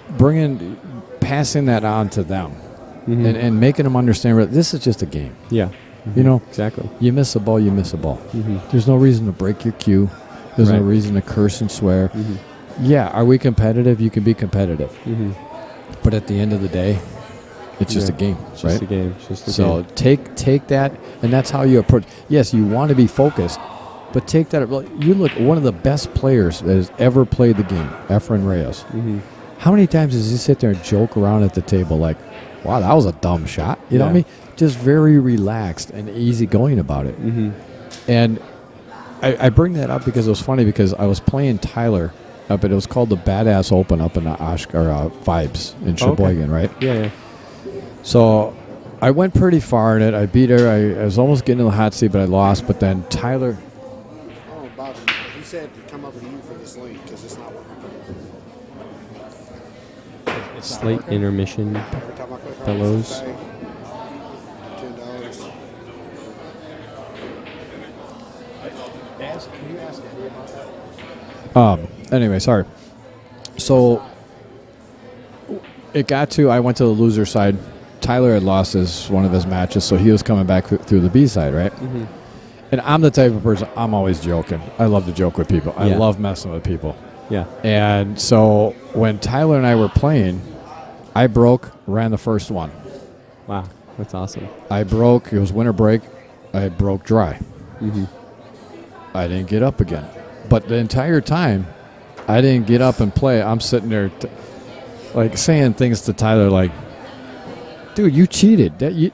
passing that on to them. Mm-hmm. And making them understand that this is just a game. Yeah. Mm-hmm. You know? Exactly. You miss a ball, you miss a ball. Mm-hmm. There's no reason to break your cue. There's no reason to curse and swear. Mm-hmm. Yeah, are we competitive? You can be competitive. Mm-hmm. But at the end of the day, it's just a game, it's right? Just a game. It's just a so game. take that, and that's how you approach. Yes, you want to be focused, but take that. You look, one of the best players that has ever played the game, Efren Reyes. Mm-hmm. How many times does he sit there and joke around at the table like, wow, that was a dumb shot. You know what I mean? Just very relaxed and easygoing about it. Mm-hmm. And I bring that up because it was funny because I was playing Tyler up, it was called the Badass Open up in the Vibes in Sheboygan, right? Yeah. So I went pretty far in it. I beat her. I was almost getting in the hot seat, but I lost. But then Tyler... Oh, Bob, he said to come over to you for this link because it's not working. Slate intermission, fellows. $10. Can you ask Eddie about that? Anyway, sorry. So it got to, I went to the loser side. Tyler had lost one of his matches, so he was coming back through the B side, right? Mm-hmm. And I'm the type of person, I'm always joking. I love to joke with people. I love messing with people. Yeah. And so when Tyler and I were playing, I ran the first one. Wow, that's awesome. It was winter break, I broke dry. Mm-hmm. I didn't get up again. But the entire time, I didn't get up and play. I'm sitting there like saying things to Tyler like, dude, you cheated. You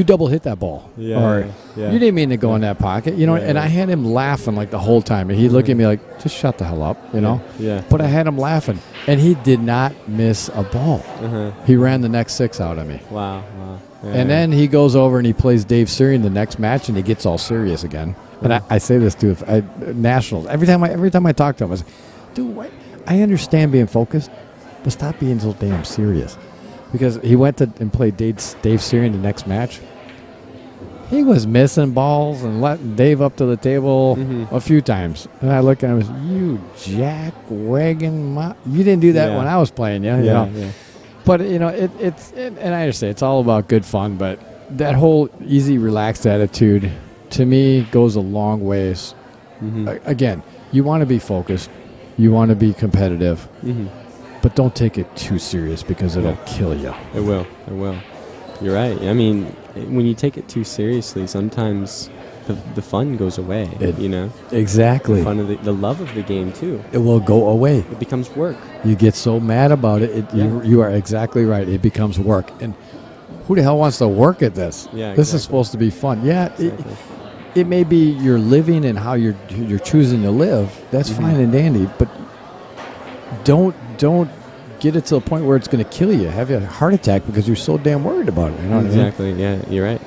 double hit that ball. Or you didn't mean to go in that pocket. You know, and I had him laughing like the whole time. And he'd look at me like, just shut the hell up, you know? Yeah. But I had him laughing. And he did not miss a ball. He ran the next 6 out of me. Wow. Yeah. And then he goes over and he plays Dave Syrian the next match, and he gets all serious again. And I say this to Nationals. Every time I talk to him, I say, dude, what? I understand being focused, but stop being so damn serious. Because he went and played Dave Syrian the next match. He was missing balls and letting Dave up to the table a few times. And I look at him and say, you jack wagon, you didn't do that when I was playing, you know? But, you know, and I understand it's all about good fun, but that whole easy, relaxed attitude, to me, goes a long ways. Mm-hmm. Again, you want to be focused. You want to be competitive. Mm-hmm. But don't take it too serious because it'll kill you. It will. You're right. I mean, when you take it too seriously, sometimes the fun goes away, you know? Exactly. The fun of the love of the game, too. It will go away. It becomes work. You get so mad about it. You are exactly right. It becomes work. And who the hell wants to work at this? Yeah, This is supposed to be fun. Yeah, exactly. It may be your living and how you're choosing to live. That's fine and dandy, but don't get it to the point where it's going to kill you. Have you a heart attack because you're so damn worried about it. You know exactly. What I mean? Yeah, you're right.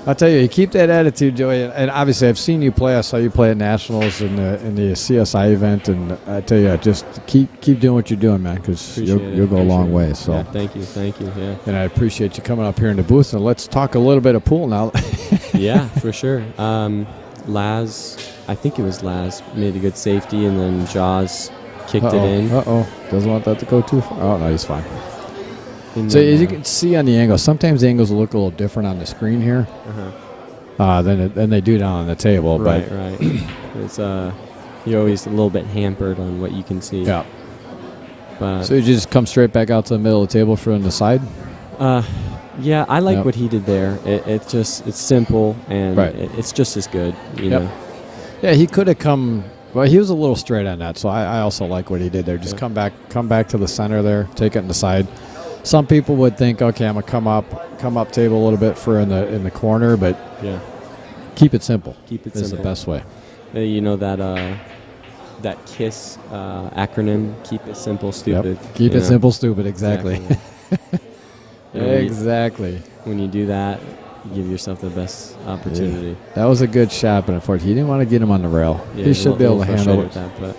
I'll tell you keep that attitude, Joey. And obviously, I've seen you play. I saw you play at Nationals in the CSI event, and I tell you, just keep doing what you're doing, man, because you'll go a long way. So yeah, thank you. Yeah, and I appreciate you coming up here in the booth. And let's talk a little bit of pool now. Yeah, for sure. Laz, I think it was Laz, made a good safety, and then Jaws kicked it in. Doesn't want that to go too far. Oh no, he's fine. So as you can see on the angle, sometimes the angles look a little different on the screen here than they do down on the table. Right. It's you're always a little bit hampered on what you can see. Yeah. But so you just come straight back out to the middle of the table from the side? Yeah, I like what he did there. It's simple and it's just as good, you know. Yeah, he could have come Well, he was a little straight on that, so I also like what he did there. Just come back to the center there, take it in the side. Some people would think, okay, I'm gonna come up table a little bit for in the corner, but Yeah. keep it simple. Keep it is simple. the best way. You know that KISS acronym, keep it simple, stupid. Yep. Keep you it know? simple, stupid. Exactly. You know, Exactly. When you do that, you give yourself the best opportunity. That was a good shot, but unfortunately, he didn't want to get him on the rail. Yeah, He should be able to handle with it. that, but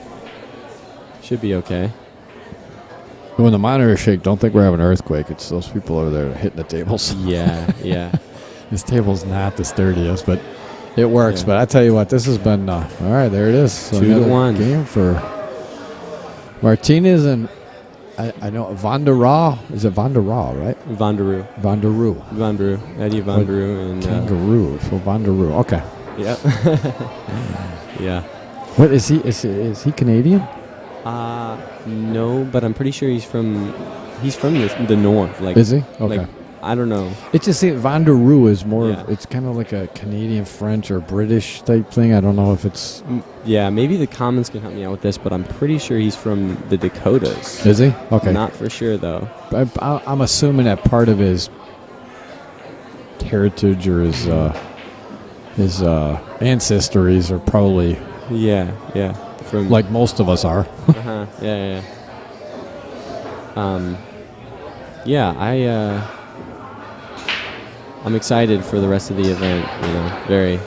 should be okay. When the monitors shake, don't think we're having an earthquake. It's those people over there hitting the tables. Yeah, yeah. This table's not the sturdiest, but it works. Yeah. But I tell you what, this has been all right. There it is. So 2-1 game for Martinez and I know Van der Rohe. Is it Van der Rohe, right? Vanderoo. Van der Rohe. Vanderoo. Eddie Vanderoo. And Kangaroo. So Van der Rohe. Okay. Yep. Yeah. What is he? Is he Canadian? No, but I'm pretty sure he's from the north. Like, Is he? Okay. Like, I don't know. It just seems Van der Rohe is more Yeah. of, it's kind of like a Canadian, French, or British type thing. I don't know if it's. Yeah, maybe the comments can help me out with this, but I'm pretty sure he's from the Dakotas. Is he? Okay. Not for sure though. I'm assuming that part of his heritage or his ancestries are probably Yeah, yeah. From like most of us are. Uh-huh. Yeah, yeah. Yeah, I'm excited for the rest of the event. You know, very.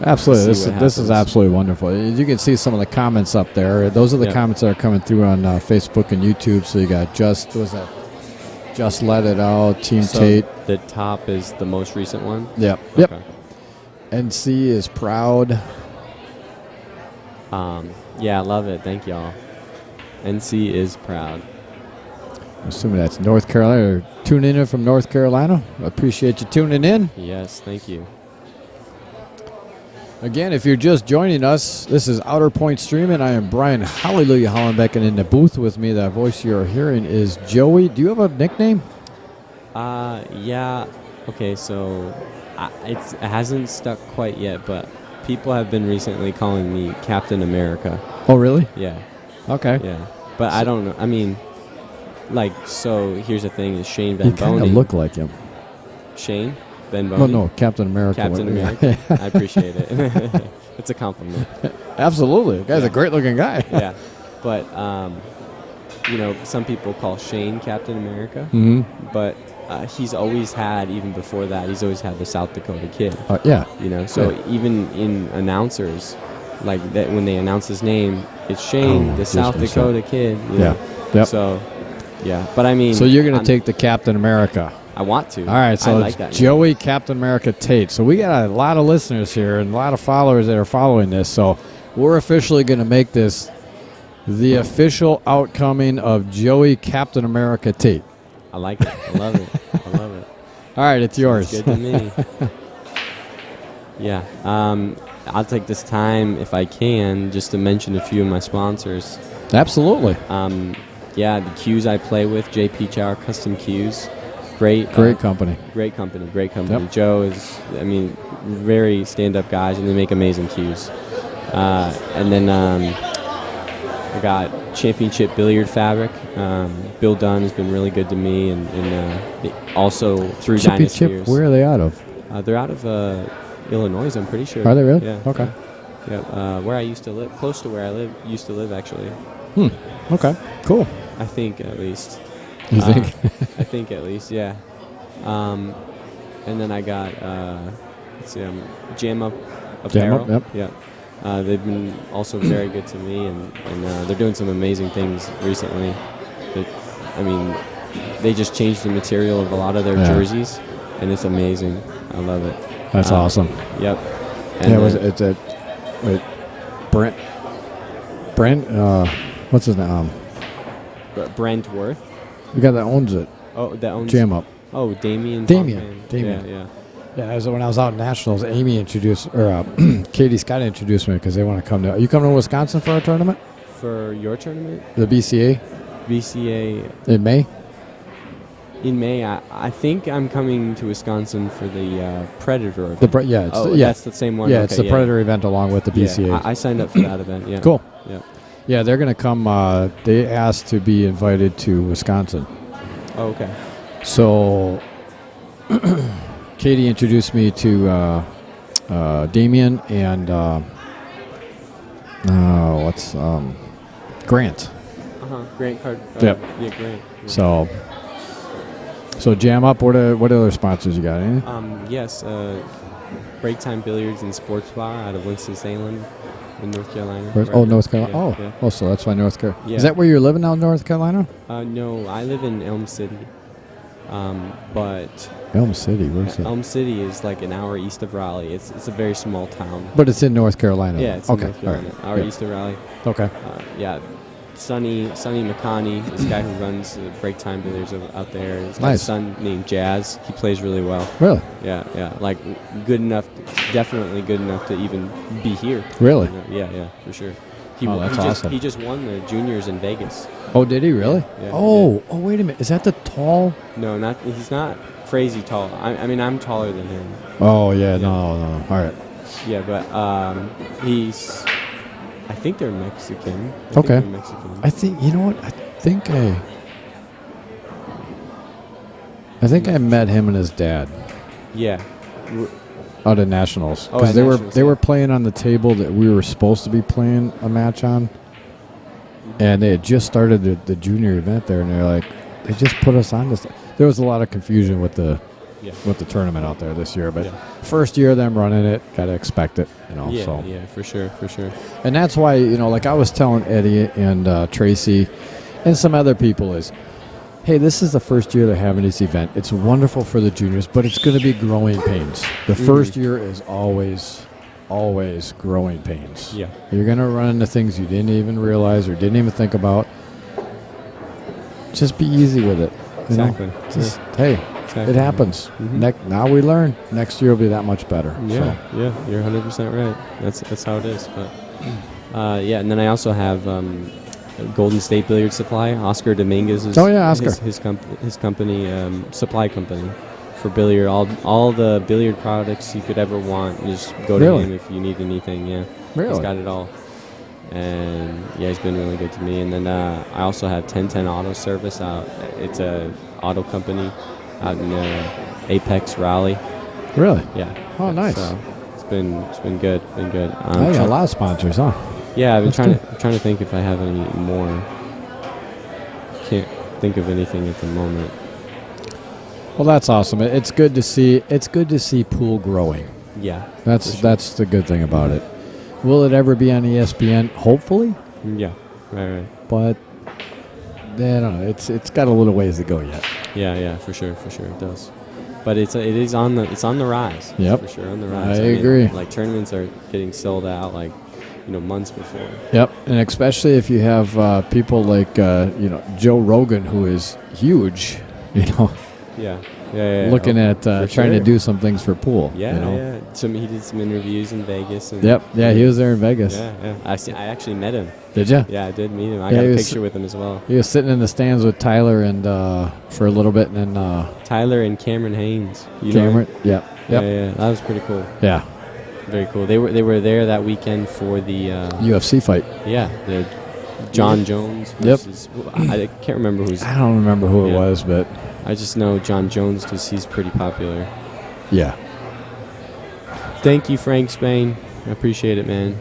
Absolutely, See what this is happens. absolutely wonderful. As you can see some of the comments up there. Those are the Yep. comments that are coming through on Facebook and YouTube. So you got Just Let It Out, Team So Tate. the top is the most recent one. Yep. Yep. Okay. NC is proud. Yeah, I love it. Thank y'all. NC is proud. I'm assuming that's North Carolina. Or tuning in from North Carolina. Appreciate you tuning in. Yes, thank you. Again, if you're just joining us, this is Outer Point Streaming. I am Brian Hallelujah Hollenbeck, and in the booth with me, that voice you're hearing is Joey. Do you have a nickname? Yeah. Okay, so it hasn't stuck quite yet, but people have been recently calling me Captain America. Oh, really? Yeah. Okay. Yeah. But I don't know. I mean, like, so here's the thing: is Shane Van You kind of Boney. look like him. Shane Van No, Boney. no, Captain America. Captain America. I appreciate it. It's a compliment. Absolutely. The guy's a Yeah. great-looking guy. Yeah. But you know, some people call Shane Captain America. Mm-hmm. But he's always had, even before that, he's always had the South Dakota Kid. Yeah. You know, so even in announcers, like that, when they announce his name, it's Shane, Oh, the just South myself. Dakota Kid. You Yeah. know? Yep. So, yeah. But I mean, So you're going I'm- to take the Captain America. I want to. All right, so I like it's that. Joey Captain America Tate. So we got a lot of listeners here and a lot of followers that are following this. So we're officially going to make this the official outcoming of Joey Captain America Tate. I like it. I love it. I love it. All right, it's yours. It's good to me. Yeah. I'll take this time, if I can, just to mention a few of my sponsors. Absolutely. Yeah, the cues I play with, JP Chower Custom Cues. Great company. Great company. Yep. Joe is, I mean, very stand-up guys, and they make amazing cues. And then I got Championship Billiard Fabric. Bill Dunn has been really good to me, and also through Chippy Dynasty Chip, years. where are they out of? They're out of Illinois, I'm pretty sure. Are they really? Yeah. Okay. Yeah. Where I used to live, close to where I used to live, actually. Okay, cool. I think, at least. You think? I think at least, yeah. And then I got, let's see, Jam Up Apparel. Yep. Yeah. They've been also very good to me, and they're doing some amazing things recently. I mean, they just changed the material of a lot of their jerseys, and it's amazing. I love it. That's awesome. Yep. And It's a wait, Brent, what's his name? Brent Worth. The guy that owns it. Oh, that owns Jam Up. Oh, Damien. Damien. Yeah. Yeah, when I was out in Nationals, Amy introduced, or Katie Scott introduced me because they want to come to. Are you coming to Wisconsin for our tournament? For your tournament? The BCA BCA. in May? In May, I think I'm coming to Wisconsin for the Predator event. That's the same one. Yeah, Okay, it's the Predator event along with the BCA. Yeah, I signed up for that event. Yeah. Cool. Yeah. Yeah, they're going to come. They asked to be invited to Wisconsin. Oh, okay. So Katie introduced me to Damien and Grant. Grant Card. Yep. Yeah, Grant. Yeah. So Jam Up. What other sponsors you got? Anything? Yes. Break Time Billiards and Sports Bar out of Winston-Salem in North Carolina. North Carolina. Yeah. So that's why North Carolina. Yeah. Is that where you're living now, North Carolina? No, I live in Elm City. But Elm City. Where's that? Elm City is like an hour east of Raleigh. It's a very small town. But it's in North Carolina. Yeah, it's in North Carolina. All right. Hour east of Raleigh. Okay. Yeah. Sonny McConney, this guy who runs Break Time Billiards out there. He's got Nice. a son named Jazz. He plays really well. Really? Yeah. Like good enough, definitely good enough to even be here. Really? Yeah, for sure. That's awesome. He just won the juniors in Vegas. Oh, did he really? Yeah, Oh, wait a minute. Is that the tall? No, he's not crazy tall. I mean, I'm taller than him. Oh, yeah. No. All right. Yeah, but he's. I think they're Mexican. Okay. I think you know what? I think I met him and his dad. Yeah. Out at Nationals, Oh, because at they Nationals, were playing on the table that we were supposed to be playing a match on, and they had just started the junior event there, and they're like, they just put us on this. There was a lot of confusion with the tournament out there this year, but first year them running it, gotta expect it, Yeah, So yeah, for sure. and that's why like I was telling Eddie and Tracy and some other people is, hey, this is the first year they're having this event. It's wonderful for the juniors, but it's going to be growing pains. The first year is always growing pains. Yeah. You're going to run into things you didn't even realize or didn't even think about. Just be easy with it. Exactly. Hey, it happens. Now we learn. Next year will be that much better. Yeah, you're 100% right. That's how it is. But and then I also have Golden State Billiard Supply. Oscar Dominguez is Oscar. his company, supply company for billiard. All the billiard products you could ever want. You just go to him if you need anything. Yeah, really? He's got it all. And he's been really good to me. And then I also have 1010 Auto Service out. It's a auto company out in Apex, Raleigh. Really? Yeah. Oh, nice. So it's been good. Been good. I got a lot of sponsors, huh? Yeah, I've been trying to think if I have any more. Can't think of anything at the moment. Well, that's awesome. It's good to see. It's good to see pool growing. Yeah, that's the good thing about it. Will it ever be on ESPN? Hopefully. Yeah, right. But I don't know. It's got a little ways to go yet. Yeah, for sure, it does. But it's on the rise. Yep, for sure on the rise. I agree. Like tournaments are getting sold out months before. Yep, and especially if you have people like Joe Rogan, who is huge. Yeah. Looking at trying to do some things for pool. Yeah. He did some interviews in Vegas. And he was there in Vegas. Yeah. I actually met him. Did you? Yeah, I did meet him. I got a picture with him as well. He was sitting in the stands with Tyler and for a little bit, and then Tyler and Cameron Haynes. Cameron, yeah, that was pretty cool. Yeah, very cool. They were there that weekend for the UFC fight. Yeah, the John Jones. Versus, I can't remember who's. I don't remember who it was, but I just know John Jones because he's pretty popular. Yeah. Thank you, Frank Spain. I appreciate it, man.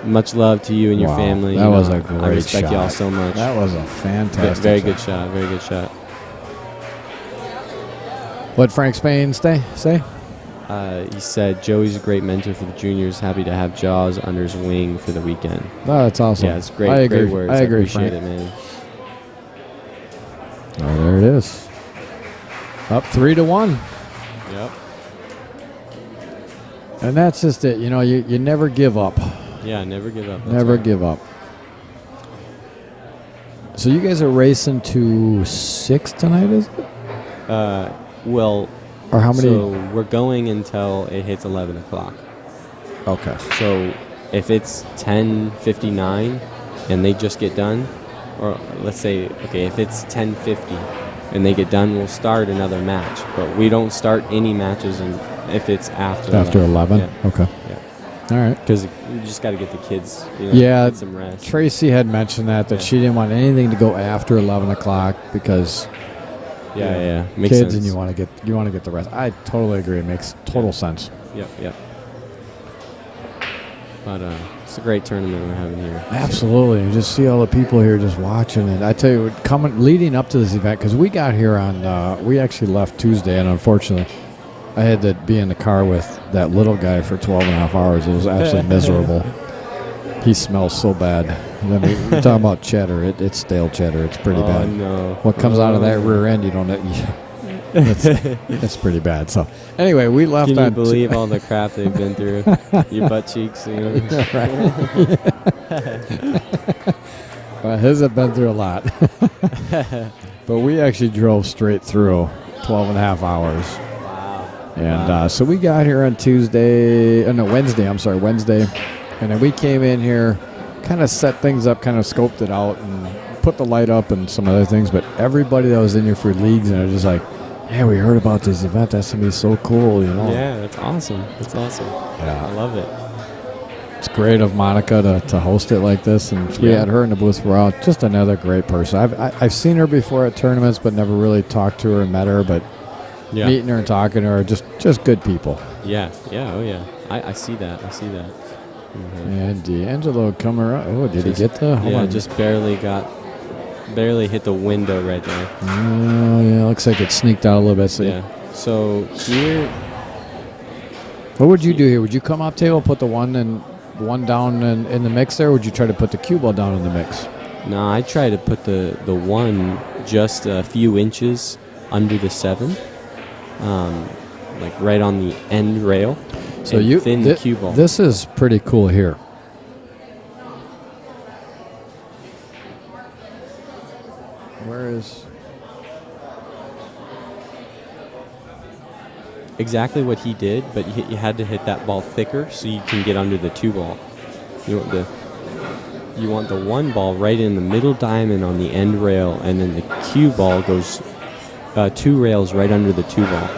Much love to you and your family. That was a great shot. I respect y'all so much. That was a fantastic Very good shot. Very good shot. What Frank Spain say? He said, Joey's a great mentor for the juniors. Happy to have Jaws under his wing for the weekend. Oh, that's awesome. Yeah, it's great. I agree. Great words. I agree, appreciate Frank. it, man. Oh, there it is. Up 3-1. Yep. And that's just it. You never give up. Yeah, never give up. Never give up. So you guys are racing to 6 tonight, is it? Well, or how many? So we're going until it hits 11 o'clock. Okay. So if it's 10:59 and they just get done, or let's say, okay, if it's 10:50 and they get done, we'll start another match. But we don't start any matches if it's after After 11? Yeah. Okay. Yeah. All right. Because you just got to get the kids, Yeah, get some rest. Tracy had mentioned that she didn't want anything to go after 11 o'clock because Makes kids sense. and you want to get the rest. I totally agree. It makes total sense. Yep. But it's a great tournament we're having here. Absolutely. You just see all the people here just watching it. I tell you, leading up to this event, because we got here we actually left Tuesday, and unfortunately, I had to be in the car with that little guy for 12 and a half hours. It was absolutely miserable. He smells so bad. And then we're talking about cheddar. It's stale cheddar. It's pretty bad. No. What comes out of that rear end, you don't know. It's pretty bad. So, anyway, we left Can you on believe all the crap they've been through? Your butt cheeks, Well, his have been through a lot. But we actually drove straight through 12 and a half hours. Wow. And so we got here on Wednesday. And then we came in here, kind of set things up, kind of scoped it out, and put the light up and some other things. But everybody that was in here for leagues, and they're just like, yeah, we heard about this event. That's going to be so cool, Yeah, that's awesome. Yeah. I love it. It's great of Monica to host it like this. And we had her in the booth for a while. Just another great person. I've seen her before at tournaments, but never really talked to her and met her. But meeting her and talking to her, just good people. Yeah. Oh, yeah. I see that. Mm-hmm. And D'Angelo come around. Oh, did he get the? Hold on. Just barely hit the window right there. Oh, yeah, looks like it sneaked out a little bit. So So here, what would you do here? Would you come up table, put the one down in the mix there, or would you try to put the cue ball down in the mix? no, I try to put the one just a few inches under the 7, like right on the end rail. So and thin the cue ball. This is pretty cool here. Where is? Exactly what he did, but you had to hit that ball thicker so you can get under the 2 ball. You want the 1 ball right in the middle diamond on the end rail, and then the cue ball goes 2 rails right under the 2 ball.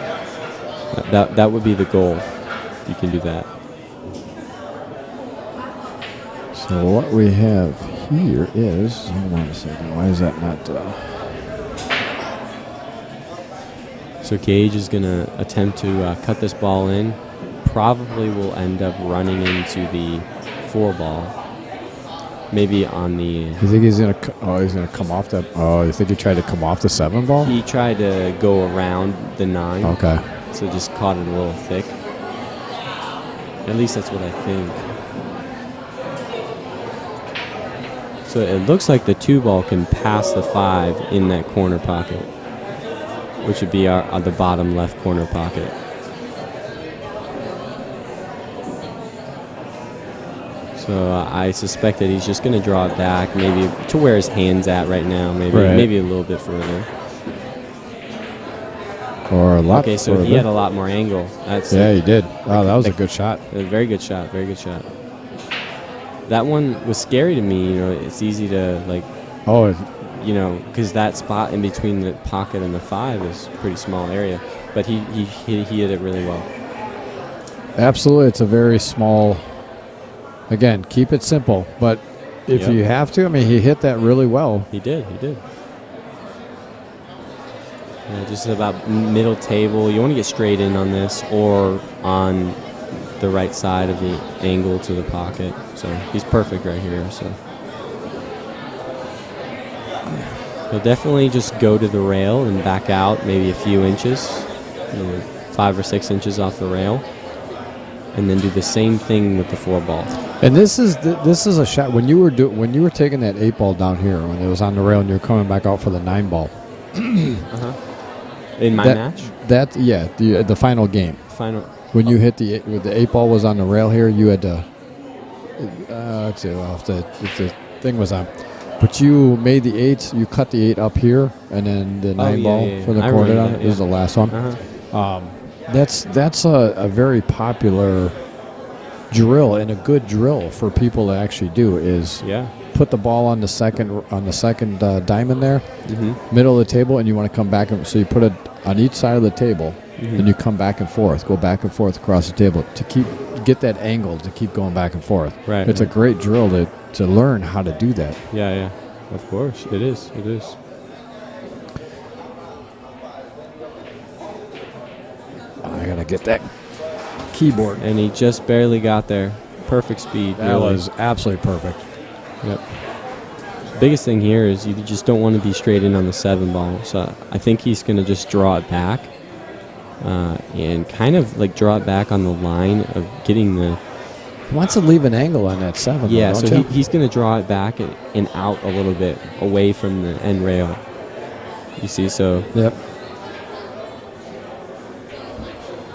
That would be the goal. If you can do that. So what we have here is. Hold on a second. Why is that not? So Gage is going to attempt to cut this ball in. Probably will end up running into the 4 ball. Maybe on the... You think he's going to... Oh, he's going to come off that... Oh, you think he tried to come off the 7 ball? He tried to go around the 9. Okay. So just caught it a little thick. At least that's what I think. So it looks like the 2 ball can pass the 5 in that corner pocket, which would be the bottom left corner pocket. So I suspect that he's just going to draw it back, maybe to where his hand's at right now, maybe a little bit further. Or a lot Okay, so further. he had a lot more angle. He did. Wow, that was a good shot. A very good shot. That one was scary to me. It's easy to because that spot in between the pocket and the 5 is a pretty small area. But he hit it really well. Absolutely, it's a very small. Again, keep it simple. But if you have to, he hit that really well. He did. Just about middle table. You want to get straight in on this or on the right side of the angle to the pocket. So he's perfect right here. So he'll definitely just go to the rail and back out maybe a few inches, 5 or 6 inches off the rail, and then do the same thing with the 4 ball. And this is a shot when you were taking that 8 ball down here when it was on the rail and you were coming back out for the 9 ball. In my match? The final game. When you hit the 8 ball was on the rail here, you had to. Let's see. Well, if the thing was on, but you made the 8. You cut the 8 up here, and then the 9 ball for the quarter down is the last one. That's a very popular drill and a good drill for people to actually do. Is put the ball on the second diamond there, middle of the table, and you want to come back. So you put it on each side of the table, and you come back and forth, go back and forth across the table to get that angle to keep going back and forth. Right. It's a great drill to learn how to do that. Yeah. Of course, it is. It is. I gotta get that keyboard. And he just barely got there. Perfect speed. That really. was absolutely perfect. Yep. Biggest thing here is you just don't want to be straight in on the 7 ball. So I think he's going to just draw it back and kind of like draw it back on the line of getting the. He wants to leave an angle on that 7. Yeah, though, so he's going to draw it back and out a little bit away from the end rail. You see, so. Yep.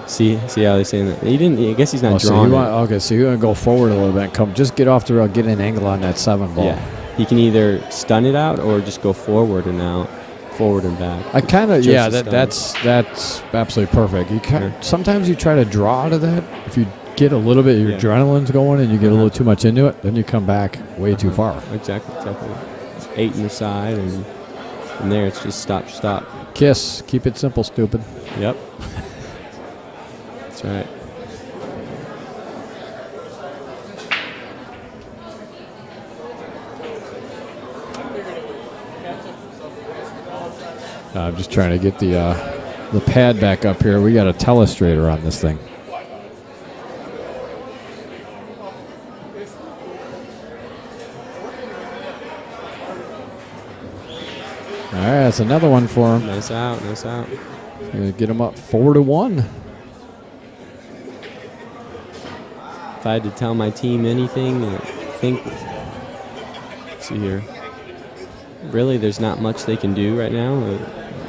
See how they're saying that? He didn't. I guess he's not drawing. So you're gonna go forward a little bit. And just get off the rail, get an angle on that 7 ball. Yeah, he can either stun it out or just go forward and out, forward and back. I kind of that's absolutely perfect. Sometimes you try to draw out of that. If you get a little bit, your adrenaline's going, and you get a little too much into it, then you come back way too far. Exactly. It's 8 in the side, and from there it's just stop. Kiss. Keep it simple, stupid. Yep. That's right. I'm just trying to get the pad back up here. We got a telestrator on this thing. All right, that's another one for him. Nice out. Gonna get him up 4-1. If I had to tell my team anything, I think. Let's see here. Really, there's not much they can do right now.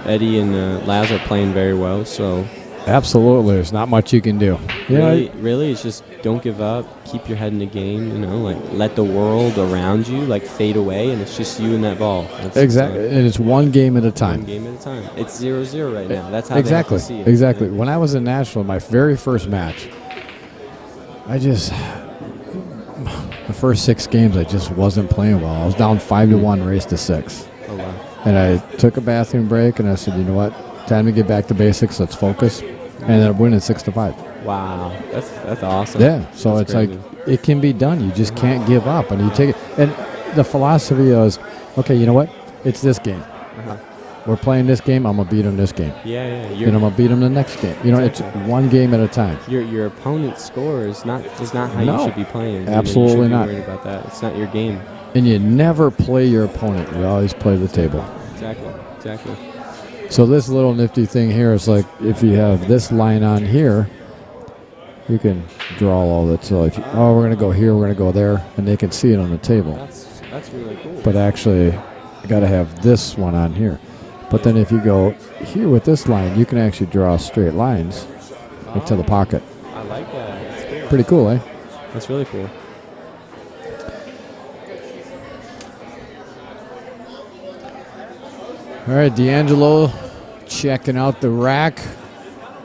Eddie and Laz are playing very well, so. Absolutely, there's not much you can do. Really, it's just don't give up. Keep your head in the game. Like let the world around you fade away, and it's just you and that ball. Exactly, and it's one game at a time. One game at a time. It's 0-0 right now. That's how exactly. They have to see it. Exactly. When I was in Nashville, my very first match, the first 6 games, I just wasn't playing well. I was down 5-1, race to 6. Oh, wow. And I took a bathroom break, and I said, you know what? Time to get back to basics. Let's focus. And ended up winning 6-5. Wow, that's awesome. Yeah, so that's it's crazy. it can be done. You just can't give up, and you take it. And the philosophy is, okay, you know what? It's this game. We're playing this game. I'm gonna beat them this game. Yeah. And I'm gonna beat them the next game. It's one game at a time. Your opponent's score is not how you should be playing. Absolutely you not. Worried about that. It's not your game. And you never play your opponent. You always play the table. Exactly. So this little nifty thing here is like if you have this line on here, you can draw all that. So if we're going to go here, we're going to go there, and they can see it on the table. That's really cool. But actually, you got to have this one on here. But then if you go here with this line, you can actually draw straight lines to the pocket. I like that. That's cool. Pretty cool, eh? That's really cool. All right, D'Angelo checking out the rack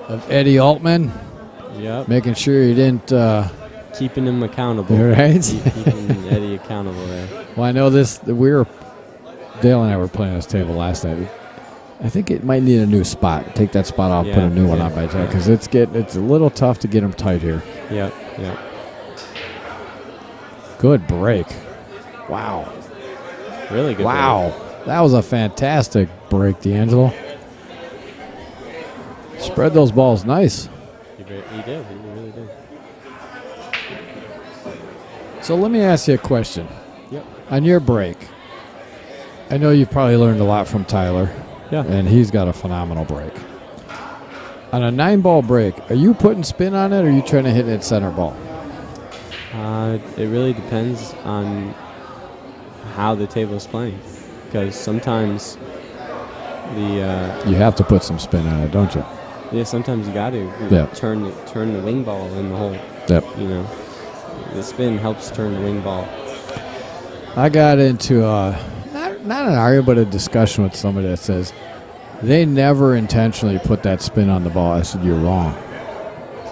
of Eddie Altman. Yep. Making sure he didn't... keeping him accountable. Right? Keeping Eddie accountable there. Well, I know this... Dale and I were playing this table last night. I think it might need a new spot. Take that spot off, put a new one on by time, because it's a little tough to get him tight here. Yep. Good break. Wow. Really good Wow. break. That was a fantastic break, D'Angelo. Spread those balls nice. He did. He really did. So let me ask you a question. Yep. On your break, I know you've probably learned a lot from Tyler. Yeah. And he's got a phenomenal break. On a 9-ball break, are you putting spin on it, or are you trying to hit it center ball? It really depends on how the table is playing, because sometimes you have to put some spin on it, don't you? Yeah, sometimes you got to turn the wing ball in the hole. Yep. The spin helps turn the wing ball. I got into not an argument, but a discussion with somebody that says they never intentionally put that spin on the ball. I said, you're wrong.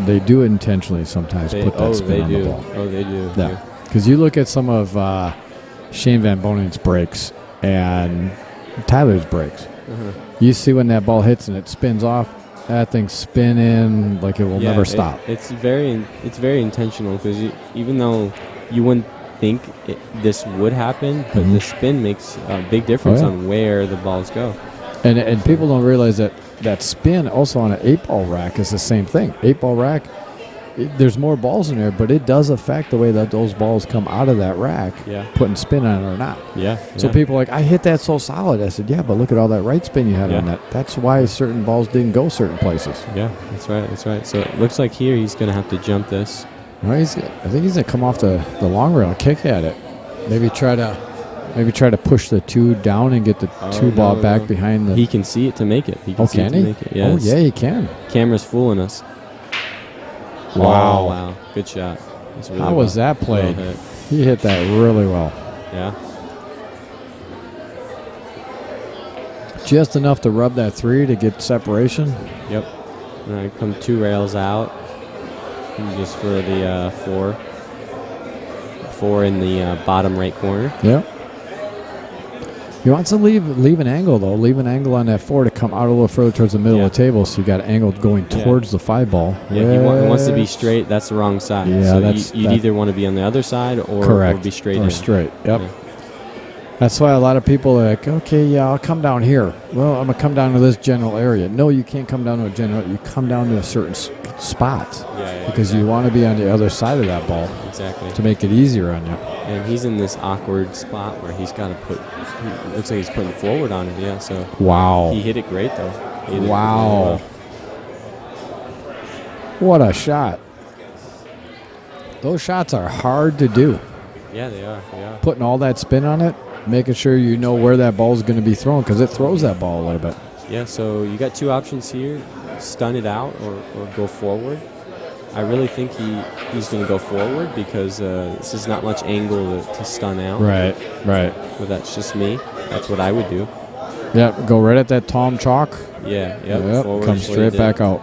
They do intentionally sometimes put that spin on the ball. Oh, they do. Yeah, because you look at some of Shane Van Bonen's breaks and Tyler's breaks. Uh-huh. You see when that ball hits and it spins off, that thing's spinning like it will never stop. It's very intentional because even though you wouldn't think this would happen, but the spin makes a big difference on where the balls go. And people don't realize that spin also on an 8-ball rack is the same thing. 8-ball rack, there's more balls in there, but it does affect the way that those balls come out of that rack, putting spin on it or not. So people are like, I hit that so solid. I said, yeah, but look at all that right spin you had on that. That's why certain balls didn't go certain places. Yeah, that's right. So it looks like here he's going to have to jump this. Well, I think he's going to come off the long rail and kick at it. Maybe try to push the 2 down and get the 2 ball back behind the... He can see it to make it. Can he? Yeah, he can. Camera's fooling us. Wow. Good shot. Really How was that played? He hit that really well. Yeah. Just enough to rub that 3 to get separation. Yep. And I come 2 rails out. And just for the 4. 4 in the bottom right corner. Yep. He wants to leave an angle, though. Leave an angle on that 4 to come out a little further towards the middle of the table, so you got an angle going towards the 5 ball. Yeah, he wants to be straight. That's the wrong side. Yeah, so you'd either want to be on the other side or be straight. Or straight, yep. Yeah. That's why a lot of people are like, okay, yeah, I'll come down here. Well, I'm going to come down to this general area. No, you can't come down to a general. You come down to a certain spot because you want to be on the other side of that ball. Exactly. To make it easier on you. And he's in this awkward spot where he's got to put, looks like he's putting forward on it, so. Wow. He hit it great, though. Wow. What a shot. Those shots are hard to do. Yeah, they are. Putting all that spin on it, making sure you know where that ball is going to be thrown because it throws that ball a little bit. Yeah, so you got 2 options here, stun it out or go forward. I really think he's going to go forward because this is not much angle to stun out. Right. But that's just me. That's what I would do. Yep, go right at that Tom Chalk. Yeah, forward, come straight back out.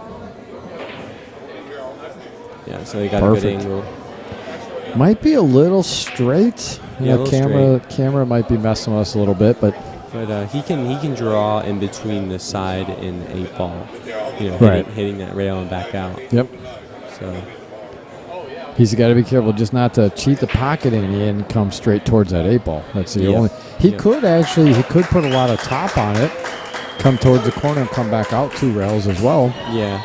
Yeah, so you got a good angle. Might be a little straight. Yeah, the camera might be messing with us a little bit, but he can draw in between the side and the 8 ball. Hitting that rail and back out. Yep. So he's got to be careful just not to cheat the pocketing and come straight towards that 8 ball. That's the only. He could put a lot of top on it, come towards the corner and come back out 2 rails as well. Yeah.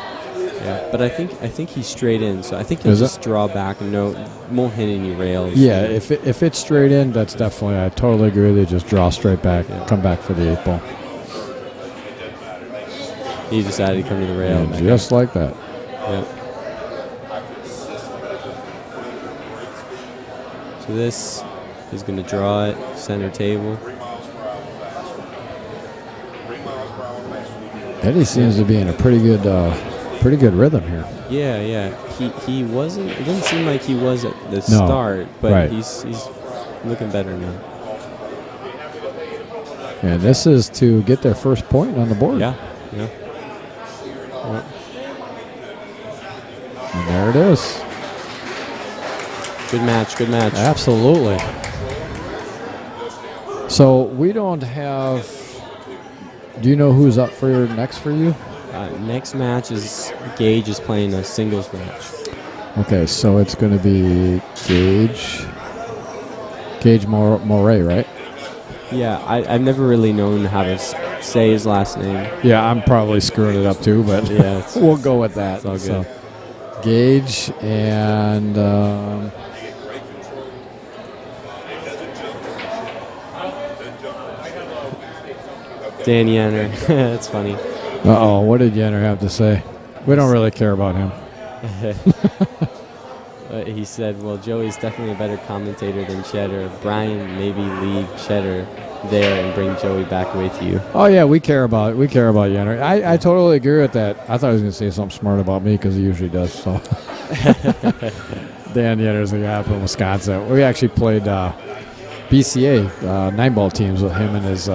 But I think he's straight in, so I think he'll just draw back and won't hit any rails. Yeah, if it's straight in, that's definitely. I totally agree. They just draw straight back, come back for the 8 ball. He decided to come to the rail, just like that. Yep. So this is going to draw it center table. Eddie seems to be in a pretty good rhythm here. Yeah. He wasn't. It didn't seem like he was at the start, but he's looking better now. And this is to get their first point on the board. Yeah. And there it is. Good match. Absolutely. So we don't have. Do you know who's up for next for you? Next match is Gage is playing a singles match. Okay, so it's going to be Gage Moray, right? Yeah, I've never really known how to say his last name. Yeah, I'm probably screwing it up too, but we'll go with that. It's all good. So, Gage and Dan Yenner. That's funny. Uh-oh, what did Yenner have to say? We don't really care about him. He said, well, Joey's definitely a better commentator than Cheddar. Brian, maybe leave Cheddar there and bring Joey back with you. Oh, yeah, we care about Yenner. I totally agree with that. I thought he was going to say something smart about me because he usually does. So Dan Yenner's the guy from Wisconsin. We actually played BCA 9-ball teams with him and his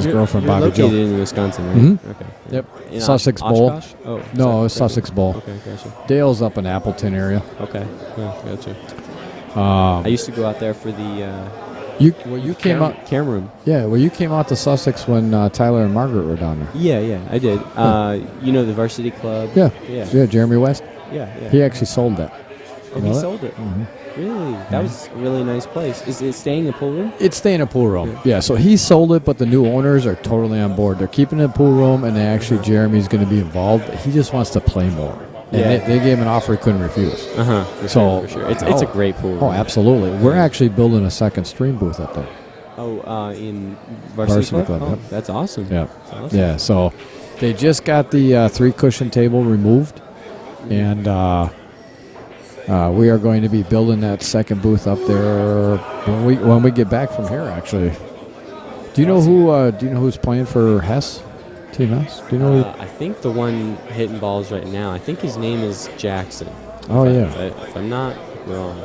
girlfriend, Bobby Jo. You're located in Wisconsin, right? Mm-hmm. Okay. Yep. In Sussex Bowl. Oshkosh? Oh, no, it was Sussex Bowl. Okay, gotcha. Dale's up in Appleton area. Okay, yeah, gotcha. I used to go out there for the You came out. Camera room. Yeah, well, you came out to Sussex when Tyler and Margaret were down there. Yeah, I did. You know the varsity club? Yeah. Yeah. Jeremy West. Yeah. He actually sold that. Oh, You he know that? sold it. Really? That was a really nice place. Is it staying in the pool room? It's staying in a pool room. Yeah, so he sold it, but the new owners are totally on board. They're keeping it in the pool room, and Jeremy's going to be involved, but he just wants to play more. And they gave him an offer he couldn't refuse. For sure. It's a great pool room. Oh, absolutely. We're actually building a second stream booth up there. Oh, in Varsity Club? Oh, yep. that's awesome. Yeah. That's awesome. Yeah, so they just got the 3-cushion table removed, and we are going to be building that second booth up there when we get back from here, actually. Do you know who's playing for Hess? Team Hess? Do you know who? I think the one hitting balls right now, I think his name is Jackson. Oh, yeah. If I'm not wrong.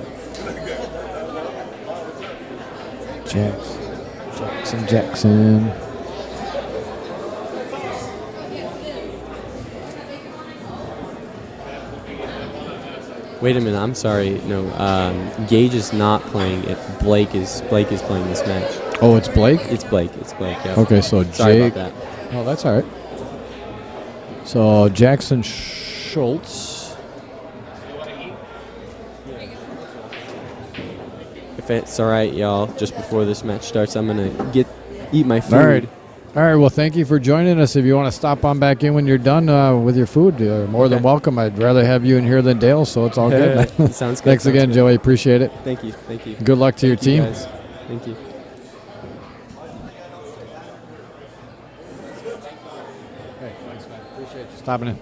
Jackson. Wait a minute, I'm sorry. No, Gage is not playing it. Blake is playing this match. Oh, it's Blake? It's Blake, yeah. Okay, so Sorry Jake. about that. Oh, that's all right. So Jackson Schultz. If it's all right, y'all, just before this match starts, I'm going to eat my food. All right, well, thank you for joining us. If you want to stop on back in when you're done with your food, you're more than welcome. I'd rather have you in here than Dale, so it's all good. Sounds good. Thanks again, Joey. Appreciate it. Thank you. Good luck to your team. Guys. Thank you. Hey, thanks, man. Appreciate you stopping in.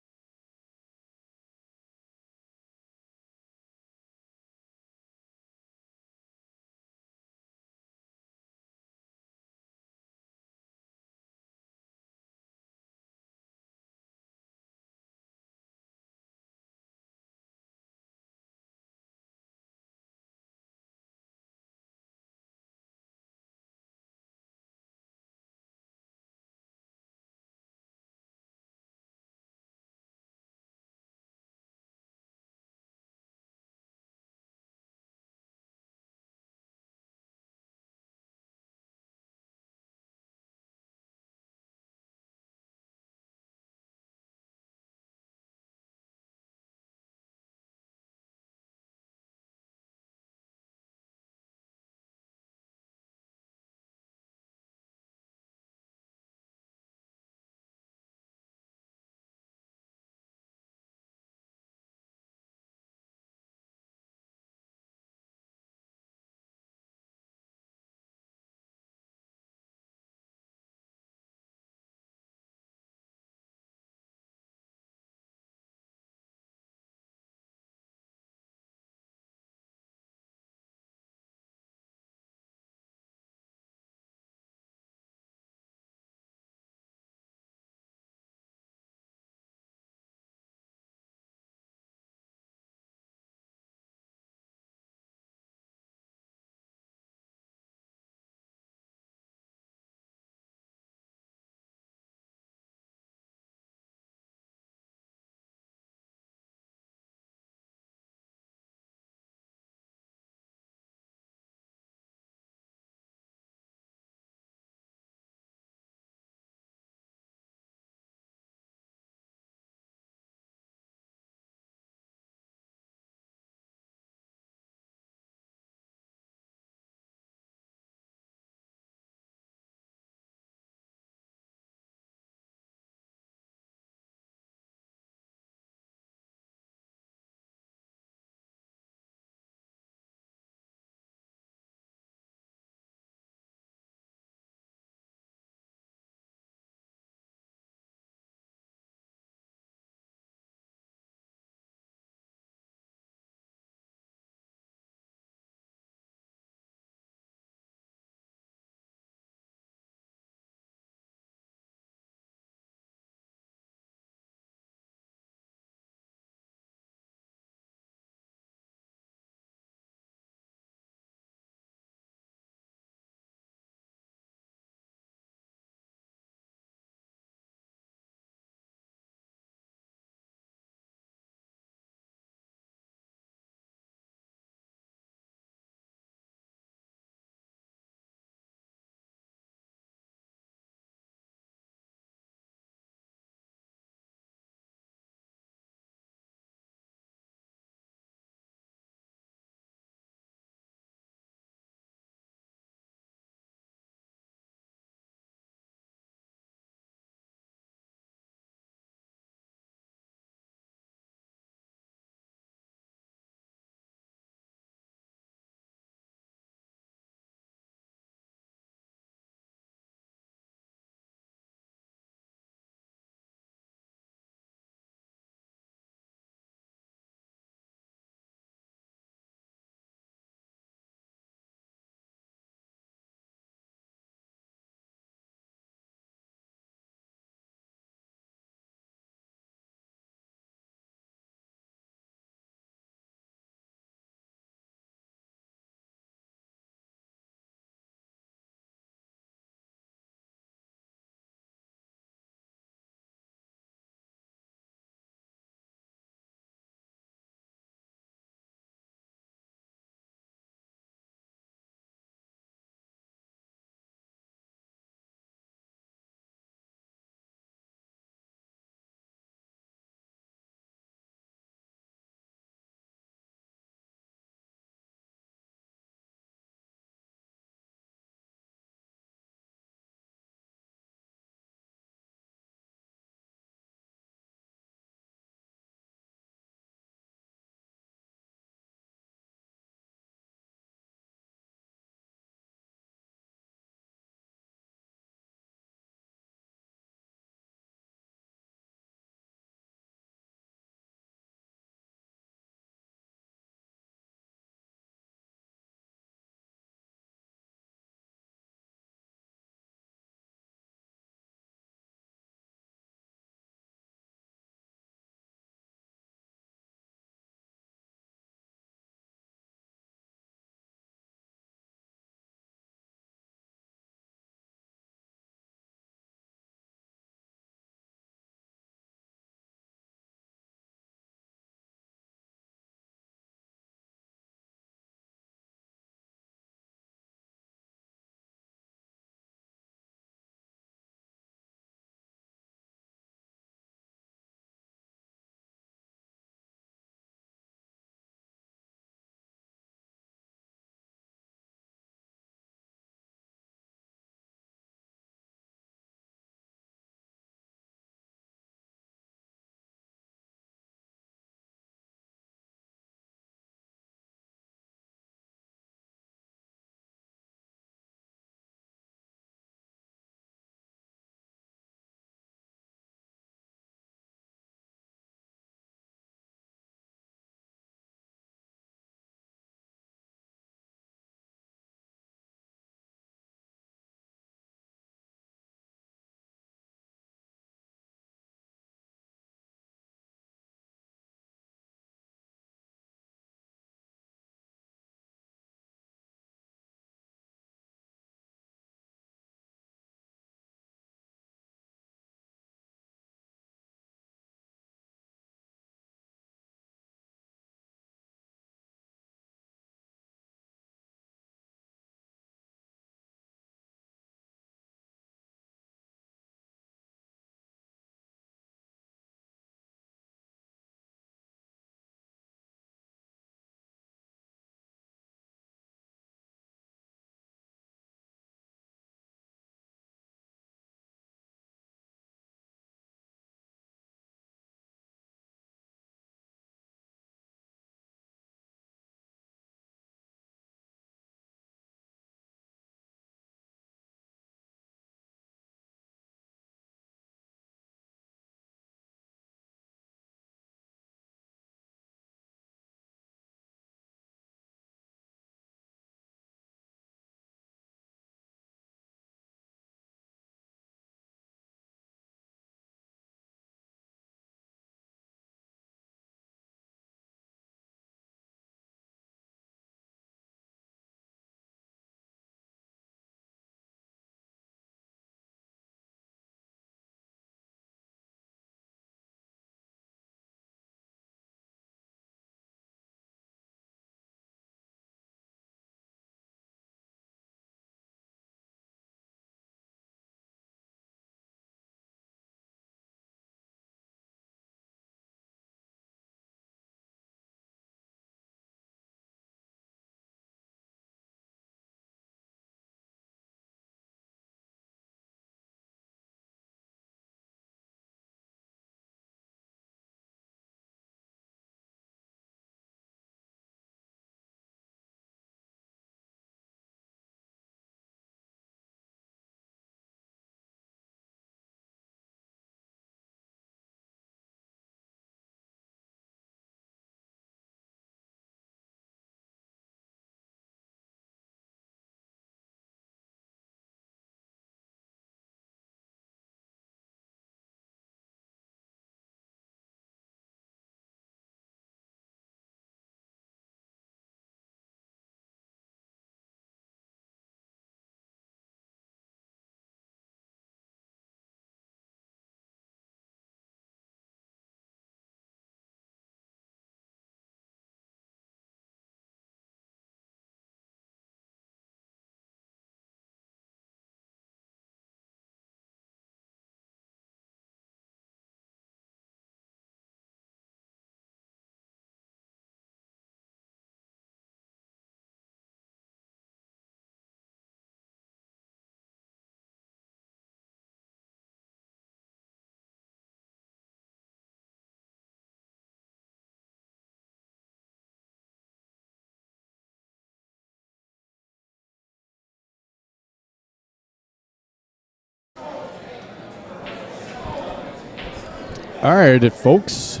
All right, folks.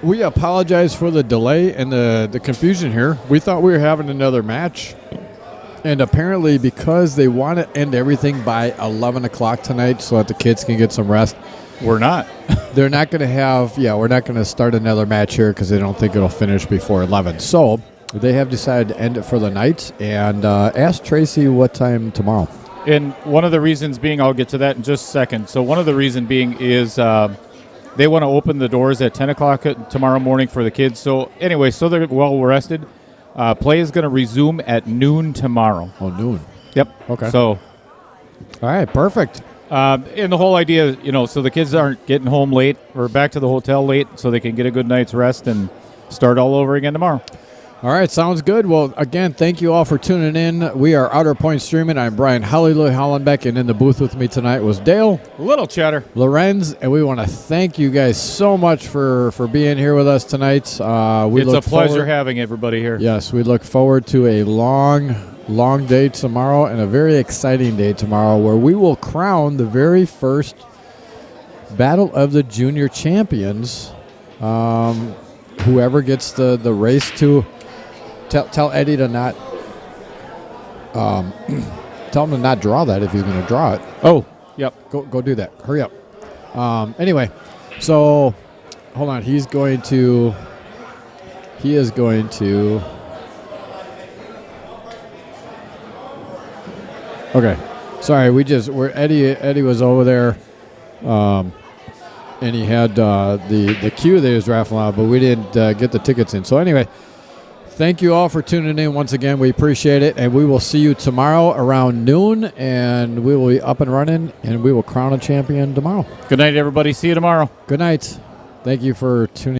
We apologize for the delay and the confusion here. We thought we were having another match. And apparently, because they want to end everything by 11 o'clock tonight so that the kids can get some rest, We're not. they're not going to have, we're not going to start another match here because they don't think it'll finish before 11. So they have decided to end it for the night. And ask Tracy what time tomorrow. And one of the reasons being, I'll get to that in just a second. So one of the reason being is they want to open the doors at 10 o'clock tomorrow morning for the kids. So anyway, so they're well rested. Play is going to resume at noon tomorrow. Oh, noon. Yep. Okay. So, All right, perfect. and the whole idea, so the kids aren't getting home late or back to the hotel late, so they can get a good night's rest and start all over again tomorrow. All right, sounds good. Well, again, thank you all for tuning in. We are Outer Point Streaming. I'm Brian Hollenbeck, and in the booth with me tonight was Dale, Little Cheddar, Lorenz, and we want to thank you guys so much for being here with us tonight. It's a pleasure having everybody here. Yes, we look forward to a long day tomorrow and a very exciting day tomorrow where we will crown the very first Battle of the Junior Champions. Whoever gets the race to... Tell Eddie to not tell him to not draw that if he's going to draw it. Oh, yep. Go do that. Hurry up. Anyway, so hold on. He is going to. Okay. Sorry, Eddie was over there, and he had the queue that he was raffling out, but we didn't get the tickets in. So anyway. Thank you all for tuning in once again. We appreciate it, and we will see you tomorrow around noon, and we will be up and running, and we will crown a champion tomorrow. Good night, everybody. See you tomorrow. Good night. Thank you for tuning in.